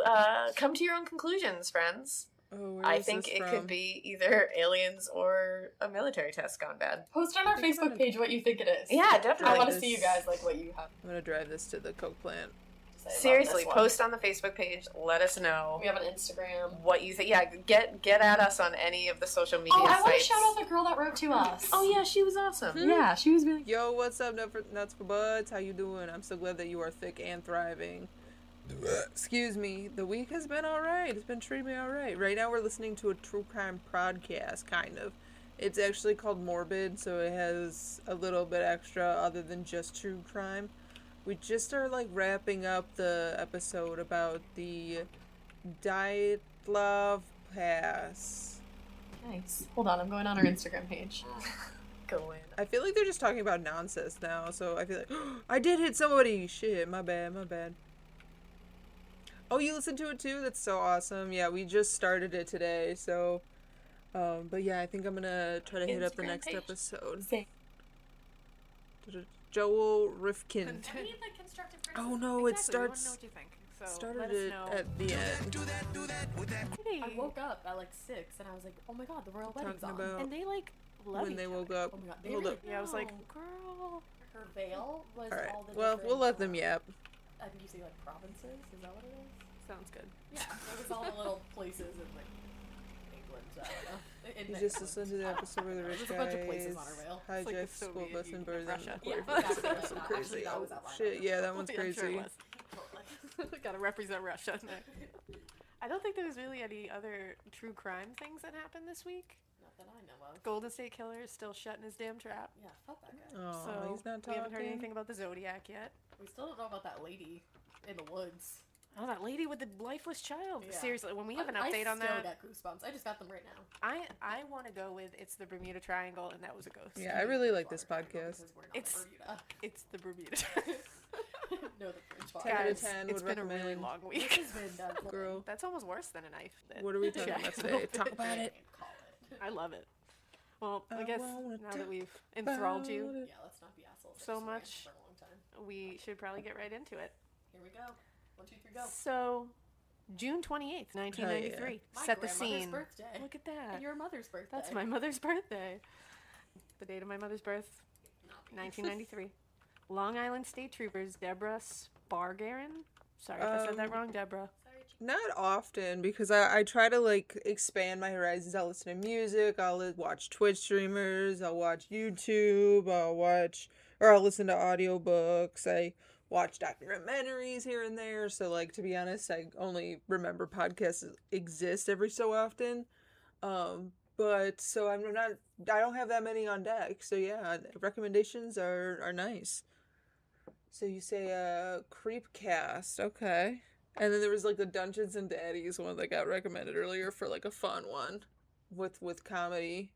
come to your own conclusions, friends. Oh, where I is think this it from? could be either aliens or a military test gone bad. Post on our Facebook page what you think it is. Yeah, definitely. I want to see you guys like what you have. I'm gonna drive this to the Coke plant. to say about Seriously, this one. post on the Facebook page. Let us know. We have an Instagram. What you think? Yeah, get at us on any of the social media Oh, I want to sites. shout out the girl that wrote to us. Oh yeah, she was awesome. Yeah, she was really. Yo, what's up, Nuts for Buds? How you doing? I'm so glad that you are thick and thriving. Excuse me. The week has been alright. It's been treating me alright. Right now we're listening to a true crime podcast, kind of. It's actually called Morbid, so it has a little bit extra other than just true crime. We just are like wrapping up the episode about the Dyatlov Pass. Nice. Hold on, I'm going on our Instagram page. Go in. I feel like they're just talking about nonsense now, so I feel like I did hit somebody. Shit, my bad. Oh, you listened to it too? That's so awesome. Yeah, we just started it today, so but yeah, I think I'm gonna try to hit up the Instagram next page. episode. Say. Joel Rifkin. Oh no, it Exactly, we wanna starts know what you think. So started let us it know. at the end. I woke up at like 6 and I was like, oh my god, the royal wedding's Talking on. about And they like love when each they other. woke up. Oh my god, they Hold really up. Yeah, I was like, know. girl. Her veil was Alright, all the well, different, we'll let them yap. I think you say like provinces, is that what it is? Sounds good. Yeah, it was all the little places in like England, I don't know. You just listened to the episode where the rich There's a bunch of places on our guys rail. It's like the hijacked school Soviet bus and Union burned of them. Russia. in Yeah, the exactly That's like so that. crazy. Actually, that Oh was that line. shit, yeah, that one's Yeah, I'm sure crazy. it was. Gotta represent Russia. I don't think there was really any other true crime things that happened this week. Not that I know of. Golden State Killer is still shut in his damn trap. Yeah, fuck that guy. Oh, So he's not we haven't heard talking. anything about the Zodiac yet. We still don't know about that lady in the woods. Oh, that lady with the lifeless child. Yeah. Seriously, when we have an I update on still that, got goosebumps. I just got them right now. I want to go with it's the Bermuda Triangle, and that was a ghost. Yeah, I really like this podcast. Because we're not It's- in Bermuda. It's the Bermuda Triangle. No, the French bar. 10 out of Guys, 10 it's would been a really recommend. long This week. has been done. Girl, That's almost worse than a knife. what are we talking about today? Talk about it. Call it. I love it. Well, I I guess wanna now that talk we've enthralled about you, it. Yeah, let's not be assholes. I So just ran much. for a long time. we should probably get right into it. Here we go. 1, 2, 3, go. So, June 28th, 1993. My Set the grandmother's scene. birthday. Look at that. And your mother's birthday. That's my mother's birthday. The date of my mother's birth, 1993. Long Island State Troopers Deborah Spargarin. Sorry if I said that wrong, Deborah. Not often, because I try to like expand my horizons. I'll listen to music, watch Twitch streamers, I'll watch YouTube, I'll listen to audiobooks, I watch documentaries here and there. So like, to be honest, I only remember podcasts exist every so often. But so I don't have that many on deck. So yeah, recommendations are nice. So you say Creepcast, okay. And then there was like the Dungeons and Daddies one that got recommended earlier for like a fun one with comedy.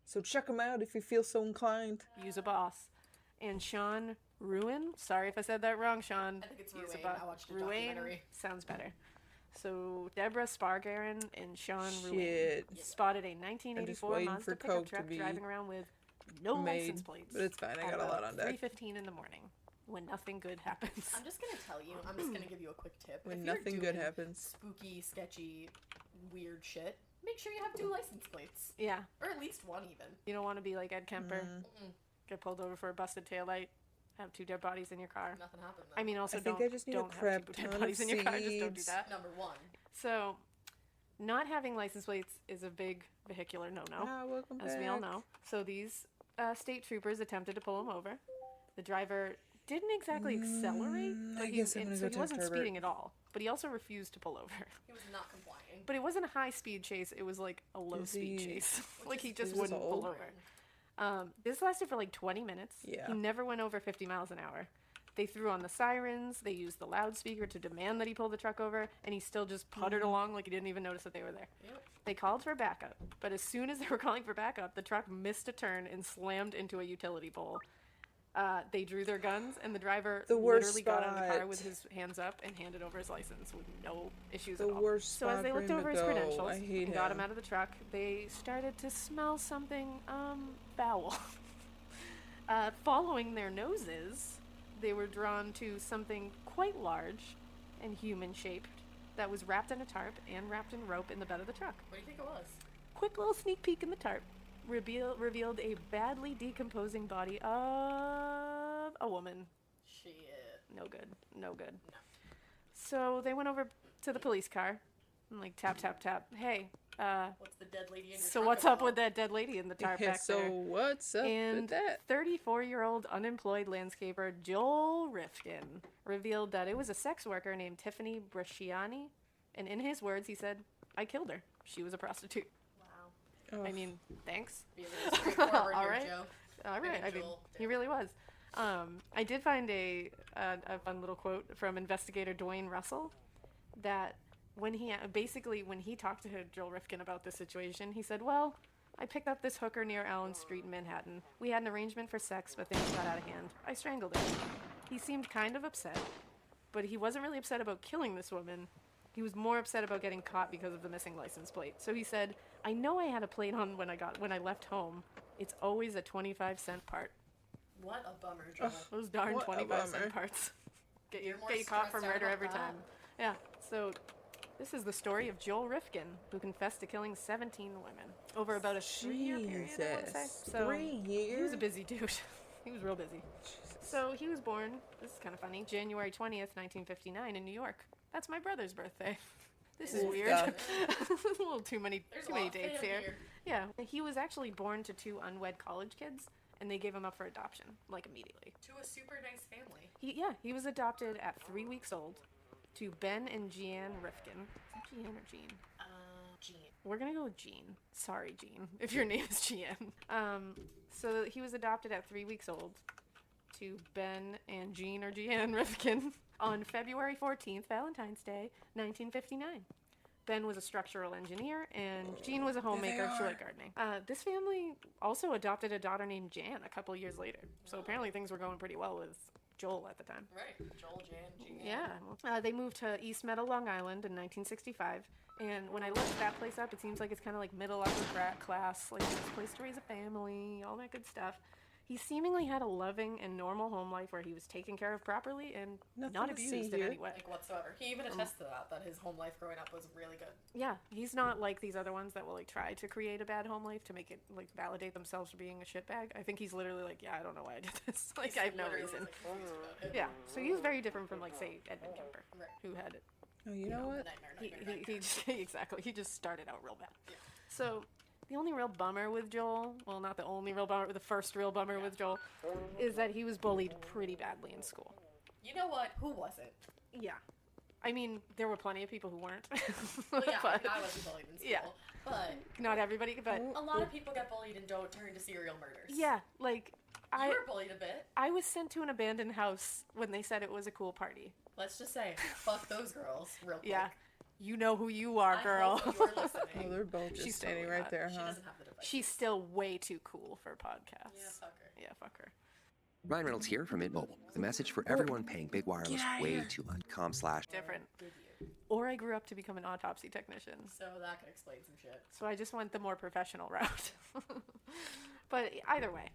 So check them out if you feel so inclined. Use a boss. And Sean Ruin. Sorry if I said that wrong, Sean. I think it's Use a Ruane. boss. I watched a Ruane documentary. sounds better. So Deborah Spargarin and Sean Ruin Shit. spotted a I'm just 1984 waiting Mazda for pickup Coke to truck be driving around with no made, license plates. but it's fine, I at got a lot about on deck. 3:15 in the morning, when nothing good happens. I'm just gonna tell you. I'm just gonna give you a quick tip. When If you're nothing good doing happens. Spooky, sketchy, weird shit. Make sure you have 2 license plates, Yeah, or at least 1 even. you don't want to be like Ed Kemper, Mm-mm. get pulled over for a busted taillight, have 2 dead bodies in your car. Nothing happened. I mean, also I think don't I just need a don't have crap 2 ton dead of bodies in your car. Just don't do seeds. that. Number 1. So, not having license plates is a big vehicular no-no, Ah, welcome as we all back. know. So these state troopers attempted to pull him over. The driver didn't exactly accelerate, but I he, guess I'm gonna so go he text wasn't Herbert. speeding at all. But he also refused to pull over. He was not complying. But it wasn't a high-speed chase. It was like a low-speed he- chase. Like he is just this wouldn't pull old? over. This lasted for like 20 minutes. Yeah. He never went over 50 miles an hour. They threw on the sirens. They used the loudspeaker to demand that he pull the truck over, and he still just puttered along like he didn't even notice that they were there. Yep. They called for backup, but as soon as they were calling for backup, the truck missed a turn and slammed into a utility pole. They drew their guns, and the driver The worst literally got out of the car spot. with his hands up and handed over his license with no issues The at all. worst So as spot they for looked him over to his go. credentials I hate and got him. him out of the truck, they started to smell something, foul. Following their noses, they were drawn to something quite large and human-shaped that was wrapped in a tarp and wrapped in rope in the bed of the truck. What do you think it was? Quick little sneak peek in the tarp revealed a badly decomposing body of a woman. Shit. No good. No good. So they went over to the police car and like tap, tap, tap. Hey, What's the dead lady in your so truck what's up about? with that dead lady in the tarp back so there? what's up And with that? 34-year-old unemployed landscaper Joel Rifkin revealed that it was a sex worker named Tiffany Bresciani, and in his words, he said, "I killed her. She was a prostitute." Wow. I mean, thanks. Be a little straightforward All here, right. Joe. All right. I mean, Joel. he really was. I did find a fun little quote from investigator Dwayne Russell that when he talked to Joel Rifkin about this situation, he said, "Well, I picked up this hooker near Allen Street in Manhattan. We had an arrangement for sex, but things got out of hand. I strangled her." He seemed kind of upset, but he wasn't really upset about killing this woman. He was more upset about getting caught because of the missing license plate. So he said, "I know I had a plate on when I left home. It's always a 25-cent part." What a bummer, Joel. Those darn What a 25-cent bummer. parts. Get you You're more caught for stressed out murder about every that. time. Yeah. So this is the story of Joel Rifkin, who confessed to killing 17 women over about a 3-year period, I want to say. Jesus. So 3 years? He was a busy dude. He was real busy. So he was born, this is kind of funny, January 20th, 1959 in New York. That's my brother's birthday. This is Cool weird. stuff. A little too many There's too a many lot of dates fam here. here. Yeah. He was actually born to 2 unwed college kids, and they gave him up for adoption, like immediately. To a super nice family. He was adopted at 3 weeks old to Ben and Jeanne Rifkin. Is it Jeanne or Jean? Jean. We're gonna go with Jean. Sorry, Jean, if your name is Jeanne. So he was adopted at 3 weeks old to Ben and Jean or Jeanne Rifkin on February 14th, Valentine's Day, 1959. Ben was a structural engineer, and Jean was a homemaker. She liked gardening. This family also adopted a daughter named Jan a couple years later. So apparently things were going pretty well with Joel at the time. Right. Joel, Jan, Jean. Yeah. They moved to East Meadow, Long Island in 1965. And when I looked that place up, it seems like it's kind of like middle upper class, like nice place to raise a family, all that good stuff. He seemingly had a loving and normal home life where he was taken care of properly and Nothing not to see abused in here. any way. Like whatsoever. He even attests to that his home life growing up was really good. Yeah, he's not like these other ones that will like try to create a bad home life to make it like validate themselves for being a shitbag. I think he's literally like, yeah, I don't know why I did this. Like, I have no Literally reason. was, like, confused about it. Yeah, so he's very different from like say Edmund Kemper, Right. who had it. Oh, you know what? Exactly. He just started out real bad. Yeah. So the only real bummer with Joel, well, not the only real bummer, the first real bummer with Joel, is that he was bullied pretty badly in school. You know what? Who wasn't? Yeah. I mean, there were plenty of people who weren't. Well, yeah, but, I wasn't bullied in school. yeah. But Not everybody, but a lot of people get bullied and don't turn to serial murders. yeah, like You were bullied a bit. I was sent to an abandoned house when they said it was a cool party. Let's just say, fuck those girls, real quick. Yeah. You know who you are, I girl. hope you're listening. Oh, they're both just She's standing totally right not. there, She huh? doesn't have the device. She's still way too cool for podcasts. Yeah, fuck her. Yeah, fuck her. Ryan Reynolds here from Mint Mobile with a message for everyone paying big wireless way too much. Different. Or I grew up to become an autopsy technician. So that could explain some shit. So I just went the more professional route. But either way,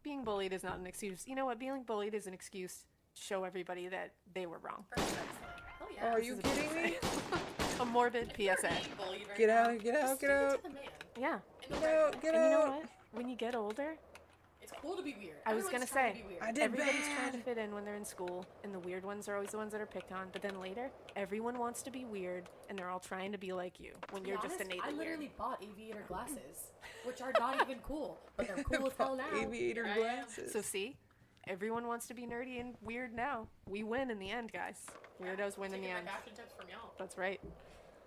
being bullied is not an excuse. You know what? Being bullied is an excuse to show everybody that they were wrong. Oh yeah. Are you kidding me? A morbid PSA. Get out, get out, get out. Yeah. Get out, get And you know out. what? When you get older, It's cool to be weird. I was gonna Everyone's trying say, to be weird. I did everybody's trying to bad. fit in when they're in school, and the weird ones are always the ones that are picked on. But then later, everyone wants to be weird, and they're all trying to be like you when To be you're just honest, innately I literally weird. bought aviator glasses, which are not even cool, but they're cool as hell now. Aviator Here I am. glasses. So see, everyone wants to be nerdy and weird now. We win in the end, guys. Weirdos win in the Taking my end. fashion tips from y'all. That's right.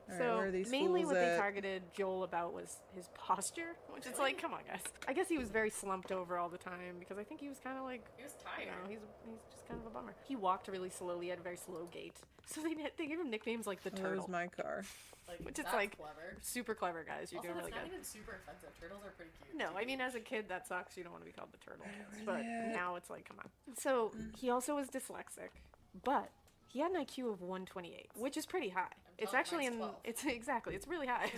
All right, So where are these mainly fools what they at? targeted Joel about was his posture, which is like, come on, guys. I guess he was very slumped over all the time because I think he was kind of like, He was tired. you know, he's just kind of a bummer. He walked really slowly, had a very slow gait. So they gave him nicknames like the Oh, that Turtle, was my car. which is that's like clever. super clever, guys. You're Also, doing it's really not good. even super offensive. Turtles are pretty cute. No, I mean, as a kid, that sucks. You don't want to be called the Turtle. But now it's like, come on. So he also was dyslexic, but he had an IQ of 128, which is pretty high. It's actually in. 12. It's exactly. It's really high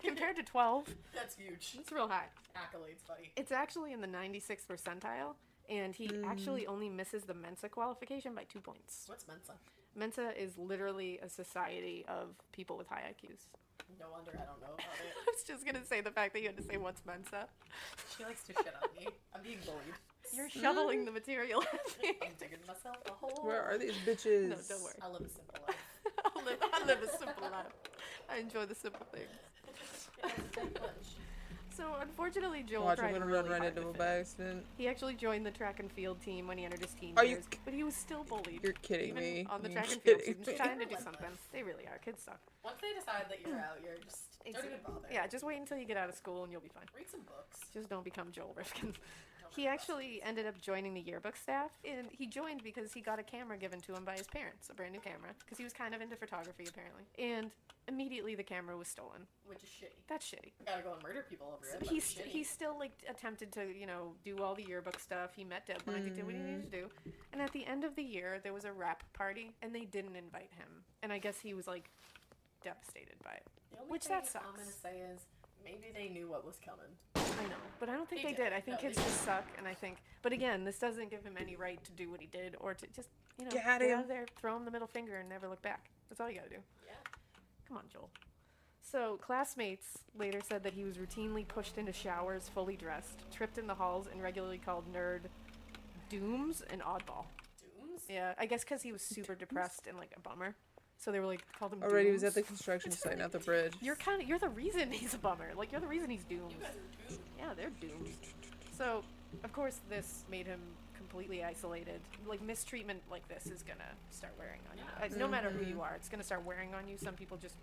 compared to 12. That's huge. It's real high. Accolades, buddy. It's actually in the 96th percentile, and he actually only misses the Mensa qualification by 2 points. What's Mensa? Mensa is literally a society of people with high IQs. No wonder I don't know about it. I was just gonna say the fact that you had to say what's Mensa. She likes to shit on me. I'm being bullied. You're shoveling the material at me. I'm digging myself a hole. Where are these bitches? No, don't worry. I live a simple life. I live a simple life. I enjoy the simple things. So unfortunately, Joel Watch, tried I'm gonna really run right hard into to it by fit in. accident. He actually joined the track and field team when he entered his teen Are you years, but he was still bullied. You're kidding Even me. on the You're track and field kidding team, me. just trying to do something. They really are. Kids suck. Once they decide that you're out, you're just don't even bother. Yeah, just wait until you get out of school and you'll be fine. Read some books. Just don't become Joel Rifkin. He actually ended up joining the yearbook staff, and he joined because he got a camera given to him by his parents, a brand new camera, because he was kind of into photography apparently. And immediately the camera was stolen. Which is shitty. That's shitty. Gotta go and murder people over it. but He it's shitty. he still like attempted to do all the yearbook stuff. He met deadlines. He did what he needed to do. And at the end of the year, there was a rap party, and they didn't invite him. And I guess he was like devastated by it. The only Which thing that sucks. I'm gonna say is maybe they knew what was coming. I know, but I don't think they did. I think No, kids they just suck, and I think. But again, this doesn't give him any right to do what he did, or to just Get out him. of there, throw him the middle finger, and never look back. That's all you gotta do. Yeah. Come on, Joel. So classmates later said that he was routinely pushed into showers, fully dressed, tripped in the halls, and regularly called nerd, dooms, and oddball. Dooms? Yeah, I guess because he was super depressed and like a bummer. So they were like called him. Already, he was dooms. at the construction site, not the bridge. You're the reason he's a bummer. Like you're the reason he's doomed. Yeah, they're doomed. So, of course, this made him completely isolated. Like mistreatment like this is gonna start wearing on you. No matter who you are, it's gonna start wearing on you. Some people just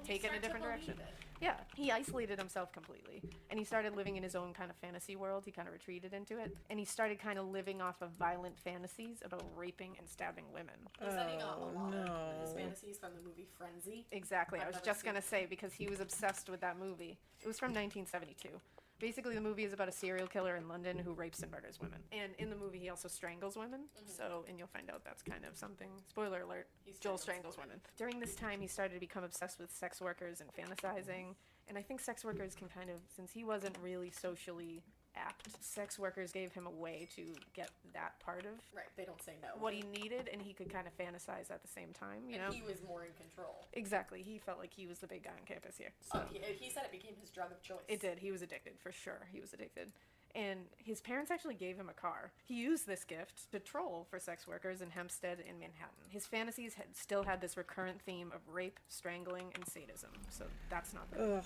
take it in a different direction. Yeah, he isolated himself completely, and he started living in his own kind of fantasy world. He kind of retreated into it, and he started kind of living off of violent fantasies about raping and stabbing women. He said he got a lot no. of his fantasies from the movie Frenzy. Exactly. I I've was never just seen gonna say because he was obsessed with that movie. It was from 1972. Basically, the movie is about a serial killer in London who rapes and murders women. And in the movie, he also strangles women. So, and you'll find out that's kind of something. Spoiler alert: Joel strangles women. During this time, he started to become obsessed with sex workers and fantasizing. And I think sex workers can kind of, since he wasn't really socially apt, sex workers gave him a way to get that part of Right, they don't say no. what he needed, and he could kind of fantasize at the same time. You know, He was more in control. exactly. He felt like he was the big guy on campus here. So. He said it became his drug of choice. It did. He was addicted, for sure. He was addicted. And his parents actually gave him a car. He used this gift to troll for sex workers in Hempstead and Manhattan. His fantasies still had this recurrent theme of rape, strangling, and sadism. So that's not good. Ugh,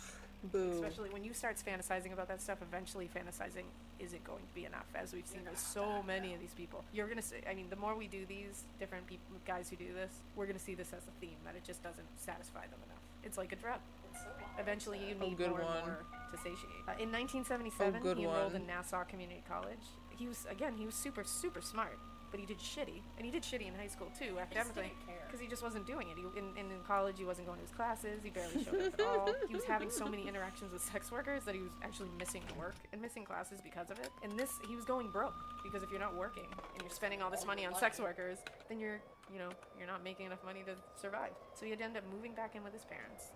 boo. Especially when you start fantasizing about that stuff, eventually fantasizing isn't going to be enough, as we've seen with so many of these people. You're going to see, I mean, the more we do these different people, guys who do this, we're going to see this as a theme, that it just doesn't satisfy them enough. It's like a drug. Eventually, you need good more and one. more to satiate. In 1977, good he enrolled one. in Nassau Community College. He was super, super smart, but he did shitty. And he did shitty in high school, too, academically. Because he just wasn't doing it. In college, he wasn't going to his classes. He barely showed up at all. He was having so many interactions with sex workers that he was actually missing work and missing classes because of it. And he was going broke. Because if you're not working and you're spending all this money on sex workers, then you're not making enough money to survive. So he had to end up moving back in with his parents.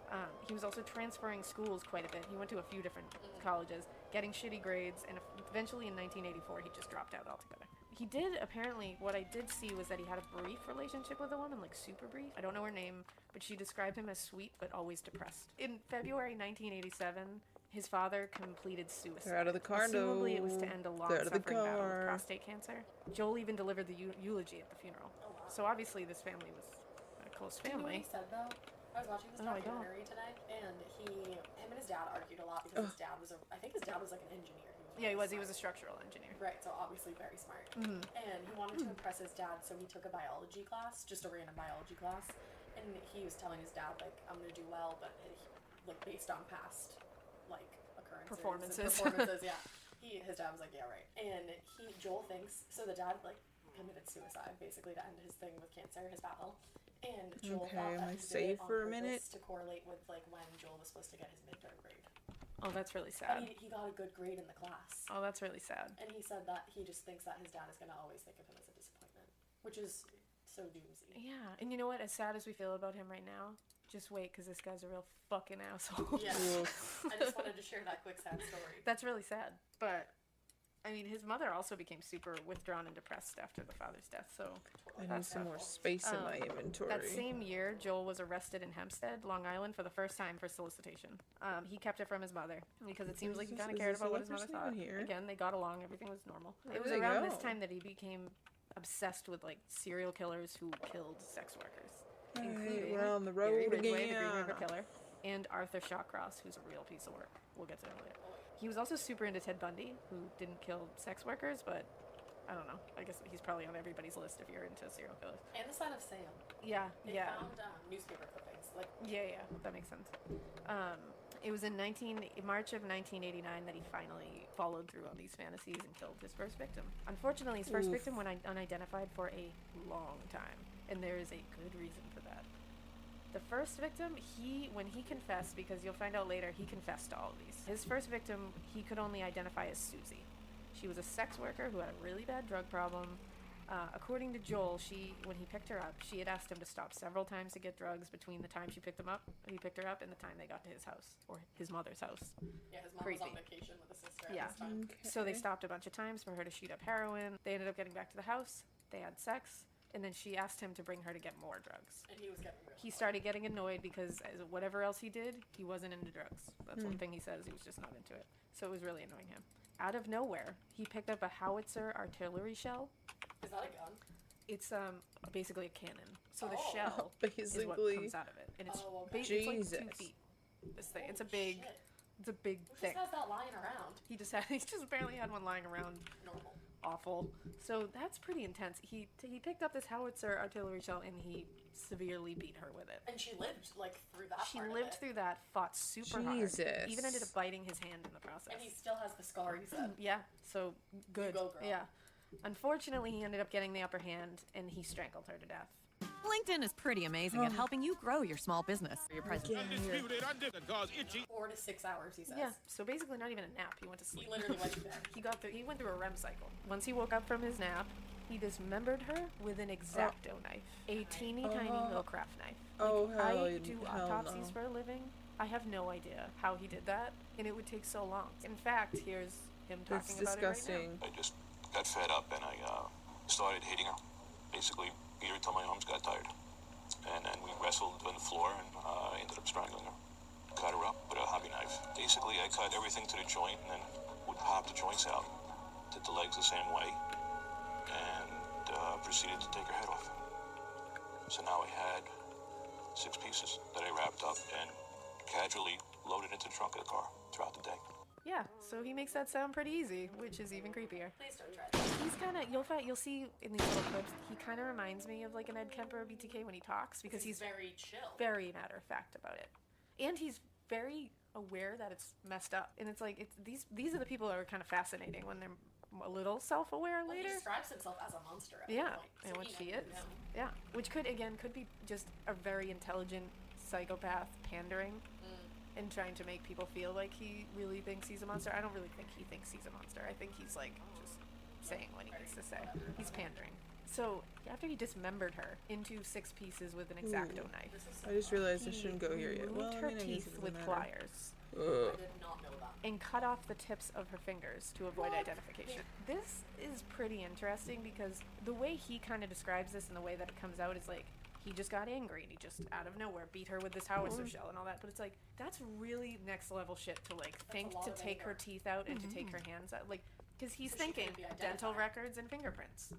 He was also transferring schools quite a bit. He went to a few different colleges, getting shitty grades, and eventually in 1984 he just dropped out altogether. He did, apparently, what I did see was that he had a brief relationship with a woman, like super brief. I don't know her name, but she described him as sweet but always depressed. In February 1987, his father completed suicide. They're out of the car, Assumably no. it was to end a long They're out of the suffering battle with car. prostate cancer. Joel even delivered the eulogy at the funeral. So obviously this family was a close You know what family. he said though? I was watching this Oh, I don't. documentary today, and him and his dad argued a lot because I think his dad was like an engineer. Yeah, he was a structural engineer. Right, so obviously very smart. Mhm. And he wanted to impress his dad, so he took a biology class, just a random biology class. And And he was telling his dad, like, I'm gonna do well, but like based on past like occurrences and performances, yeah. His dad was like, yeah, right. And Joel thinks, so the dad like committed suicide basically to end his thing with cancer, his battle. And Joel thought that he did it on purpose to correlate with like when Joel was supposed to get his midterm grade. Oh, that's really sad. And he got a good grade in the class. Oh, that's really sad. And he said that he just thinks that his dad is gonna always think of him as a disappointment, which is so doomsy. Yeah, and you know what? As sad as we feel about him right now, just wait, because this guy's a real fucking asshole. Yeah. I just wanted to share that quick sad story. That's really sad. But, I mean, his mother also became super withdrawn and depressed after the father's death, so... I need some more space in my inventory. That same year, Joel was arrested in Hempstead, Long Island, for the first time for solicitation. He kept it from his mother, because it seems like he kind of cared about what his mother thought. Again, they got along, everything was normal. It was around this time that he became obsessed with, like, serial killers who killed sex workers. Including we're on the road Gary Ridgway, again. the Green River Killer, and Arthur Shawcross, who's a real piece of work. We'll get to him later. He was also super into Ted Bundy, who didn't kill sex workers, but I don't know. I guess he's probably on everybody's list if you're into serial killers. And the son of Sam. Yeah, They found newspaper clippings. Like, yeah, that makes sense. It was in March of 1989 that he finally followed through on these fantasies and killed his first victim. Unfortunately, his first victim went unidentified for a long time, and there is a good reason for that. The first victim, when he confessed, because you'll find out later, he confessed to all of these. His first victim, he could only identify as Susie. She was a sex worker who had a really bad drug problem. According to Joel, when he picked her up, she had asked him to stop several times to get drugs between the time he picked her up, and the time they got to his house, or his mother's house. Yeah, his mom was on vacation with his sister at this time. So they stopped a bunch of times for her to shoot up heroin. They ended up getting back to the house. They had sex. And then she asked him to bring her to get more drugs. And he was getting He started getting annoyed because whatever else he did, he wasn't into drugs. That's one thing he says. He was just not into it. So it was really annoying him. Out of nowhere, he picked up a howitzer artillery shell. Is that a gun? It's basically a cannon. So the shell is what comes out of it, and it's it's like 2 feet. This thing. It's a big thing. Who just has that lying around? He just barely had one lying around. Normal. Awful. So that's pretty intense. He picked up this howitzer artillery shell and he severely beat her with it. And she lived like through that. She lived through that. Fought super hard. Even ended up biting his hand in the process. And he still has the scar. He said. Yeah. So good. You go, girl. Yeah. Unfortunately, he ended up getting the upper hand and he strangled her to death. LinkedIn is pretty amazing at helping you grow your small business. Your presence. 4 to 6 hours, he says. Yeah, so basically not even a nap. He went to sleep. He literally went to bed. He went through a REM cycle. Once he woke up from his nap, he dismembered her with an X-Acto knife, a teeny tiny little craft knife. I do autopsies for a living. I have no idea how he did that, and it would take so long. In fact, here's him talking about it right now. I just got fed up and I started hitting her. Basically, beat her till my arms got tired. And then we wrestled on the floor and I ended up strangling her. Cut her up with a hobby knife. Basically, I cut everything to the joint and then would pop the joints out. Did the legs the same way and proceeded to take her head off. So now I had 6 pieces that I wrapped up and casually loaded into the trunk of the car throughout the day. Yeah, so he makes that sound pretty easy, which is even creepier. Please don't try that. He's kind of, you'll see in these little clips, he kind of reminds me of like an Ed Kemper or BTK when he talks, because he's very chill. Very matter of fact about it. And he's very aware that it's messed up. And it's like, these are the people that are kind of fascinating when they're a little self-aware later. He describes himself as a monster at one Yeah, point, and so which he he knows is. him. Yeah, which could be just a very intelligent psychopath pandering and trying to make people feel like he really thinks he's a monster. I don't really think he thinks he's a monster. I think he's like just saying what he needs to say. He's pandering. So after he dismembered her into 6 pieces with an X-Acto knife, I just realized I shouldn't go here yet. removed Well, her I mean, I guess it teeth doesn't with matter. pliers. Ugh. And cut off the tips of her fingers to avoid identification. This is pretty interesting because the way he kind of describes this and the way that it comes out is like he just got angry and he just out of nowhere beat her with this howitzer shell and all that. But it's like that's really next level shit to like think to take her teeth out and to take her hands out, like because he's thinking dental records and fingerprints.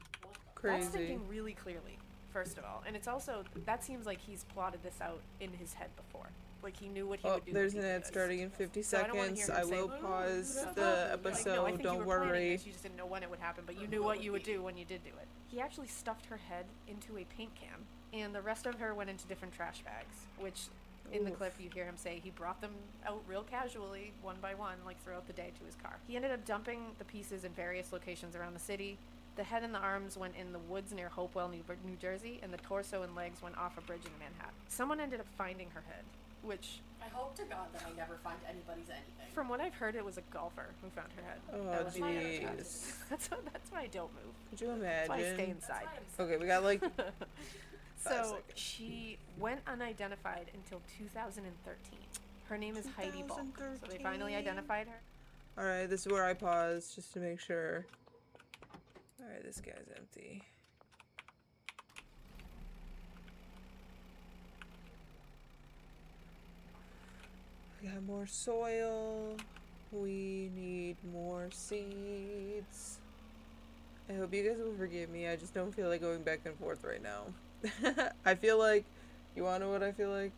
Crazy. That's thinking really clearly, first of all, and it's also that seems like he's plotted this out in his head before. Like he knew what he would do. There's when an he did ad this. starting in 50 So I don't wanna seconds. hear him I say, will "Ooh, pause like, the no, I episode. think Don't you were planning worry. this, you just didn't know when it would happen, but you knew what you would do when you did do it. He actually stuffed her head into a paint can and the rest of her went into different trash bags, which in the Oof. clip you hear him say he brought them out real casually, one by one, like throughout the day to his car. He ended up dumping the pieces in various locations around the city. The head and the arms went in the woods near Hopewell, New Jersey, and the torso and legs went off a bridge in Manhattan. Someone ended up finding her head, which... I hope to God that I never find anybody's anything. From what I've heard, it was a golfer who found her head. Oh, That would be my other job. jeez. That's why I don't move. Could you That's why I stay imagine? inside. Okay, we got like So 5 seconds. she went unidentified until 2013. Her name is Heidi Bulk. So they finally identified her. Alright, this is where I pause just to make sure. Alright, this guy's empty. We got more soil. We need more seeds. I hope you guys will forgive me. I just don't feel like going back and forth right now. I feel like, you wanna know what I feel like?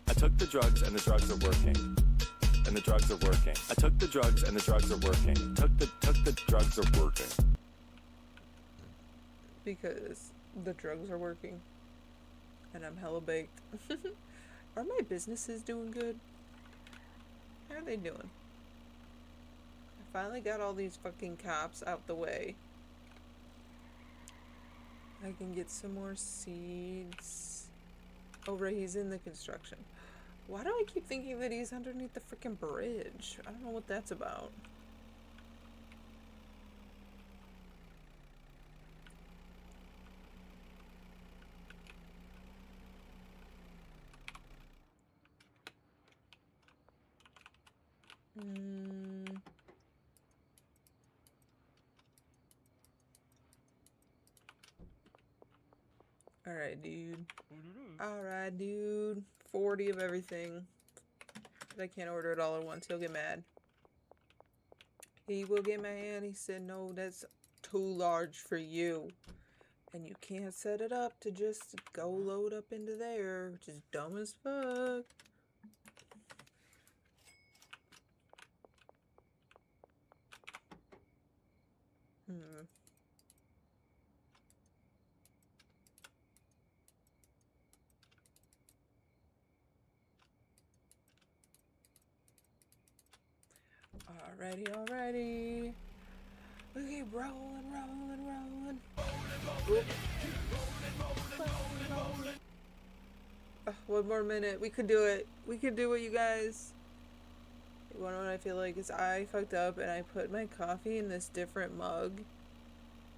I took the drugs and the drugs are working. And the drugs are working. I took the drugs and the drugs are working. Took the drugs are working. Because the drugs are working. And I'm hella baked. Are my businesses doing good? How are they doing? I finally got all these fucking cops out the way. I can get some more seeds. Oh right, he's in the construction. Why do I keep thinking that he's underneath the freaking bridge? I don't know what that's about. Alright, dude. Alright, dude. 40 of everything. But I can't order it all at once. He'll get mad. He will get mad. He said, no, that's too large for you. And you can't set it up to just go load up into there, which is dumb as fuck. Alrighty. Okay, rolling. One more minute. We could do it. We could do it, you guys. You wanna know what I feel like? Is I fucked up and I put my coffee in this different mug.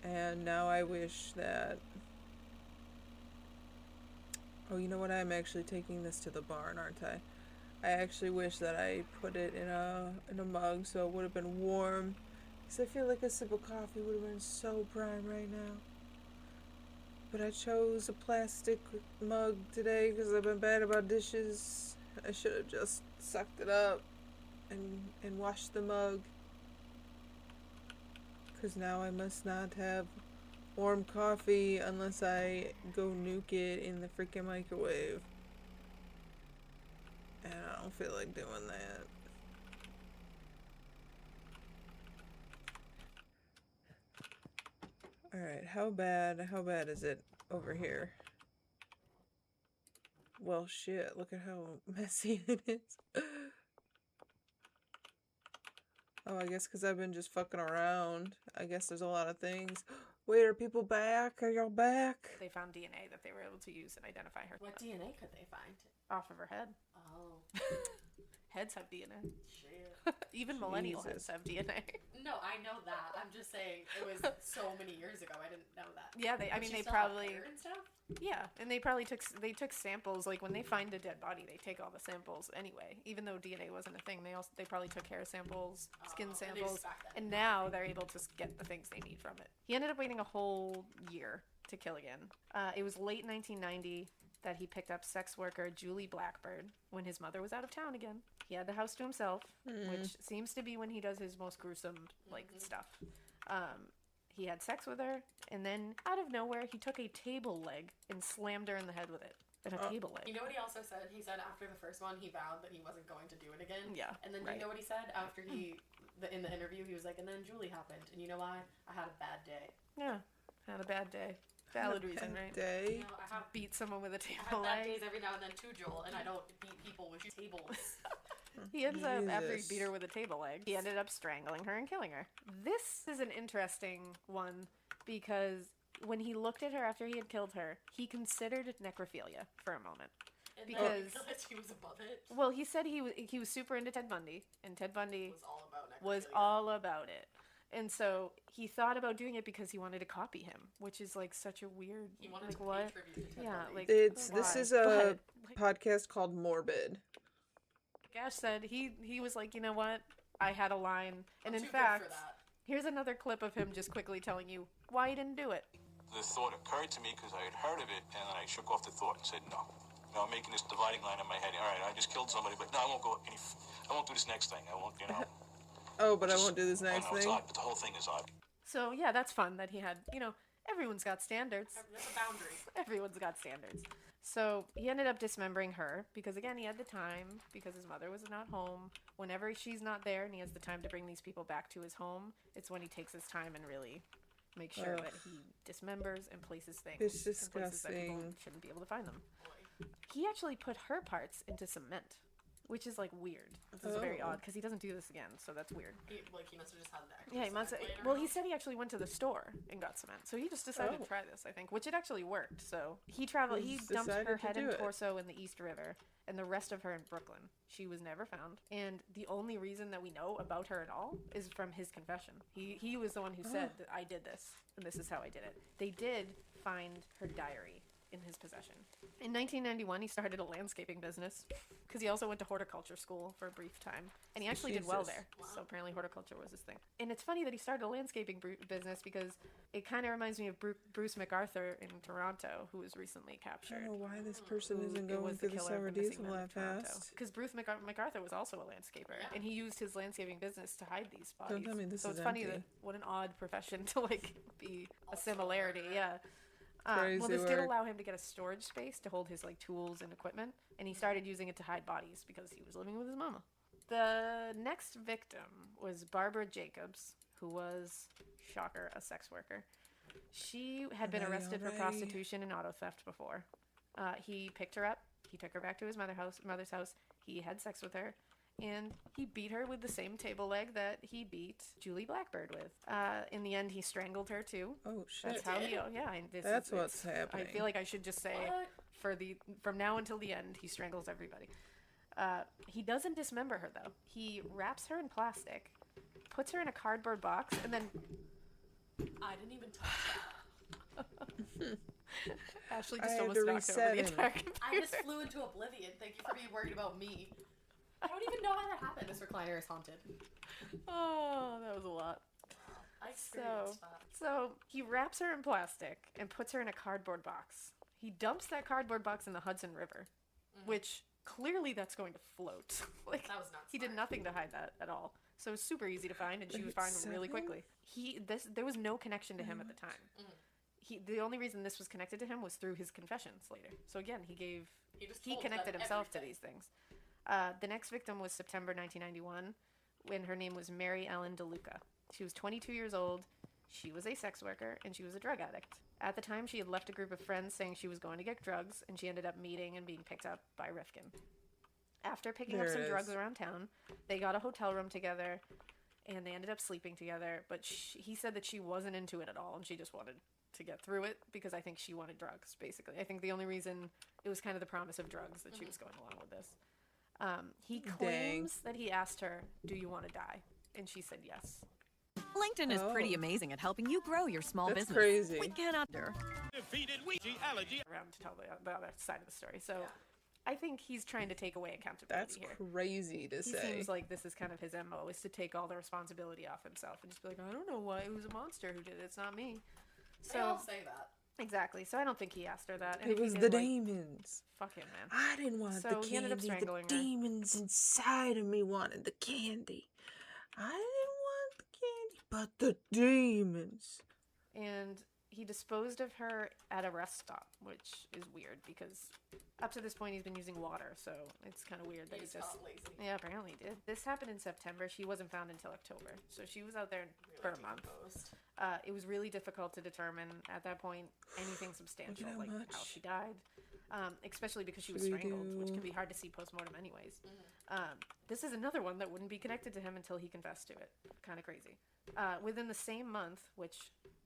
And now I wish that... Oh, you know what? I'm actually taking this to the barn, aren't I? I actually wish that I put it in a mug so it would have been warm. Because I feel like a sip of coffee would have been so prime right now. But I chose a plastic mug today because I've been bad about dishes. I should have just sucked it up and washed the mug. Because now I must not have warm coffee unless I go nuke it in the freaking microwave. And I don't feel like doing that. Alright, how bad is it over here? Well, shit, look at how messy it is. Oh, I guess because I've been just fucking around. I guess there's a lot of things. Wait, are people back? Are y'all back? They found DNA that they were able to use and identify her. What DNA could they find? Off of her head. Oh. Heads have DNA. Shit. Even millennial heads have DNA. No, I know that. I'm just saying it was so many years ago. I didn't know that. Yeah, But she they still have probably hair and stuff? Yeah, and they probably took samples. Like when they find a dead body, they take all the samples anyway. Even though DNA wasn't a thing, they probably took hair samples, skin and they samples, just back that and now they're able to get the things they need from it. He ended up waiting a whole year to kill again. It was late 1990 that he picked up sex worker Julie Blackbird when his mother was out of town again. He had the house to himself, which seems to be when he does his most gruesome stuff. He had sex with her, and then out of nowhere, he took a table leg and slammed her in the head with it. And a table leg. You know what he also said? He said after the first one, he vowed that he wasn't going to do it again. Yeah. And then right. you know what he said after in the interview? He was like, and then Julie happened, and you know why? I had a bad day. Yeah, had a bad day. Valid reason, right? Day. You know, I have Beat someone with a I table have bad leg. days every now and then too, Joel, and I don't beat people with tables. He ends up, after he Jesus. beat her with a table leg, he ended up strangling her and killing her. This is an interesting one because when he looked at her after he had killed her, he considered necrophilia for a moment. And Because then he was above it. well, he said he was super into Ted Bundy, and Ted Bundy Was was all about it. And so he thought about doing it because he wanted to copy him, which is like such a weird. He wanted like to what? pay tribute to Ted Yeah, Bundy. like This why? is a But, podcast called Morbid. Gash said he was like, you know what? I had a line, and in too good for fact, that. here's another clip of him just quickly telling you why he didn't do it. The thought occurred to me because I had heard of it, and then I shook off the thought and said, no. You know, I'm making this dividing line in my head. All right, I just killed somebody, but no, I won't go any. I won't do this next thing. I won't, you know. Oh, but I won't do this I next know, it's thing. odd, but the whole thing is odd. So yeah, that's fun that he had. You know, everyone's got standards. There's a boundary. Everyone's got standards. So he ended up dismembering her because, again, he had the time because his mother was not home. Whenever she's not there and he has the time to bring these people back to his home, it's when he takes his time and really makes sure Ugh. that he dismembers and places things It's in places that people disgusting. shouldn't be able to find them. He actually put her parts into cement, which is like weird. This is very Oh. odd because he doesn't do this again, so that's weird. He must have just had that. Yeah, he must have, well, he said he actually went to the store and got cement. So he just decided Oh. to try this, I think, which it actually worked. So he traveled, he Just dumped her decided to head do and it. torso in the East River and the rest of her in Brooklyn. She was never found. And the only reason that we know about her at all is from his confession. He was the one who said that I did this and this is how I did it. They did find her diary in his possession. In 1991, he started a landscaping business because he also went to horticulture school for a brief time, and he actually did well Jesus. there. So apparently, horticulture was his thing. And it's funny that he started a landscaping business because it kind of reminds me of Bruce MacArthur in Toronto, who was recently I captured. don't know why this person isn't It going was through the the killer of summer the missing diesel men that in Toronto. fast. Because Bruce MacArthur was also a landscaper, and he used his landscaping business to hide these bodies. Don't tell me this so is it's funny empty. that what an odd profession to like be a similarity. Yeah. Crazy Well, this did work. allow him to get a storage space to hold his like tools and equipment, and he started using it to hide bodies because he was living with his mama. The next victim was Barbara Jacobs, who was, shocker, a sex worker. She had been arrested for prostitution and auto theft before. He picked her up. He took her back to his mother's house. He had sex with her. And he beat her with the same table leg that he beat Julie Blackbird with. In the end, he strangled her too. Oh shit! That's how he. Yeah, That's what's happening. I feel like I should just say from now until the end, he strangles everybody. He doesn't dismember her though. He wraps her in plastic, puts her in a cardboard box, and then I didn't even touch that. Ashley I just had almost to knocked over the reset him. entire computer. I just flew into oblivion. Thank you for being worried about me. I don't even know how that happened. This recliner is haunted. Oh, that was a lot. I experienced that. So he wraps her in plastic and puts her in a cardboard box. He dumps that cardboard box in the Hudson River, which clearly that's going to float. Like That was not he did nothing to hide that at all. So it was super easy to find, and she was found really quickly. There was no connection to him at the time. The only reason this was connected to him was through his confessions later. So again, he connected himself to these things. The next victim was September 1991, when her name was Mary Ellen DeLuca. She was 22 years old. She was a sex worker, and she was a drug addict. At the time, she had left a group of friends saying she was going to get drugs, and she ended up meeting and being picked up by Rifkin. After picking up There some it drugs is. around town, they got a hotel room together, and they ended up sleeping together. But he said that she wasn't into it at all, and she just wanted to get through it because I think she wanted drugs, basically. I think the only reason it was kind of the promise of drugs that she was going along with this. He claims that he asked her, "Do you want to die?" And she said yes. LinkedIn is pretty amazing at helping you grow your small That's business. crazy. We cannot do. Around to tell the other side of the story. So I think he's trying to take away accountability That's here. crazy to He say. seems like this is kind of his MO, is to take all the responsibility off himself and just be like, I don't know why, it was a monster who did it, it's not me. They all say that. Exactly. So I don't think he asked her that. And It if he was did, the like, demons. Fuck him, man. I didn't want So the he ended up candy. The strangling her. demons inside of me wanted the candy. I didn't want the candy, but the demons. And He disposed of her at a rest stop, which is weird because up to this point he's been using water, so it's kind of weird that he just lazy. Yeah, apparently he did. This happened in September. She wasn't found until October, so she was out there for a month. It was really difficult to determine at that point anything substantial, like how she died, especially because she was strangled, which can be hard to see post-mortem anyways. This is another one that wouldn't be connected to him until he confessed to it. Kind of crazy. Within the same month, which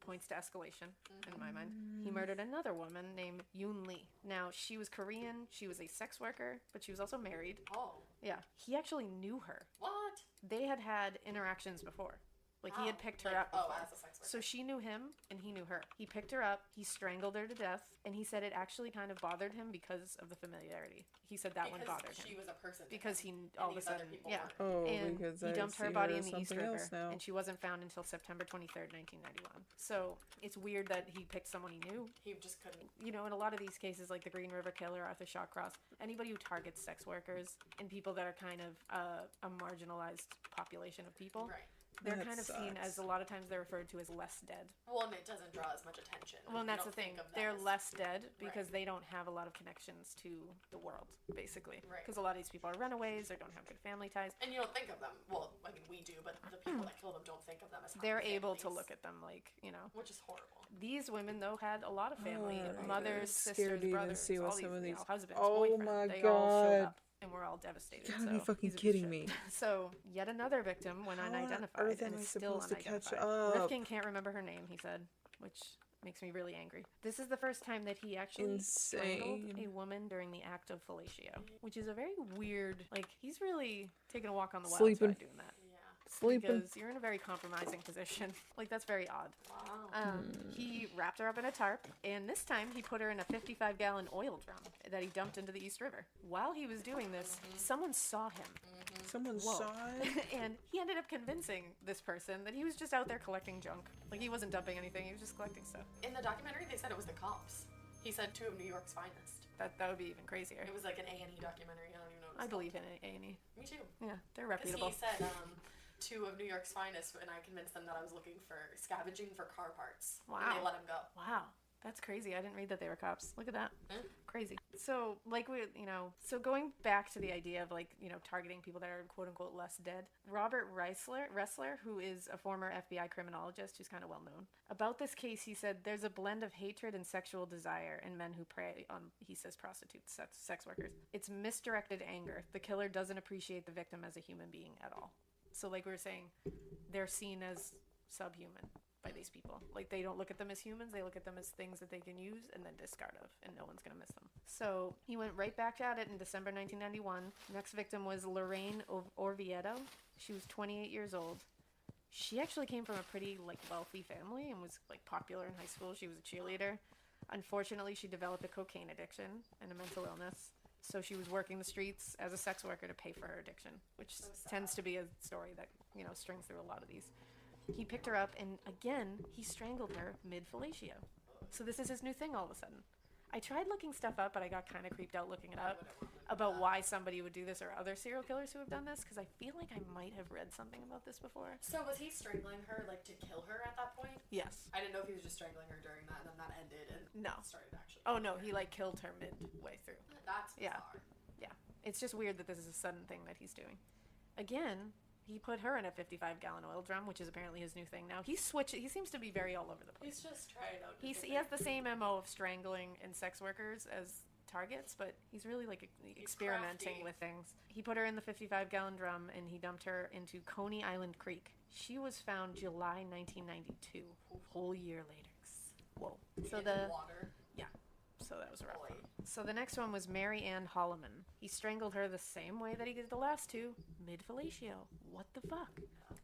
points to escalation in my mind, he murdered another woman named Yoon Lee. Now, she was Korean, she was a sex worker, but she was also married. Oh. Yeah. He actually knew her. What? They had had interactions before. Like, he had picked her up before. As a sex worker. So she knew him, and he knew her. He picked her up, he strangled her to death, and he said it actually kind of bothered him because of the familiarity. He said that one bothered him. She was a person. Because he, all of a sudden, yeah. Oh, and because he dumped I her see body her in as the East something River, else now. and she wasn't found until September 23rd, 1991. So it's weird that he picked someone he knew. He just couldn't. You know, in a lot of these cases, like the Green River Killer, Arthur Shawcross, anybody who targets sex workers and people that are kind of a marginalized population of people, Right. they're That kind of seen sucks. as, a lot of times they're referred to as less dead. Well, and it doesn't draw as much attention. Well, and You that's the don't thing. think of them They're as- less dead because they don't have a lot of connections to the world, basically. Right. Because a lot of these people are runaways or don't have good family ties. And you don't think of them. Well, I mean, we do, but the people that kill them don't think of them as They're having able to families, look at them like, you know. which is horrible. These women, though, had a lot of family. Oh, Mothers, I'm sisters, scared to even brothers, see what all some of you these- know, husbands, Oh boyfriends. my They all showed God. up, and we're all devastated. You gotta so be fucking he's a piece of kidding shit. me. So, yet another victim went How on unidentified, earth am and I is still supposed to catch unidentified. up? Rifkin can't remember her name, he said, which makes me really angry. This is the first time that he actually strangled Insane. a woman during the act of fellatio, which is a very weird, like, he's really taking a walk on the wild Sleeping. side doing that. Sleeping. Because you're in a very compromising position. Like, that's very odd. He wrapped her up in a tarp, and this time he put her in a 55-gallon oil drum that he dumped into the East River. While he was doing this, someone saw him. Someone Whoa. saw it? And he ended up convincing this person that he was just out there collecting junk. Like, he wasn't dumping anything, he was just collecting stuff. In the documentary, they said it was the cops. He said 2 of New York's finest. That would be even crazier. It was like an A&E documentary. I don't even know what I it's believe in called. A&E. Me too. Yeah, they're 'Cause reputable. he said 2 of New York's finest, and I convinced them that I was looking for scavenging for car parts. And Wow. they let him go. Wow. That's crazy. I didn't read that they were cops. Look at that. Yeah. Crazy. So, like, so going back to the idea of, like, targeting people that are quote unquote less dead, Robert Ressler, who is a former FBI criminologist who's kind of well known, about this case, he said there's a blend of hatred and sexual desire in men who prey on, he says, prostitutes, sex workers. It's misdirected anger. The killer doesn't appreciate the victim as a human being at all. So, like we were saying, they're seen as subhuman by these people. Like, they don't look at them as humans, they look at them as things that they can use and then discard of, and no one's gonna miss them. So he went right back at it in December 1991. Next victim was Lorraine Orvieto. She was 28 years old. She actually came from a pretty, like, wealthy family and was, like, popular in high school. She was a cheerleader. Unfortunately, she developed a cocaine addiction and a mental illness. So she was working the streets as a sex worker to pay for her addiction, which tends to be a story that, strings through a lot of these. He picked her up, and again, he strangled her mid-fellatio. So this is his new thing all of a sudden. I tried looking stuff up, but I got kind of creeped out looking it up about why somebody would do this or other serial killers who have done this, because I feel like I might have read something about this before. So was he strangling her, like, to kill her at that point? Yes. I didn't know if he was just strangling her during that, and then that ended, and No. started actually. Oh, no, he, like, killed her midway through. That's Yeah. bizarre. Yeah. It's just weird that this is a sudden thing that he's doing. Again, he put her in a 55-gallon oil drum, which is apparently his new thing now. He seems to be very all over the place. He's just trying out. He has the same MO of strangling and sex workers as targets, but he's really, like, experimenting crafty. with things. He put her in the 55-gallon drum, and he dumped her into Coney Island Creek. She was found July 1992, a whole year later. Whoa. So In water. Yeah. So that was a rough one. So the next one was Mary Ann Holloman. He strangled her the same way that he did the last two, mid-fellatio. What the fuck?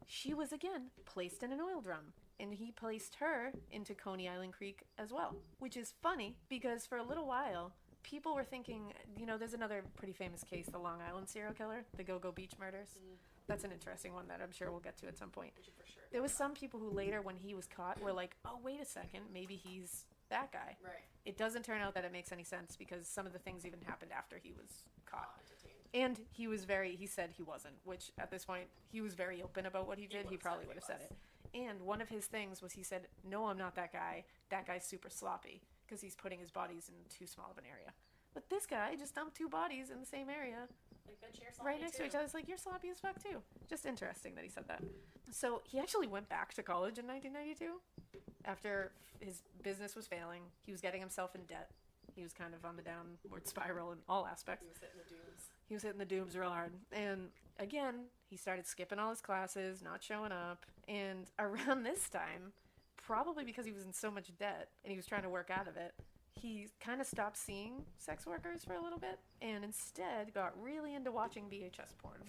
She was, again, placed in an oil drum, and he placed her into Coney Island Creek as well, which is funny because for a little while, people were thinking, there's another pretty famous case, the Long Island serial killer, the Go-Go Beach murders. That's an interesting one that I'm sure we'll get to at some point. There was some people who later, when he was caught, were like, oh, wait a second, maybe he's that guy. Right. It doesn't turn out that it makes any sense because some of the things even happened after he was caught. And he said he wasn't, which at this point, he was very open about what he did. He probably would have said it. And one of his things was he said, no, I'm not that guy. That guy's super sloppy because he's putting his bodies in too small of an area. But this guy just dumped 2 bodies in the same area. Like, bitch, you're sloppy Right next to each other. It's like, you're sloppy as fuck too. Just interesting that he said that. So he actually went back to college in 1992 after his business was failing. He was getting himself in debt. He was kind of on the downward spiral in all aspects. He was hitting the dooms. He was hitting the dooms real hard. And again, he started skipping all his classes, not showing up. And around this time, probably because he was in so much debt and he was trying to work out of it, he kind of stopped seeing sex workers for a little bit and instead got really into watching VHS porn.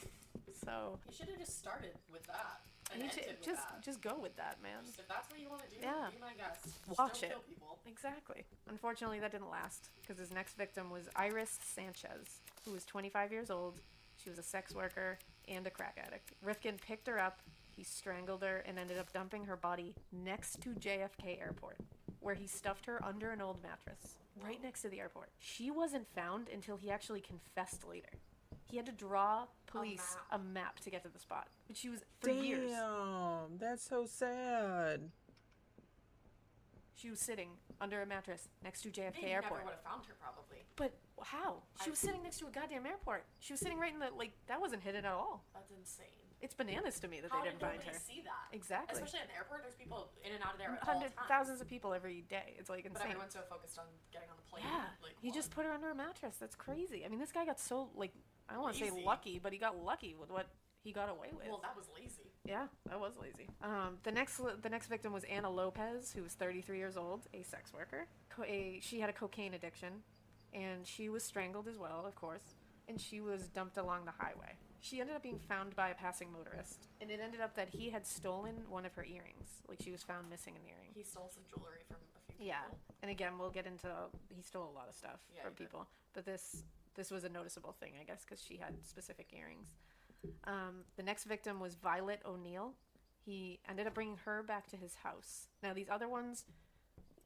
So You should have just started with that. And you ended should with that. just go with that, man. Just if that's what you want to do, Yeah. be my guest. Just Watch don't it. kill people. Exactly. Unfortunately, that didn't last because his next victim was Iris Sanchez, who was 25 years old. She was a sex worker and a crack addict. Rifkin picked her up, he strangled her, and ended up dumping her body next to JFK Airport, where he stuffed her under an old mattress, right next to the airport. She wasn't found until he actually confessed later. He had to draw police a map to get to the spot. But she was, for years, Damn, that's so sad. she was sitting under a mattress next to JFK They Airport. never would have found her, probably. But how? She was sitting next to a goddamn airport. She was sitting right in the, like, that wasn't hidden at all. That's insane. It's bananas to me that How they didn't did find nobody her. see that? Exactly. Especially at the airport, there's people in and out of there at all Hundreds, times. thousands of people every day. It's like But insane. everyone's so focused on getting on the plane. Yeah, Like, he just put her under a mattress. That's crazy. I mean, this guy got so, like, I don't want to say Lazy. lucky, but he got lucky with what he got away with. Well, that was lazy. Yeah, that was lazy. The next victim was Anna Lopez, who was 33 years old, a sex worker. She had a cocaine addiction, and she was strangled as well, of course, and she was dumped along the highway. She ended up being found by a passing motorist, and it ended up that he had stolen one of her earrings. Like, she was found missing an earring. He stole some jewelry from a few people. Yeah, and again, we'll get into, he stole a lot of stuff Yeah, from he did. people, but this was a noticeable thing, I guess, because she had specific earrings. The next victim was Violet O'Neill. He ended up bringing her back to his house. Now, these other ones,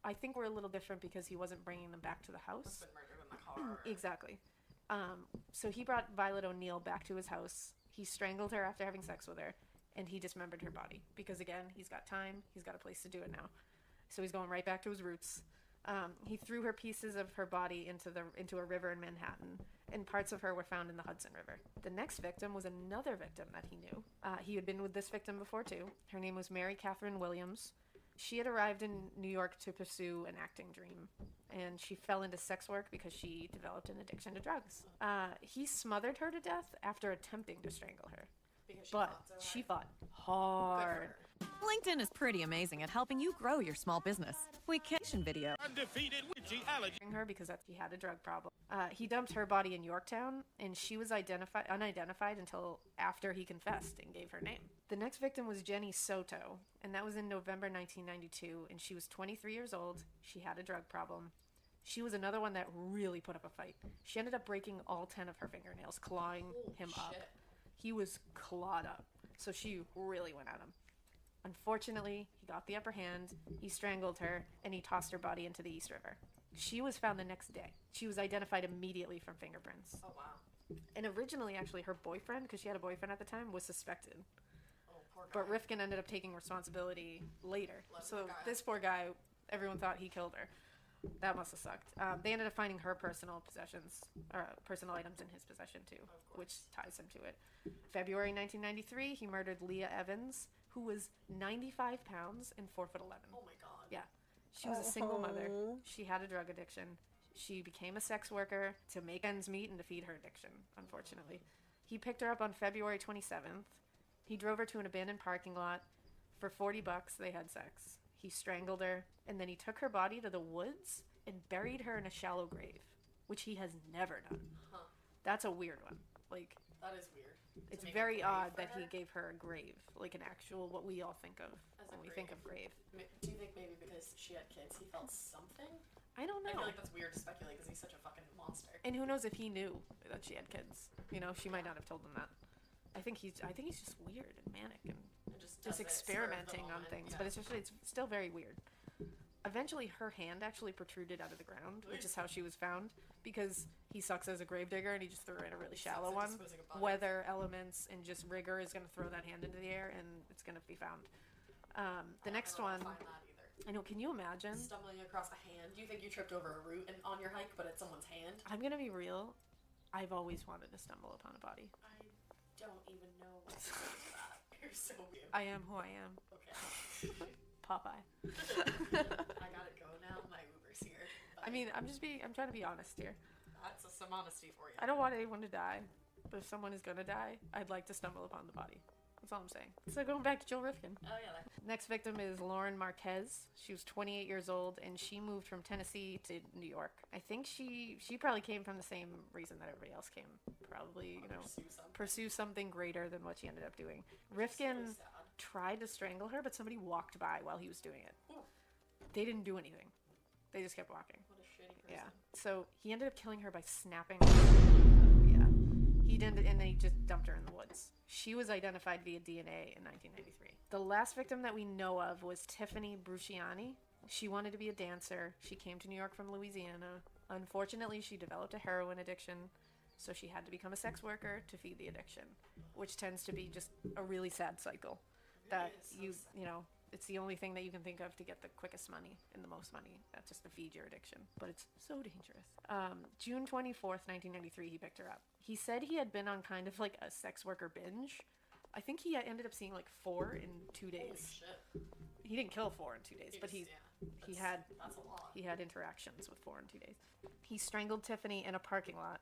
I think were a little different because he wasn't bringing them back to the house. Been murdered in the car. Exactly. So he brought Violet O'Neill back to his house. He strangled her after having sex with her, and he dismembered her body because, again, he's got time. He's got a place to do it now. So he's going right back to his roots. He threw her pieces of her body into a river in Manhattan, and parts of her were found in the Hudson River. The next victim was another victim that he knew. He had been with this victim before, too. Her name was Mary Catherine Williams. She had arrived in New York to pursue an acting dream, and she fell into sex work because she developed an addiction to drugs. He smothered her to death after attempting to strangle her. Because she But fought so hard. she fought hard. LinkedIn is pretty amazing at helping you grow your small business. We can video. Undefeated witchy allergy. Her because she had a drug problem. He dumped her body in Yorktown, and she was unidentified until after he confessed and gave her name. The next victim was Jenny Soto, and that was in November 1992, and she was 23 years old. She had a drug problem. She was another one that really put up a fight. She ended up breaking all 10 of her fingernails, clawing him up. He was clawed up, so she really went at him. Unfortunately, he got the upper hand, he strangled her, and he tossed her body into the East River. She was found the next day. She was identified immediately from fingerprints. Oh, wow. And originally, actually, her boyfriend, because she had a boyfriend at the time, was suspected. Oh, poor guy. But Rifkin ended up taking responsibility later. Love So that guy. this poor guy, everyone thought he killed her. That must have sucked. They ended up finding her personal possessions, or personal items in his possession too, which ties him to it. February 1993, he murdered Leah Evans, who was 95 pounds and 4'11". Oh my god. Yeah. She was a single mother. Oh. She had a drug addiction. She became a sex worker to make ends meet and to feed her addiction, unfortunately. He picked her up on February 27th. He drove her to an abandoned parking lot. For $40, they had sex. He strangled her, and then he took her body to the woods and buried her in a shallow grave, which he has never done. Huh. That's a weird one. Like, That is weird. it's To make a very grave odd for that he her? gave her a grave, like an actual, what we all think of As a when we think of grave. Do you think maybe because she had kids, he felt something? I don't I know. feel like that's weird to speculate because he's such a fucking monster. And who knows if he knew that she had kids? You know, she might not have told him that. I think he's just weird and manic and just does it, spur of the experimenting on moment, things. yeah. But it's still very weird. Eventually, her hand actually protruded out of the ground, which is how she was found, because he sucks as a gravedigger and he just threw her in a really shallow at one. disposing of bodies. Weather, elements, and just rigor is going to throw that hand into the air and it's going to be found. The next one. Find that either. I know. Can you imagine? Stumbling across a hand. You think you tripped over a root on your hike, but it's someone's hand? I'm gonna be real. I've always wanted to stumble upon a body. I don't even know what to say to that. You're so weird. I am who I am. Okay. Popeye. I gotta go now. My Uber's here. I mean, I'm trying to be honest here. That's some honesty for you. I don't want anyone to die, but if someone is gonna die, I'd like to stumble upon the body. That's all I'm saying. So going back to Jill Rifkin. Oh yeah. Next victim is Lauren Marquez. She was 28 years old, and she moved from Tennessee to New York. I think she probably came from the same reason that everybody else came. Probably, pursue something greater than what she ended up doing. Rifkin tried to strangle her, but somebody walked by while he was doing it. They didn't do anything. They just kept walking. What a shitty person. Yeah. So he ended up killing her by snapping. Yeah. He did, and then he just dumped her in the woods. She was identified via DNA in 1993. The last victim that we know of was Tiffany Bruciani. She wanted to be a dancer. She came to New York from Louisiana. Unfortunately, she developed a heroin addiction, so she had to become a sex worker to feed the addiction, which tends to be just a really sad cycle. That you know, it's the only thing that you can think of to get the quickest money and the most money. That's just to feed your addiction. But it's so dangerous. June 24th, 1993, he picked her up. He said he had been on kind of like a sex worker binge. I think he ended up seeing like 4 in 2 days. Holy shit. He didn't kill 4 in 2 days, but he had that's a lot. He had interactions with 4 in 2 days. He strangled Tiffany in a parking lot,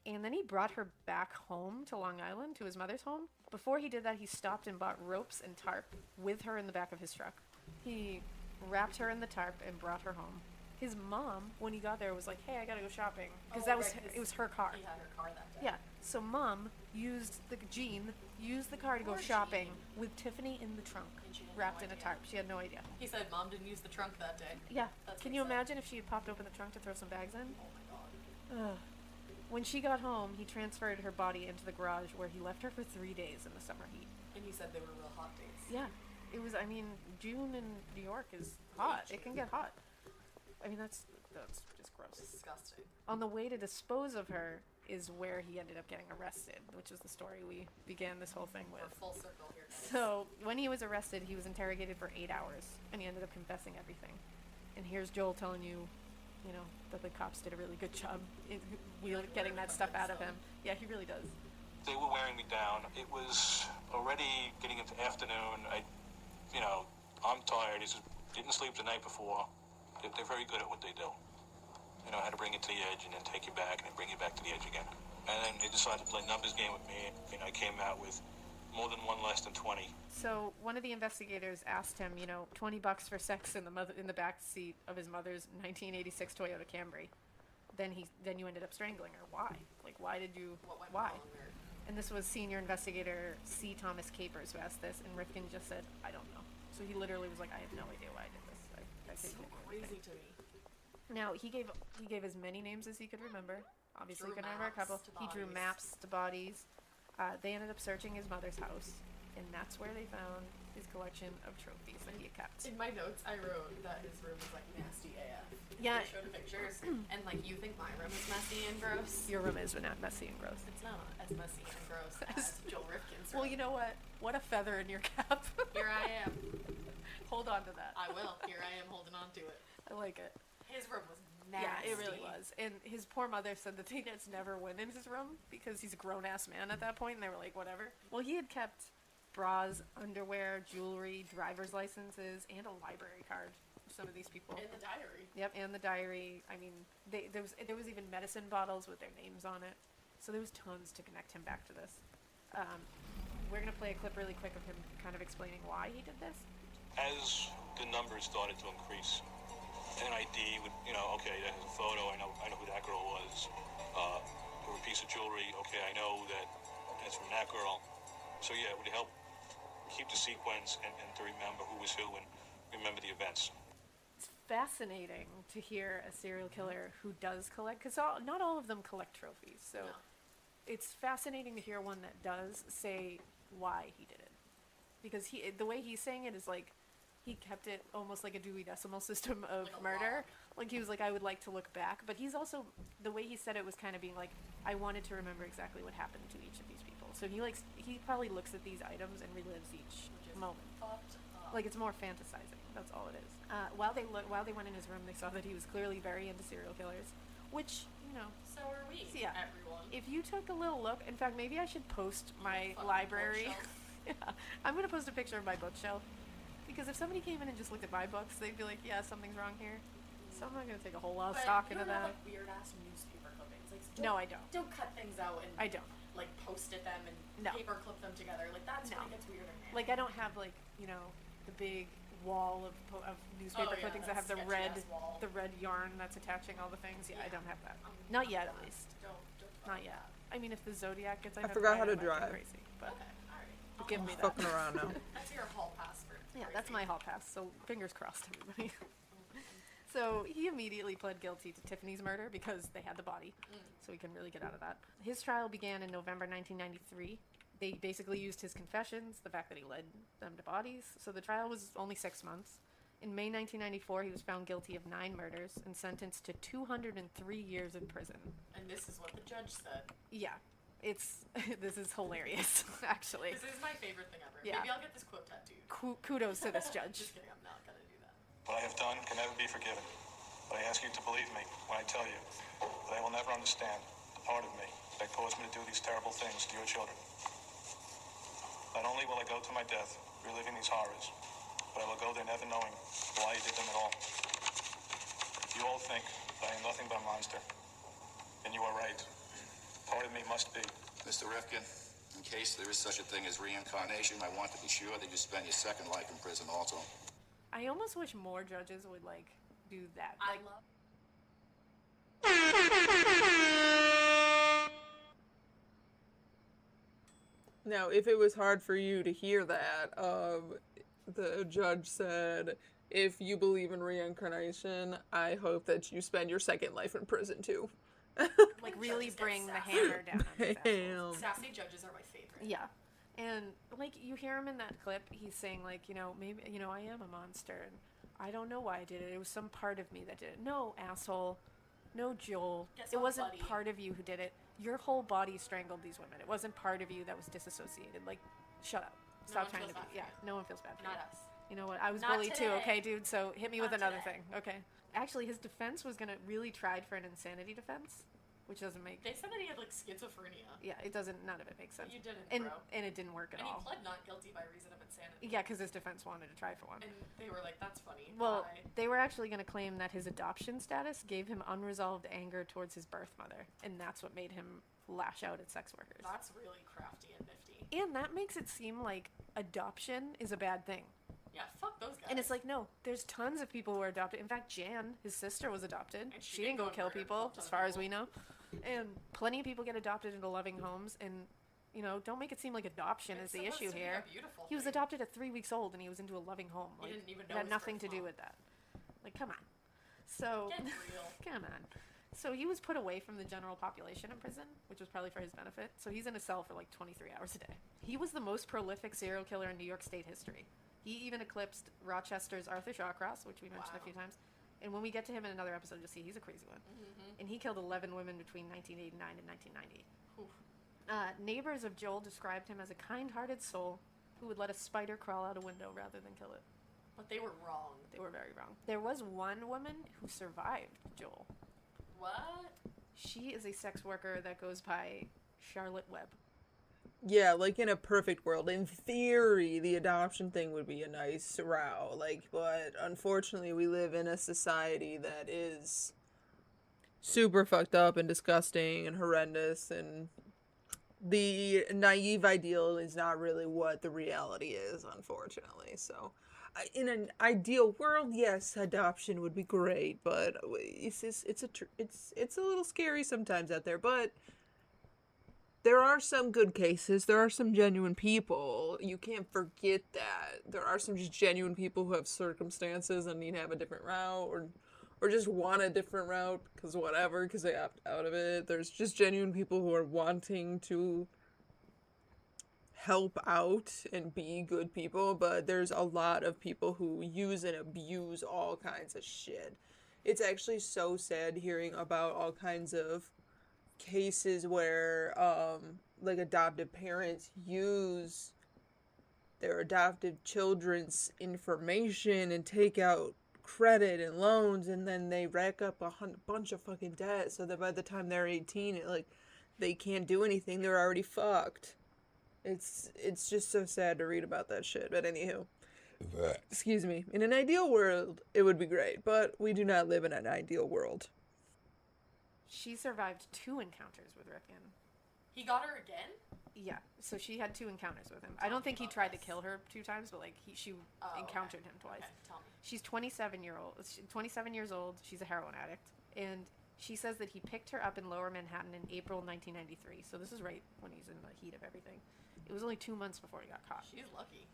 and then he brought her back home to Long Island, to his mother's home. Before he did that, he stopped and bought ropes and tarp with her in the back of his truck. He wrapped her in the tarp and brought her home. His mom, when he got there, was like, "Hey, I gotta go shopping," because it was her car. He had her car that day. Yeah. So Mom used the car to go shopping with Tiffany in the trunk, wrapped in a tarp. She had no idea. He said Mom didn't use the trunk that day. Yeah. That's Can what you he said. imagine if she had popped open the trunk to throw some bags in? Oh my god. Ugh. When she got home, he transferred her body into the garage where he left her for 3 days in the summer heat. And he said they were real hot days. Yeah. It was, I mean, June in New York is hot. It can get hot. I mean, that's just gross. Disgusting. On the way to dispose of her is where he ended up getting arrested, which is the story we began this whole thing with. We're full circle here, guys. So, when he was arrested, he was interrogated for 8 hours, and he ended up confessing everything. And here's Joel telling you, that the cops did a really good job in getting that stuff out of him. Yeah, he really does. They were wearing me down. It was already getting into afternoon. I'm tired. Didn't sleep the night before. They're very good at what they do. How to bring it to the edge and then take you back and then bring you back to the edge again. And then they decided to play numbers game with me, and I came out with more than one less than 20. So one of the investigators asked him, $20 for sex in the back seat of his mother's 1986 Toyota Camry. Then you ended up strangling her. Why? Like, why did you? Why? And this was senior investigator C. Thomas Capers who asked this, and Rifkin just said, "I don't know." So he literally was like, "I have no idea why I did this." That's so crazy to me. Now he gave as many names as he could remember. Obviously, Drew could remember a couple. maps to He drew bodies. maps to bodies. They ended up searching his mother's house, and that's where they found his collection of trophies that he had kept. In my notes, I wrote that his room was like nasty AF. Yeah. They showed the pictures, and like you think my room is messy and gross. Your room is not messy and gross. It's not as messy and gross as Joel Rifkin's room. Well, you know what? What a feather in your cap. Here I am. Hold on to that. I will. Here I am holding on to it. I like it. His room was nasty. Yeah, it really was. And his poor mother said that he gets never went in his room because he's a grown-ass man at that point, and they were like, whatever. Well, he had kept bras, underwear, jewelry, driver's licenses, and a library card for some of these people. In the diary. Yep, and the diary. I mean, there was even medicine bottles with their names on it. So there was tons to connect him back to this. We're going to play a clip really quick of him kind of explaining why he did this. As the numbers started to increase, an ID would, okay, there's a photo, I know who that girl was. Or a piece of jewelry, okay, I know that that's from that girl. So yeah, it would help keep the sequence and to remember who was who and remember the events. It's fascinating to hear a serial killer who does collect, because not all of them collect trophies. So it's fascinating to hear one that does say why he did it, because the way he's saying it is like he kept it almost like a Dewey Decimal System of Like a murder. log. Like he was like, I would like to look back, but he's also, the way he said it was kind of being like, I wanted to remember exactly what happened to each of these people. So he probably looks at these items and relives each moment. Like it's more fantasizing. That's all it is. While they went in his room, they saw that he was clearly very into serial killers, which So are we, yeah. everyone. If you took a little look, in fact, maybe I should post my library. Yeah, I'm gonna post a picture of my bookshelf because if somebody came in and just looked at my books, they'd be like, "Yeah, something's wrong here." So I'm not gonna take a whole lot of stock into that. Like weird ass newspaper clippings. Like, No, I don't. Don't cut things out and I don't. like post-it them and No. paper clip them together. Like that's when it gets weirder. Man. Like I don't have like the big wall of newspaper clippings that have the red yarn that's attaching all the things. Yeah, I don't have that. Not yet, at least. Not yet. I mean, if the Zodiac gets I forgot how to drive. Crazy, but alright. give me that. Fucking around now. That's your hall pass for Yeah, that's my hall pass. So fingers crossed, everybody. So he immediately pled guilty to Tiffany's murder because they had the body, so he couldn't really get out of that. His trial began in November 1993. They basically used his confessions, the fact that he led them to bodies. So the trial was only 6 months. In May 1994, he was found guilty of 9 murders and sentenced to 203 years in prison. And this is what the judge said. Yeah, this is hilarious, actually. This is my favorite thing ever. Yeah. Maybe I'll get this quote tattooed. Kudos to this judge. Just kidding, I'm not gonna do that. What I have done can never be forgiven. But I ask you to believe me when I tell you that I will never understand the part of me that caused me to do these terrible things to your children. Not only will I go to my death reliving these horrors, but I will go there never knowing why I did them at all. If you all think that I am nothing but a monster, then you are right. Part of me must be. Mr. Rifkin, in case there is such a thing as reincarnation, I want to be sure that you spend your second life in prison also. I almost wish more judges would do that. Now, if it was hard for you to hear that, the judge said, if you believe in reincarnation, I hope that you spend your second life in prison too. Like really bring the hammer down on these assholes. Sassy judges are my favorite. Yeah. And you hear him in that clip, he's saying maybe I am a monster and I don't know why I did it. It was some part of me that did it. No, asshole. No, Joel. It wasn't part of you who did it. Your whole body strangled these women. It wasn't part of you that was disassociated. Shut up. Stop trying to be. Yeah, no one feels bad for you. Not us. You know what? I was Not bullied too, today. okay, dude? So hit me with Not another today. thing, okay? Actually, his defense was gonna really tried for an insanity defense, which doesn't make. They said that he had schizophrenia. Yeah, it doesn't. None of it makes sense. You didn't, and bro. and it didn't work at And all. he pled not guilty by reason of insanity. Yeah, because his defense wanted to try for one. And they were like, "That's funny." Well, Why? they were actually going to claim that his adoption status gave him unresolved anger towards his birth mother, and that's what made him lash out at sex workers. That's really crafty and nifty. And that makes it seem like adoption is a bad thing. Yeah, fuck those guys. And it's like, no, there's tons of people who are adopted. In fact, Jan, his sister, was adopted. And She didn't go kill people, as far as we know. And plenty of people get adopted into loving homes, and don't make it seem like adoption is the supposed issue to be a here. beautiful He was thing. adopted at 3 weeks old, and he was into a loving home. He didn't even it know had his nothing birth to do mom. with that. Come on. So, Get real. come on. So he was put away from the general population in prison, which was probably for his benefit. So he's in a cell for 23 hours a day. He was the most prolific serial killer in New York State history. He even eclipsed Rochester's Arthur Shawcross, which we mentioned a few times. And when we get to him in another episode, you'll see he's a crazy one. Mm-hmm. And he killed 11 women between 1989 and 1990. Neighbors of Joel described him as a kind-hearted soul who would let a spider crawl out a window rather than kill it. But they were wrong. They were very wrong. There was one woman who survived Joel. What? She is a sex worker that goes by Charlotte Webb. Yeah, in a perfect world, in theory, the adoption thing would be a nice row. But unfortunately, we live in a society that is super fucked up and disgusting and horrendous, and the naive ideal is not really what the reality is, unfortunately. So, in an ideal world, yes, adoption would be great, but it's a little scary sometimes out there. But there are some good cases. There are some genuine people. You can't forget that. There are some just genuine people who have circumstances and need to have a different route, or just want a different route because they opt out of it. There's just genuine people who are wanting to help out and be good people, but there's a lot of people who use and abuse all kinds of shit. It's actually so sad hearing about all kinds of cases where like adoptive parents use their adoptive children's information and take out credit and loans, and then they rack up a bunch of fucking debt so that by the time they're 18, they can't do anything. They're already fucked. It's just so sad to read about that shit. But anywho, excuse me. In an ideal world, it would be great, but we do not live in an ideal world. She survived 2 encounters with Rifkin. He got her again? Yeah, so she had 2 encounters with him. I don't think he tried to kill her 2 times, but like she encountered him twice. Okay, tell me. She's 27 years old. She's a heroin addict, and she says that he picked her up in Lower Manhattan in April 1993. So this is right when he's in the heat of everything. It was only 2 months before he got caught. She's lucky.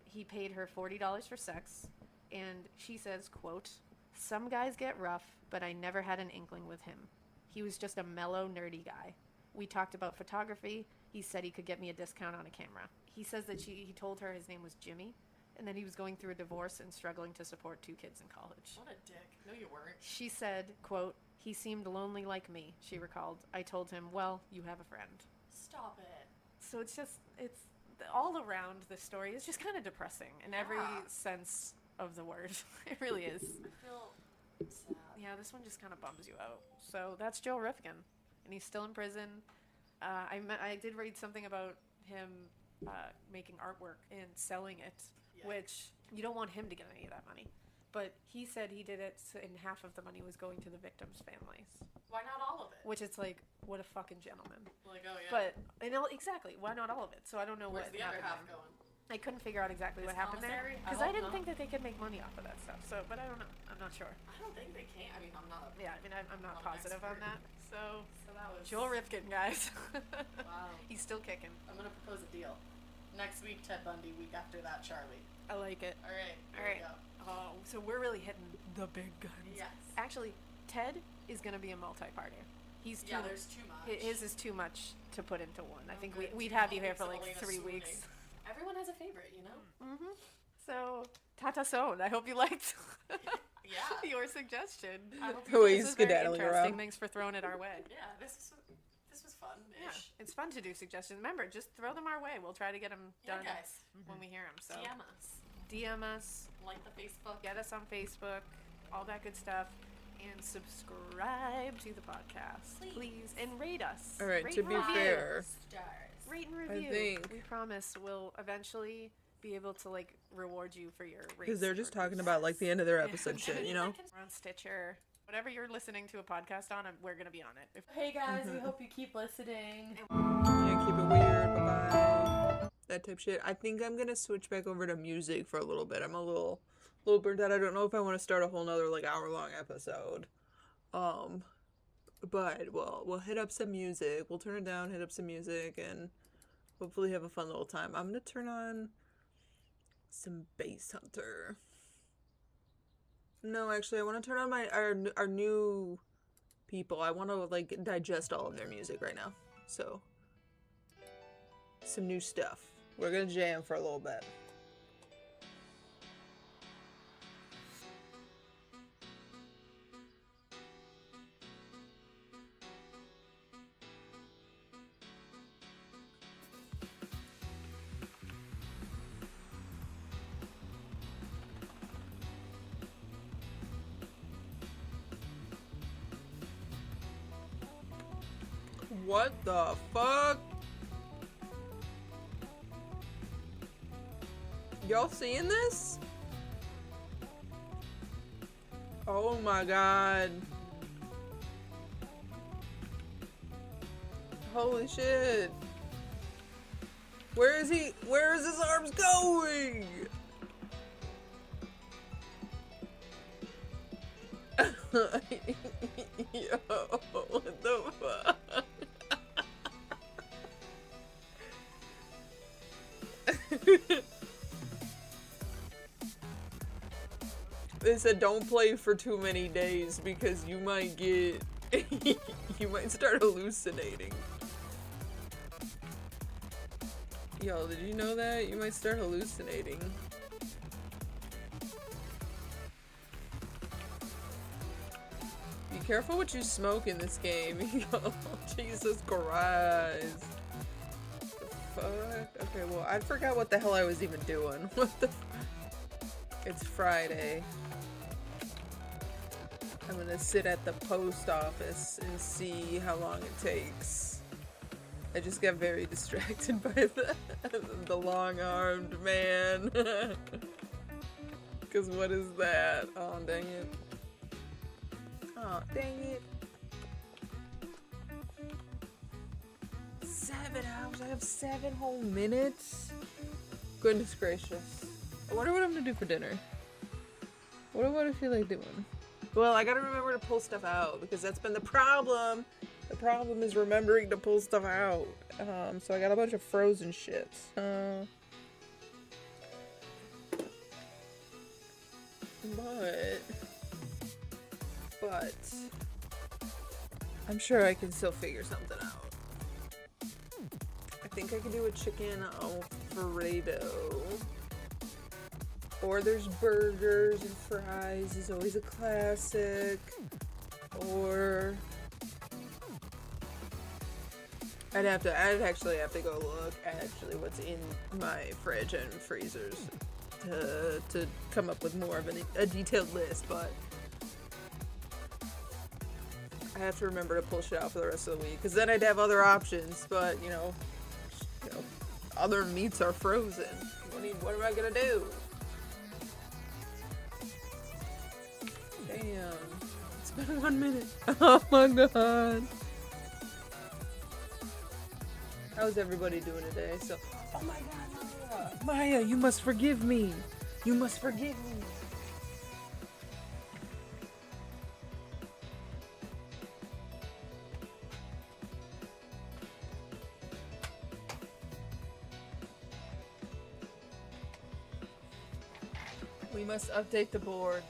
He paid her $40 for sex, and she says, quote, "Some guys get rough, but I never had an inkling with him. He was just a mellow, nerdy guy. We talked about photography. He said he could get me a discount on a camera." He says that he told her his name was Jimmy, and that he was going through a divorce and struggling to support 2 kids in college. What a dick. No, you weren't. She said, quote, "He seemed lonely like me," she recalled. "I told him, well, you have a friend." Stop it. So it's all around the story is just kind of depressing in every sense of the word. It really is. I feel sad. Yeah, this one just kind of bums you out. So that's Joe Rifkin, and he's still in prison. I did read something about him making artwork and selling it, which you don't want him to get any of that money. But he said he did it, and half of the money was going to the victims' families. Why not all of it? Which it's like, what a fucking gentleman. Like, oh yeah. But exactly, why not all of it? So I don't know Where's what the other happened half there. going? I couldn't figure out exactly what happened there commissary? because I I hope didn't not. think that they could make money off of that stuff. So, but I don't know. I'm not sure. I don't think they can. I mean, I'm not. I'm not an positive on expert. that. So that was Joel Rifkin, guys. Wow. He's still kicking. I'm gonna propose a deal. Next week, Ted Bundy. Week after that, Charlie. I like it. All right. All right. Oh, so we're really hitting the big guns. Yes. Actually, Ted is going to be a multi-party. He's Yeah, there's too much. His is too much to put into one. I think good. we'd 2 have you here weeks for of like Elena 3 swooning. weeks. Everyone has a favorite, you know. Mm-hmm. So, Tata Son, I hope you liked Yeah. your suggestion. I hope Oh, This he's is very skedaddling interesting. around. Thanks for throwing it our way. Yeah, this was fun. Yeah, it's fun to do suggestions. Remember, just throw them our way. We'll try to get them Yeah, done guys. when we hear them. So DM us. DM us, Like the Facebook. get us on Facebook, all that good stuff, and subscribe to the podcast, please, and rate us. All right, Rate to and be review. fair, Rate and I review. think- We promise we'll eventually be able to like reward you for your because they're just talking about like the end of their episode shit, you know? We're on Stitcher. Whatever you're listening to a podcast on, we're gonna be on it. Hey guys, we hope you keep listening. Yeah, keep it weird. Bye-bye. That type shit. I think I'm gonna switch back over to music for a little bit. I'm a little burnt out. I don't know if I want to start a whole nother like hour-long episode. But we'll hit up some music. We'll turn it down, hit up some music, and hopefully have a fun little time. I'm gonna turn on some Bass Hunter. No, actually, I want to turn on our new people. I want to like digest all of their music right now. So, some new stuff. We're gonna jam for a little bit. What the fuck? Y'all seeing this? Oh my god. Holy shit. Where is he? Where is his arms going? Yo, what the fuck? They said don't play for too many days because you might get you might start hallucinating. Yo, did you know that? You might start hallucinating. careful what you smoke in this game. Jesus Christ. The fuck? Okay, well, I forgot what the hell I was even doing. What the It's Friday. I'm gonna sit at the post office and see how long it takes. I just got very distracted by the long-armed man. Cause what is that? Oh, dang it. Oh, dang it. 7 hours? I have 7 whole minutes? Goodness gracious. I wonder what I'm gonna do for dinner. What I feel like doing? Well, I gotta remember to pull stuff out because that's been the problem. The problem is remembering to pull stuff out. So I got a bunch of frozen shit. But I'm sure I can still figure something out. I think I can do a chicken Alfredo. Or there's burgers and fries is always a classic. Or I'd actually have to go look at what's in my fridge and freezers to come up with more of a detailed list, but I have to remember to pull shit out for the rest of the week, because then I'd have other options, but you know, other meats are frozen. What am I gonna do? Damn, it's been 1 minute. Oh my god. How's everybody doing today? So, oh my god, Maya, you must forgive me. You must forgive me. We must update the board.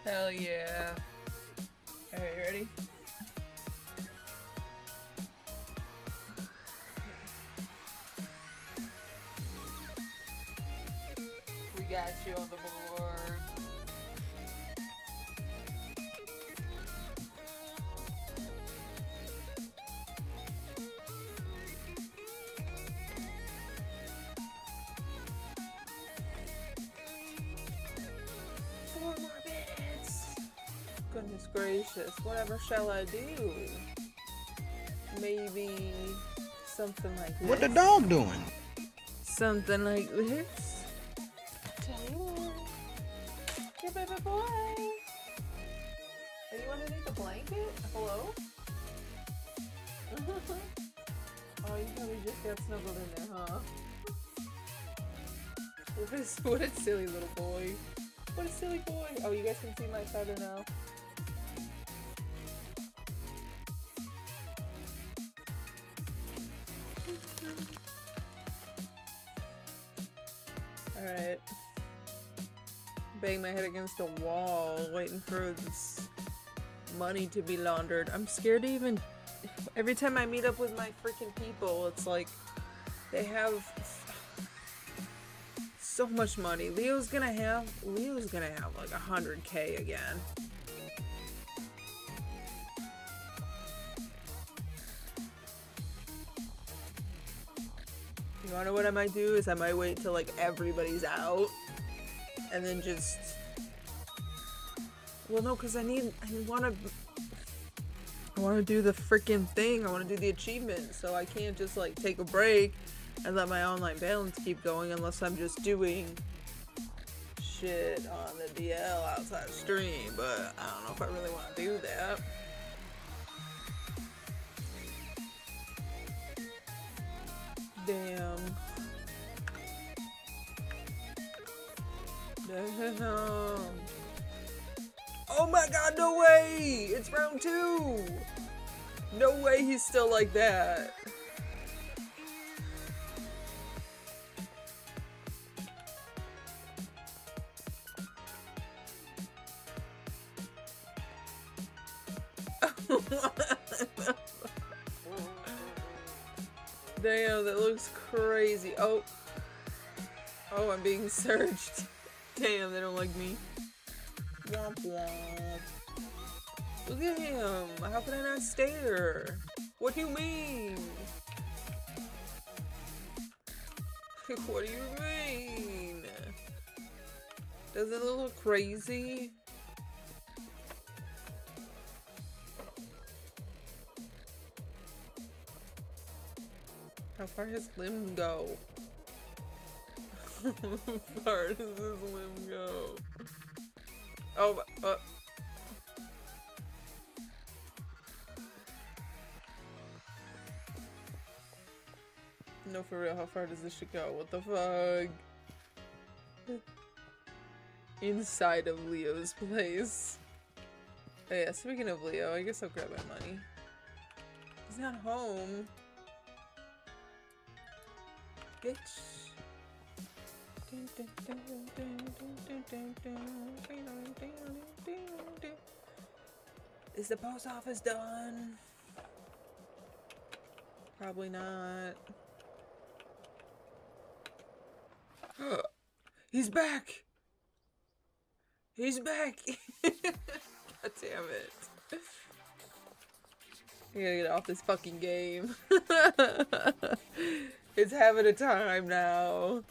Hell yeah. Alright, you ready? We got you on the board. Goodness gracious, whatever shall I do? Maybe something like this. What the dog doing? Something like this. Taylor. Hey, baby boy. Are you underneath the blanket? Hello? Oh, you probably just got snuggled in there, huh? What a silly little boy. What a silly boy. Oh, you guys can see my feather now. Alright. Bang my head against a wall, waiting for this money to be laundered. I'm scared to even... Every time I meet up with my freaking people, it's like... They have... so much money. Leo's gonna have like 100K again. You wanna know what I might do? Is I might wait till like everybody's out and then just, well no, because I wanna do the freaking thing. I wanna do the achievement, so I can't just like take a break and let my online balance keep going unless I'm just doing shit on the DL outside stream, but I don't know if I really want to do that. Damn. Damn. Oh my god, no way! It's round 2! No way he's still like that. Damn, that looks crazy. Oh, I'm being searched. Damn, they don't like me. Womp womp. Look at him. How can I not stare? What do you mean? What do you mean? Doesn't it look crazy? How far does limb go? How far does this limb go? Oh, no, for real, how far does this shit go? What the fuck? Inside of Leo's place. Oh yeah, speaking of Leo, I guess I'll grab my money. He's not home. Bitch. Is the post office done? Probably not. He's back! He's back! God damn it. I gotta get off this fucking game. It's having a time now.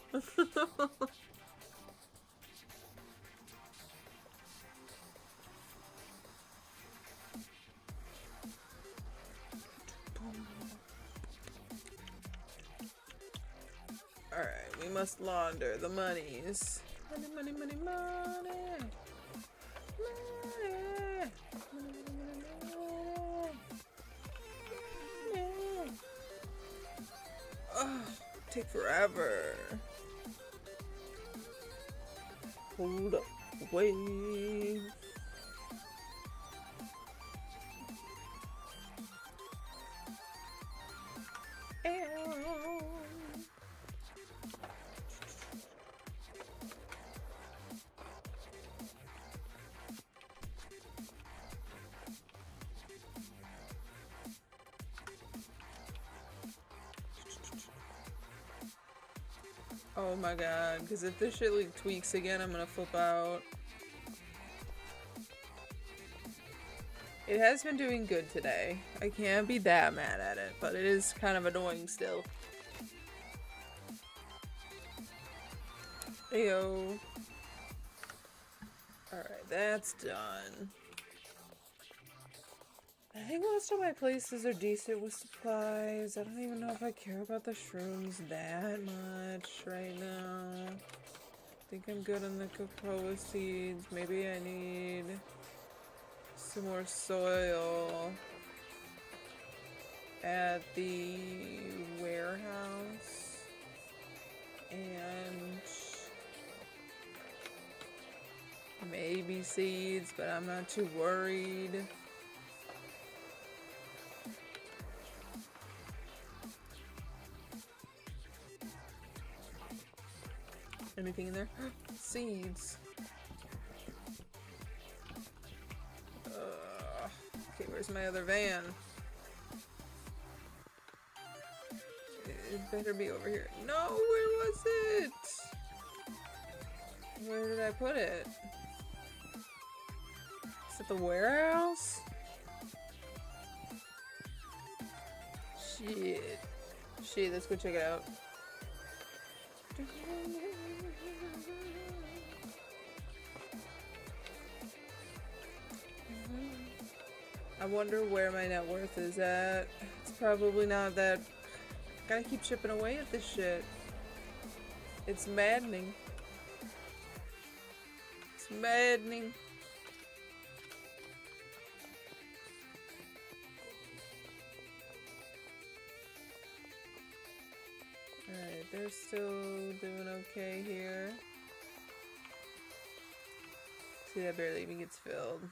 Alright, we must launder the monies. Money, money, money, money. Money. Oh, take forever. Hold up, wait. Oh my god, because if this shit like tweaks again, I'm gonna flip out. It has been doing good today. I can't be that mad at it, but it is kind of annoying still. Ayo. Alright, that's done. I think most of my places are decent with supplies. I don't even know if I care about the shrooms that much right now. I think I'm good on the cocoa seeds. Maybe I need some more soil at the warehouse. And maybe seeds, but I'm not too worried. Anything in there? Seeds. Okay, where's my other van? It better be over here. No, where was it? Where did I put it? Is it the warehouse? Shit. Shit, let's go check it out. I wonder where my net worth is at. It's probably not that. Gotta keep chipping away at this shit. It's maddening. It's maddening. Alright, they're still doing okay here. See, that barely even gets filled.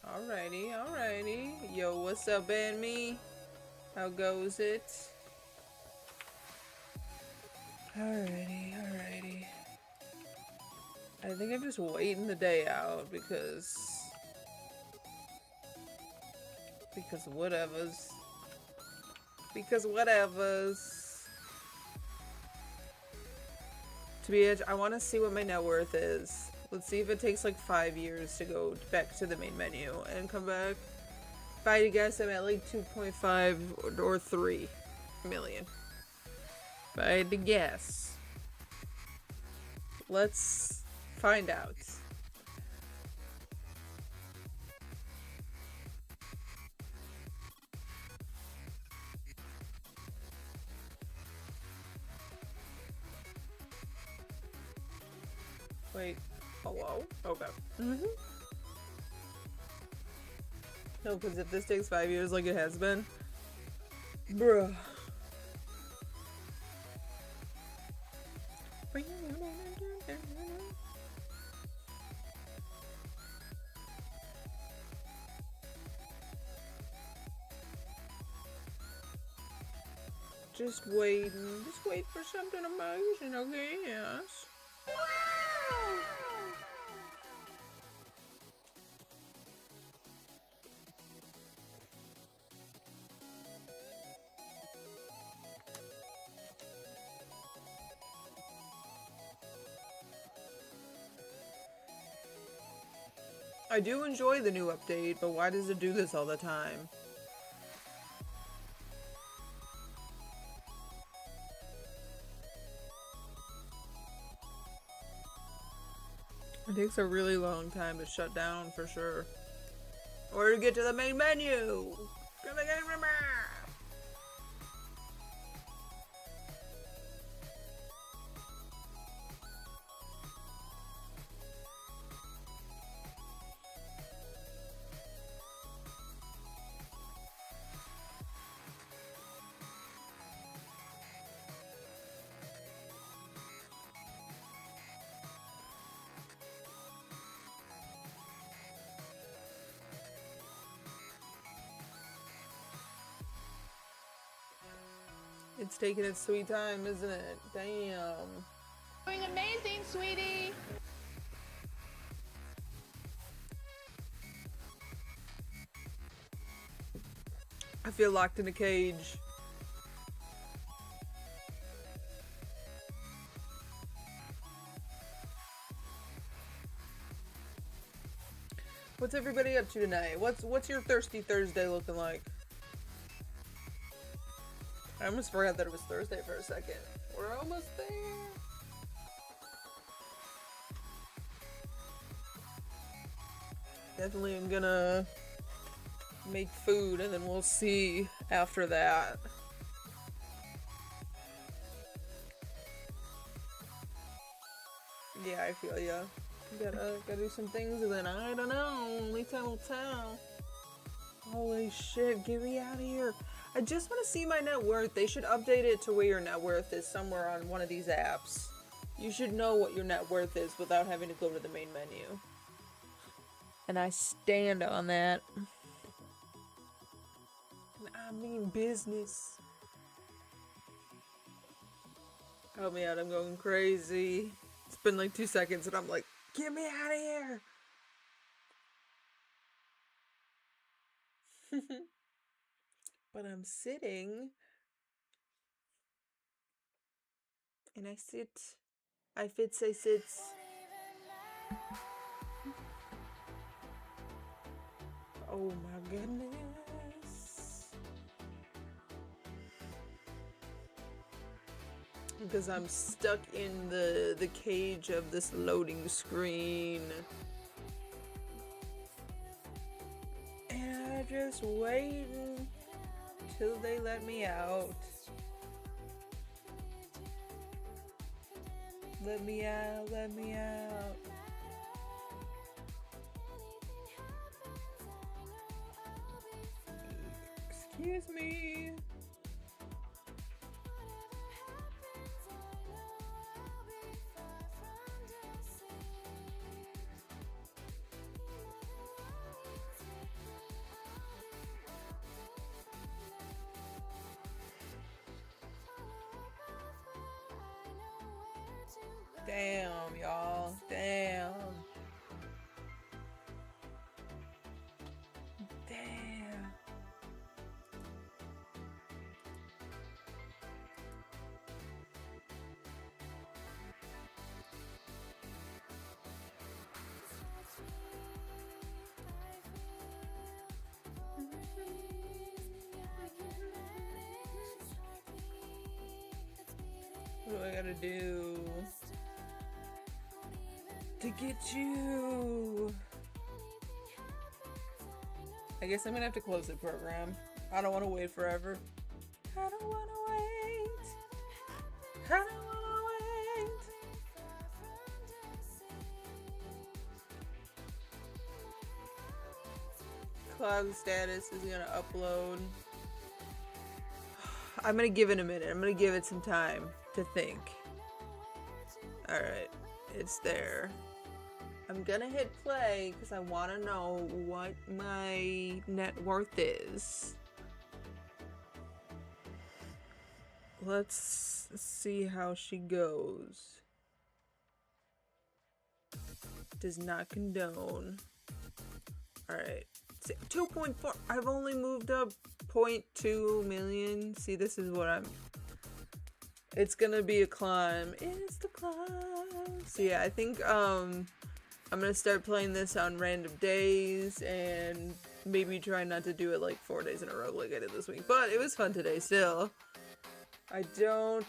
Alrighty, alrighty. Yo, what's up, and me? How goes it? Alrighty, alrighty. I think I'm just waiting the day out because whatevers. Because whatevers. To be honest, I want to see what my net worth is. Let's see if it takes like 5 years to go back to the main menu and come back. If I had to guess, I'm at like 2.5 or 3 million. If I had to guess. Let's find out. Wait, hello? Okay. No, because if this takes 5 years like it has been, bruh. Just waiting. Just wait for something amazing, okay? Yes. I do enjoy the new update, but why does it do this all the time? It takes a really long time to shut down for sure. Or to get to the main menu! It's taking its sweet time, isn't it? Damn. Doing amazing, sweetie. I feel locked in a cage. What's everybody up to tonight? What's your Thirsty Thursday looking like? I almost forgot that it was Thursday for a second. We're almost there. Definitely am gonna make food and then we'll see after that. Yeah, I feel ya. Gotta do some things and then I don't know. Only time will tell. Holy shit, get me out of here. I just want to see my net worth. They should update it to where your net worth is somewhere on one of these apps. You should know what your net worth is without having to go to the main menu. And I stand on that. And I mean business. Help me out, I'm going crazy. It's been like 2 seconds and I'm like, get me out of here! But I'm sitting. And I sit. I fits, I sits. Oh my goodness. Because I'm stuck in the cage of this loading screen. And I'm just waiting till they let me out. Let me out, let me out. Excuse me. Damn, y'all. Damn. gotta do to get you? I guess I'm gonna have to close the program. I don't want to wait forever. I don't want to wait. I don't want to wait. Cloud status is gonna upload. I'm gonna give it a minute. I'm gonna give it some time to think. Alright, it's there. I'm gonna hit play because I want to know what my net worth is. Let's see how she goes. Does not condone. Alright. 2.4. I've only moved up 0.2 million. See, this is what I'm... It's gonna be a climb. It's the climb. So yeah, I think I'm gonna start playing this on random days and maybe try not to do it like 4 days in a row like I did this week. But it was fun today still. I don't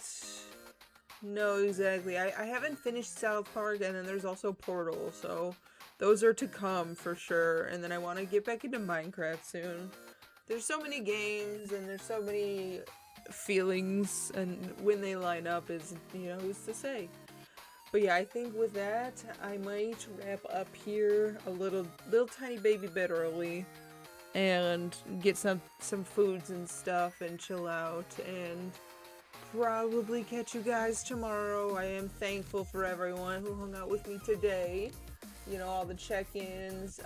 know exactly. I haven't finished South Park, and then there's also Portal, so those are to come for sure. And then I want to get back into Minecraft soon. There's so many games and there's so many feelings, and when they line up is, you know, who's to say. But yeah, I think with that, I might wrap up here a little tiny baby bit early and get some foods and stuff and chill out and probably catch you guys tomorrow. I am thankful for everyone who hung out with me today. You know, all the check-ins.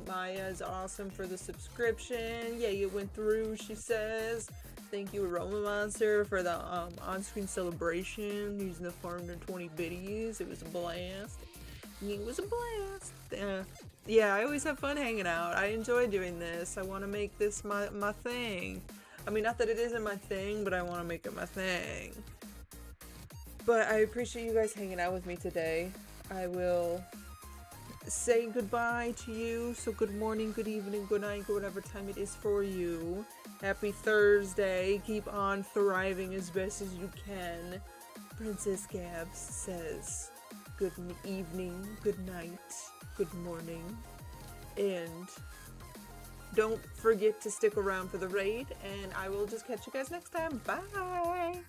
Maya's awesome for the subscription. Yeah, it went through, she says. Thank you, Aroma Monster, for the on-screen celebration using the 420 biddies. It was a blast. It was a blast. Yeah, I always have fun hanging out. I enjoy doing this. I want to make this my thing. I mean, not that it isn't my thing, but I want to make it my thing. But I appreciate you guys hanging out with me today. I will say goodbye to you. So good morning, good evening, good night, whatever time it is for you. Happy Thursday. Keep on thriving as best as you can. Princess Gabs says good evening, good night, good morning. And don't forget to stick around for the raid, and I will just catch you guys next time. Bye!